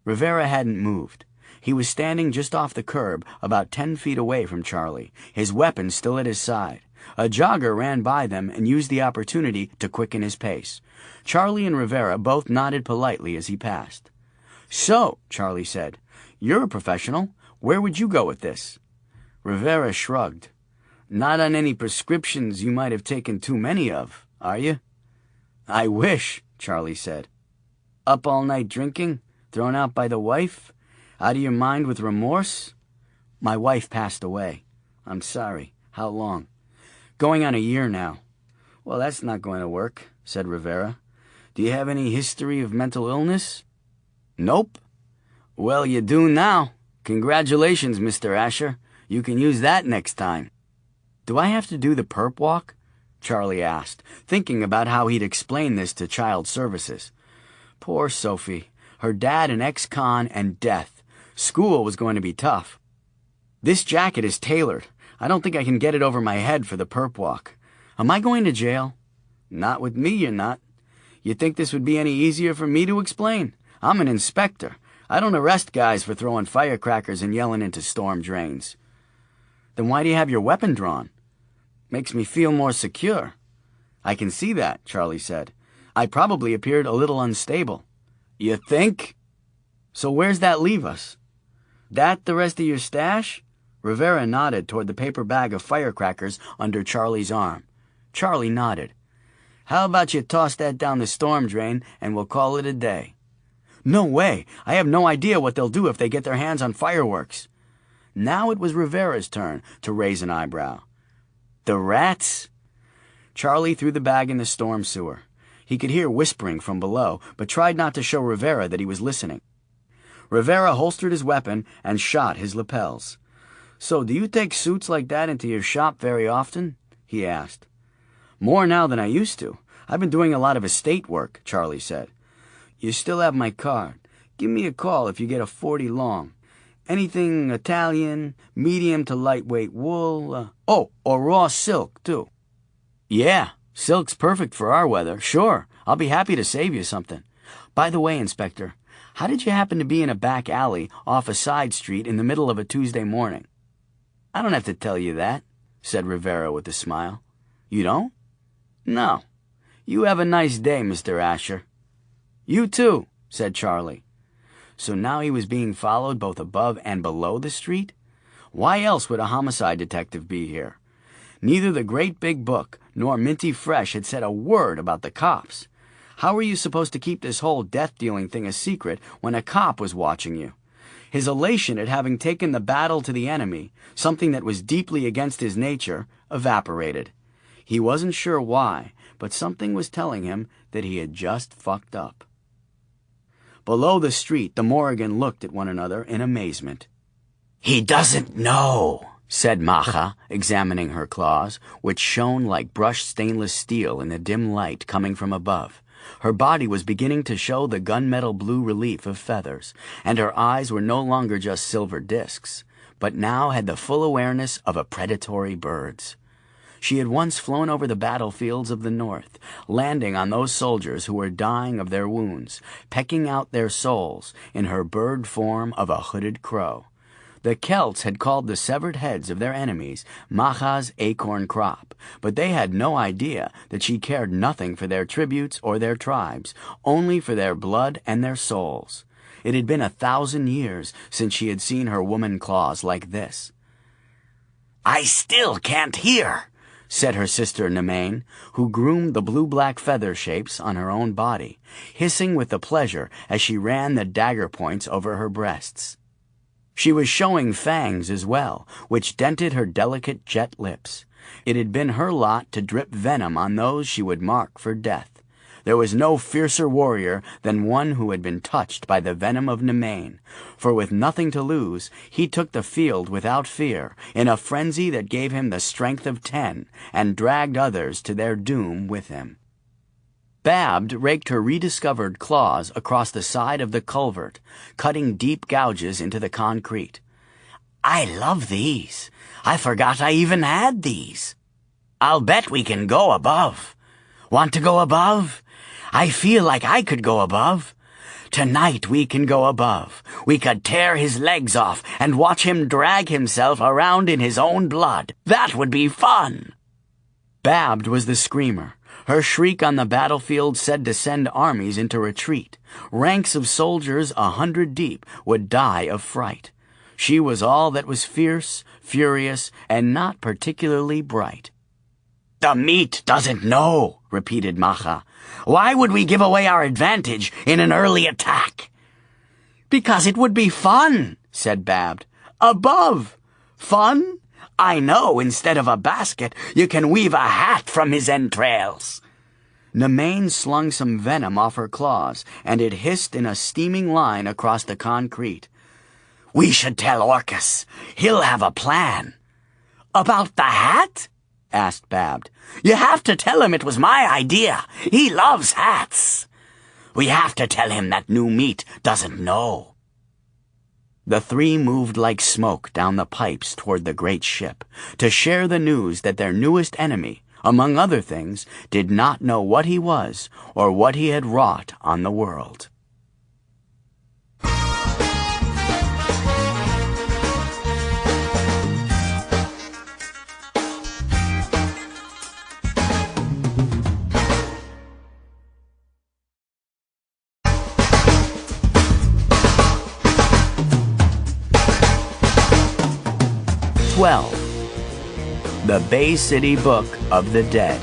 Rivera hadn't moved. He was standing just off the curb, about 10 feet away from Charlie, his weapon still at his side. A jogger ran by them and used the opportunity to quicken his pace. Charlie and Rivera both nodded politely as he passed. "So," Charlie said, "you're a professional. Where would you go with this?" Rivera shrugged. "Not on any prescriptions you might have taken too many of, are you?" "I wish," Charlie said. "Up all night drinking? Thrown out by the wife? Out of your mind with remorse?" "My wife passed away." "I'm sorry. How long?" "Going on a year now." "Well, that's not going to work," said Rivera. "Do you have any history of mental illness?" "Nope." "Well, you do now. Congratulations, Mr. Asher. You can use that next time." "Do I have to do the perp walk?" Charlie asked, thinking about how he'd explain this to child services. Poor Sophie. Her dad an ex-con and death. School was going to be tough. "This jacket is tailored. I don't think I can get it over my head for the perp walk. Am I going to jail?" "Not with me, you're not. You think this would be any easier for me to explain? I'm an inspector. I don't arrest guys for throwing firecrackers and yelling into storm drains." "Then why do you have your weapon drawn?" "Makes me feel more secure." "I can see that," Charlie said. "I probably appeared a little unstable." "You think?" "So where's that leave us?" That the rest of your stash?" Rivera nodded toward the paper bag of firecrackers under Charlie's arm. Charlie nodded. "How about you toss that down the storm drain and we'll call it a day?" "No way! I have no idea what they'll do if they get their hands on fireworks." Now it was Rivera's turn to raise an eyebrow. "The rats?" Charlie threw the bag in the storm sewer. He could hear whispering from below, but tried not to show Rivera that he was listening. Rivera holstered his weapon and shot his lapels. "So do you take suits like that into your shop very often?" he asked. "More now than I used to. I've been doing a lot of estate work," Charlie said. "You still have my card. Give me a call if you get a 40 long. Anything Italian, medium to lightweight wool, or raw silk, too." "Yeah, silk's perfect for our weather. Sure, I'll be happy to save you something. By the way, Inspector, how did you happen to be in a back alley off a side street in the middle of a Tuesday morning?" "I don't have to tell you that," said Rivera with a smile. "You don't?" "No. You have a nice day, Mr. Asher." "You too," said Charlie. So now he was being followed both above and below the street? Why else would a homicide detective be here? Neither the great big book nor Minty Fresh had said a word about the cops. How were you supposed to keep this whole death-dealing thing a secret when a cop was watching you? His elation at having taken the battle to the enemy, something that was deeply against his nature, evaporated. He wasn't sure why, but something was telling him that he had just fucked up. Below the street, the Morrigan looked at one another in amazement. "He doesn't know," said Macha, examining her claws, which shone like brushed stainless steel in the dim light coming from above. Her body was beginning to show the gunmetal blue relief of feathers, and her eyes were no longer just silver discs, but now had the full awareness of a predatory bird's. She had once flown over the battlefields of the North, landing on those soldiers who were dying of their wounds, pecking out their souls in her bird form of a hooded crow. The Celts had called the severed heads of their enemies Macha's acorn crop, but they had no idea that she cared nothing for their tributes or their tribes, only for their blood and their souls. It had been 1,000 years since she had seen her woman claws like this. "I still can't hear," said her sister Nemain, who groomed the blue-black feather shapes on her own body, hissing with the pleasure as she ran the dagger points over her breasts. She was showing fangs as well, which dented her delicate jet lips. It had been her lot to drip venom on those she would mark for death. There was no fiercer warrior than one who had been touched by the venom of Nemain, for with nothing to lose, he took the field without fear, in a frenzy that gave him the strength of 10, and dragged others to their doom with him. Babbed raked her rediscovered claws across the side of the culvert, cutting deep gouges into the concrete. "I love these. I forgot I even had these. I'll bet we can go above. Want to go above? I feel like I could go above. Tonight we can go above. We could tear his legs off and watch him drag himself around in his own blood. That would be fun." Babbed was the screamer. Her shriek on the battlefield said to send armies into retreat. Ranks of soldiers 100 deep would die of fright. She was all that was fierce, furious, and not particularly bright. "The meat doesn't know," repeated Macha. "Why would we give away our advantage in an early attack?" "Because it would be fun," said Babbed. "Above. Fun? I know instead of a basket, you can weave a hat from his entrails." Nemain slung some venom off her claws, and it hissed in a steaming line across the concrete. "We should tell Orcus. He'll have a plan." "About the hat?" asked Babbed. "You have to tell him it was my idea. He loves hats." "We have to tell him that new meat doesn't know." The three moved like smoke down the pipes toward the great ship, to share the news that their newest enemy, among other things, did not know what he was or what he had wrought on the world. 12. The Bay City Book of the Dead.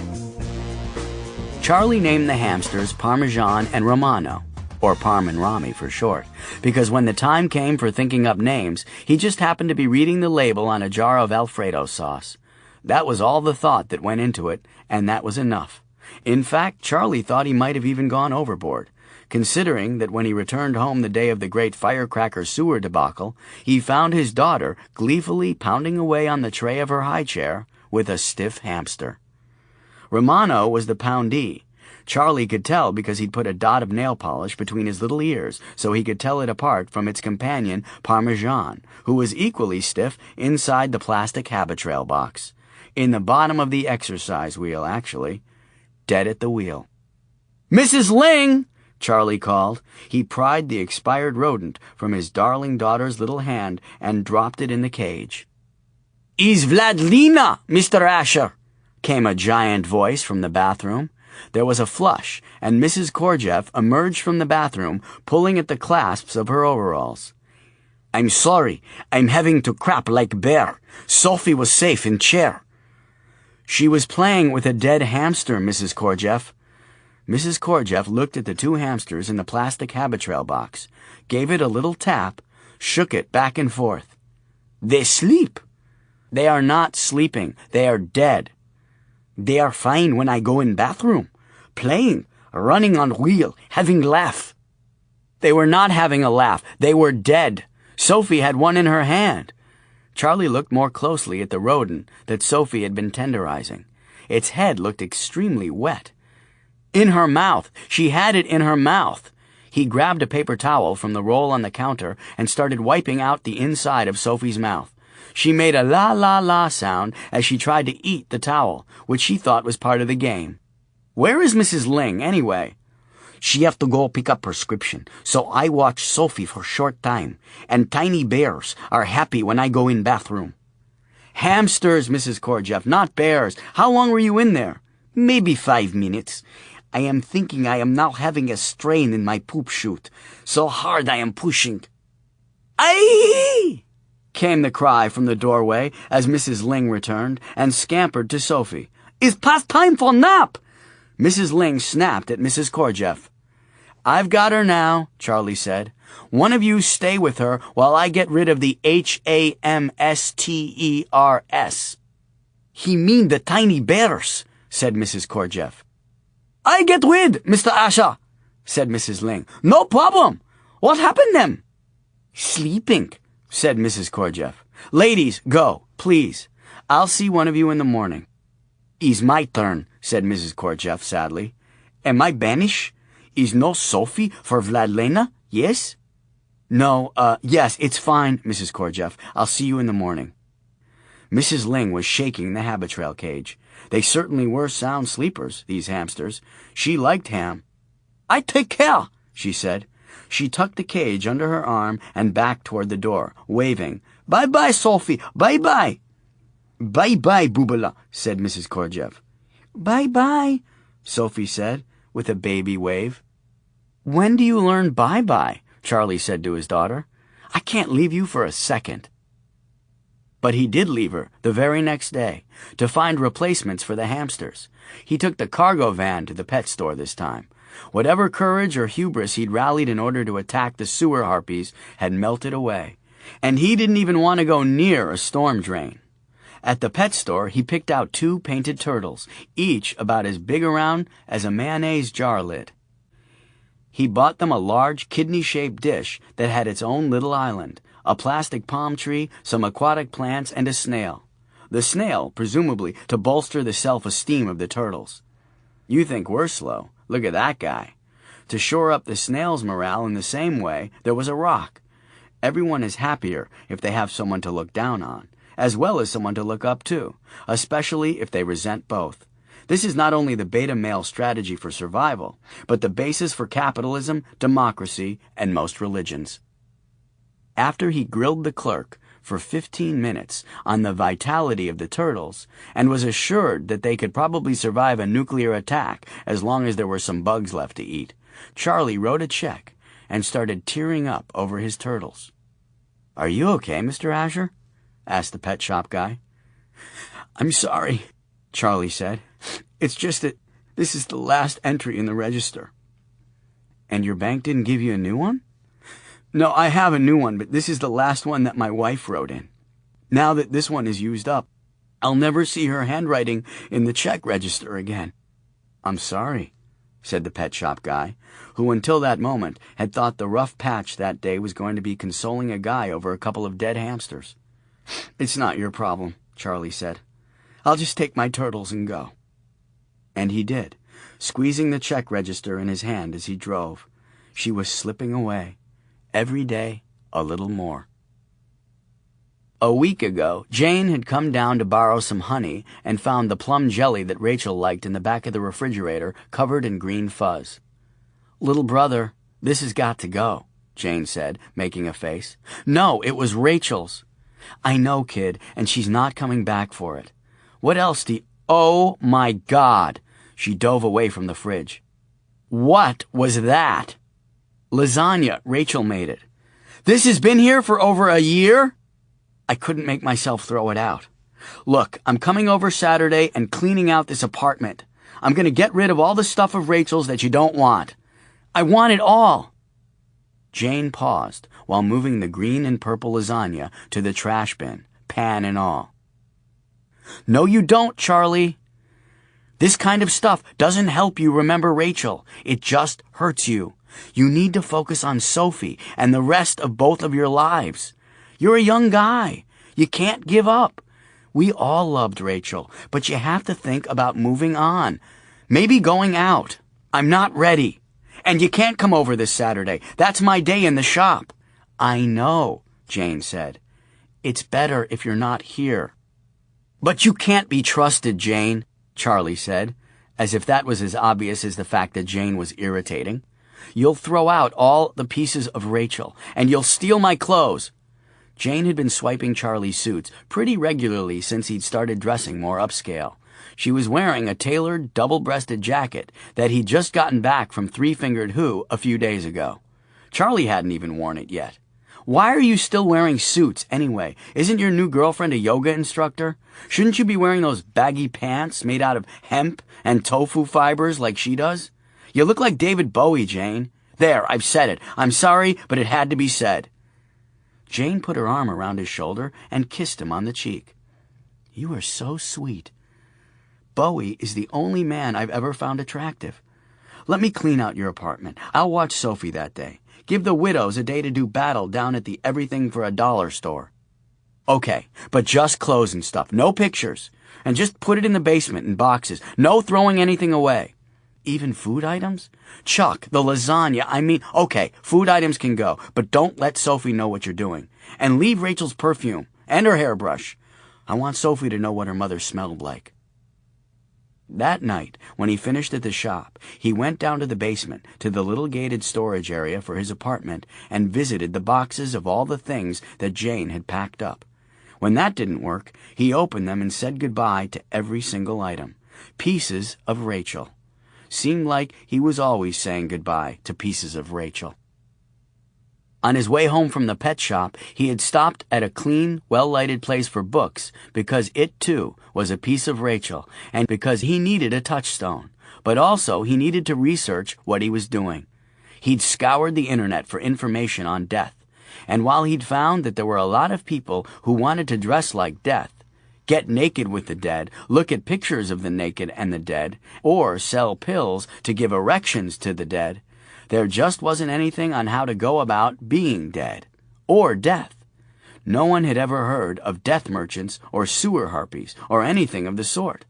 Charlie named the hamsters Parmesan and Romano, or Parm and Rami for short, because when the time came for thinking up names, he just happened to be reading the label on a jar of Alfredo sauce. That was all the thought that went into it, and that was enough. In fact, Charlie thought he might have even gone overboard, considering that when he returned home the day of the great firecracker sewer debacle, he found his daughter gleefully pounding away on the tray of her high chair with a stiff hamster. Romano was the poundee. Charlie could tell because he'd put a dot of nail polish between his little ears so he could tell it apart from its companion, Parmesan, who was equally stiff inside the plastic Habitrail box. In the bottom of the exercise wheel, actually. Dead at the wheel. "Mrs. Ling!" Charlie called. He pried the expired rodent from his darling daughter's little hand and dropped it in the cage. "Is Vladlina, Mr. Asher?" came a giant voice from the bathroom. There was a flush, and Mrs. Korjeff emerged from the bathroom, pulling at the clasps of her overalls. "I'm sorry. I'm having to crap like bear. Sophie was safe in chair." "She was playing with a dead hamster, Mrs. Korjeff." Mrs. Korjeff looked at the two hamsters in the plastic Habitrail box, gave it a little tap, shook it back and forth. "They sleep." "They are not sleeping. They are dead." "They are fine when I go in bathroom. Playing, running on wheel, having laugh." "They were not having a laugh. They were dead. Sophie had one in her hand." Charlie looked more closely at the rodent that Sophie had been tenderizing. Its head looked extremely wet. In her mouth. She had it in her mouth. He grabbed a paper towel from the roll on the counter and started wiping out the inside of Sophie's mouth. She made a la-la-la sound as she tried to eat the towel, which she thought was part of the game. "Where is Mrs. Ling, anyway?" "She have to go pick up prescription, so I watch Sophie for short time, and tiny bears are happy when I go in bathroom." "Hamsters, Mrs. Korjeff, not bears. How long were you in there?" "Maybe 5 minutes. I am thinking I am now having a strain in my poop chute. So hard I am pushing." "Aye!" came the cry from the doorway as Mrs. Ling returned and scampered to Sophie. "It's past time for nap!" Mrs. Ling snapped at Mrs. Korjeff. "I've got her now," Charlie said. "One of you stay with her while I get rid of the hamsters." "He mean the tiny bears," said Mrs. Korjeff. "I get rid, Mr. Asher," said Mrs. Ling. "No problem. What happened them?" "Sleeping," said Mrs. Korjeff. "Ladies, go, please. I'll see one of you in the morning." "It's my turn," said Mrs. Korjeff sadly. "Am I banish? Is no Sophie for Vladlena, yes?" "No, yes, it's fine, Mrs. Korjeff. I'll see you in the morning." Mrs. Ling was shaking the Habitrail cage. They certainly were sound sleepers, these hamsters. She liked ham. "I take care," she said. She tucked the cage under her arm and backed toward the door, waving. "Bye-bye, Sophie, bye-bye." "Bye-bye, Boobala," said Mrs. Korjeff. "Bye-bye," Sophie said, with a baby wave. "When do you learn bye-bye?" Charlie said to his daughter. "I can't leave you for a second." But he did leave her the very next day to find replacements for the hamsters. He took the cargo van to the pet store this time. Whatever courage or hubris he'd rallied in order to attack the sewer harpies had melted away, and he didn't even want to go near a storm drain. At the pet store, he picked out 2 painted turtles, each about as big around as a mayonnaise jar lid. He bought them a large kidney-shaped dish that had its own little island, a plastic palm tree, some aquatic plants, and a snail. The snail, presumably, to bolster the self-esteem of the turtles. You think we're slow. Look at that guy. To shore up the snail's morale in the same way, there was a rock. Everyone is happier if they have someone to look down on, as well as someone to look up to, especially if they resent both. This is not only the beta male strategy for survival, but the basis for capitalism, democracy, and most religions. After he grilled the clerk for 15 minutes on the vitality of the turtles and was assured that they could probably survive a nuclear attack as long as there were some bugs left to eat, Charlie wrote a check and started tearing up over his turtles. "Are you okay, Mr. Asher?" asked the pet shop guy. "I'm sorry," Charlie said. "It's just that this is the last entry in the register." "And your bank didn't give you a new one?" "No, I have a new one, but this is the last one that my wife wrote in. Now that this one is used up, I'll never see her handwriting in the check register again." "I'm sorry," said the pet shop guy, who until that moment had thought the rough patch that day was going to be consoling a guy over a couple of dead hamsters. "It's not your problem," Charlie said. "I'll just take my turtles and go." And he did, squeezing the check register in his hand as he drove. She was slipping away, every day a little more. A week ago, Jane had come down to borrow some honey and found the plum jelly that Rachel liked in the back of the refrigerator covered in green fuzz. "Little brother, this has got to go," Jane said, making a face. "No, it was Rachel's." "I know, kid, and she's not coming back for it. What else do you—" "Oh, my God!" She dove away from the fridge. "What was that?" "Lasagna. Rachel made it." "This has been here for over a year?" I couldn't make myself throw it out. "Look, I'm coming over Saturday and cleaning out this apartment. I'm going to get rid of all the stuff of Rachel's that you don't want. I want it all." Jane paused while moving the green and purple lasagna to the trash bin, pan and all. "No, you don't, Charlie. This kind of stuff doesn't help you remember Rachel. It just hurts you. You need to focus on Sophie and the rest of both of your lives. You're a young guy. You can't give up. We all loved Rachel, but you have to think about moving on. Maybe going out. I'm not ready. And you can't come over this Saturday. That's my day in the shop." "I know," Jane said. "It's better if you're not here." "But you can't be trusted, Jane," Charlie said, as if that was as obvious as the fact that Jane was irritating. "You'll throw out all the pieces of Rachel, and you'll steal my clothes." Jane had been swiping Charlie's suits pretty regularly since he'd started dressing more upscale. She was wearing a tailored, double-breasted jacket that he'd just gotten back from Three-Fingered Who a few days ago. Charlie hadn't even worn it yet. "Why are you still wearing suits, anyway? Isn't your new girlfriend a yoga instructor? Shouldn't you be wearing those baggy pants made out of hemp and tofu fibers like she does? You look like David Bowie, Jane. There, I've said it. I'm sorry, but it had to be said." Jane put her arm around his shoulder and kissed him on the cheek. "You are so sweet. Bowie is the only man I've ever found attractive. Let me clean out your apartment. I'll watch Sophie that day. Give the widows a day to do battle down at the Everything for a Dollar store." "Okay, but just clothes and stuff. No pictures. And just put it in the basement in boxes. No throwing anything away." "Even food items?" "Chuck, the lasagna, okay, food items can go, but don't let Sophie know what you're doing. And leave Rachel's perfume, and her hairbrush. I want Sophie to know what her mother smelled like." That night, when he finished at the shop, he went down to the basement, to the little gated storage area for his apartment, and visited the boxes of all the things that Jane had packed up. When that didn't work, he opened them and said goodbye to every single item. Pieces of Rachel. Seemed like he was always saying goodbye to pieces of Rachel. On his way home from the pet shop, he had stopped at a clean, well-lighted place for books because it, too, was a piece of Rachel and because he needed a touchstone. But also he needed to research what he was doing. He'd scoured the internet for information on death, and while he'd found that there were a lot of people who wanted to dress like death, get naked with the dead, look at pictures of the naked and the dead, or sell pills to give erections to the dead, there just wasn't anything on how to go about being dead, or death. No one had ever heard of death merchants or sewer harpies or anything of the sort.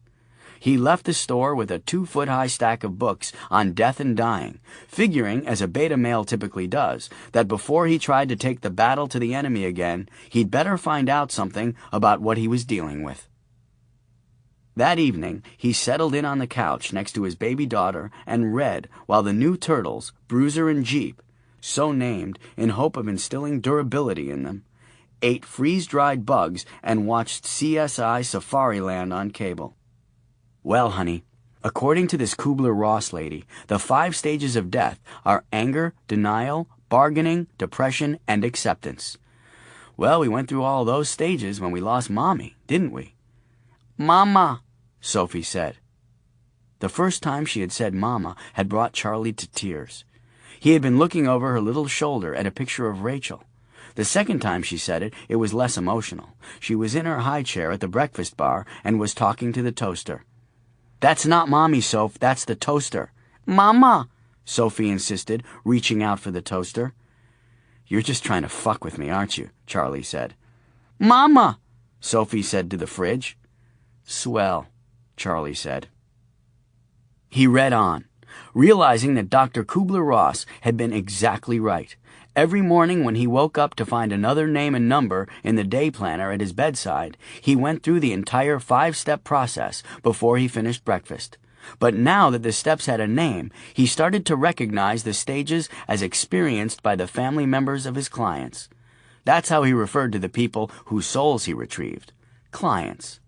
He left the store with a 2-foot-high stack of books on death and dying, figuring, as a beta male typically does, that before he tried to take the battle to the enemy again, he'd better find out something about what he was dealing with. That evening, he settled in on the couch next to his baby daughter and read while the new turtles, Bruiser and Jeep, so named in hope of instilling durability in them, ate freeze-dried bugs and watched CSI Safariland on cable. "Well, honey, according to this Kubler-Ross lady, the 5 stages of death are anger, denial, bargaining, depression, and acceptance. Well, we went through all those stages when we lost Mommy, didn't we? Mama, Sophie said. The first time she had said Mama had brought Charlie to tears. He had been looking over her little shoulder at a picture of Rachel. The second time she said it, it was less emotional. She was in her high chair at the breakfast bar and was talking to the toaster. That's not Mommy, Soph, that's the toaster. Mama, Sophie insisted, reaching out for the toaster. You're just trying to fuck with me, aren't you? Charlie said. Mama, Sophie said to the fridge. Swell, Charlie said. He read on, realizing that Dr. Kubler-Ross had been exactly right. Every morning when he woke up to find another name and number in the day planner at his bedside, he went through the entire 5-step process before he finished breakfast. But now that the steps had a name, he started to recognize the stages as experienced by the family members of his clients. That's how he referred to the people whose souls he retrieved. Clients.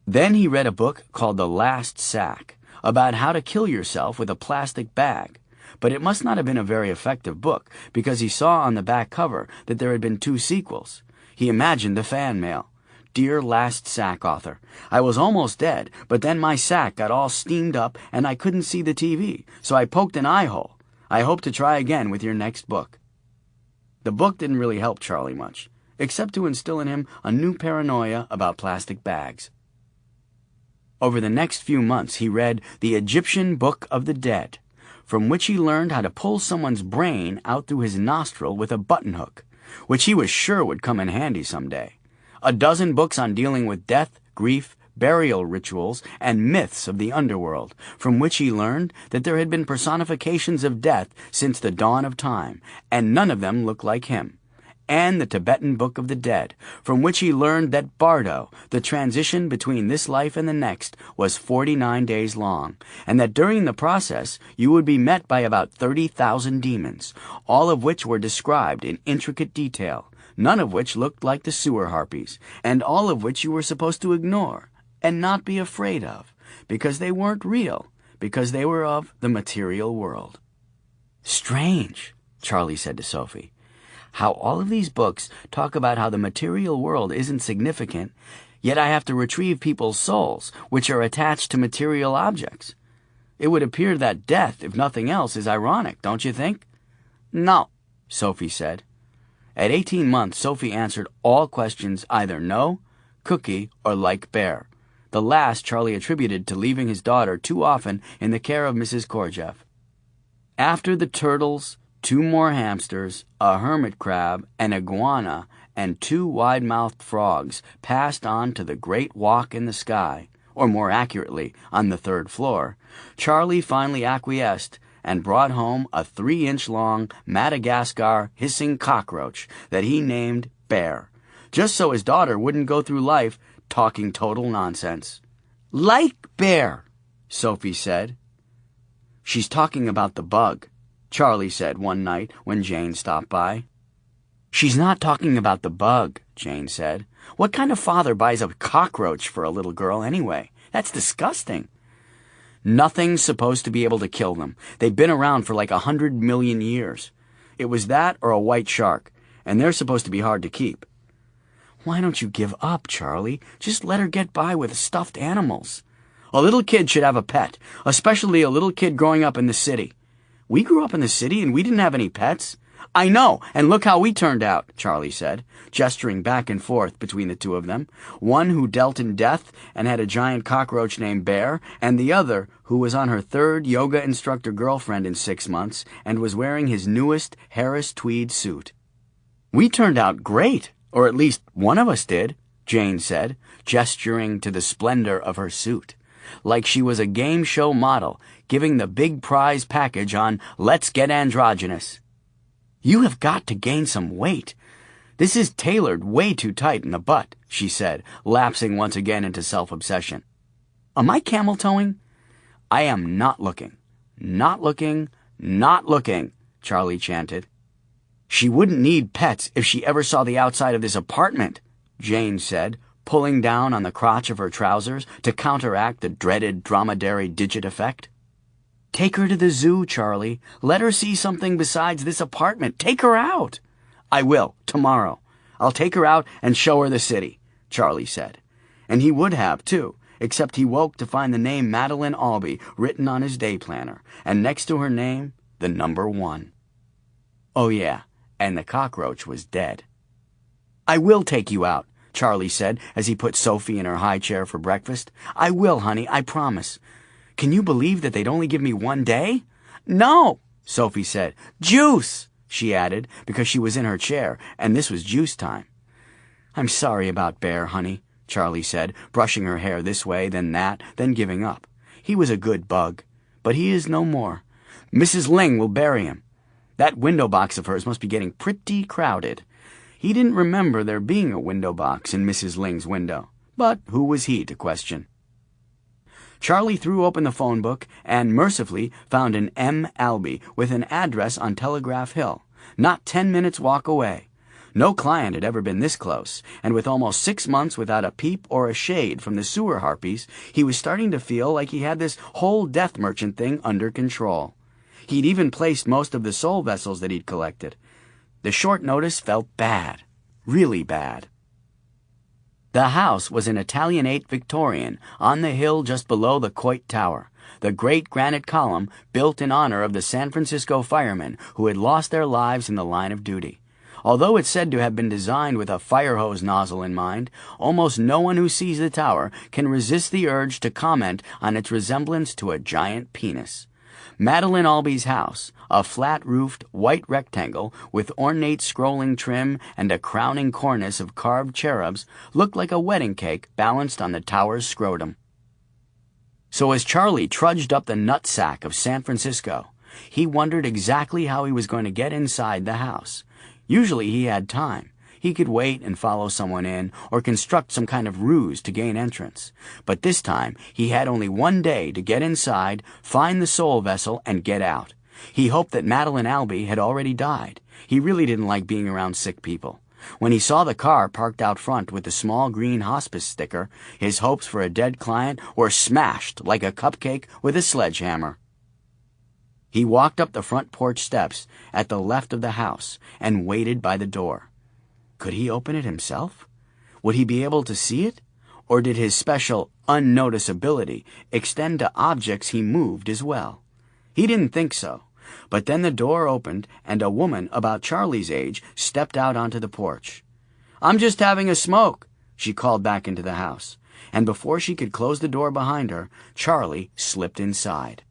Then he read a book called The Last Sack, about how to kill yourself with a plastic bag. But it must not have been a very effective book, because he saw on the back cover that there had been 2 sequels. He imagined the fan mail. Dear Last Sack author, I was almost dead, but then my sack got all steamed up and I couldn't see the TV, so I poked an eye hole. I hope to try again with your next book. The book didn't really help Charlie much, except to instill in him a new paranoia about plastic bags. Over the next few months, he read The Egyptian Book of the Dead, from which he learned how to pull someone's brain out through his nostril with a button hook, which he was sure would come in handy someday. A dozen books on dealing with death, grief, burial rituals, and myths of the underworld, from which he learned that there had been personifications of death since the dawn of time, and none of them looked like him. And the Tibetan Book of the Dead, from which he learned that Bardo, the transition between this life and the next, was 49 days long, and that during the process you would be met by about 30,000 demons, all of which were described in intricate detail, none of which looked like the sewer harpies, and all of which you were supposed to ignore and not be afraid of, because they weren't real, because they were of the material world. Strange, Charlie said to Sophie, how all of these books talk about how the material world isn't significant, yet I have to retrieve people's souls, which are attached to material objects. It would appear that death, if nothing else, is ironic, don't you think? No, Sophie said. At 18 months, Sophie answered all questions either no, cookie, or like bear. The last Charlie attributed to leaving his daughter too often in the care of Mrs. Korjeff. After the turtles, 2 more hamsters, a hermit crab, an iguana, and 2 wide-mouthed frogs passed on to the great walk in the sky, or more accurately, on the 3rd floor, Charlie finally acquiesced and brought home a 3-inch-long Madagascar hissing cockroach that he named Bear, just so his daughter wouldn't go through life talking total nonsense. Like Bear, Sophie said. She's talking about the bug, Charlie said one night when Jane stopped by. She's not talking about the bug, Jane said. What kind of father buys a cockroach for a little girl anyway? That's disgusting. Nothing's supposed to be able to kill them. They've been around for like 100 million years. It was that or a white shark, and they're supposed to be hard to keep. Why don't you give up, Charlie? Just let her get by with stuffed animals. A little kid should have a pet, especially a little kid growing up in the city. We grew up in the city and we didn't have any pets. I know, and look how we turned out, Charlie said, gesturing back and forth between the 2 of them, one who dealt in death and had a giant cockroach named Bear, and the other who was on her 3rd yoga instructor girlfriend in 6 months and was wearing his newest Harris tweed suit. We turned out great, or at least one of us did, Jane said, gesturing to the splendor of her suit, like she was a game show model giving the big prize package on Let's Get Androgynous. You have got to gain some weight. This is tailored way too tight in the butt, she said, lapsing once again into self-obsession. Am I camel-toeing? I am not looking. Not looking. Not looking, Charlie chanted. She wouldn't need pets if she ever saw the outside of this apartment, Jane said, pulling down on the crotch of her trousers to counteract the dreaded dromedary digit effect. Take her to the zoo, Charlie. Let her see something besides this apartment. Take her out. I will, tomorrow. I'll take her out and show her the city," Charlie said. And he would have, too, except he woke to find the name Madeline Albee written on his day planner, and next to her name, the number 1. Oh yeah, and the cockroach was dead. "I will take you out," Charlie said as he put Sophie in her high chair for breakfast. "I will, honey, I promise. Can you believe that they'd only give me 1 day?" "No," Sophie said. "Juice," she added, because she was in her chair, and this was juice time. "I'm sorry about Bear, honey," Charlie said, brushing her hair this way, then that, then giving up. "He was a good bug, but he is no more. Mrs. Ling will bury him. That window box of hers must be getting pretty crowded." He didn't remember there being a window box in Mrs. Ling's window, but who was he to question? Charlie threw open the phone book and mercifully found an M. Albee with an address on Telegraph Hill, not 10 minutes' walk away. No client had ever been this close, and with almost 6 months without a peep or a shade from the sewer harpies, he was starting to feel like he had this whole death merchant thing under control. He'd even placed most of the soul vessels that he'd collected. The short notice felt bad, really bad. The house was an Italianate Victorian on the hill just below the Coit Tower, the great granite column built in honor of the San Francisco firemen who had lost their lives in the line of duty. Although it's said to have been designed with a fire hose nozzle in mind, almost no one who sees the tower can resist the urge to comment on its resemblance to a giant penis. Madeline Albee's house, a flat-roofed white rectangle with ornate scrolling trim and a crowning cornice of carved cherubs, looked like a wedding cake balanced on the tower's scrotum. So as Charlie trudged up the nutsack of San Francisco, he wondered exactly how he was going to get inside the house. Usually he had time. He could wait and follow someone in or construct some kind of ruse to gain entrance. But this time he had only 1 day to get inside, find the soul vessel, and get out. He hoped that Madeline Albee had already died. He really didn't like being around sick people. When he saw the car parked out front with the small green hospice sticker, his hopes for a dead client were smashed like a cupcake with a sledgehammer. He walked up the front porch steps at the left of the house and waited by the door. Could he open it himself? Would he be able to see it? Or did his special unnoticeability extend to objects he moved as well? He didn't think so. But then the door opened and a woman about Charlie's age stepped out onto the porch. "I'm just having a smoke," she called back into the house. And before she could close the door behind her, Charlie slipped inside.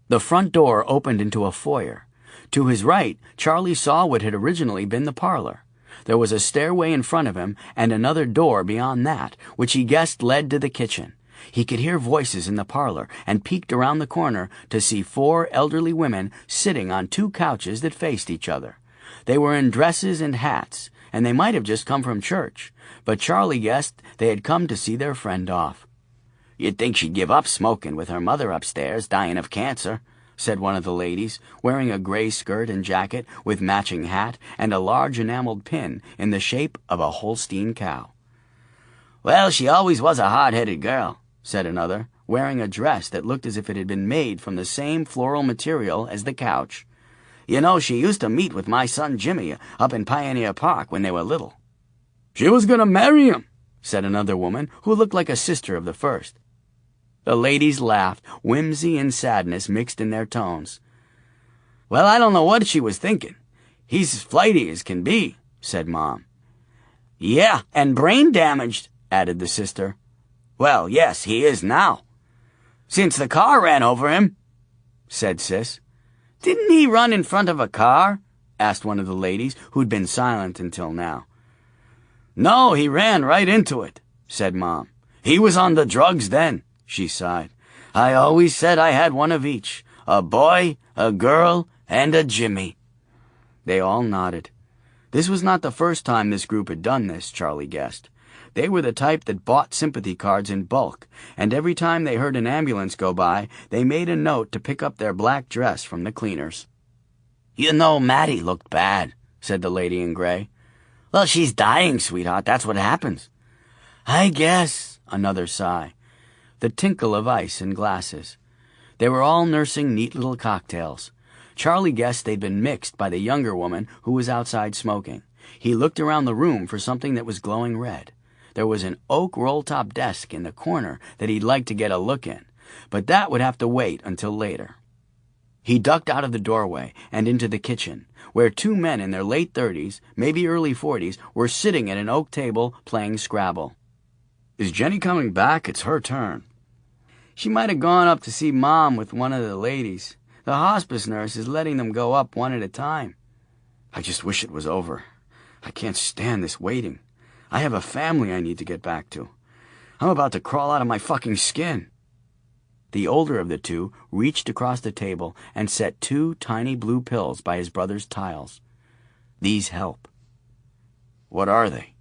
The front door opened into a foyer. To his right, Charlie saw what had originally been the parlor. There was a stairway in front of him and another door beyond that, which he guessed led to the kitchen. He could hear voices in the parlor and peeked around the corner to see 4 elderly women sitting on 2 couches that faced each other. They were in dresses and hats, and they might have just come from church, but Charlie guessed they had come to see their friend off. "You'd think she'd give up smoking with her mother upstairs dying of cancer," said one of the ladies, wearing a gray skirt and jacket with matching hat and a large enameled pin in the shape of a Holstein cow. "Well, she always was a hard-headed girl," said another, wearing a dress that looked as if it had been made from the same floral material as the couch. "You know, she used to meet with my son Jimmy up in Pioneer Park when they were little." "She was going to marry him," said another woman who looked like a sister of the first. The ladies laughed, whimsy and sadness mixed in their tones. "Well, I don't know what she was thinking. He's as flighty as can be," said Mom. "Yeah, and brain damaged," added the sister. "Well, yes, he is now." "Since the car ran over him," said Sis. "Didn't he run in front of a car?" asked one of the ladies, who'd been silent until now. "No, he ran right into it," said Mom. "He was on the drugs then," she sighed. "I always said I had one of each, a boy, a girl, and a Jimmy." They all nodded. This was not the first time this group had done this, Charlie guessed. They were the type that bought sympathy cards in bulk, and every time they heard an ambulance go by, they made a note to pick up their black dress from the cleaners. "You know, Maddie looked bad," said the lady in gray. "Well, she's dying, sweetheart. That's what happens." "I guess," another sigh. The tinkle of ice in glasses. They were all nursing neat little cocktails. Charlie guessed they'd been mixed by the younger woman who was outside smoking. He looked around the room for something that was glowing red. There was an oak roll-top desk in the corner that he'd like to get a look in, but that would have to wait until later. He ducked out of the doorway and into the kitchen, where two men in their late 30s, maybe early 40s, were sitting at an oak table playing Scrabble. "Is Jenny coming back? It's her turn." "She might have gone up to see Mom with one of the ladies. The hospice nurse is letting them go up one at a time." "I just wish it was over. I can't stand this waiting. I have a family I need to get back to. I'm about to crawl out of my fucking skin." The older of the two reached across the table and set two tiny blue pills by his brother's tiles. "These help." "What are they?"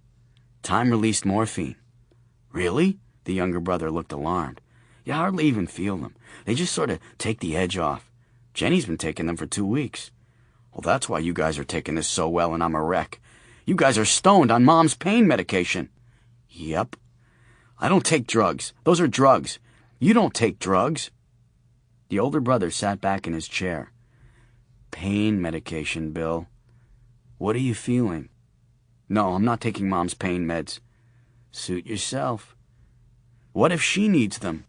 "Time-released morphine." "Really?" The younger brother looked alarmed. "You hardly even feel them. They just sort of take the edge off. Jenny's been taking them for 2 weeks." "Well, that's why you guys are taking this so well and I'm a wreck. You guys are stoned on Mom's pain medication." "Yep." "I don't take drugs. Those are drugs. You don't take drugs." The older brother sat back in his chair. "Pain medication, Bill. What are you feeling?" "No, I'm not taking Mom's pain meds." "Suit yourself. What if she needs them?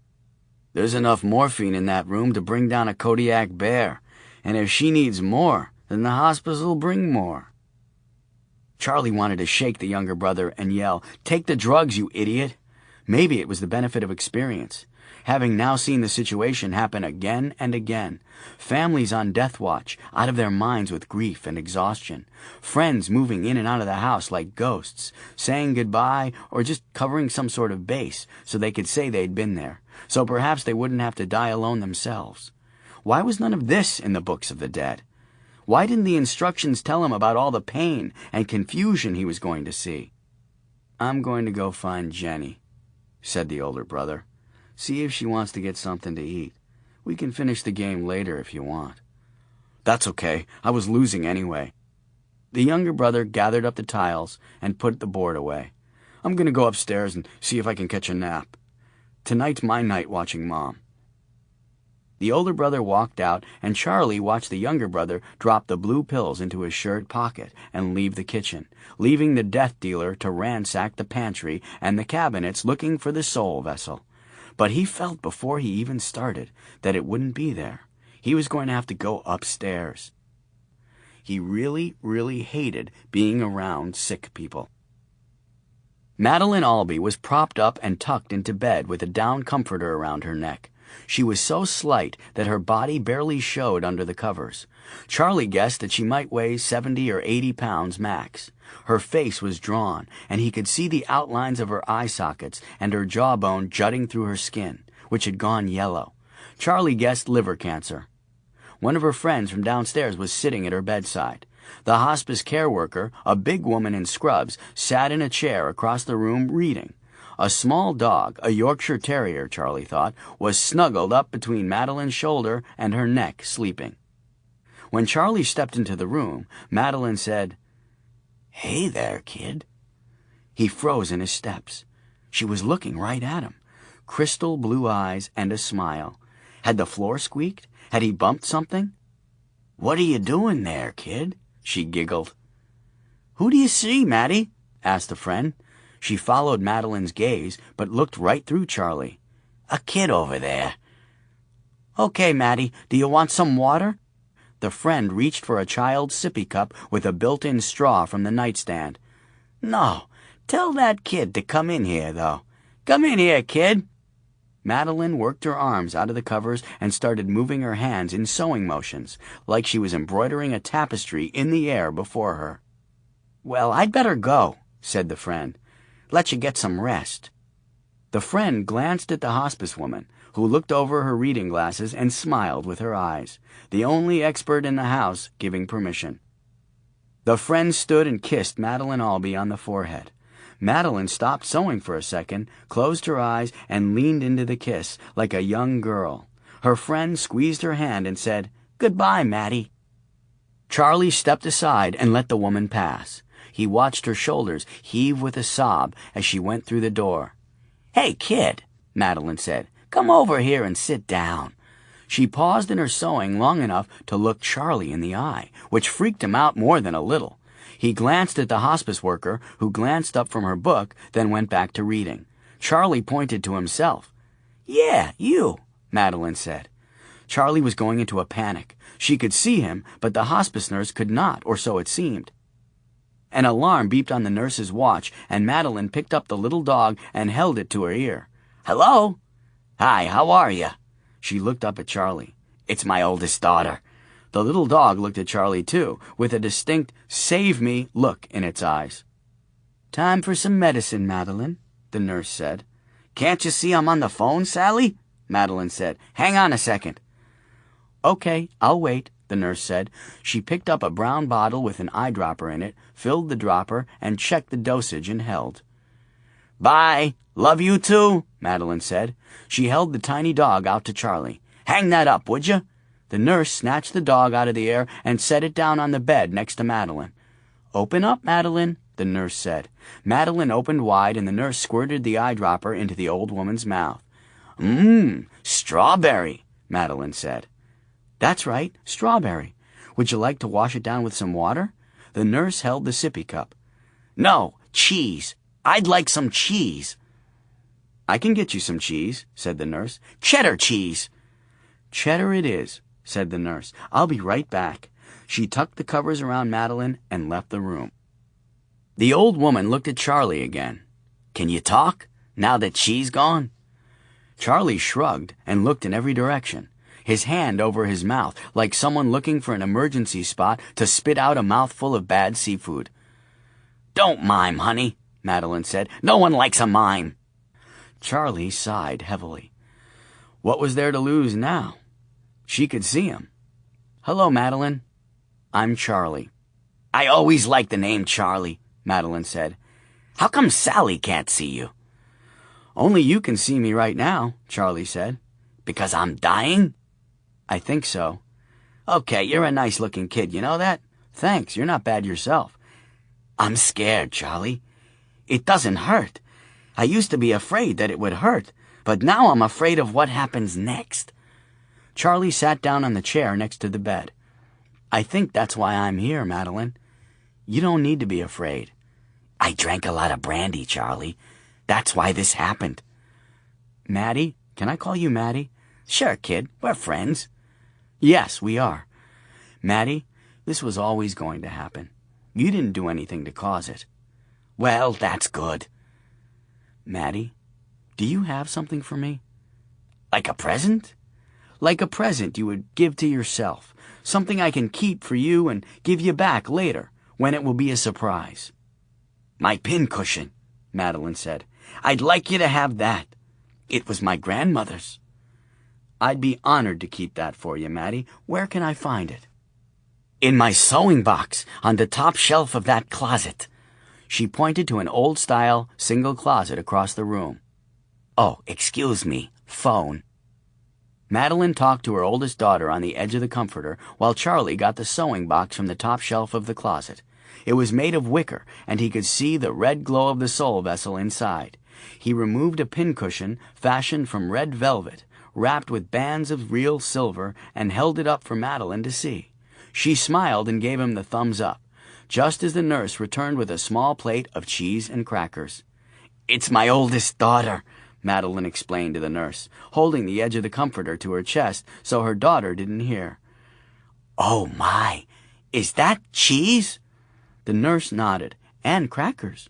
There's enough morphine in that room to bring down a Kodiak bear, and if she needs more, then the hospice will bring more." Charlie wanted to shake the younger brother and yell, "Take the drugs, you idiot!" Maybe it was the benefit of experience. Having now seen the situation happen again and again, families on death watch, out of their minds with grief and exhaustion, friends moving in and out of the house like ghosts, saying goodbye or just covering some sort of base so they could say they'd been there, so perhaps they wouldn't have to die alone themselves. Why was none of this in the books of the dead? Why didn't the instructions tell him about all the pain and confusion he was going to see? "I'm going to go find Jenny," said the older brother. "See if she wants to get something to eat. We can finish the game later if you want." "That's okay. I was losing anyway." The younger brother gathered up the tiles and put the board away. "I'm going to go upstairs and see if I can catch a nap. Tonight's my night watching Mom." The older brother walked out, and Charlie watched the younger brother drop the blue pills into his shirt pocket and leave the kitchen, leaving the death dealer to ransack the pantry and the cabinets looking for the soul vessel. But he felt before he even started that it wouldn't be there. He was going to have to go upstairs. He really, really hated being around sick people. Madeline Albee was propped up and tucked into bed with a down comforter around her neck. She was so slight that her body barely showed under the covers. Charlie guessed that she might weigh 70 or 80 pounds max. Her face was drawn, and he could see the outlines of her eye sockets and her jawbone jutting through her skin, which had gone yellow. Charlie guessed liver cancer. One of her friends from downstairs was sitting at her bedside. The hospice care worker, a big woman in scrubs, sat in a chair across the room reading. A small dog, a Yorkshire Terrier, Charlie thought, was snuggled up between Madeline's shoulder and her neck, sleeping. When Charlie stepped into the room, Madeline said, "Hey there, kid." He froze in his steps. She was looking right at him. Crystal blue eyes and a smile. Had the floor squeaked? Had he bumped something? "What are you doing there, kid?" she giggled. "Who do you see, Maddie?" asked the friend. She followed Madeline's gaze, but looked right through Charlie. "A kid over there." "Okay, Maddie, do you want some water?" The friend reached for a child's sippy cup with a built-in straw from the nightstand. "No, tell that kid to come in here, though. Come in here, kid." Madeline worked her arms out of the covers and started moving her hands in sewing motions, like she was embroidering a tapestry in the air before her. "Well, I'd better go," said the friend. "Let you get some rest." The friend glanced at the hospice woman, who looked over her reading glasses and smiled with her eyes, the only expert in the house giving permission. The friend stood and kissed Madeline Albee on the forehead. Madeline stopped sewing for a second, closed her eyes, and leaned into the kiss like a young girl. Her friend squeezed her hand and said, "Goodbye, Maddie." Charlie stepped aside and let the woman pass. He watched her shoulders heave with a sob as she went through the door. "Hey, kid," Madeline said, "come over here and sit down." She paused in her sewing long enough to look Charlie in the eye, which freaked him out more than a little. He glanced at the hospice worker, who glanced up from her book, then went back to reading. Charlie pointed to himself. "Yeah, you," Madeline said. Charlie was going into a panic. She could see him, but the hospice nurse could not, or so it seemed. An alarm beeped on the nurse's watch, and Madeline picked up the little dog and held it to her ear. "Hello?" "Hi, how are you?" She looked up at Charlie. "It's my oldest daughter." The little dog looked at Charlie, too, with a distinct "save me" look in its eyes. "Time for some medicine, Madeline," the nurse said. "Can't you see I'm on the phone, Sally?" Madeline said. "Hang on a second." "Okay, I'll wait," the nurse said. She picked up a brown bottle with an eyedropper in it, filled the dropper, and checked the dosage and held. "Bye. Love you too," Madeline said. She held the tiny dog out to Charlie. "Hang that up, would you?" The nurse snatched the dog out of the air and set it down on the bed next to Madeline. "Open up, Madeline," the nurse said. Madeline opened wide, and the nurse squirted the eyedropper into the old woman's mouth. Strawberry," Madeline said. "That's right, strawberry. Would you like to wash it down with some water?" The nurse held the sippy cup. "No, cheese. I'd like some cheese." "I can get you some cheese," said the nurse. "Cheddar cheese." "Cheddar it is," said the nurse. "I'll be right back." She tucked the covers around Madeline and left the room. The old woman looked at Charlie again. "Can you talk, now that she's gone?" Charlie shrugged and looked in every direction, his hand over his mouth, like someone looking for an emergency spot to spit out a mouthful of bad seafood. "Don't mime, honey," Madeline said. "No one likes a mime." Charlie sighed heavily. What was there to lose now? She could see him. "Hello, Madeline. I'm Charlie." "I always liked the name Charlie," Madeline said. "How come Sally can't see you?" "Only you can see me right now," Charlie said. "Because I'm dying?" "I think so." "Okay, you're a nice-looking kid, you know that?" "Thanks, you're not bad yourself." "I'm scared, Charlie. It doesn't hurt. I used to be afraid that it would hurt, but now I'm afraid of what happens next." Charlie sat down on the chair next to the bed. "I think that's why I'm here, Madeline. You don't need to be afraid." "I drank a lot of brandy, Charlie. That's why this happened." "Maddie? Can I call you Maddie?" "Sure, kid. We're friends." "Yes, we are. Maddie, this was always going to happen. You didn't do anything to cause it." "Well, that's good." "Maddie, do you have something for me?" "Like a present?" "Like a present you would give to yourself. Something I can keep for you and give you back later, when it will be a surprise." "My pincushion," Madeline said. "I'd like you to have that. It was my grandmother's." "I'd be honored to keep that for you, Maddie. Where can I find it?" "In my sewing box, on the top shelf of that closet." She pointed to an old-style, single closet across the room. "Oh, excuse me, phone." Madeline talked to her oldest daughter on the edge of the comforter while Charlie got the sewing box from the top shelf of the closet. It was made of wicker, and he could see the red glow of the soul vessel inside. He removed a pincushion fashioned from red velvet, wrapped with bands of real silver, and held it up for Madeline to see. She smiled and gave him the thumbs up, just as the nurse returned with a small plate of cheese and crackers. "It's my oldest daughter," Madeline explained to the nurse, holding the edge of the comforter to her chest so her daughter didn't hear. "Oh, my! Is that cheese?" The nurse nodded. "And crackers."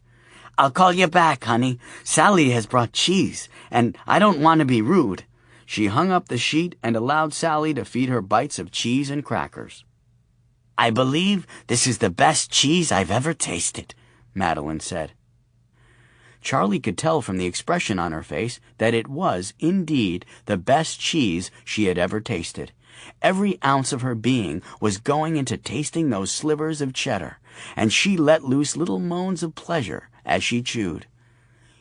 "I'll call you back, honey. Sally has brought cheese, and I don't want to be rude." She hung up the sheet and allowed Sally to feed her bites of cheese and crackers. "I believe this is the best cheese I've ever tasted," Madeline said. Charlie could tell from the expression on her face that it was, indeed, the best cheese she had ever tasted. Every ounce of her being was going into tasting those slivers of cheddar, and she let loose little moans of pleasure as she chewed.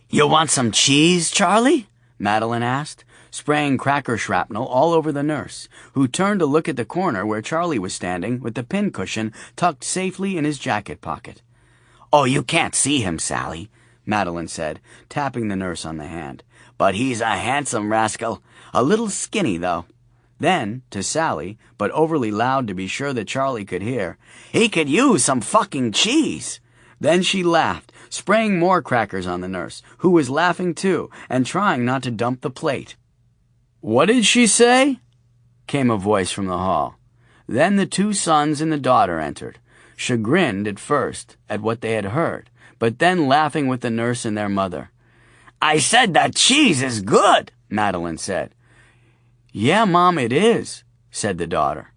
"You want some cheese, Charlie?" Madeline asked, spraying cracker shrapnel all over the nurse, who turned to look at the corner where Charlie was standing with the pincushion tucked safely in his jacket pocket. "Oh, you can't see him, Sally," Madeline said, tapping the nurse on the hand. "But he's a handsome rascal. A little skinny, though." Then, to Sally, but overly loud to be sure that Charlie could hear, "He could use some fucking cheese." Then she laughed, spraying more crackers on the nurse, who was laughing too and trying not to dump the plate. "What did she say?" came a voice from the hall. Then the two sons and the daughter entered, chagrined at first at what they had heard, but then laughing with the nurse and their mother. "I said the cheese is good," Madeline said. "Yeah, Mom, it is," said the daughter.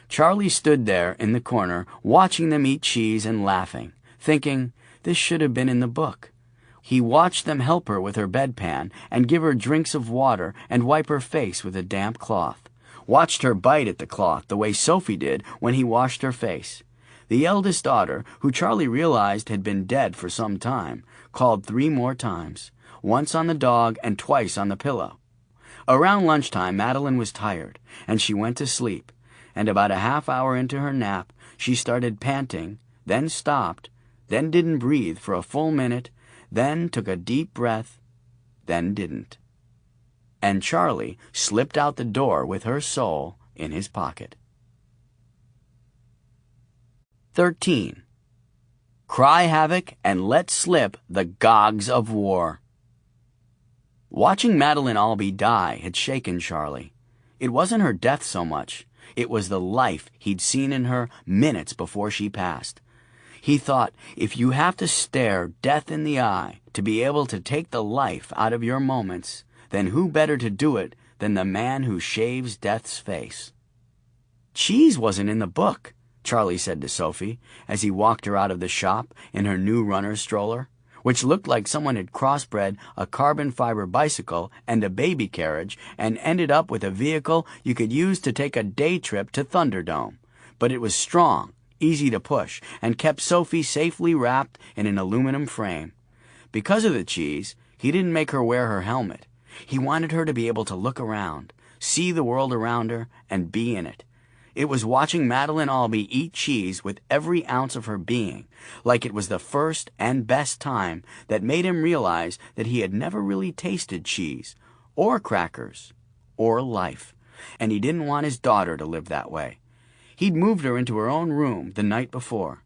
Charlie stood there in the corner, watching them eat cheese and laughing, thinking, this should have been in the book. He watched them help her with her bedpan and give her drinks of water and wipe her face with a damp cloth. Watched her bite at the cloth the way Sophie did when he washed her face. The eldest daughter, who Charlie realized had been dead for some time, called 3 more times, once on the dog and twice on the pillow. Around lunchtime, Madeline was tired, and she went to sleep, and about a half hour into her nap, she started panting, then stopped, then didn't breathe for a full minute, then took a deep breath, then didn't. And Charlie slipped out the door with her soul in his pocket. 13. Cry havoc and let slip the gogs of war. Watching Madeline Albee die had shaken Charlie. It wasn't her death so much. It was the life he'd seen in her minutes before she passed. He thought, if you have to stare death in the eye to be able to take the life out of your moments, then who better to do it than the man who shaves death's face? "Cheese wasn't in the book," Charlie said to Sophie as he walked her out of the shop in her new runner's stroller, which looked like someone had crossbred a carbon fiber bicycle and a baby carriage and ended up with a vehicle you could use to take a day trip to Thunderdome. But it was strong, easy to push, and kept Sophie safely wrapped in an aluminum frame. Because of the cheese, he didn't make her wear her helmet. He wanted her to be able to look around, see the world around her, and be in it. It was watching Madeline Albee eat cheese with every ounce of her being, like it was the first and best time, that made him realize that he had never really tasted cheese, or crackers, or life, and he didn't want his daughter to live that way. He'd moved her into her own room the night before,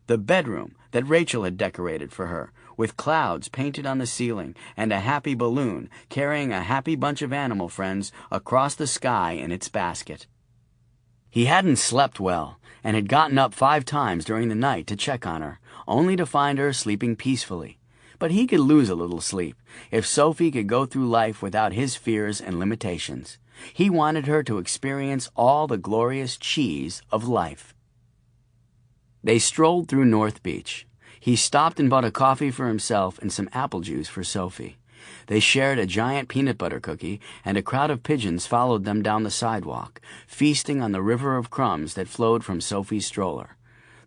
the bedroom that Rachel had decorated for her, with clouds painted on the ceiling and a happy balloon carrying a happy bunch of animal friends across the sky in its basket. He hadn't slept well, and had gotten up 5 times during the night to check on her, only to find her sleeping peacefully. But he could lose a little sleep if Sophie could go through life without his fears and limitations. He wanted her to experience all the glorious cheese of life. They strolled through North Beach. He stopped and bought a coffee for himself and some apple juice for Sophie. They shared a giant peanut butter cookie, and a crowd of pigeons followed them down the sidewalk, feasting on the river of crumbs that flowed from Sophie's stroller.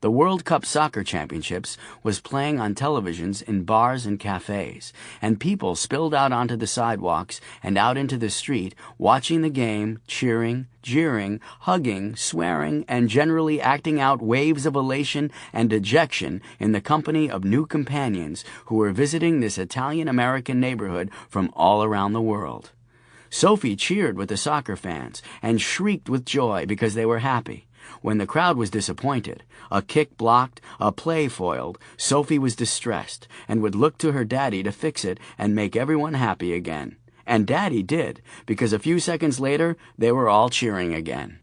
The World Cup Soccer Championships was playing on televisions in bars and cafes, and people spilled out onto the sidewalks and out into the street, watching the game, cheering, jeering, hugging, swearing, and generally acting out waves of elation and dejection in the company of new companions who were visiting this Italian-American neighborhood from all around the world. Sophie cheered with the soccer fans and shrieked with joy because they were happy. When the crowd was disappointed, a kick blocked, a play foiled, Sophie was distressed and would look to her daddy to fix it and make everyone happy again. And Daddy did, because a few seconds later, they were all cheering again.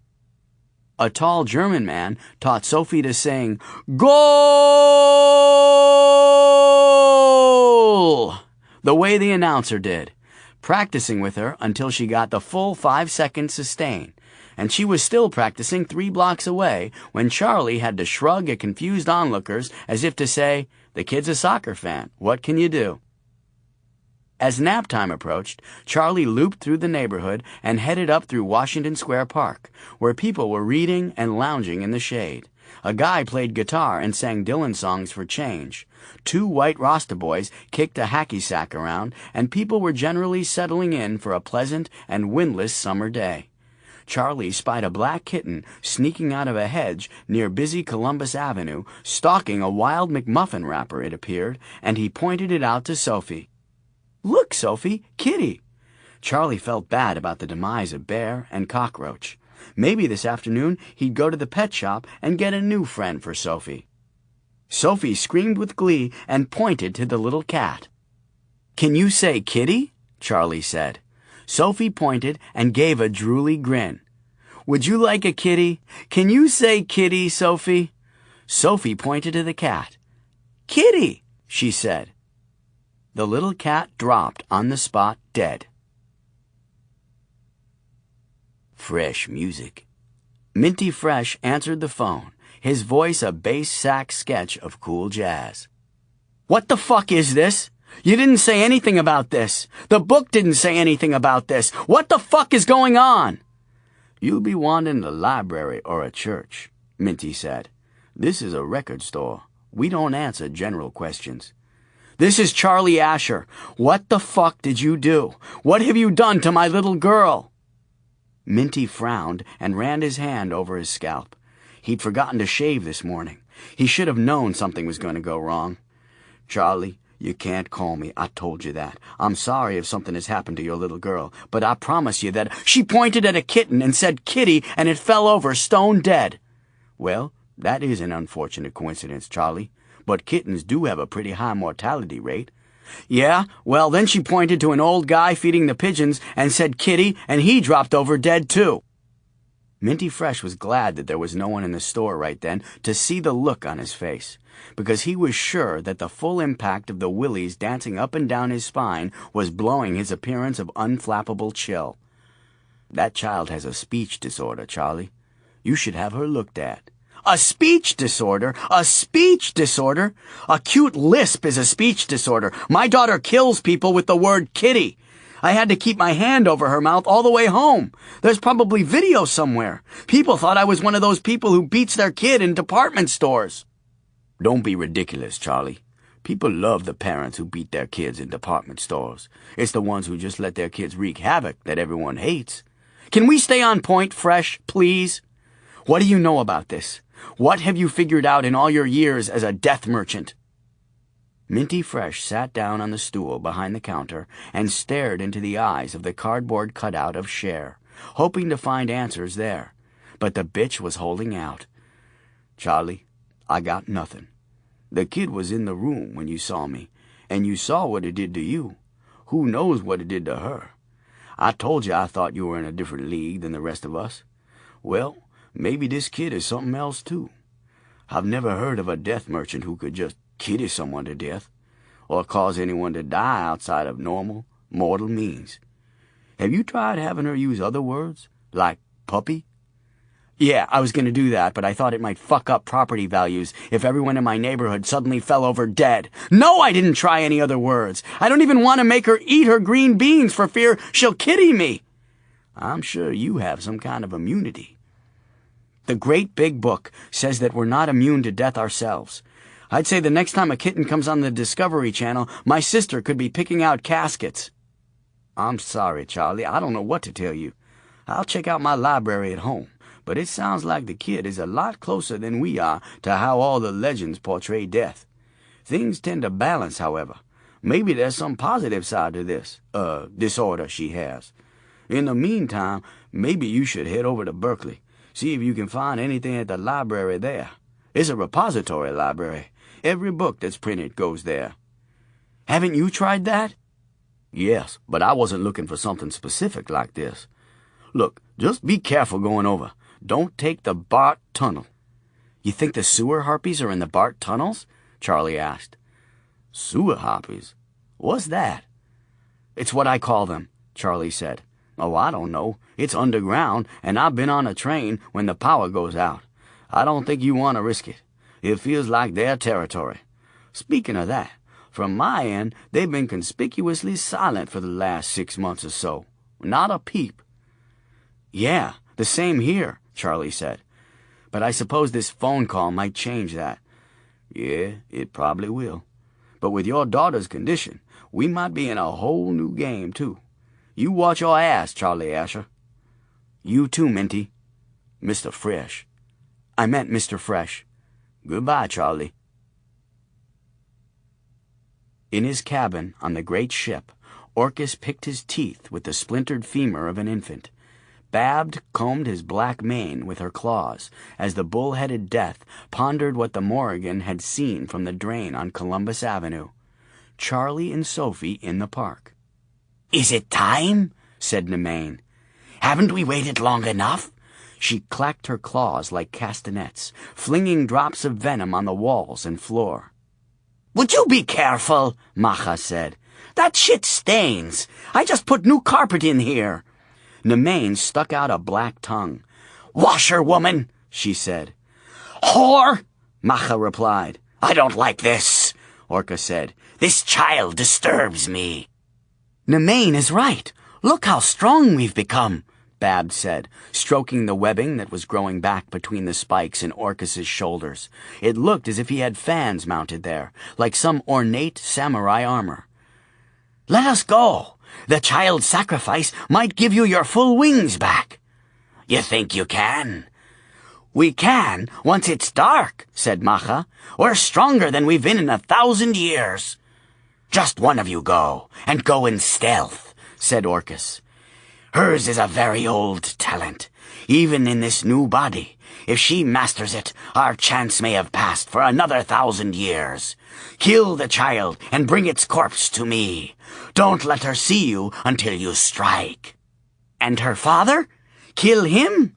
A tall German man taught Sophie to sing, "Goal!" the way the announcer did, practicing with her until she got the full 5-second sustain. And she was still practicing 3 blocks away when Charlie had to shrug at confused onlookers as if to say, "The kid's a soccer fan. What can you do?" As nap time approached, Charlie looped through the neighborhood and headed up through Washington Square Park, where people were reading and lounging in the shade. A guy played guitar and sang Dylan songs for change. 2 white Rasta boys kicked a hacky sack around, and people were generally settling in for a pleasant and windless summer day. Charlie spied a black kitten sneaking out of a hedge near busy Columbus Avenue, stalking a wild McMuffin wrapper, it appeared, and he pointed it out to Sophie. "Look, Sophie, kitty!" Charlie felt bad about the demise of Bear and Cockroach. Maybe this afternoon he'd go to the pet shop and get a new friend for Sophie. Sophie screamed with glee and pointed to the little cat. "Can you say kitty?" Charlie said. Sophie pointed and gave a drooly grin. "Would you like a kitty? Can you say kitty, Sophie?" Sophie pointed to the cat. "Kitty," she said. The little cat dropped on the spot dead. Fresh music. Minty Fresh answered the phone, his voice a bass sax sketch of cool jazz. "What the fuck is this? You didn't say anything about this. The book didn't say anything about this. What the fuck is going on?" "You'll be wanting a library or a church," Minty said. "This is a record store. We don't answer general questions." "This is Charlie Asher. What the fuck did you do? What have you done to my little girl?" Minty frowned and ran his hand over his scalp. He'd forgotten to shave this morning. He should have known something was going to go wrong. "Charlie, you can't call me. I told you that. I'm sorry if something has happened to your little girl, but I promise you that—" "She pointed at a kitten and said kitty, and it fell over stone dead." "Well, that is an unfortunate coincidence, Charlie, but kittens do have a pretty high mortality rate." "Yeah, well, then she pointed to an old guy feeding the pigeons and said kitty, and he dropped over dead too." Minty Fresh was glad that there was no one in the store right then to see the look on his face, because he was sure that the full impact of the willies dancing up and down his spine was blowing his appearance of unflappable chill. "That child has a speech disorder, Charlie. You should have her looked at." "A speech disorder? A speech disorder? Acute lisp is a speech disorder. My daughter kills people with the word kitty. I had to keep my hand over her mouth all the way home. There's probably video somewhere. People thought I was one of those people who beats their kid in department stores." "Don't be ridiculous, Charlie. People love the parents who beat their kids in department stores. It's the ones who just let their kids wreak havoc that everyone hates." "Can we stay on point, Fresh, please? What do you know about this? What have you figured out in all your years as a death merchant?" Minty Fresh sat down on the stool behind the counter and stared into the eyes of the cardboard cutout of Cher, hoping to find answers there. But the bitch was holding out. "Charlie, I got nothing. The kid was in the room when you saw me, and you saw what it did to you. Who knows what it did to her? I told you I thought you were in a different league than the rest of us. Well, maybe this kid is something else, too. I've never heard of a death merchant who could just kitty someone to death, or cause anyone to die outside of normal, mortal means. Have you tried having her use other words, like puppy?" "Yeah, I was going to do that, but I thought it might fuck up property values if everyone in my neighborhood suddenly fell over dead." "No, I didn't try any other words. I don't even want to make her eat her green beans for fear she'll kitty me." "I'm sure you have some kind of immunity." "The great big book says that we're not immune to death ourselves. I'd say the next time a kitten comes on the Discovery Channel, my sister could be picking out caskets." "I'm sorry, Charlie. I don't know what to tell you. I'll check out my library at home, but it sounds like the kid is a lot closer than we are to how all the legends portray death. Things tend to balance, however. Maybe there's some positive side to this, disorder she has. In the meantime, maybe you should head over to Berkeley. See if you can find anything at the library there. It's a repository library. Every book that's printed goes there." "Haven't you tried that?" "Yes, but I wasn't looking for something specific like this. Look, just be careful going over. Don't take the Bart Tunnel." "You think the sewer harpies are in the Bart tunnels?" Charlie asked. "Sewer harpies? What's that?" "It's what I call them," Charlie said. "Oh, I don't know. It's underground, and I've been on a train when the power goes out. I don't think you want to risk it. It feels like their territory. Speaking of that, from my end, they've been conspicuously silent for the last 6 months or so. Not a peep." "Yeah, the same here," Charlie said. "But I suppose this phone call might change that." "Yeah, it probably will. But with your daughter's condition, we might be in a whole new game, too. You watch your ass, Charlie Asher." "You too, Minty." "Mr. Fresh." "I meant Mr. Fresh." "Goodbye, Charlie." In his cabin on the great ship, Orcus picked his teeth with the splintered femur of an infant. Babbed combed his black mane with her claws as the bull-headed Death pondered what the Morrigan had seen from the drain on Columbus Avenue. Charlie and Sophie in the park. "Is it time?" said Nemain. "Haven't we waited long enough?" She clacked her claws like castanets, flinging drops of venom on the walls and floor. "Would you be careful?" Macha said. "That shit stains. I just put new carpet in here." Nemain stuck out a black tongue. "Washerwoman," she said. "Whore," Macha replied. "I don't like this," Orca said. "This child disturbs me." "Nemain is right. Look how strong we've become," Babbed said, stroking the webbing that was growing back between the spikes in Orcus's shoulders. It looked as if he had fans mounted there, like some ornate samurai armor. "Let us go. The child sacrifice might give you your full wings back." "You think you can?" "We can, once it's dark," said Macha. "We're stronger than we've been in 1,000 years." "Just one of you go, and go in stealth," said Orcus. "Hers is a very old talent, even in this new body. If she masters it, our chance may have passed for another 1,000 years. Kill the child and bring its corpse to me. Don't let her see you until you strike." "And her father? Kill him?"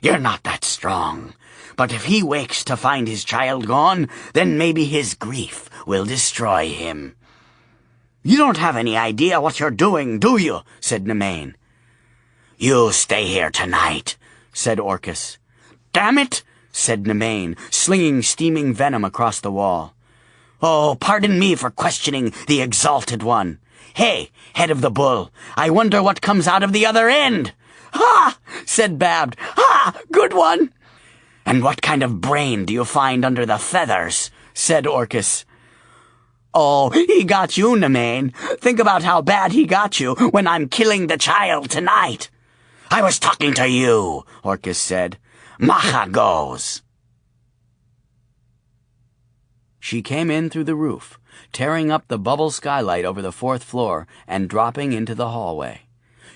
"You're not that strong. But if he wakes to find his child gone, then maybe his grief will destroy him." "You don't have any idea what you're doing, do you?" said Nemain. "You stay here tonight," said Orcus. "Damn it," said Nemain, slinging steaming venom across the wall. "Oh, pardon me for questioning the Exalted One. Hey, head of the bull, I wonder what comes out of the other end." "Ha!" said Babbed. "Ha! Good one." "And what kind of brain do you find under the feathers?" said Orcus. "Oh, he got you, Nemain. Think about how bad he got you when I'm killing the child tonight." "I was talking to you," Orcus said. "Macha goes." She came in through the roof, tearing up the bubble skylight over the 4th floor and dropping into the hallway.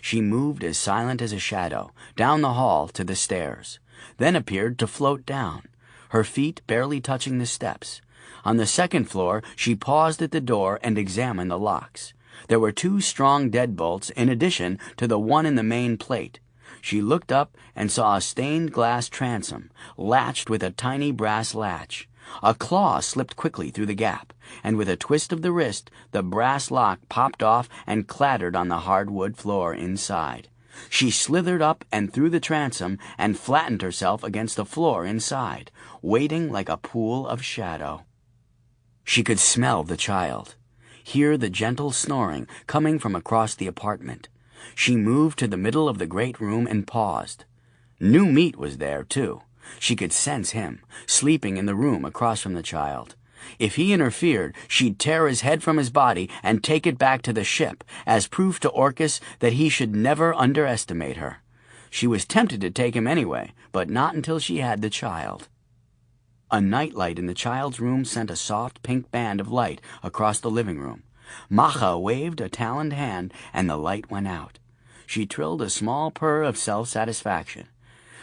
She moved as silent as a shadow, down the hall to the stairs, then appeared to float down, her feet barely touching the steps. On the 2nd floor, she paused at the door and examined the locks. There were 2 strong deadbolts in addition to the one in the main plate. She looked up and saw a stained glass transom, latched with a tiny brass latch. A claw slipped quickly through the gap, and with a twist of the wrist, the brass lock popped off and clattered on the hardwood floor inside. She slithered up and through the transom and flattened herself against the floor inside, waiting like a pool of shadow. She could smell the child, hear the gentle snoring coming from across the apartment. She moved to the middle of the great room and paused. New meat was there, too. She could sense him, sleeping in the room across from the child. If he interfered, she'd tear his head from his body and take it back to the ship, as proof to Orcus that he should never underestimate her. She was tempted to take him anyway, but not until she had the child. A nightlight in the child's room sent a soft pink band of light across the living room. Macha waved a taloned hand, and the light went out. She trilled a small purr of self-satisfaction.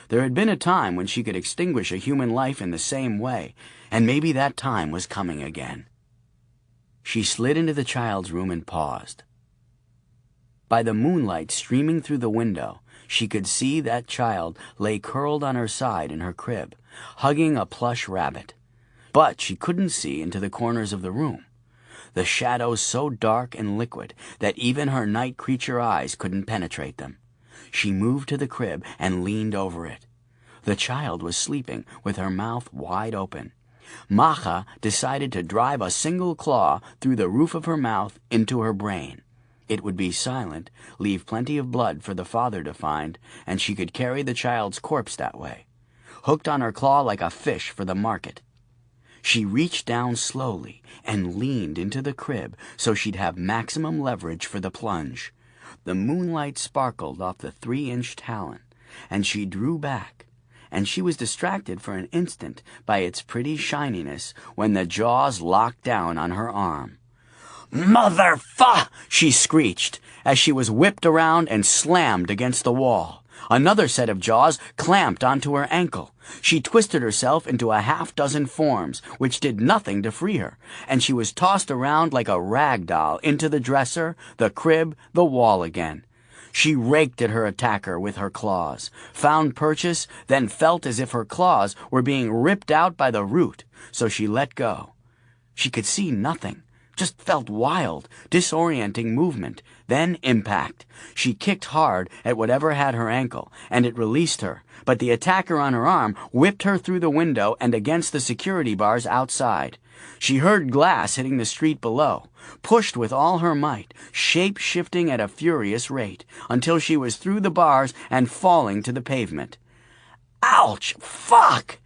There had been a time when she could extinguish a human life in the same way, and maybe that time was coming again. She slid into the child's room and paused. By the moonlight streaming through the window, she could see that child lay curled on her side in her crib, hugging a plush rabbit. But she couldn't see into the corners of the room, the shadows so dark and liquid that even her night creature eyes couldn't penetrate them. She moved to the crib and leaned over it. The child was sleeping with her mouth wide open. Macha decided to drive a single claw through the roof of her mouth into her brain. It would be silent, leave plenty of blood for the father to find, and she could carry the child's corpse that way, hooked on her claw like a fish for the market. She reached down slowly and leaned into the crib so she'd have maximum leverage for the plunge. The moonlight sparkled off the 3-inch talon, and she drew back, and she was distracted for an instant by its pretty shininess when the jaws locked down on her arm. "Motherfuck!" she screeched as she was whipped around and slammed against the wall. Another set of jaws clamped onto her ankle. She twisted herself into a half-dozen forms, which did nothing to free her, and she was tossed around like a rag doll into the dresser, the crib, the wall again. She raked at her attacker with her claws, found purchase, then felt as if her claws were being ripped out by the root, so she let go. She could see nothing, just felt wild, disorienting movement, then impact. She kicked hard at whatever had her ankle, and it released her, but the attacker on her arm whipped her through the window and against the security bars outside. She heard glass hitting the street below, pushed with all her might, shape-shifting at a furious rate, until she was through the bars and falling to the pavement. "Ouch! Fuck!"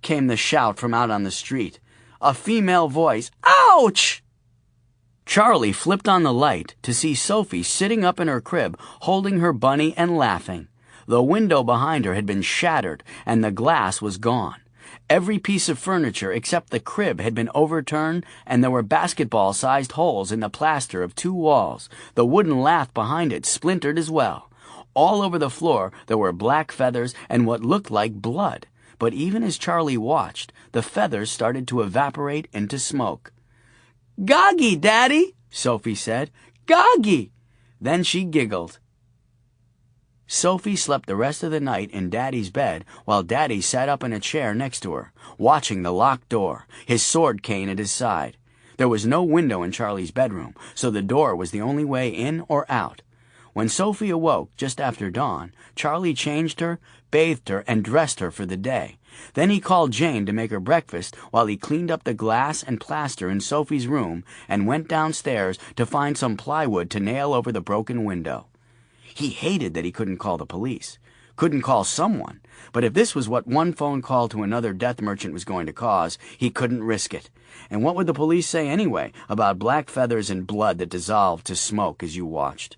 came the shout from out on the street. A female voice. "Ouch!" Charlie flipped on the light to see Sophie sitting up in her crib, holding her bunny and laughing. The window behind her had been shattered, and the glass was gone. Every piece of furniture except the crib had been overturned, and there were basketball-sized holes in the plaster of 2 walls. The wooden lath behind it splintered as well. All over the floor there were black feathers and what looked like blood. But even as Charlie watched, the feathers started to evaporate into smoke. "Goggy, Daddy," Sophie said. "Goggy." Then she giggled. Sophie slept the rest of the night in Daddy's bed while Daddy sat up in a chair next to her, watching the locked door, his sword cane at his side. There was no window in Charlie's bedroom, so the door was the only way in or out. When Sophie awoke just after dawn, Charlie changed her, bathed her, and dressed her for the day. Then he called Jane to make her breakfast while he cleaned up the glass and plaster in Sophie's room and went downstairs to find some plywood to nail over the broken window. He hated that he couldn't call the police, couldn't call someone, but if this was what one phone call to another death merchant was going to cause, he couldn't risk it. And what would the police say anyway about black feathers and blood that dissolved to smoke as you watched?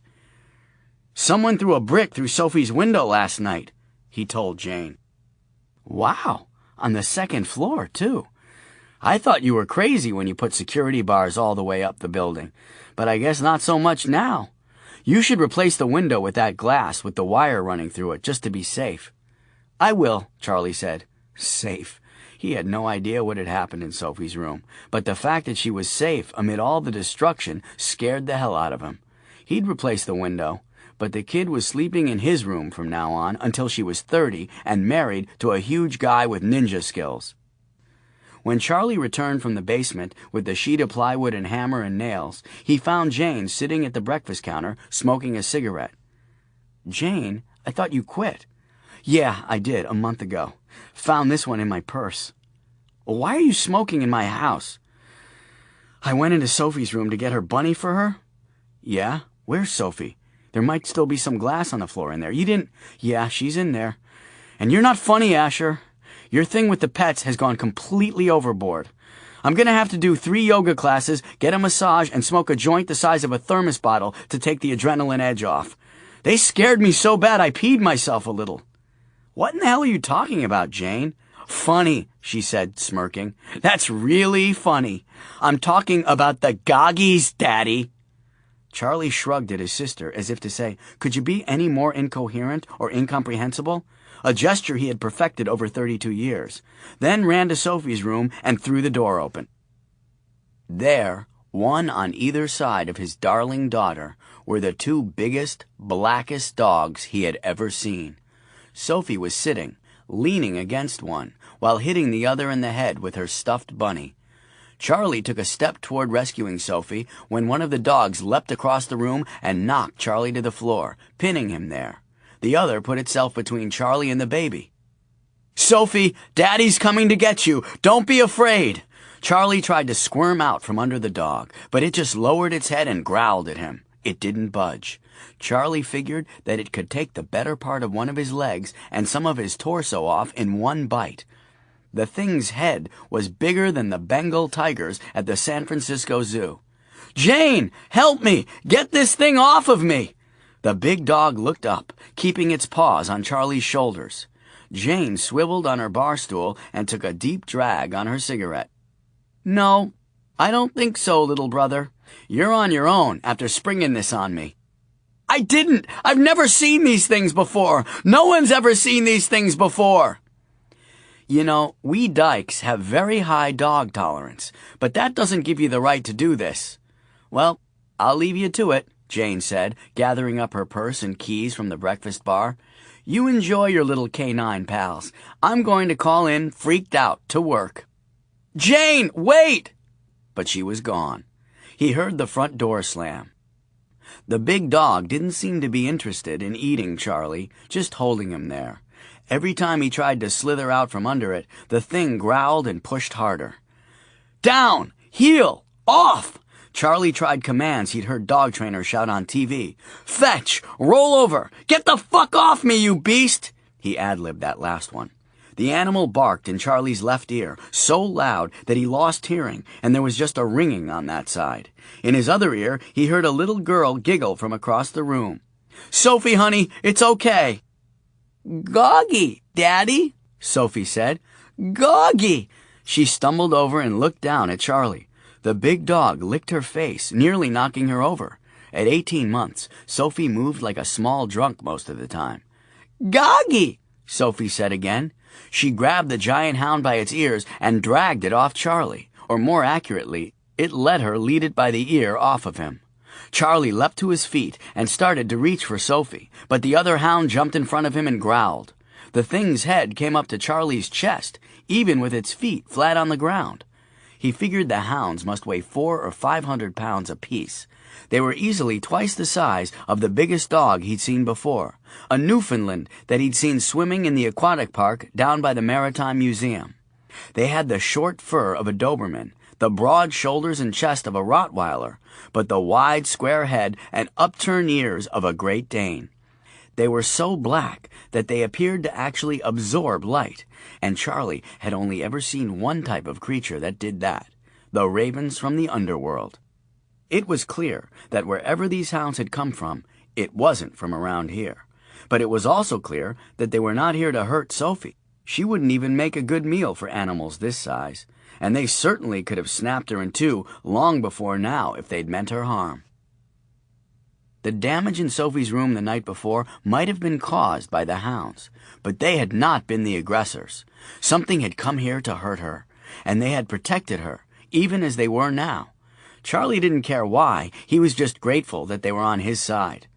"Someone threw a brick through Sophie's window last night," he told Jane. "Wow, on the 2nd floor, too. I thought you were crazy when you put security bars all the way up the building, but I guess not so much now. You should replace the window with that glass with the wire running through it just to be safe." "I will," Charlie said. Safe. He had no idea what had happened in Sophie's room, but the fact that she was safe amid all the destruction scared the hell out of him. He'd replace the window, but the kid was sleeping in his room from now on until she was 30 and married to a huge guy with ninja skills. When Charlie returned from the basement with the sheet of plywood and hammer and nails, he found Jane sitting at the breakfast counter smoking a cigarette. "Jane, I thought you quit." "Yeah, I did, a month ago. Found this one in my purse." "Why are you smoking in my house?" "I went into Sophie's room to get her bunny for her." "Yeah? Where's Sophie? There might still be some glass on the floor in there. You didn't—" "Yeah, she's in there. And you're not funny, Asher. Your thing with the pets has gone completely overboard. I'm going to have to do 3 yoga classes, get a massage, and smoke a joint the size of a thermos bottle to take the adrenaline edge off. They scared me so bad I peed myself a little." "What in the hell are you talking about, Jane?" "Funny," she said, smirking. "That's really funny. I'm talking about the goggies, Daddy." Charlie shrugged at his sister as if to say, "Could you be any more incoherent or incomprehensible?" A gesture he had perfected over 32 years, then ran to Sophie's room and threw the door open. There, one on either side of his darling daughter, were the 2 biggest, blackest dogs he had ever seen. Sophie was sitting, leaning against one, while hitting the other in the head with her stuffed bunny. Charlie took a step toward rescuing Sophie when one of the dogs leapt across the room and knocked Charlie to the floor, pinning him there. The other put itself between Charlie and the baby. "Sophie, Daddy's coming to get you. Don't be afraid." Charlie tried to squirm out from under the dog, but it just lowered its head and growled at him. It didn't budge. Charlie figured that it could take the better part of one of his legs and some of his torso off in one bite. The thing's head was bigger than the Bengal tigers at the San Francisco Zoo. "Jane, help me! Get this thing off of me!" The big dog looked up, keeping its paws on Charlie's shoulders. Jane swiveled on her bar stool and took a deep drag on her cigarette. "No, I don't think so, little brother. "You're on your own after springing this on me." "I didn't! I've never seen these things before! No one's ever seen these things before!" "You know, we dykes have very high dog tolerance, but that doesn't give you the right to do this." "Well, I'll leave you to it," Jane said, gathering up her purse and keys from the breakfast bar. "You enjoy your little canine pals. I'm going to call in, freaked out, to work." "Jane, wait!" But she was gone. He heard the front door slam. The big dog didn't seem to be interested in eating Charlie, just holding him there. Every time he tried to slither out from under it, the thing growled and pushed harder. "Down! Heel! Off!" Charlie tried commands he'd heard dog trainers shout on TV. "Fetch! Roll over! Get the fuck off me, you beast!" He ad-libbed that last one. The animal barked in Charlie's left ear, so loud that he lost hearing, and there was just a ringing on that side. In his other ear, he heard a little girl giggle from across the room. "Sophie, honey, it's okay." "Goggy, Daddy," Sophie said. "Goggy." She stumbled over and looked down at Charlie. The big dog licked her face, nearly knocking her over. At 18 months, Sophie moved like a small drunk most of the time. "Goggy," Sophie said again. She grabbed the giant hound by its ears and dragged it off Charlie, or more accurately, it let her lead it by the ear off of him. Charlie leapt to his feet and started to reach for Sophie, but the other hound jumped in front of him and growled. The thing's head came up to Charlie's chest, even with its feet flat on the ground. He figured the hounds must weigh 400 or 500 pounds apiece. They were easily twice the size of the biggest dog he'd seen before, a Newfoundland that he'd seen swimming in the aquatic park down by the Maritime Museum. They had the short fur of a Doberman, the broad shoulders and chest of a Rottweiler, but the wide, square head and upturned ears of a Great Dane. They were so black that they appeared to actually absorb light, and Charlie had only ever seen one type of creature that did that, the ravens from the underworld. It was clear that wherever these hounds had come from, it wasn't from around here. But it was also clear that they were not here to hurt Sophie. She wouldn't even make a good meal for animals this size, and they certainly could have snapped her in two long before now if they'd meant her harm. The damage in Sophie's room the night before might have been caused by the hounds, but they had not been the aggressors. Something had come here to hurt her, and they had protected her, even as they were now. Charlie didn't care why, he was just grateful that they were on his side.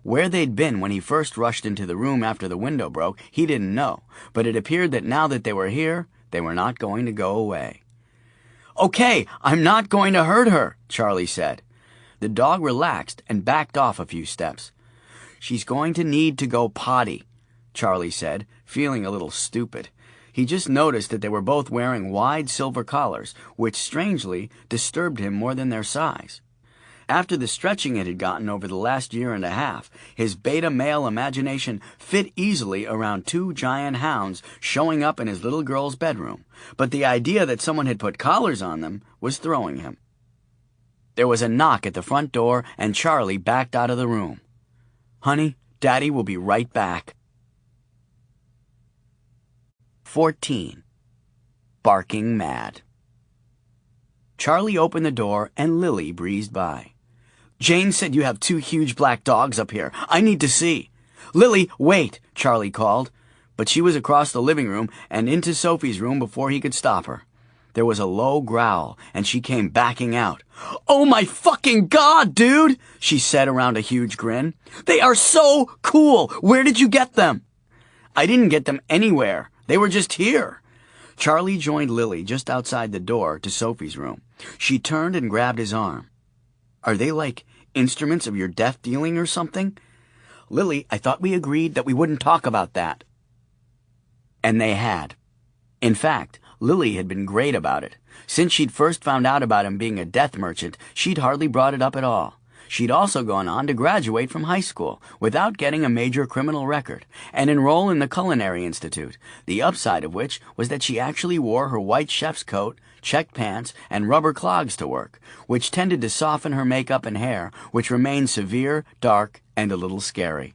Where they'd been when he first rushed into the room after the window broke, he didn't know, but it appeared that now that they were here, they were not going to go away. "Okay, I'm not going to hurt her," Charlie said. The dog relaxed and backed off a few steps. "She's going to need to go potty," Charlie said, feeling a little stupid. He just noticed that they were both wearing wide silver collars, which strangely disturbed him more than their size. After the stretching it had gotten over the last year and a half, his beta male imagination fit easily around two giant hounds showing up in his little girl's bedroom, but the idea that someone had put collars on them was throwing him. There was a knock at the front door, and Charlie backed out of the room. "Honey, Daddy will be right back." 14. Barking Mad. Charlie opened the door, and Lily breezed by. "Jane said you have two huge black dogs up here. I need to see." "Lily, wait," Charlie called, but she was across the living room and into Sophie's room before he could stop her. There was a low growl, and she came backing out. "Oh my fucking God, dude," she said around a huge grin. "They are so cool. Where did you get them?" "I didn't get them anywhere. They were just here." Charlie joined Lily just outside the door to Sophie's room. She turned and grabbed his arm. "Are they like instruments of your death dealing or something?" "Lily, I thought we agreed that we wouldn't talk about that." And they had. In fact, Lily had been great about it. Since she'd first found out about him being a death merchant, she'd hardly brought it up at all. She'd also gone on to graduate from high school without getting a major criminal record and enroll in the Culinary Institute, the upside of which was that she actually wore her white chef's coat, checked pants, and rubber clogs to work, which tended to soften her makeup and hair, which remained severe, dark, and a little scary.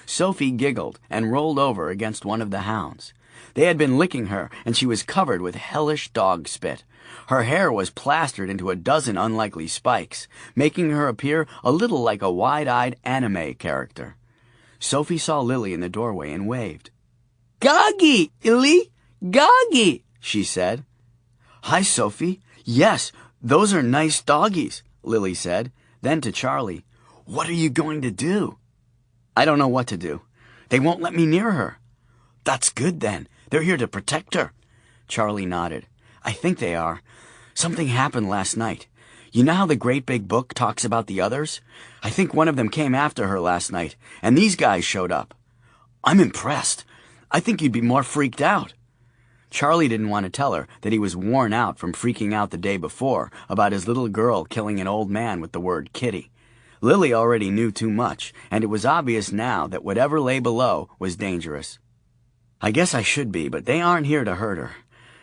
Sophie giggled and rolled over against one of the hounds. They had been licking her, and she was covered with hellish dog spit. Her hair was plastered into a dozen unlikely spikes, making her appear a little like a wide-eyed anime character. Sophie saw Lily in the doorway and waved. "Goggy, Illy! Goggy!" she said. "Hi, Sophie. Yes, those are nice doggies," Lily said. Then to Charlie, "What are you going to do?" "I don't know what to do. They won't let me near her." "That's good, then. They're here to protect her." Charlie nodded. "I think they are. Something happened last night. You know how the great big book talks about the others? I think one of them came after her last night, and these guys showed up. I'm impressed. I think you'd be more freaked out." Charlie didn't want to tell her that he was worn out from freaking out the day before about his little girl killing an old man with the word kitty. Lily already knew too much, and it was obvious now that whatever lay below was dangerous. "I guess I should be, but they aren't here to hurt her.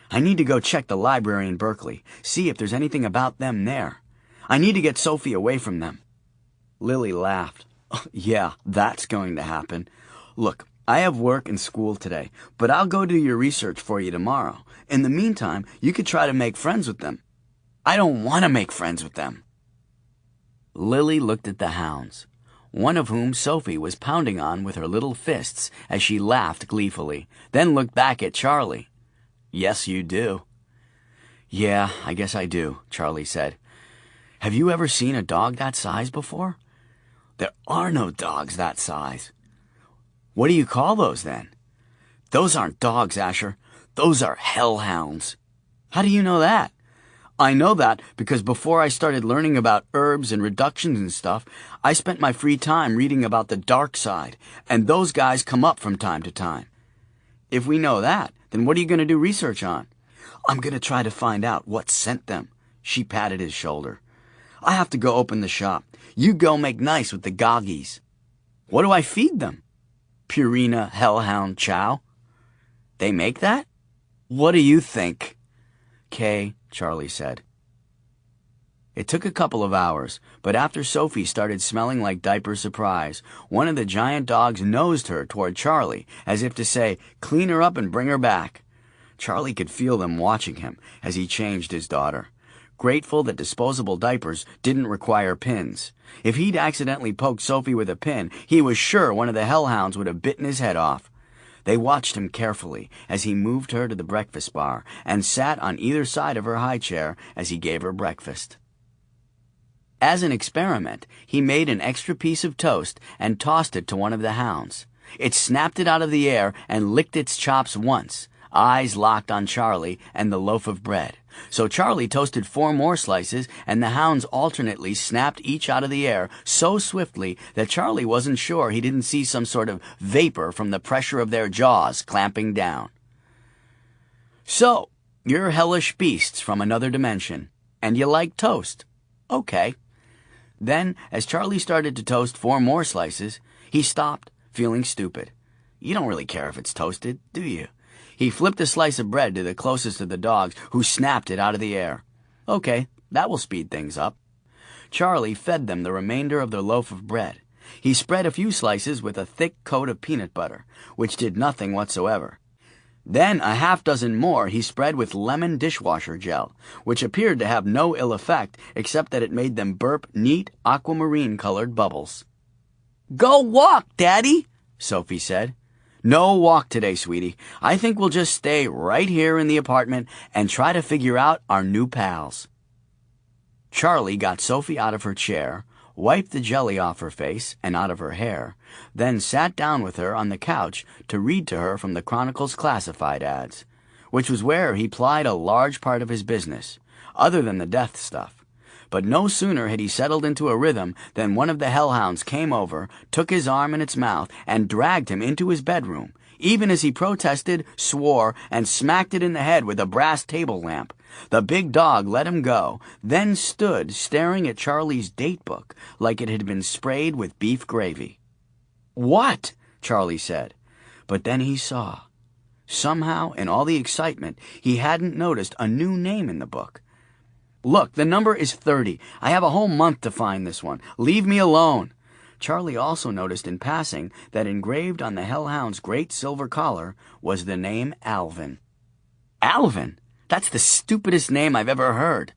I need to go check the library in Berkeley, see if there's anything about them there. I need to get Sophie away from them." Lily laughed. "Yeah, that's going to happen. Look, I have work and school today, but I'll go do your research for you tomorrow. In the meantime, you could try to make friends with them." "I don't want to make friends with them." Lily looked at the hounds, one of whom Sophie was pounding on with her little fists as she laughed gleefully, then looked back at Charlie. "Yes, you do." "Yeah, I guess I do," Charlie said. "Have you ever seen a dog that size before?" "There are no dogs that size." "What do you call those, then?" "Those aren't dogs, Asher. Those are hellhounds." "How do you know that?" "I know that because before I started learning about herbs and reductions and stuff, I spent my free time reading about the dark side, and those guys come up from time to time." "If we know that, then what are you going to do research on?" "I'm going to try to find out what sent them." She patted his shoulder. "I have to go open the shop. You go make nice with the goggies." "What do I feed them?" "Purina Hellhound Chow." "They make that?" "What do you think?" "'Kay," Charlie said. It took a couple of hours, but after Sophie started smelling like diaper surprise, one of the giant dogs nosed her toward Charlie, as if to say, "Clean her up and bring her back." Charlie could feel them watching him as he changed his daughter, grateful that disposable diapers didn't require pins. If he'd accidentally poked Sophie with a pin, he was sure one of the hellhounds would have bitten his head off. They watched him carefully as he moved her to the breakfast bar and sat on either side of her high chair as he gave her breakfast. As an experiment, he made an extra piece of toast and tossed it to one of the hounds. It snapped it out of the air and licked its chops once, eyes locked on Charlie and the loaf of bread. So Charlie toasted 4 more slices, and the hounds alternately snapped each out of the air so swiftly that Charlie wasn't sure he didn't see some sort of vapor from the pressure of their jaws clamping down. "So, you're hellish beasts from another dimension, and you like toast. Okay." Then, as Charlie started to toast 4 more slices, he stopped, feeling stupid. You don't really care if it's toasted, do you? He flipped a slice of bread to the closest of the dogs, who snapped it out of the air. Okay, that will speed things up. Charlie fed them the remainder of their loaf of bread. He spread a few slices with a thick coat of peanut butter, which did nothing whatsoever. Then a half-dozen more he spread with lemon dishwasher gel, which appeared to have no ill effect except that it made them burp neat aquamarine-colored bubbles. "Go walk, Daddy," Sophie said. "No walk today, sweetie. I think we'll just stay right here in the apartment and try to figure out our new pals." Charlie got Sophie out of her chair, wiped the jelly off her face and out of her hair, then sat down with her on the couch to read to her from the Chronicle's classified ads, which was where he plied a large part of his business, other than the death stuff. But no sooner had he settled into a rhythm than one of the hellhounds came over, took his arm in its mouth, and dragged him into his bedroom, even as he protested, swore, and smacked it in the head with a brass table lamp. The big dog let him go, then stood staring at Charlie's date book like it had been sprayed with beef gravy. "What?" Charlie said. But then he saw. Somehow, in all the excitement, he hadn't noticed a new name in the book. "Look, the number is 30. I have a whole month to find this one. Leave me alone." Charlie also noticed in passing that engraved on the hellhound's great silver collar was the name Alvin. Alvin? That's the stupidest name I've ever heard."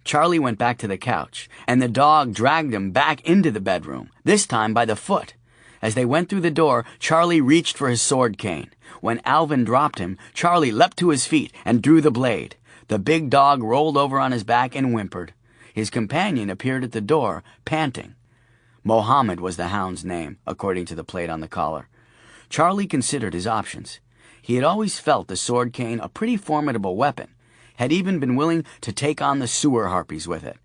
Charlie went back to the couch, and the dog dragged him back into the bedroom, this time by the foot. As they went through the door, Charlie reached for his sword cane. When Alvin dropped him, Charlie leapt to his feet and drew the blade. The big dog rolled over on his back and whimpered. His companion appeared at the door, panting. Mohammed was the hound's name, according to the plate on the collar. Charlie considered his options. He had always felt the sword cane a pretty formidable weapon, had even been willing to take on the sewer harpies with it.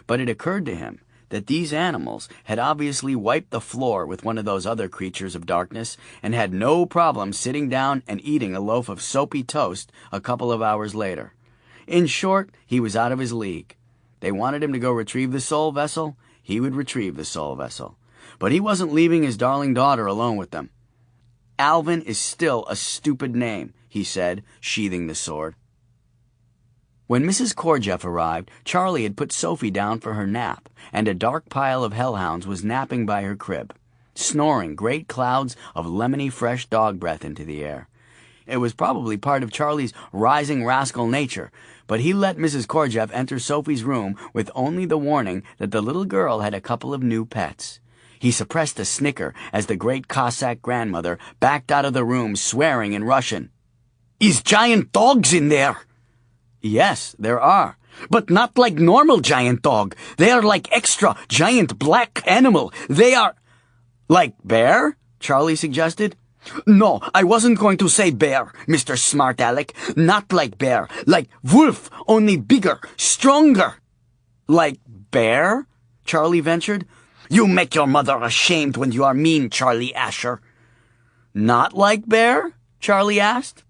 But it occurred to him that these animals had obviously wiped the floor with one of those other creatures of darkness and had no problem sitting down and eating a loaf of soapy toast a couple of hours later. In short, he was out of his league. They wanted him to go retrieve the soul vessel. He would retrieve the soul vessel. But he wasn't leaving his darling daughter alone with them. "Alvin is still a stupid name," he said, sheathing the sword. When Mrs. Korjeff arrived, Charlie had put Sophie down for her nap, and a dark pile of hellhounds was napping by her crib, snoring great clouds of lemony fresh dog breath into the air. It was probably part of Charlie's rising rascal nature, but he let Mrs. Korjeff enter Sophie's room with only the warning that the little girl had a couple of new pets. He suppressed a snicker as the great Cossack grandmother backed out of the room swearing in Russian. "Is giant dogs in there?" "Yes, there are. But not like normal giant dog. They are like extra giant black animal. They are—" "Like bear?" Charlie suggested. "No, I wasn't going to say bear, Mr. Smart Aleck. Not like bear. Like wolf, only bigger, stronger." "Like bear?" Charlie ventured. "You make your mother ashamed when you are mean, Charlie Asher." "Not like bear?" Charlie asked.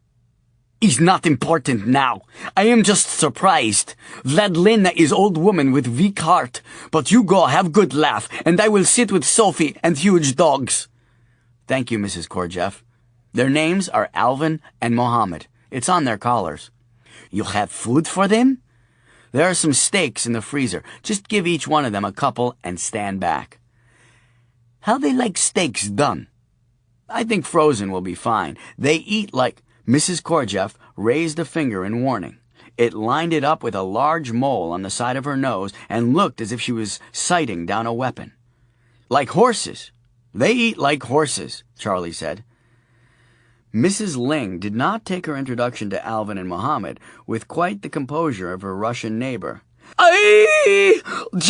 "Is not important now. I am just surprised. Vladlena is old woman with weak heart. But you go have good laugh, and I will sit with Sophie and huge dogs." "Thank you, Mrs. Korjeff. Their names are Alvin and Mohammed. It's on their collars." "You have food for them?" "There are some steaks in the freezer. Just give each one of them a couple and stand back." "How they like steaks done?" "I think frozen will be fine. They eat like—" Mrs. Korjeff raised a finger in warning. It lined it up with a large mole on the side of her nose and looked as if she was sighting down a weapon. "Like horses. They eat like horses," Charlie said. Mrs. Ling did not take her introduction to Alvin and Mohammed with quite the composure of her Russian neighbor. "Aye!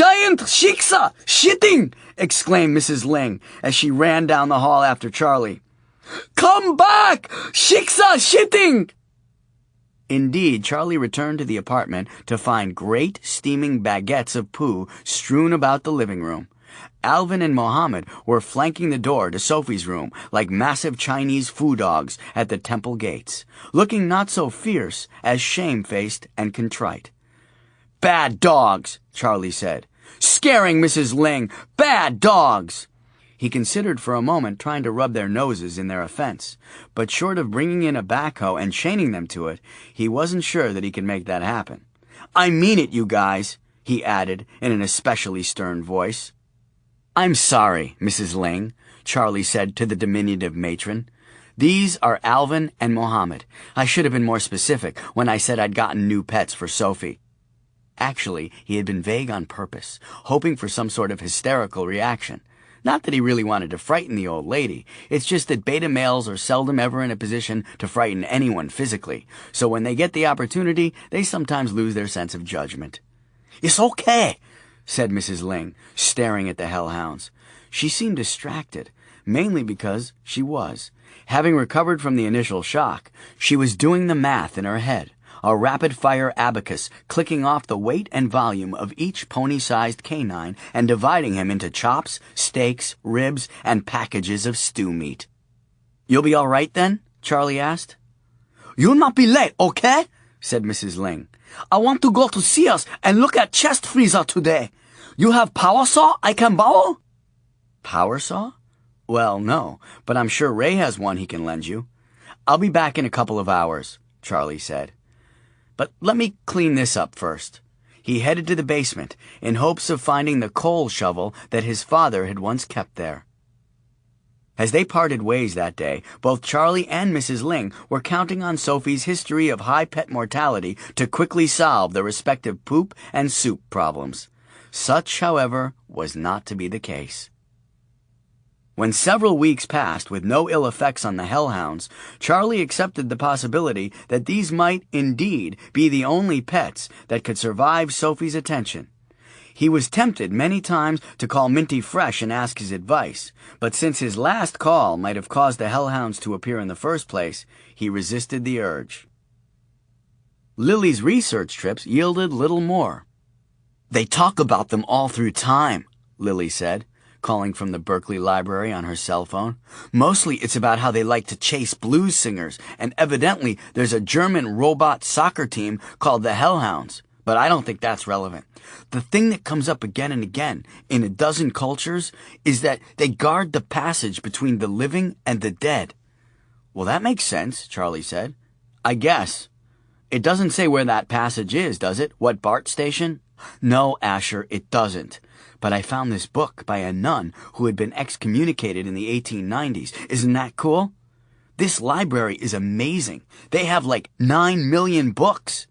Giant shiksa! Shitting!" exclaimed Mrs. Ling as she ran down the hall after Charlie. "Come back! Shiksa shitting!" Indeed, Charlie returned to the apartment to find great steaming baguettes of poo strewn about the living room. Alvin and Mohammed were flanking the door to Sophie's room like massive Chinese foo dogs at the temple gates, looking not so fierce as shamefaced and contrite. "Bad dogs," Charlie said. "Scaring Mrs. Ling. Bad dogs." He considered for a moment trying to rub their noses in their offense, but short of bringing in a backhoe and chaining them to it, he wasn't sure that he could make that happen. "I mean it, you guys," he added in an especially stern voice. "I'm sorry, Mrs. Ling," Charlie said to the diminutive matron. "These are Alvin and Mohammed. I should have been more specific when I said I'd gotten new pets for Sophie." Actually, he had been vague on purpose, hoping for some sort of hysterical reaction. Not that he really wanted to frighten the old lady. It's just that beta males are seldom ever in a position to frighten anyone physically, so when they get the opportunity, they sometimes lose their sense of judgment. "It's okay," said Mrs. Ling, staring at the hellhounds. She seemed distracted, mainly because she was. Having recovered from the initial shock, she was doing the math in her head, a rapid-fire abacus clicking off the weight and volume of each pony-sized canine and dividing him into chops, steaks, ribs, and packages of stew meat. "You'll be all right then?" Charlie asked. "You'll not be late, okay?" said Mrs. Ling. "I want to go to Sears and look at chest freezer today. You have power saw I can borrow?" "Power saw? Well, no, but I'm sure Ray has one he can lend you." "I'll be back in a couple of hours," Charlie said. "But let me clean this up first." He headed to the basement in hopes of finding the coal shovel that his father had once kept there. As they parted ways that day, both Charlie and Mrs. Ling were counting on Sophie's history of high pet mortality to quickly solve their respective poop and soup problems. Such, however, was not to be the case. When several weeks passed with no ill effects on the hellhounds, Charlie accepted the possibility that these might, indeed, be the only pets that could survive Sophie's attention. He was tempted many times to call Minty Fresh and ask his advice, but since his last call might have caused the hellhounds to appear in the first place, he resisted the urge. Lily's research trips yielded little more. "They talk about them all through time," Lily said, calling from the Berkeley Library on her cell phone. "Mostly it's about how they like to chase blues singers, and evidently there's a German robot soccer team called the Hellhounds. But I don't think that's relevant. The thing that comes up again and again in a dozen cultures is that they guard the passage between the living and the dead." "Well, that makes sense," Charlie said. "I guess. It doesn't say where that passage is, does it? What BART station?" "No, Asher, it doesn't. But I found this book by a nun who had been excommunicated in the 1890s. Isn't that cool? This library is amazing. They have like 9 million books."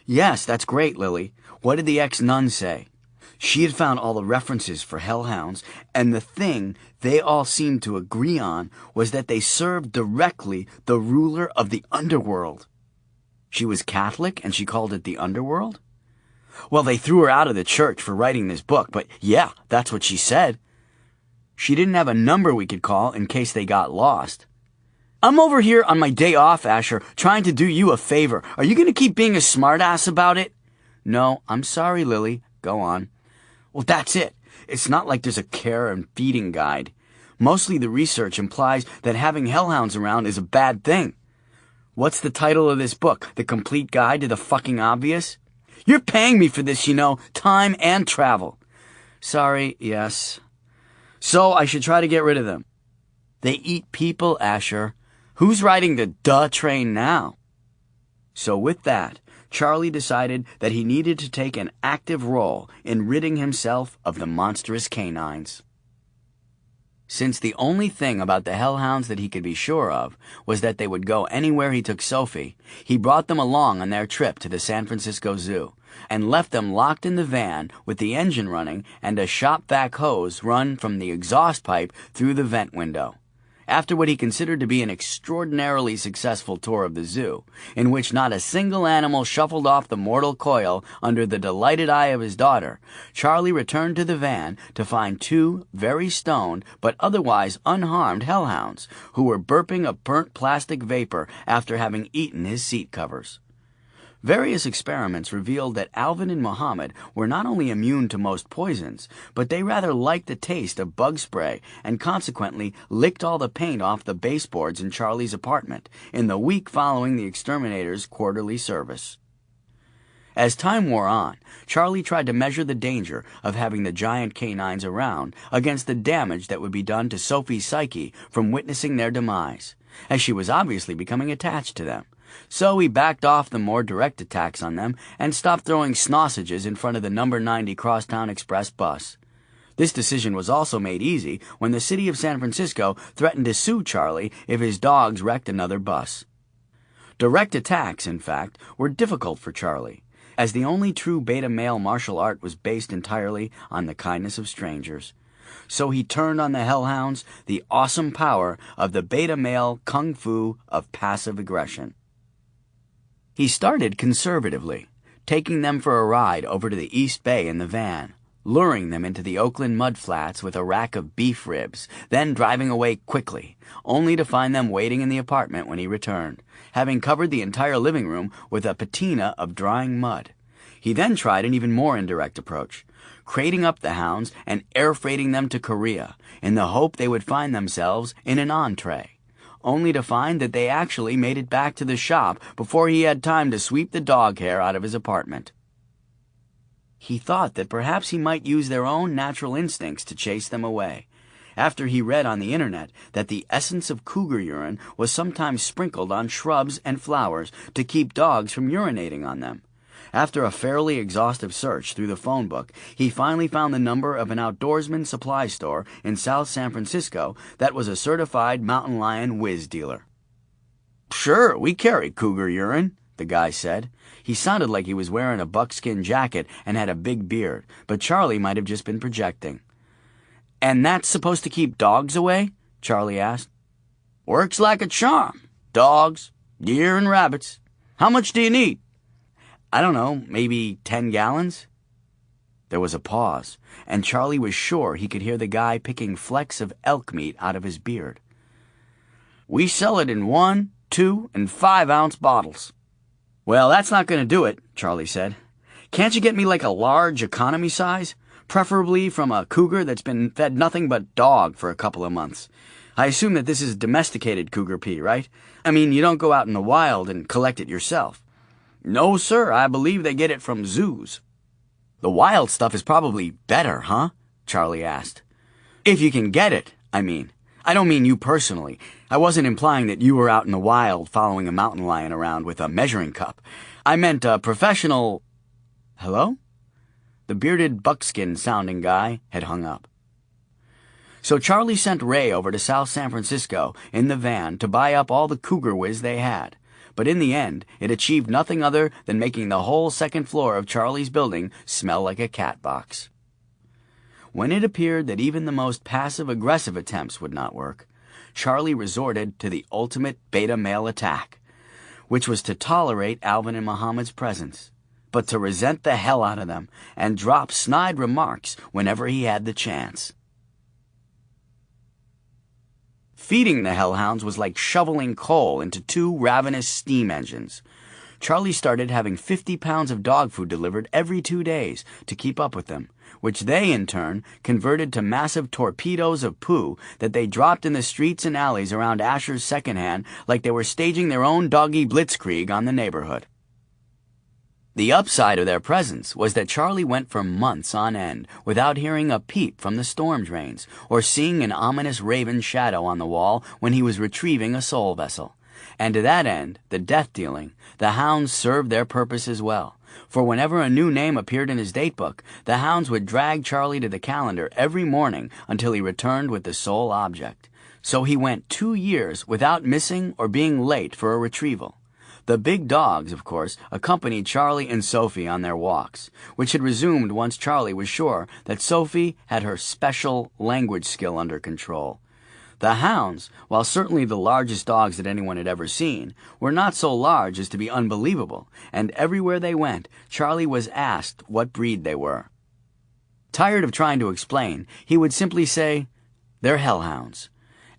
"Yes, that's great, Lily. What did the ex-nun say?" "She had found all the references for hellhounds, and the thing they all seemed to agree on was that they served directly the ruler of the underworld." "She was Catholic, and she called it the underworld?" "Well, they threw her out of the church for writing this book, but yeah, that's what she said." "She didn't have a number we could call in case they got lost." "I'm over here on my day off, Asher, trying to do you a favor. Are you going to keep being a smartass about it?" "No, I'm sorry, Lily. Go on." "Well, that's it. It's not like there's a care and feeding guide. Mostly the research implies that having hellhounds around is a bad thing." "What's the title of this book? The Complete Guide to the Fucking Obvious?" "You're paying me for this, you know, time and travel." "Sorry, yes. So I should try to get rid of them." "They eat people, Asher. Who's riding the duh train now?" So with that, Charlie decided that he needed to take an active role in ridding himself of the monstrous canines. Since the only thing about the hellhounds that he could be sure of was that they would go anywhere he took Sophie, he brought them along on their trip to the San Francisco Zoo and left them locked in the van with the engine running and a shop vac hose run from the exhaust pipe through the vent window. After what he considered to be an extraordinarily successful tour of the zoo, in which not a single animal shuffled off the mortal coil under the delighted eye of his daughter, Charlie returned to the van to find 2 very stoned but otherwise unharmed hellhounds who were burping a burnt plastic vapor after having eaten his seat covers. Various experiments revealed that Alvin and Mohammed were not only immune to most poisons, but they rather liked the taste of bug spray and consequently licked all the paint off the baseboards in Charlie's apartment in the week following the exterminator's quarterly service. As time wore on, Charlie tried to measure the danger of having the giant canines around against the damage that would be done to Sophie's psyche from witnessing their demise, as she was obviously becoming attached to them. So he backed off the more direct attacks on them and stopped throwing sausages in front of the number 90 Crosstown Express bus. This decision was also made easy when the city of San Francisco threatened to sue Charlie if his dogs wrecked another bus. Direct attacks, in fact, were difficult for Charlie, as the only true beta male martial art was based entirely on the kindness of strangers. So he turned on the hellhounds the awesome power of the beta male kung fu of passive aggression. He started conservatively, taking them for a ride over to the East Bay in the van, luring them into the Oakland mudflats with a rack of beef ribs, then driving away quickly, only to find them waiting in the apartment when he returned, having covered the entire living room with a patina of drying mud. He then tried an even more indirect approach, crating up the hounds and air freighting them to Korea in the hope they would find themselves in an entree, only to find that they actually made it back to the shop before he had time to sweep the dog hair out of his apartment. He thought that perhaps he might use their own natural instincts to chase them away, after he read on the internet that the essence of cougar urine was sometimes sprinkled on shrubs and flowers to keep dogs from urinating on them. After a fairly exhaustive search through the phone book, he finally found the number of an outdoorsman supply store in South San Francisco that was a certified mountain lion whiz dealer. "Sure, we carry cougar urine," the guy said. He sounded like he was wearing a buckskin jacket and had a big beard, but Charlie might have just been projecting. "And that's supposed to keep dogs away?" Charlie asked. "Works like a charm. Dogs, deer, and rabbits. How much do you need?" "I don't know, maybe 10 gallons? There was a pause, and Charlie was sure he could hear the guy picking flecks of elk meat out of his beard. "We sell it in 1, 2, and 5-ounce bottles." "Well, that's not going to do it," Charlie said. "Can't you get me like a large economy size? Preferably from a cougar that's been fed nothing but dog for a couple of months. I assume that this is domesticated cougar pee, right? I mean, you don't go out in the wild and collect it yourself." "No, sir, I believe they get it from zoos." "The wild stuff is probably better, huh?" Charlie asked. "If you can get it, I mean. I don't mean you personally. I wasn't implying that you were out in the wild following a mountain lion around with a measuring cup. I meant a professional—" "Hello?" The bearded buckskin-sounding guy had hung up. So Charlie sent Ray over to South San Francisco in the van to buy up all the cougar whiz they had. But in the end, it achieved nothing other than making the whole second floor of Charlie's building smell like a cat box. When it appeared that even the most passive-aggressive attempts would not work, Charlie resorted to the ultimate beta male attack, which was to tolerate Alvin and Muhammad's presence, but to resent the hell out of them and drop snide remarks whenever he had the chance. Feeding the hellhounds was like shoveling coal into 2 ravenous steam engines. Charlie started having 50 pounds of dog food delivered every 2 days to keep up with them, which they, in turn, converted to massive torpedoes of poo that they dropped in the streets and alleys around Asher's secondhand like they were staging their own doggy blitzkrieg on the neighborhood. The upside of their presence was that Charlie went for months on end without hearing a peep from the storm drains or seeing an ominous raven shadow on the wall when he was retrieving a soul vessel. And to that end, the death-dealing, the hounds served their purpose as well. For whenever a new name appeared in his datebook, the hounds would drag Charlie to the calendar every morning until he returned with the sole object. So he went 2 years without missing or being late for a retrieval. The big dogs, of course, accompanied Charlie and Sophie on their walks, which had resumed once Charlie was sure that Sophie had her special language skill under control. The hounds, while certainly the largest dogs that anyone had ever seen, were not so large as to be unbelievable, and everywhere they went, Charlie was asked what breed they were. Tired of trying to explain, he would simply say, "They're hellhounds."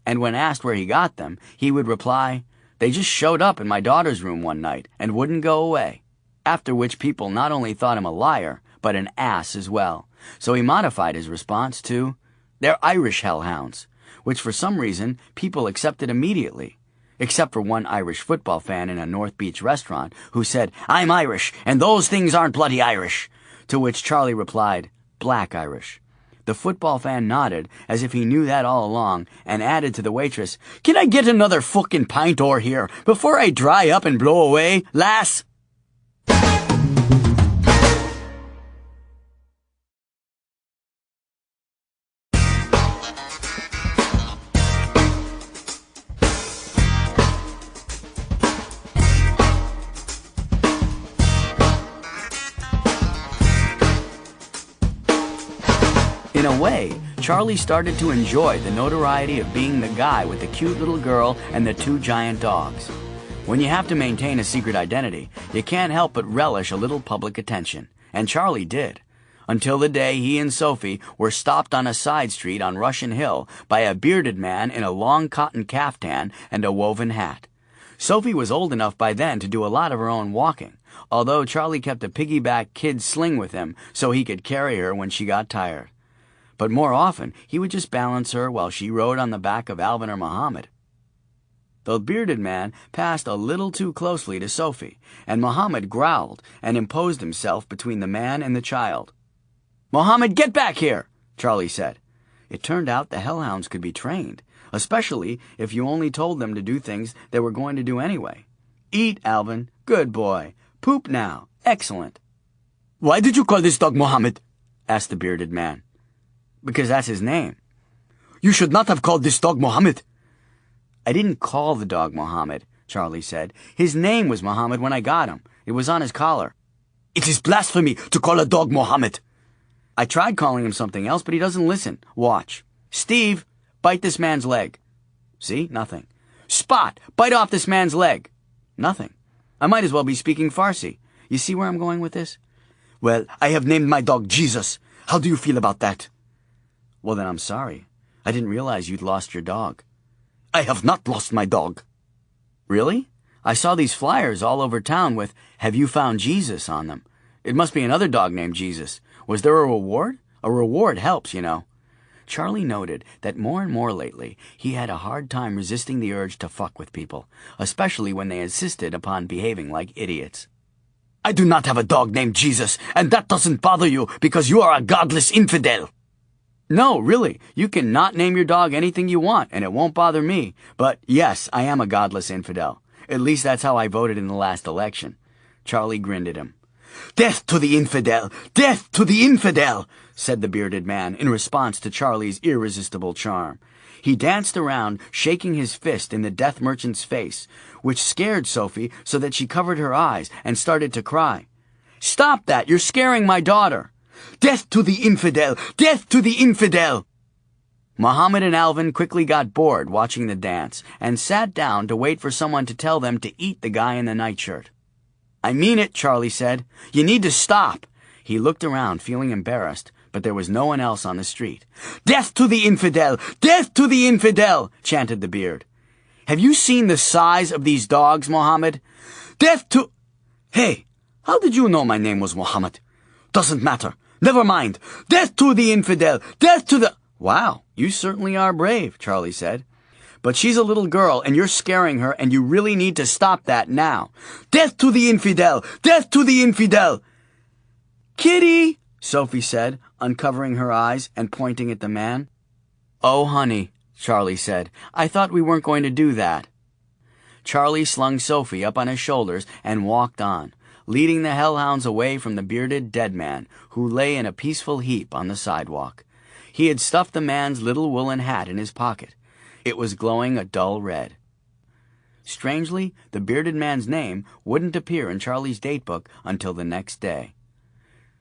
And when asked where he got them, he would reply, "They just showed up in my daughter's room one night and wouldn't go away," after which people not only thought him a liar, but an ass as well. So he modified his response to, "They're Irish hellhounds," which for some reason people accepted immediately, except for one Irish football fan in a North Beach restaurant who said, "I'm Irish, and those things aren't bloody Irish," to which Charlie replied, "Black Irish." The football fan nodded, as if he knew that all along, and added to the waitress, "Can I get another fucking pint o'er here before I dry up and blow away, lass?" In a way, Charlie started to enjoy the notoriety of being the guy with the cute little girl and the 2 giant dogs. When you have to maintain a secret identity, you can't help but relish a little public attention, and Charlie did, until the day he and Sophie were stopped on a side street on Russian Hill by a bearded man in a long cotton caftan and a woven hat. Sophie was old enough by then to do a lot of her own walking, although Charlie kept a piggyback kid sling with him so he could carry her when she got tired. But more often, he would just balance her while she rode on the back of Alvin or Muhammad. The bearded man passed a little too closely to Sophie, and Muhammad growled and imposed himself between the man and the child. "Muhammad, get back here!" Charlie said. It turned out the hellhounds could be trained, especially if you only told them to do things they were going to do anyway. "Eat, Alvin. Good boy. Poop now. Excellent." Why did you call this dog Mohammed? Asked the bearded man. Because that's his name. You should not have called this dog Mohammed. I didn't call the dog Mohammed, Charlie said. His name was Mohammed when I got him. It was on his collar. It is blasphemy to call a dog Mohammed. I tried calling him something else, but he doesn't listen. Watch. Steve, bite this man's leg. See? Nothing. Spot, bite off this man's leg. Nothing. I might as well be speaking Farsi. You see where I'm going with this? Well, I have named my dog Jesus. How do you feel about that? Well, then I'm sorry. I didn't realize you'd lost your dog. I have not lost my dog. Really? I saw these flyers all over town with "Have you found Jesus" on them. It must be another dog named Jesus. Was there a reward? A reward helps, you know. Charlie noted that more and more lately he had a hard time resisting the urge to fuck with people, especially when they insisted upon behaving like idiots. I do not have a dog named Jesus, and that doesn't bother you because you are a godless infidel. No, really, you can not name your dog anything you want, and it won't bother me. But yes, I am a godless infidel. At least that's how I voted in the last election. Charlie grinned at him. Death to the infidel! Death to the infidel! Said the bearded man in response to Charlie's irresistible charm. He danced around, shaking his fist in the death merchant's face, which scared Sophie so that she covered her eyes and started to cry. Stop that! You're scaring my daughter! Death to the infidel! Death to the infidel! Mohammed and Alvin quickly got bored watching the dance and sat down to wait for someone to tell them to eat the guy in the nightshirt. I mean it, Charlie said. You need to stop. He looked around, feeling embarrassed, but there was no one else on the street. Death to the infidel! Death to the infidel! Chanted the beard. Have you seen the size of these dogs, Mohammed? Death to... Hey, how did you know my name was Mohammed? Doesn't matter. Never mind. Death to the infidel! Death to the... Wow, you certainly are brave, Charlie said. But she's a little girl, and you're scaring her, and you really need to stop that now. Death to the infidel! Death to the infidel! Kitty, Sophie said, uncovering her eyes and pointing at the man. Oh, honey, Charlie said. I thought we weren't going to do that. Charlie slung Sophie up on his shoulders and walked on, leading the hellhounds away from the bearded dead man, who lay in a peaceful heap on the sidewalk. He had stuffed the man's little woolen hat in his pocket. It was glowing a dull red. Strangely, the bearded man's name wouldn't appear in Charlie's datebook until the next day.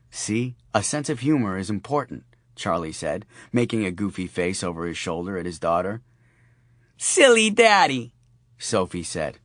See, a sense of humor is important, Charlie said, making a goofy face over his shoulder at his daughter. Silly daddy, Sophie said.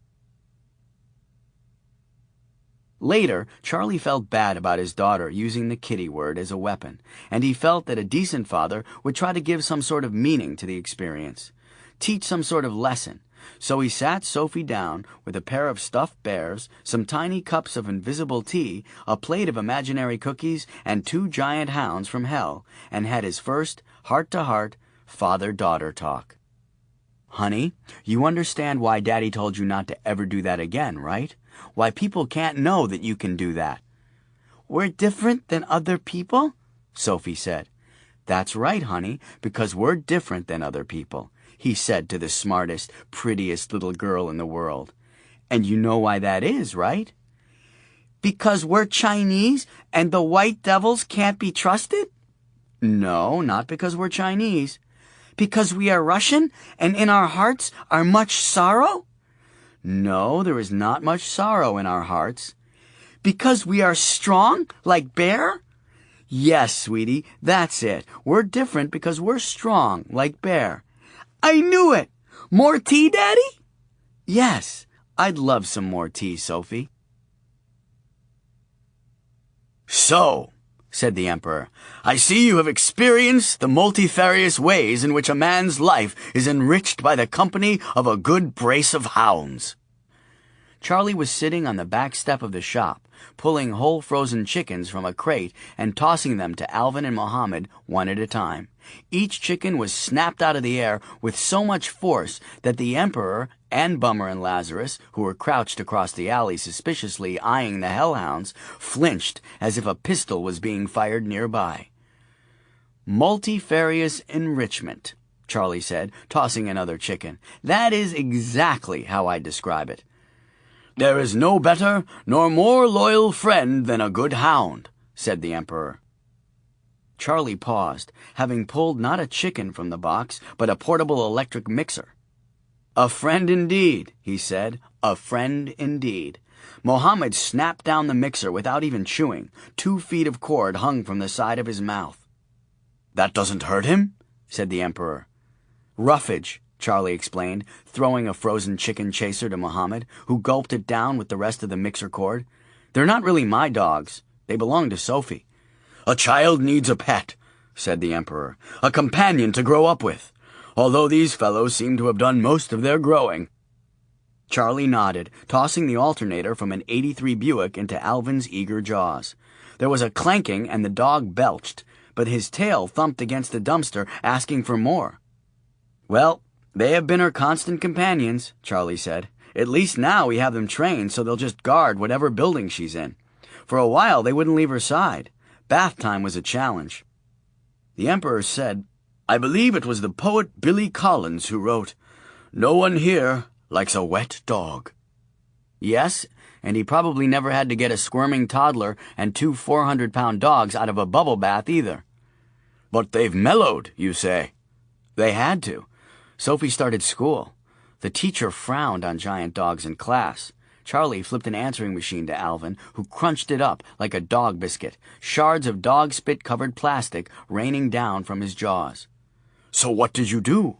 Later, Charlie felt bad about his daughter using the kitty word as a weapon, and he felt that a decent father would try to give some sort of meaning to the experience. Teach some sort of lesson. So he sat Sophie down with a pair of stuffed bears, some tiny cups of invisible tea, a plate of imaginary cookies, and 2 giant hounds from hell, and had his first heart-to-heart father-daughter talk. Honey, you understand why Daddy told you not to ever do that again, right? Why people can't know that you can do that. We're different than other people? Sophie said. That's right, honey, because we're different than other people, he said to the smartest, prettiest little girl in the world. And you know why that is, right? Because we're Chinese and the white devils can't be trusted? No, not because we're Chinese. Because we are Russian and in our hearts are much sorrow? No, there is not much sorrow in our hearts. Because we are strong, like bear? Yes, sweetie, that's it. We're different because we're strong, like bear. I knew it! More tea, Daddy? Yes, I'd love some more tea, Sophie. So, said the Emperor, I see you have experienced the multifarious ways in which a man's life is enriched by the company of a good brace of hounds. Charlie was sitting on the back step of the shop, pulling whole frozen chickens from a crate and tossing them to Alvin and Mohammed one at a time. Each chicken was snapped out of the air with so much force that the Emperor and Bummer and Lazarus, who were crouched across the alley suspiciously eyeing the hellhounds, flinched as if a pistol was being fired nearby. Multifarious enrichment, Charlie said, tossing another chicken. That is exactly how I describe it. There is no better nor more loyal friend than a good hound, said the Emperor. Charlie paused, having pulled not a chicken from the box, but a portable electric mixer. "A friend indeed," he said. "A friend indeed." Mohammed snapped down the mixer without even chewing. 2 feet of cord hung from the side of his mouth. "That doesn't hurt him?" said the Emperor. "Roughage," Charlie explained, throwing a frozen chicken chaser to Mohammed, who gulped it down with the rest of the mixer cord. "They're not really my dogs. They belong to Sophie." "A child needs a pet," said the Emperor, "a companion to grow up with, although these fellows seem to have done most of their growing." Charlie nodded, tossing the alternator from an '83 Buick into Alvin's eager jaws. There was a clanking and the dog belched, but his tail thumped against the dumpster, asking for more. "Well, they have been her constant companions," Charlie said. "At least now we have them trained so they'll just guard whatever building she's in. For a while they wouldn't leave her side. Bath time was a challenge." The Emperor said, "I believe it was the poet Billy Collins who wrote, 'No one here likes a wet dog.'" Yes, and he probably never had to get a squirming toddler and 2 400-pound dogs out of a bubble bath either. "But they've mellowed, you say?" "They had to. Sophie started school. The teacher frowned on giant dogs in class. Charlie flipped an answering machine to Alvin, who crunched it up like a dog biscuit, shards of dog spit-covered plastic raining down from his jaws. "So what did you do?"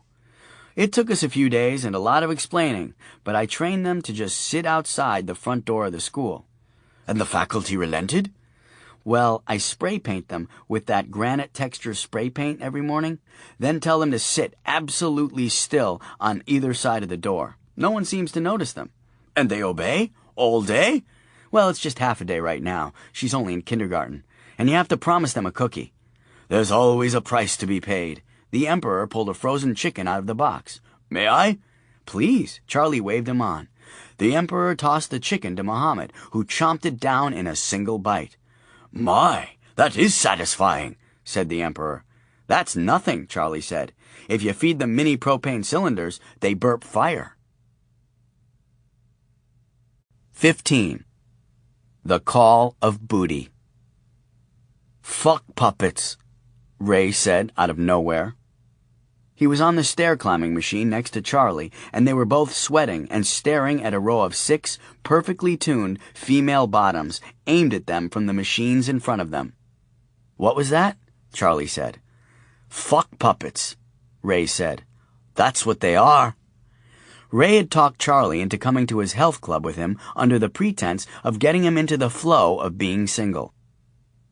"It took us a few days and a lot of explaining, but I trained them to just sit outside the front door of the school." "And the faculty relented?" "Well, I spray paint them with that granite texture spray paint every morning, then tell them to sit absolutely still on either side of the door. No one seems to notice them." "And they obey? All day?" "Well, it's just half a day right now. She's only in kindergarten. And you have to promise them a cookie." "There's always a price to be paid." The Emperor pulled a frozen chicken out of the box. "May I?" "Please." Charlie waved him on. The Emperor tossed the chicken to Mohammed, who chomped it down in a single bite. "My, that is satisfying," said the Emperor. "That's nothing," Charlie said. "If you feed them mini propane cylinders, they burp fire." 15. The Call of Booty. "Fuck puppets," Ray said out of nowhere. He was on the stair-climbing machine next to Charlie, and they were both sweating and staring at a row of 6 perfectly tuned female bottoms aimed at them from the machines in front of them. "What was that?" Charlie said. "Fuck puppets," Ray said. "That's what they are." Ray had talked Charlie into coming to his health club with him under the pretense of getting him into the flow of being single.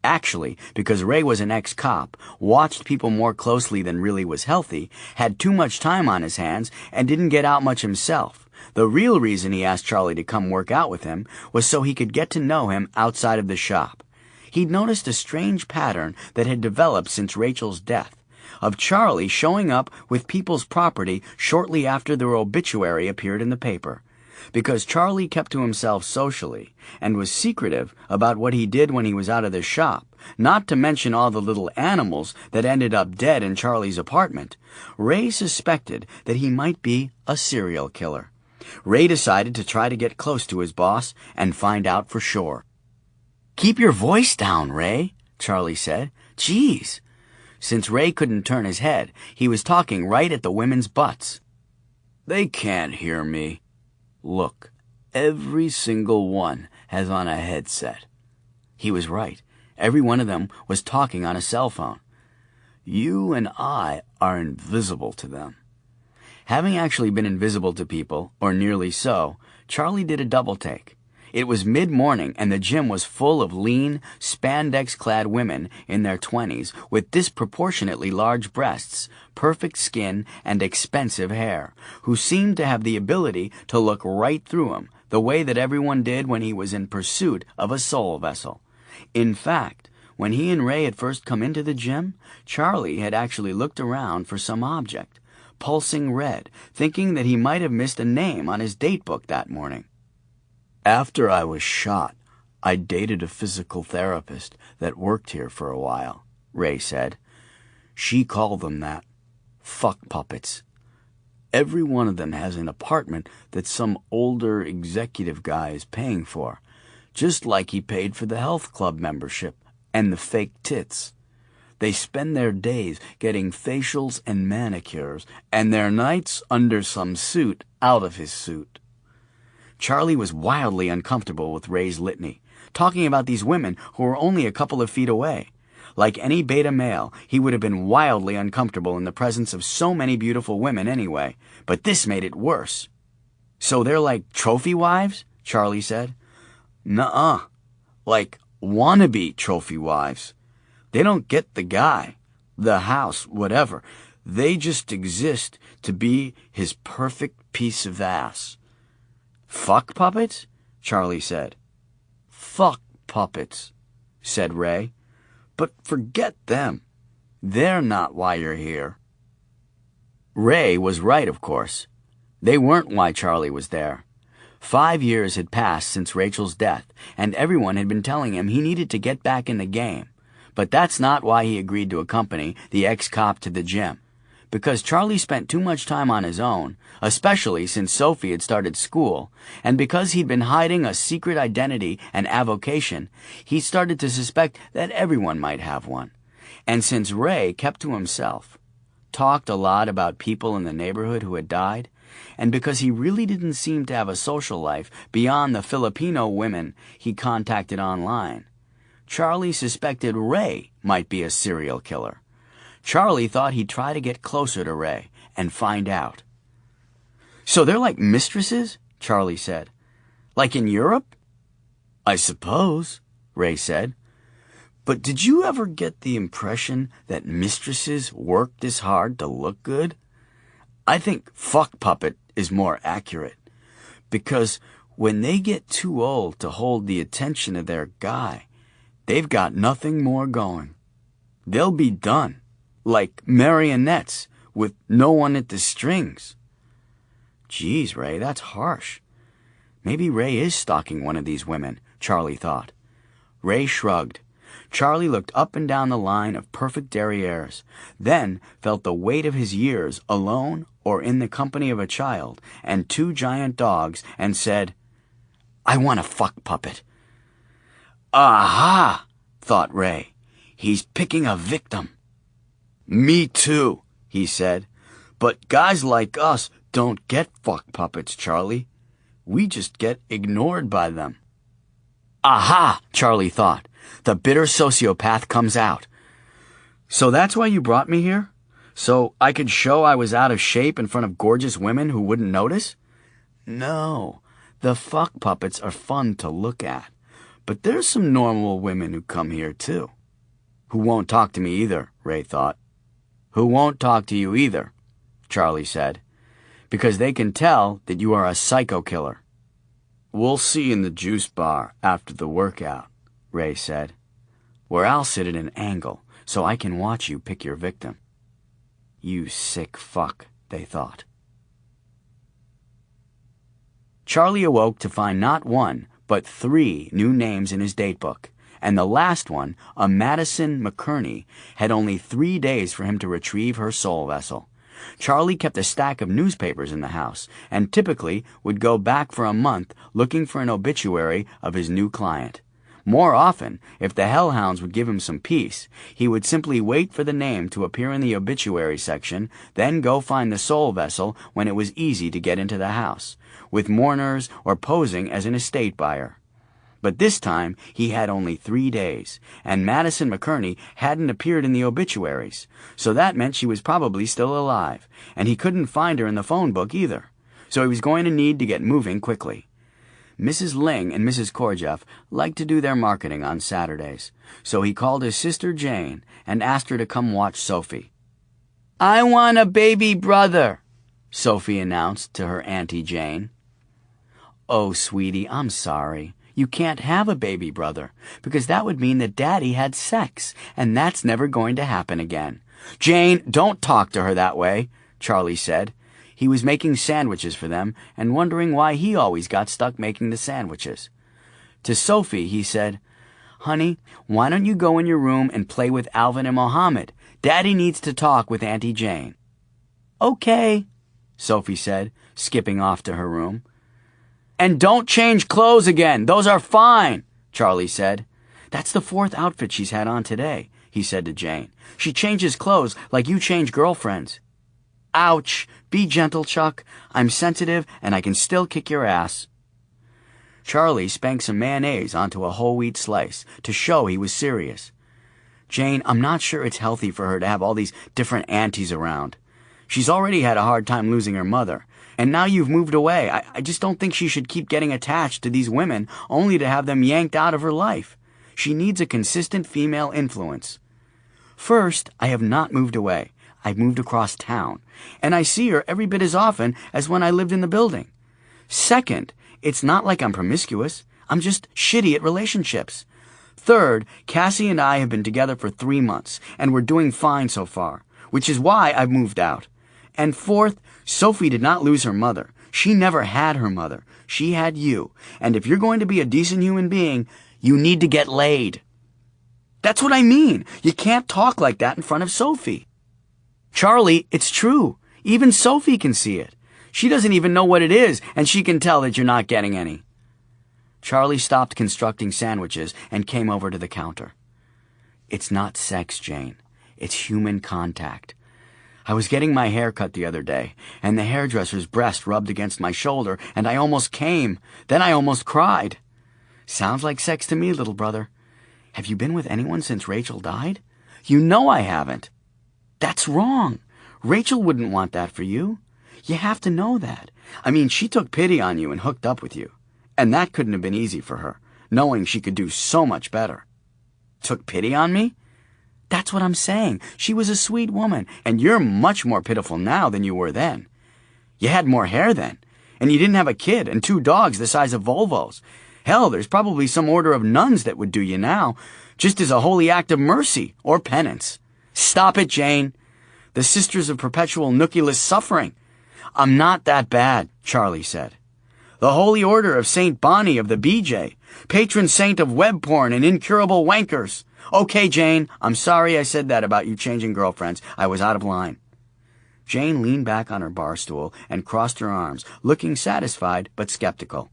Actually, because Ray was an ex-cop, watched people more closely than really was healthy, had too much time on his hands, and didn't get out much himself, the real reason he asked Charlie to come work out with him was so he could get to know him outside of the shop. He'd noticed a strange pattern that had developed since Rachel's death, of Charlie showing up with people's property shortly after their obituary appeared in the paper. Because Charlie kept to himself socially and was secretive about what he did when he was out of the shop, not to mention all the little animals that ended up dead in Charlie's apartment, Ray suspected that he might be a serial killer. Ray decided to try to get close to his boss and find out for sure. "Keep your voice down, Ray," Charlie said. "Geez." Since Ray couldn't turn his head, he was talking right at the women's butts. "They can't hear me. Look, every single one has on a headset." He was right. Every one of them was talking on a cell phone. "You and I are invisible to them." Having actually been invisible to people, or nearly so, Charlie did a double take. It was mid-morning, and the gym was full of lean, spandex-clad women in their 20s with disproportionately large breasts, perfect skin, and expensive hair, who seemed to have the ability to look right through him, the way that everyone did when he was in pursuit of a soul vessel. In fact, when he and Ray had first come into the gym, Charlie had actually looked around for some object, pulsing red, thinking that he might have missed a name on his date book that morning. "After I was shot, I dated a physical therapist that worked here for a while," Ray said. "She called them that. Fuck puppets. Every one of them has an apartment that some older executive guy is paying for, just like he paid for the health club membership and the fake tits. They spend their days getting facials and manicures, and their nights under some suit out of his suit. Charlie was wildly uncomfortable with Ray's litany, talking about these women who were only a couple of feet away. Like any beta male, he would have been wildly uncomfortable in the presence of so many beautiful women anyway, but this made it worse. "So they're like trophy wives?" Charlie said. "Nuh-uh. Like wannabe trophy wives. They don't get the guy, the house, whatever. They just exist to be his perfect piece of ass." "Fuck puppets?" Charlie said. "Fuck puppets," said Ray. "But forget them. They're not why you're here." Ray was right, of course. They weren't why Charlie was there. 5 years had passed since Rachel's death, and everyone had been telling him he needed to get back in the game. But that's not why he agreed to accompany the ex-cop to the gym. Because Charlie spent too much time on his own, especially since Sophie had started school, and because he'd been hiding a secret identity and avocation, he started to suspect that everyone might have one. And since Ray kept to himself, talked a lot about people in the neighborhood who had died, and because he really didn't seem to have a social life beyond the Filipino women he contacted online, Charlie suspected Ray might be a serial killer. Charlie thought he'd try to get closer to Ray and find out. "So they're like mistresses?" Charlie said. "Like in Europe?" "I suppose," Ray said. "But did you ever get the impression that mistresses worked as hard to look good? I think fuck puppet is more accurate, because when they get too old to hold the attention of their guy, they've got nothing more going. They'll be done, like marionettes with no one at the strings." "Geez, Ray, that's harsh. Maybe Ray is stalking one of these women," Charlie thought. Ray shrugged. Charlie looked up and down the line of perfect derrieres, then felt the weight of his years alone or in the company of a child and 2 giant dogs, and said, "I want a fuck puppet." "Aha!" thought Ray. "He's picking a victim." "Me too," he said. "But guys like us don't get fuck puppets, Charlie. We just get ignored by them." "Aha!" Charlie thought. The bitter sociopath comes out. "So that's why you brought me here? So I could show I was out of shape in front of gorgeous women who wouldn't notice?" "No, the fuck puppets are fun to look at. But there's some normal women who come here too." "Who won't talk to me either," Ray thought. "Who won't talk to you either," Charlie said, "because they can tell that you are a psycho killer." "We'll see in the juice bar after the workout," Ray said, "where I'll sit at an angle so I can watch you pick your victim." You sick fuck, they thought. Charlie awoke to find not 1, but 3 new names in his datebook, and the last one, a Madison McCurney, had only 3 days for him to retrieve her soul vessel. Charlie kept a stack of newspapers in the house, and typically would go back for a month looking for an obituary of his new client. More often, if the hellhounds would give him some peace, he would simply wait for the name to appear in the obituary section, then go find the soul vessel when it was easy to get into the house, with mourners or posing as an estate buyer. But this time, he had only 3 days, and Madison McCurney hadn't appeared in the obituaries, so that meant she was probably still alive, and he couldn't find her in the phone book either, so he was going to need to get moving quickly. Mrs. Ling and Mrs. Korjeff liked to do their marketing on Saturdays, so he called his sister Jane and asked her to come watch Sophie. "I want a baby brother," Sophie announced to her Auntie Jane. "Oh, sweetie, I'm sorry. You can't have a baby brother, because that would mean that Daddy had sex, and that's never going to happen again." "Jane, don't talk to her that way," Charlie said. He was making sandwiches for them and wondering why he always got stuck making the sandwiches. To Sophie, he said, "Honey, why don't you go in your room and play with Alvin and Mohammed? Daddy needs to talk with Auntie Jane." "Okay," Sophie said, skipping off to her room. "And don't change clothes again. Those are fine," Charlie said. That's the fourth outfit she's had on today, he said to Jane. She changes clothes like you change girlfriends. Ouch! Be gentle, Chuck. I'm sensitive and I can still kick your ass. Charlie spanked some mayonnaise onto a whole wheat slice to show he was serious. Jane, I'm not sure it's healthy for her to have all these different aunties around. She's already had a hard time losing her mother, and now you've moved away. I just don't think she should keep getting attached to these women only to have them yanked out of her life. She needs a consistent female influence. First, I have not moved away. I've moved across town, and I see her every bit as often as when I lived in the building. Second, it's not like I'm promiscuous. I'm just shitty at relationships. Third, Cassie and I have been together for 3 months, and we're doing fine so far, which is why I've moved out. And fourth, Sophie did not lose her mother. She never had her mother. She had you. And if you're going to be a decent human being, you need to get laid. That's what I mean. You can't talk like that in front of Sophie. Charlie, it's true. Even Sophie can see it. She doesn't even know what it is, and she can tell that you're not getting any. Charlie stopped constructing sandwiches and came over to the counter. It's not sex, Jane. It's human contact. I was getting my hair cut the other day, and the hairdresser's breast rubbed against my shoulder, and I almost came. Then I almost cried. Sounds like sex to me, little brother. Have you been with anyone since Rachel died? You know I haven't. That's wrong. Rachel wouldn't want that for you. You have to know that. I mean, she took pity on you and hooked up with you. And that couldn't have been easy for her, knowing she could do so much better. Took pity on me? That's what I'm saying. She was a sweet woman, and you're much more pitiful now than you were then. You had more hair then, and you didn't have a kid and 2 dogs the size of Volvos. Hell, there's probably some order of nuns that would do you now, just as a holy act of mercy or penance. Stop it, Jane. The Sisters of Perpetual Nucleus Suffering. I'm not that bad, Charlie said. The Holy Order of St. Bonnie of the BJ, patron saint of web porn and incurable wankers. Okay, Jane, I'm sorry I said that about you changing girlfriends. I was out of line. Jane leaned back on her bar stool and crossed her arms, looking satisfied but skeptical.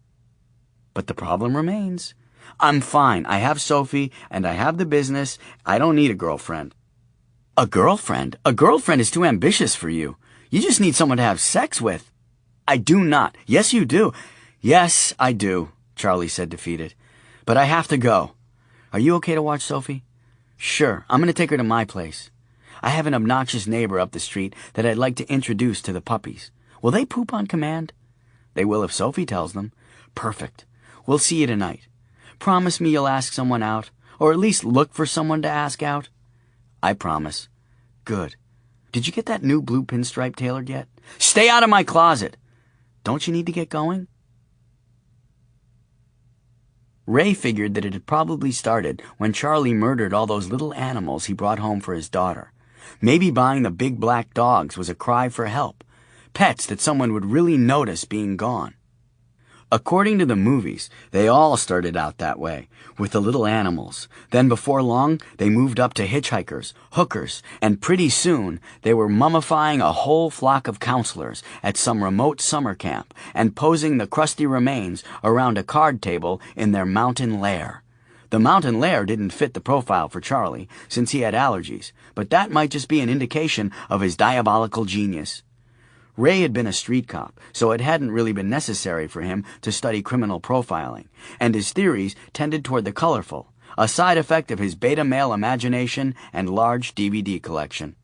But the problem remains. I'm fine. I have Sophie, and I have the business. I don't need a girlfriend. A girlfriend? A girlfriend is too ambitious for you. You just need someone to have sex with. I do not. Yes, you do. Yes, I do, Charlie said, defeated. But I have to go. Are you okay to watch Sophie? Sure, I'm going to take her to my place. I have an obnoxious neighbor up the street that I'd like to introduce to the puppies. Will they poop on command? They will if Sophie tells them. Perfect. We'll see you tonight. Promise me you'll ask someone out, or at least look for someone to ask out. I promise. Good. Did you get that new blue pinstripe tailored yet? Stay out of my closet. Don't you need to get going? Ray figured that it had probably started when Charlie murdered all those little animals he brought home for his daughter. Maybe buying the big black dogs was a cry for help, pets that someone would really notice being gone. According to the movies, they all started out that way, with the little animals. Then before long, they moved up to hitchhikers, hookers, and pretty soon they were mummifying a whole flock of counselors at some remote summer camp and posing the crusty remains around a card table in their mountain lair. The mountain lair didn't fit the profile for Charlie, since he had allergies, but that might just be an indication of his diabolical genius. Ray had been a street cop, so it hadn't really been necessary for him to study criminal profiling, and his theories tended toward the colorful, a side effect of his beta male imagination and large DVD collection.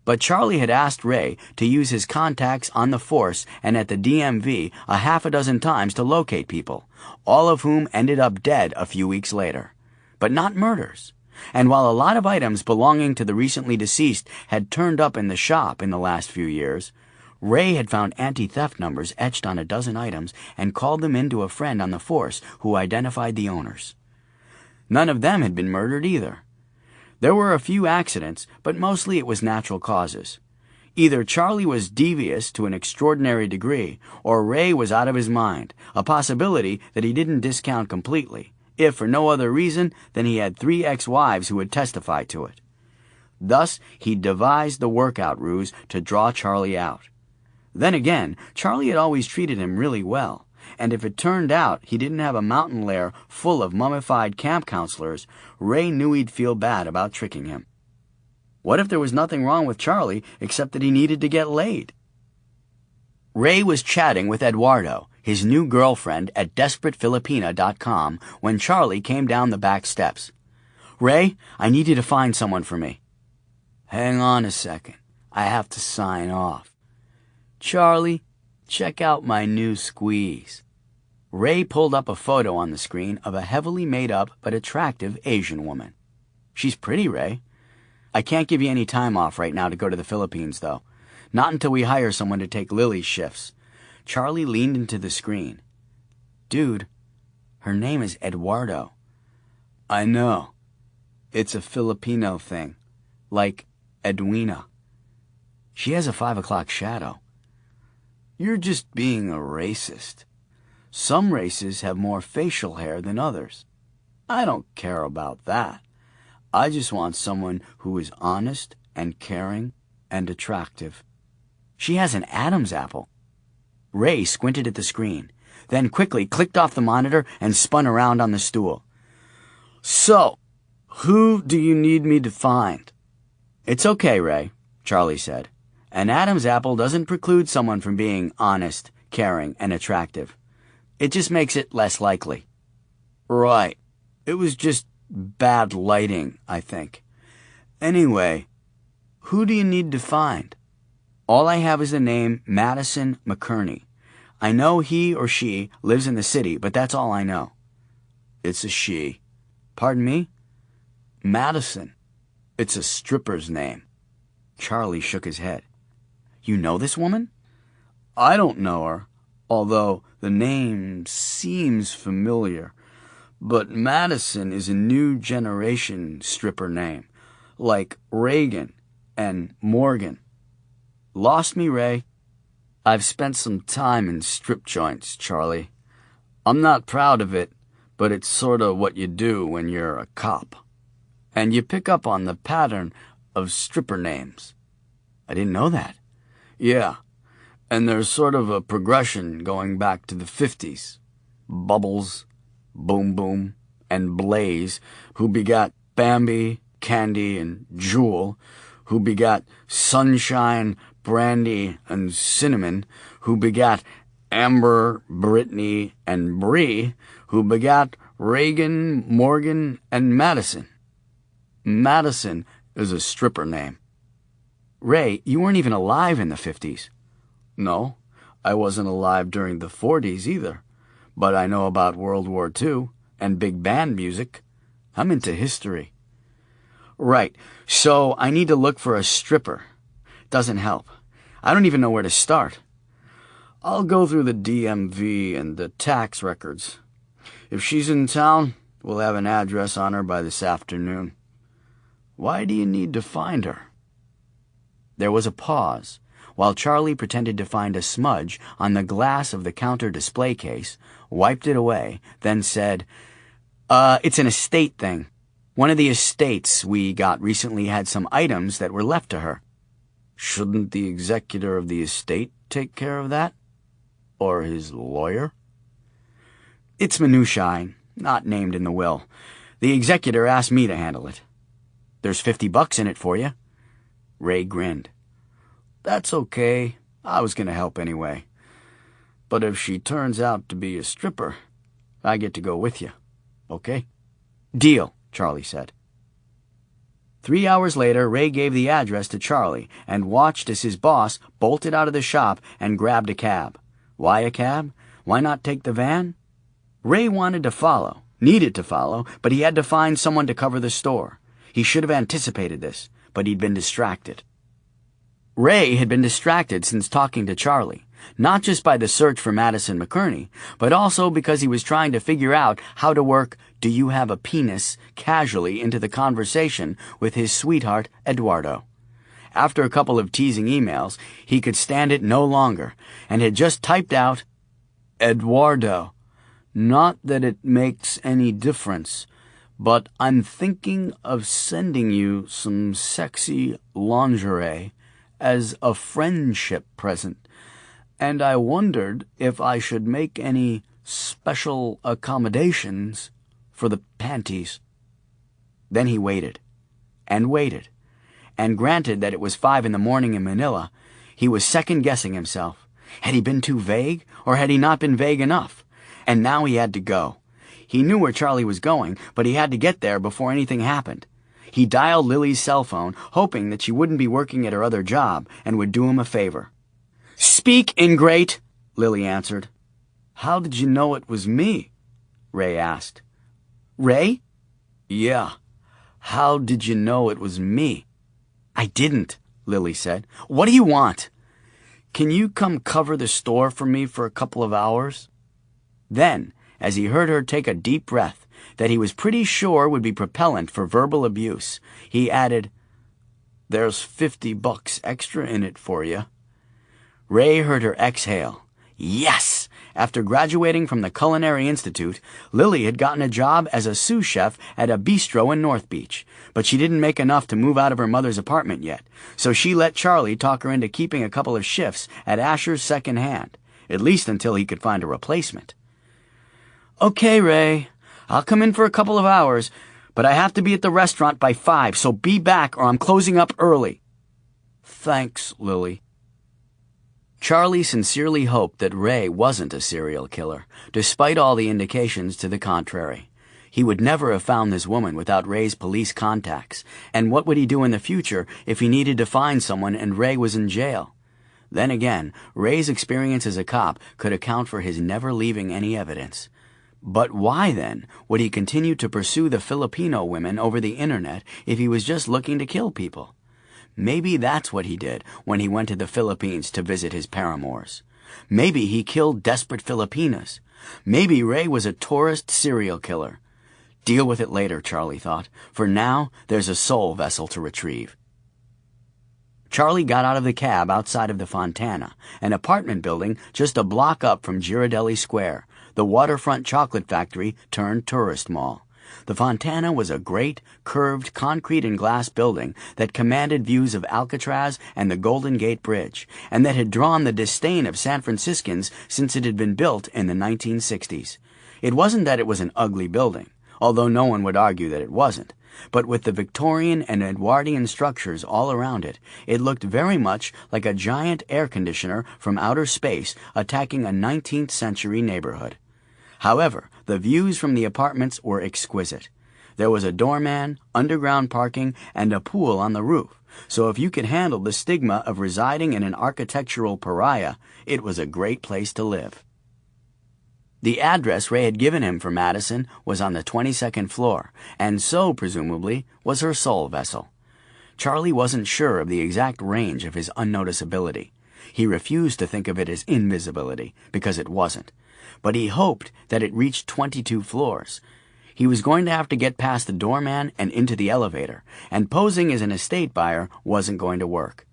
But Charlie had asked Ray to use his contacts on the force and at the DMV a half a dozen times to locate people, all of whom ended up dead a few weeks later. But not murders. And while a lot of items belonging to the recently deceased had turned up in the shop in the last few years, Ray had found anti-theft numbers etched on a dozen items and called them in to a friend on the force who identified the owners. None of them had been murdered either. There were a few accidents, but mostly it was natural causes. Either Charlie was devious to an extraordinary degree, or Ray was out of his mind, a possibility that he didn't discount completely, if for no other reason than he had 3 ex-wives who would testify to it. Thus, he devised the workout ruse to draw Charlie out. Then again, Charlie had always treated him really well, And if it turned out he didn't have a mountain lair full of mummified camp counselors, Ray knew he'd feel bad about tricking him. What if there was nothing wrong with Charlie except that he needed to get laid? Ray was chatting with Eduardo, his new girlfriend, at DesperateFilipina.com when Charlie came down the back steps. "Ray, I need you to find someone for me." "Hang on a second. I have to sign off." "Charlie, check out my new squeeze." Ray pulled up a photo on the screen of a heavily made-up but attractive Asian woman. "She's pretty, Ray. I can't give you any time off right now to go to the Philippines, though. Not until we hire someone to take Lily's shifts." Charlie leaned into the screen. "Dude, her name is Eduardo." "I know. It's a Filipino thing. Like Edwina. She has a 5 o'clock shadow." "You're just being a racist. Some races have more facial hair than others. I don't care about that. I just want someone who is honest and caring and attractive." "She has an Adam's apple." Ray squinted at the screen, then quickly clicked off the monitor and spun around on the stool. "So, who do you need me to find?" "It's okay, Ray," Charlie said. "An Adam's apple doesn't preclude someone from being honest, caring, and attractive. It just makes it less likely." "Right. It was just bad lighting, I think. Anyway, who do you need to find?" "All I have is the name Madison McCurney. I know he or she lives in the city, but that's all I know." "It's a she." "Pardon me?" "Madison. It's a stripper's name." Charlie shook his head. "You know this woman?" "I don't know her, although the name seems familiar. But Madison is a new generation stripper name, like Reagan and Morgan." "Lost me, Ray." "I've spent some time in strip joints, Charlie. I'm not proud of it, but it's sort of what you do when you're a cop. And you pick up on the pattern of stripper names." "I didn't know that." "Yeah, and there's sort of a progression going back to the 50s. Bubbles, Boom Boom, and Blaze, who begot Bambi, Candy, and Jewel, who begot Sunshine, Brandy, and Cinnamon, who begot Amber, Brittany, and Bree, who begot Reagan, Morgan, and Madison. Madison is a stripper name." "Ray, you weren't even alive in the 50s. "No, I wasn't alive during the 40s either, but I know about World War II and big band music. I'm into history." "Right, so I need to look for a stripper. Doesn't help. I don't even know where to start." "I'll go through the DMV and the tax records. If she's in town, we'll have an address on her by this afternoon." "Why do you need to find her?" There was a pause, while Charlie pretended to find a smudge on the glass of the counter display case, wiped it away, then said, It's an estate thing. One of the estates we got recently had some items that were left to her." "Shouldn't the executor of the estate take care of that? Or his lawyer?" "It's minutiae, not named in the will. The executor asked me to handle it." "There's $50 in it for you." Ray grinned. "That's okay. I was going to help anyway. But if she turns out to be a stripper, I get to go with you. Okay?" "Deal," Charlie said. 3 hours later, Ray gave the address to Charlie and watched as his boss bolted out of the shop and grabbed a cab. Why a cab? Why not take the van? Ray wanted to follow, needed to follow, but he had to find someone to cover the store. He should have anticipated this, but he'd been distracted. Ray had been distracted since talking to Charlie, not just by the search for Madison McCurney, but also because he was trying to figure out how to work "do you have a penis" casually into the conversation with his sweetheart, Eduardo. After a couple of teasing emails, he could stand it no longer, and had just typed out, "Eduardo, not that it makes any difference, but I'm thinking of sending you some sexy lingerie as a friendship present, and I wondered if I should make any special accommodations for the panties." Then he waited, and waited, and granted that it was 5 in the morning in Manila, he was second-guessing himself. Had he been too vague, or had he not been vague enough? And now he had to go. He knew where Charlie was going, but he had to get there before anything happened. He dialed Lily's cell phone, hoping that she wouldn't be working at her other job and would do him a favor. "Speak, ingrate," Lily answered. "How did you know it was me?" Ray asked. "Ray?" "Yeah. How did you know it was me?" "I didn't," Lily said. "What do you want?" "Can you come cover the store for me for a couple of hours?" Then, as he heard her take a deep breath that he was pretty sure would be propellant for verbal abuse, he added, "There's $50 extra in it for you." Ray heard her exhale. Yes! After graduating from the Culinary Institute, Lily had gotten a job as a sous chef at a bistro in North Beach, but she didn't make enough to move out of her mother's apartment yet, so she let Charlie talk her into keeping a couple of shifts at Asher's second hand, at least until he could find a replacement. "Okay, Ray, I'll come in for a couple of hours, but I have to be at the restaurant by 5, so be back or I'm closing up early." "Thanks, Lily." Charlie sincerely hoped that Ray wasn't a serial killer, despite all the indications to the contrary. He would never have found this woman without Ray's police contacts, and what would he do in the future if he needed to find someone and Ray was in jail? Then again, Ray's experience as a cop could account for his never leaving any evidence. But why, then, would he continue to pursue the Filipino women over the internet if he was just looking to kill people? Maybe that's what he did when he went to the Philippines to visit his paramours. Maybe he killed desperate Filipinas. Maybe Ray was a tourist serial killer. Deal with it later, Charlie thought. For now, there's a soul vessel to retrieve. Charlie got out of the cab outside of the Fontana, an apartment building just a block up from Girardelli Square, the waterfront chocolate factory turned tourist mall. The Fontana was a great, curved concrete and glass building that commanded views of Alcatraz and the Golden Gate Bridge, and that had drawn the disdain of San Franciscans since it had been built in the 1960s. It wasn't that it was an ugly building, although no one would argue that it wasn't, but with the Victorian and Edwardian structures all around it, it looked very much like a giant air conditioner from outer space attacking a 19th century neighborhood. However, the views from the apartments were exquisite. There was a doorman, underground parking, and a pool on the roof, so if you could handle the stigma of residing in an architectural pariah, it was a great place to live. The address Ray had given him for Madison was on the 22nd floor, and so, presumably, was her soul vessel. Charlie wasn't sure of the exact range of his unnoticeability. He refused to think of it as invisibility, because it wasn't. But he hoped that it reached 22 floors. He was going to have to get past the doorman and into the elevator, and posing as an estate buyer wasn't going to work.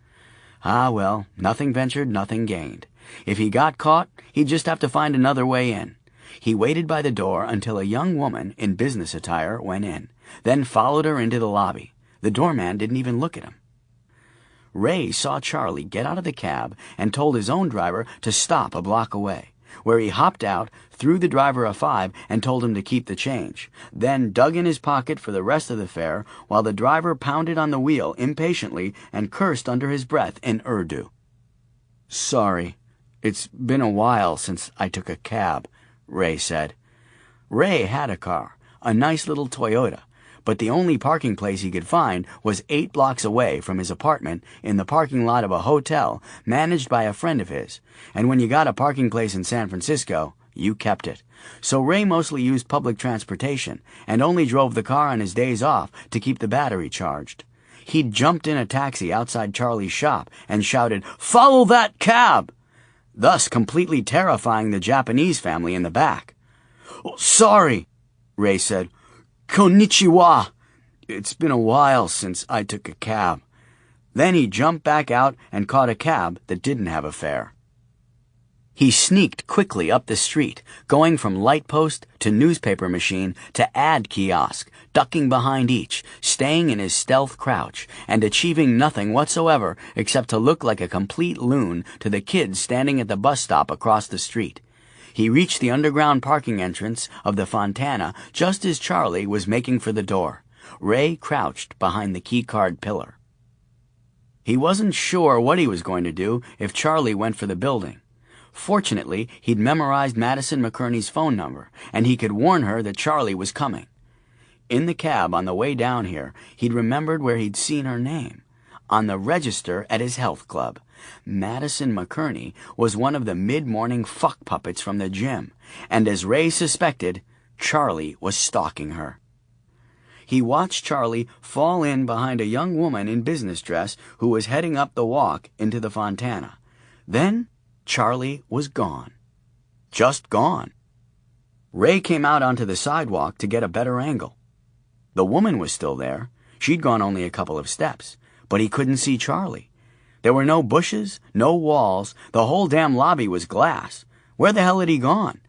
Ah, well, nothing ventured, nothing gained. If he got caught, he'd just have to find another way in. He waited by the door until a young woman in business attire went in, then followed her into the lobby. The doorman didn't even look at him. Ray saw Charlie get out of the cab and told his own driver to stop a block away, where he hopped out, threw the driver a $5, and told him to keep the change, then dug in his pocket for the rest of the fare while the driver pounded on the wheel impatiently and cursed under his breath in Urdu. "Sorry, it's been a while since I took a cab," Ray said. Ray had a car, a nice little Toyota, but the only parking place he could find was 8 blocks away from his apartment in the parking lot of a hotel managed by a friend of his, and when you got a parking place in San Francisco, you kept it. So Ray mostly used public transportation and only drove the car on his days off to keep the battery charged. He'd jumped in a taxi outside Charlie's shop and shouted, "Follow that cab!" thus completely terrifying the Japanese family in the back. "Oh, sorry," Ray said. "Konnichiwa. It's been a while since I took a cab." Then he jumped back out and caught a cab that didn't have a fare. He sneaked quickly up the street, going from light post to newspaper machine to ad kiosk, ducking behind each, staying in his stealth crouch, and achieving nothing whatsoever except to look like a complete loon to the kids standing at the bus stop across the street. He reached the underground parking entrance of the Fontana just as Charlie was making for the door. Ray crouched behind the keycard pillar. He wasn't sure what he was going to do if Charlie went for the building. Fortunately, he'd memorized Madison McCurney's phone number, and he could warn her that Charlie was coming. In the cab on the way down here, he'd remembered where he'd seen her name. On the register at his health club. Madison McCurney was one of the mid-morning fuck puppets from the gym, and as Ray suspected, Charlie was stalking her. He watched Charlie fall in behind a young woman in business dress who was heading up the walk into the Fontana. Then Charlie was gone. Just gone. Ray came out onto the sidewalk to get a better angle. The woman was still there. She'd gone only a couple of steps, but he couldn't see Charlie. There were no bushes, no walls. The whole damn lobby was glass. Where the hell had he gone?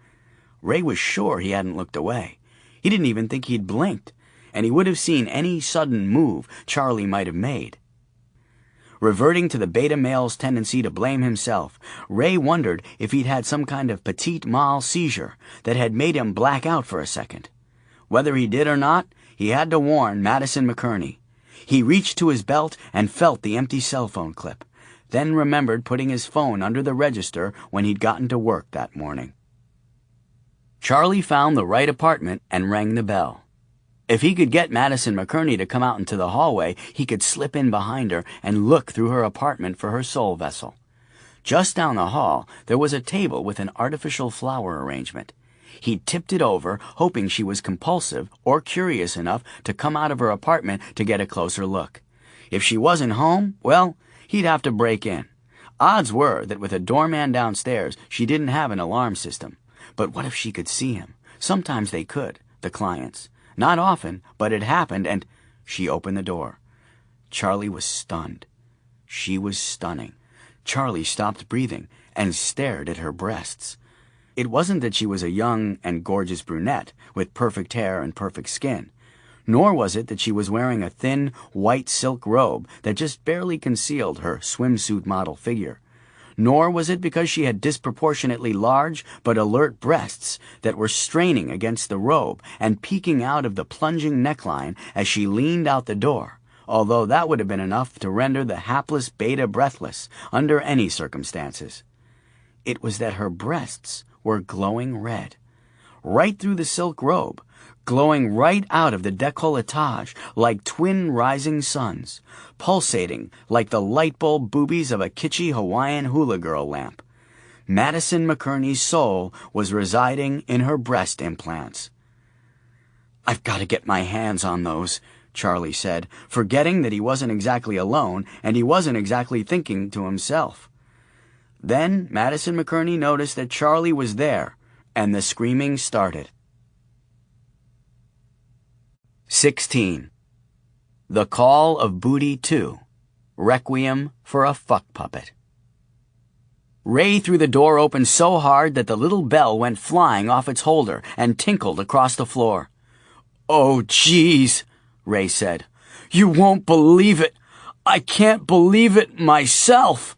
Ray was sure he hadn't looked away. He didn't even think he'd blinked, and he would have seen any sudden move Charlie might have made. Reverting to the beta male's tendency to blame himself, Ray wondered if he'd had some kind of petit mal seizure that had made him black out for a second. Whether he did or not, he had to warn Madison McCurney. He reached to his belt and felt the empty cell phone clip, then remembered putting his phone under the register when he'd gotten to work that morning. Charlie found the right apartment and rang the bell. If he could get Madison McCurney to come out into the hallway, he could slip in behind her and look through her apartment for her soul vessel. Just down the hall, there was a table with an artificial flower arrangement. He tipped it over, hoping she was compulsive or curious enough to come out of her apartment to get a closer look. If she wasn't home, well, he'd have to break in. Odds were that with a doorman downstairs, she didn't have an alarm system. But what if she could see him? Sometimes they could, the clients. Not often, but it happened, and she opened the door. Charlie was stunned. She was stunning. Charlie stopped breathing and stared at her breasts. It wasn't that she was a young and gorgeous brunette with perfect hair and perfect skin, nor was it that she was wearing a thin, white silk robe that just barely concealed her swimsuit model figure. Nor was it because she had disproportionately large but alert breasts that were straining against the robe and peeking out of the plunging neckline as she leaned out the door, although that would have been enough to render the hapless beta breathless under any circumstances. It was that her breasts were glowing red, right through the silk robe, glowing right out of the décolletage like twin rising suns, pulsating like the light bulb boobies of a kitschy Hawaiian hula girl lamp. Madison McCurney's soul was residing in her breast implants. "I've got to get my hands on those," Charlie said, forgetting that he wasn't exactly alone and he wasn't exactly thinking to himself. Then Madison McCurney noticed that Charlie was there, and the screaming started. 16. The Call of Booty 2. Requiem for a Fuck Puppet. Ray threw the door open so hard that the little bell went flying off its holder and tinkled across the floor. "Oh, jeez," Ray said. "You won't believe it. I can't believe it myself."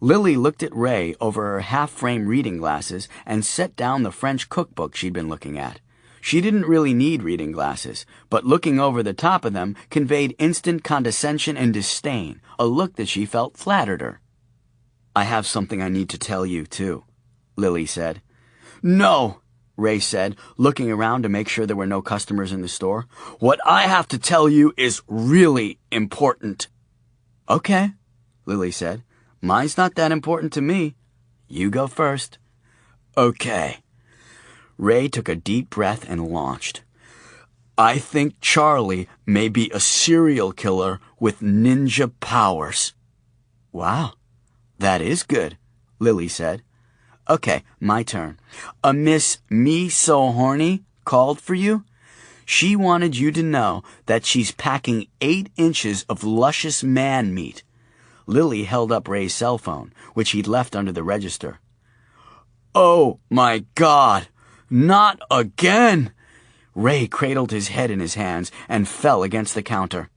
Lily looked at Ray over her half-frame reading glasses and set down the French cookbook she'd been looking at. She didn't really need reading glasses, but looking over the top of them conveyed instant condescension and disdain, a look that she felt flattered her. "I have something I need to tell you, too," Lily said. "No," Ray said, looking around to make sure there were no customers in the store. "What I have to tell you is really important." "Okay," Lily said. "Mine's not that important to me. You go first." "Okay." Ray took a deep breath and launched. "I think Charlie may be a serial killer with ninja powers." "Wow, that is good," Lily said. "Okay, my turn. A Miss Me So Horny called for you. She wanted you to know that she's packing 8 inches of luscious man meat." Lily held up Ray's cell phone, which he'd left under the register. Oh my God, not again! Ray cradled his head in his hands and fell against the counter.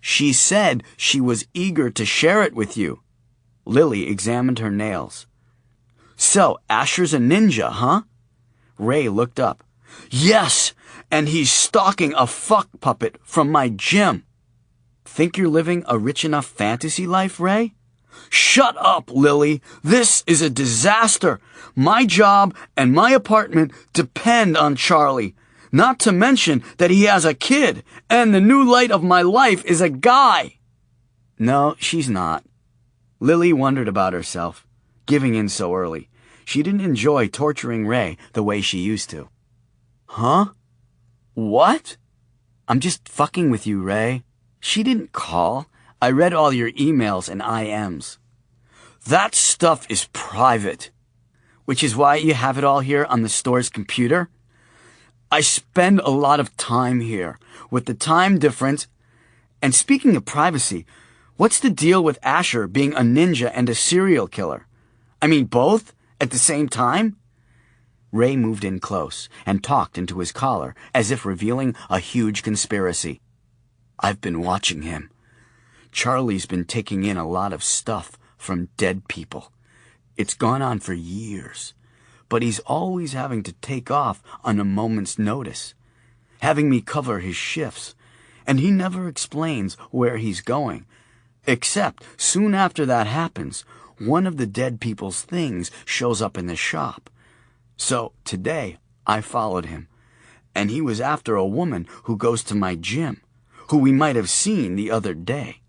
She said she was eager to share it with you. Lily examined her nails. So, Asher's a ninja, huh? Ray looked up. Yes, and he's stalking a fuck puppet from my gym. Think you're living a rich enough fantasy life, Ray? Shut up, Lily. This is a disaster. My job and my apartment depend on Charlie. Not to mention that he has a kid, and the new light of my life is a guy. No, she's not. Lily wondered about herself, giving in so early. She didn't enjoy torturing Ray the way she used to. Huh? What? I'm just fucking with you, Ray. She didn't call. I read all your emails and IMs. That stuff is private. Which is why you have it all here on the store's computer? I spend a lot of time here, with the time difference. And speaking of privacy, what's the deal with Asher being a ninja and a serial killer? I mean, both at the same time? Ray moved in close and talked into his collar as if revealing a huge conspiracy. I've been watching him. Charlie's been taking in a lot of stuff from dead people. It's gone on for years, but he's always having to take off on a moment's notice, having me cover his shifts, and he never explains where he's going, except soon after that happens, one of the dead people's things shows up in the shop. So today I followed him, and he was after a woman who goes to my gym, who we might have seen the other day.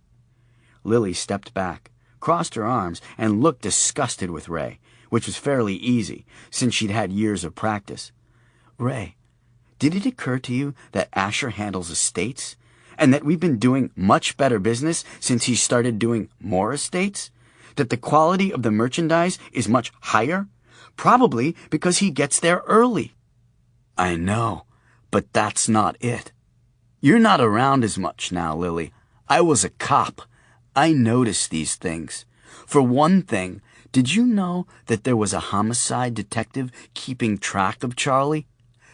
Lily stepped back, crossed her arms, and looked disgusted with Ray, which was fairly easy, since she'd had years of practice. Ray, did it occur to you that Asher handles estates, and that we've been doing much better business since he started doing more estates? That the quality of the merchandise is much higher? Probably because he gets there early. I know, but that's not it. You're not around as much now, Lily. I was a cop. I noticed these things. For one thing, did you know that there was a homicide detective keeping track of Charlie?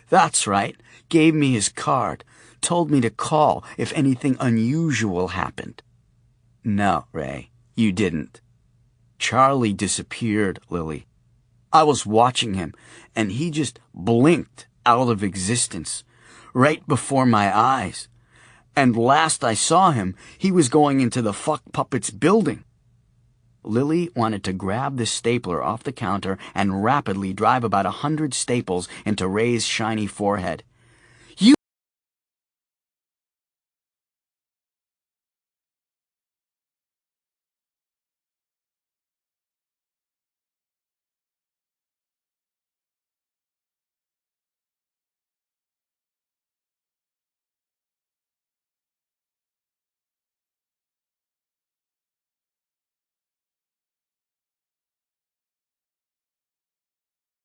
That's right, gave me his card, told me to call if anything unusual happened. No, Ray, you didn't. Charlie disappeared, Lily. I was watching him, and he just blinked out of existence, right before my eyes. And last I saw him, he was going into the fuck puppet's building. Lily wanted to grab the stapler off the counter and rapidly drive about 100 staples into Ray's shiny forehead.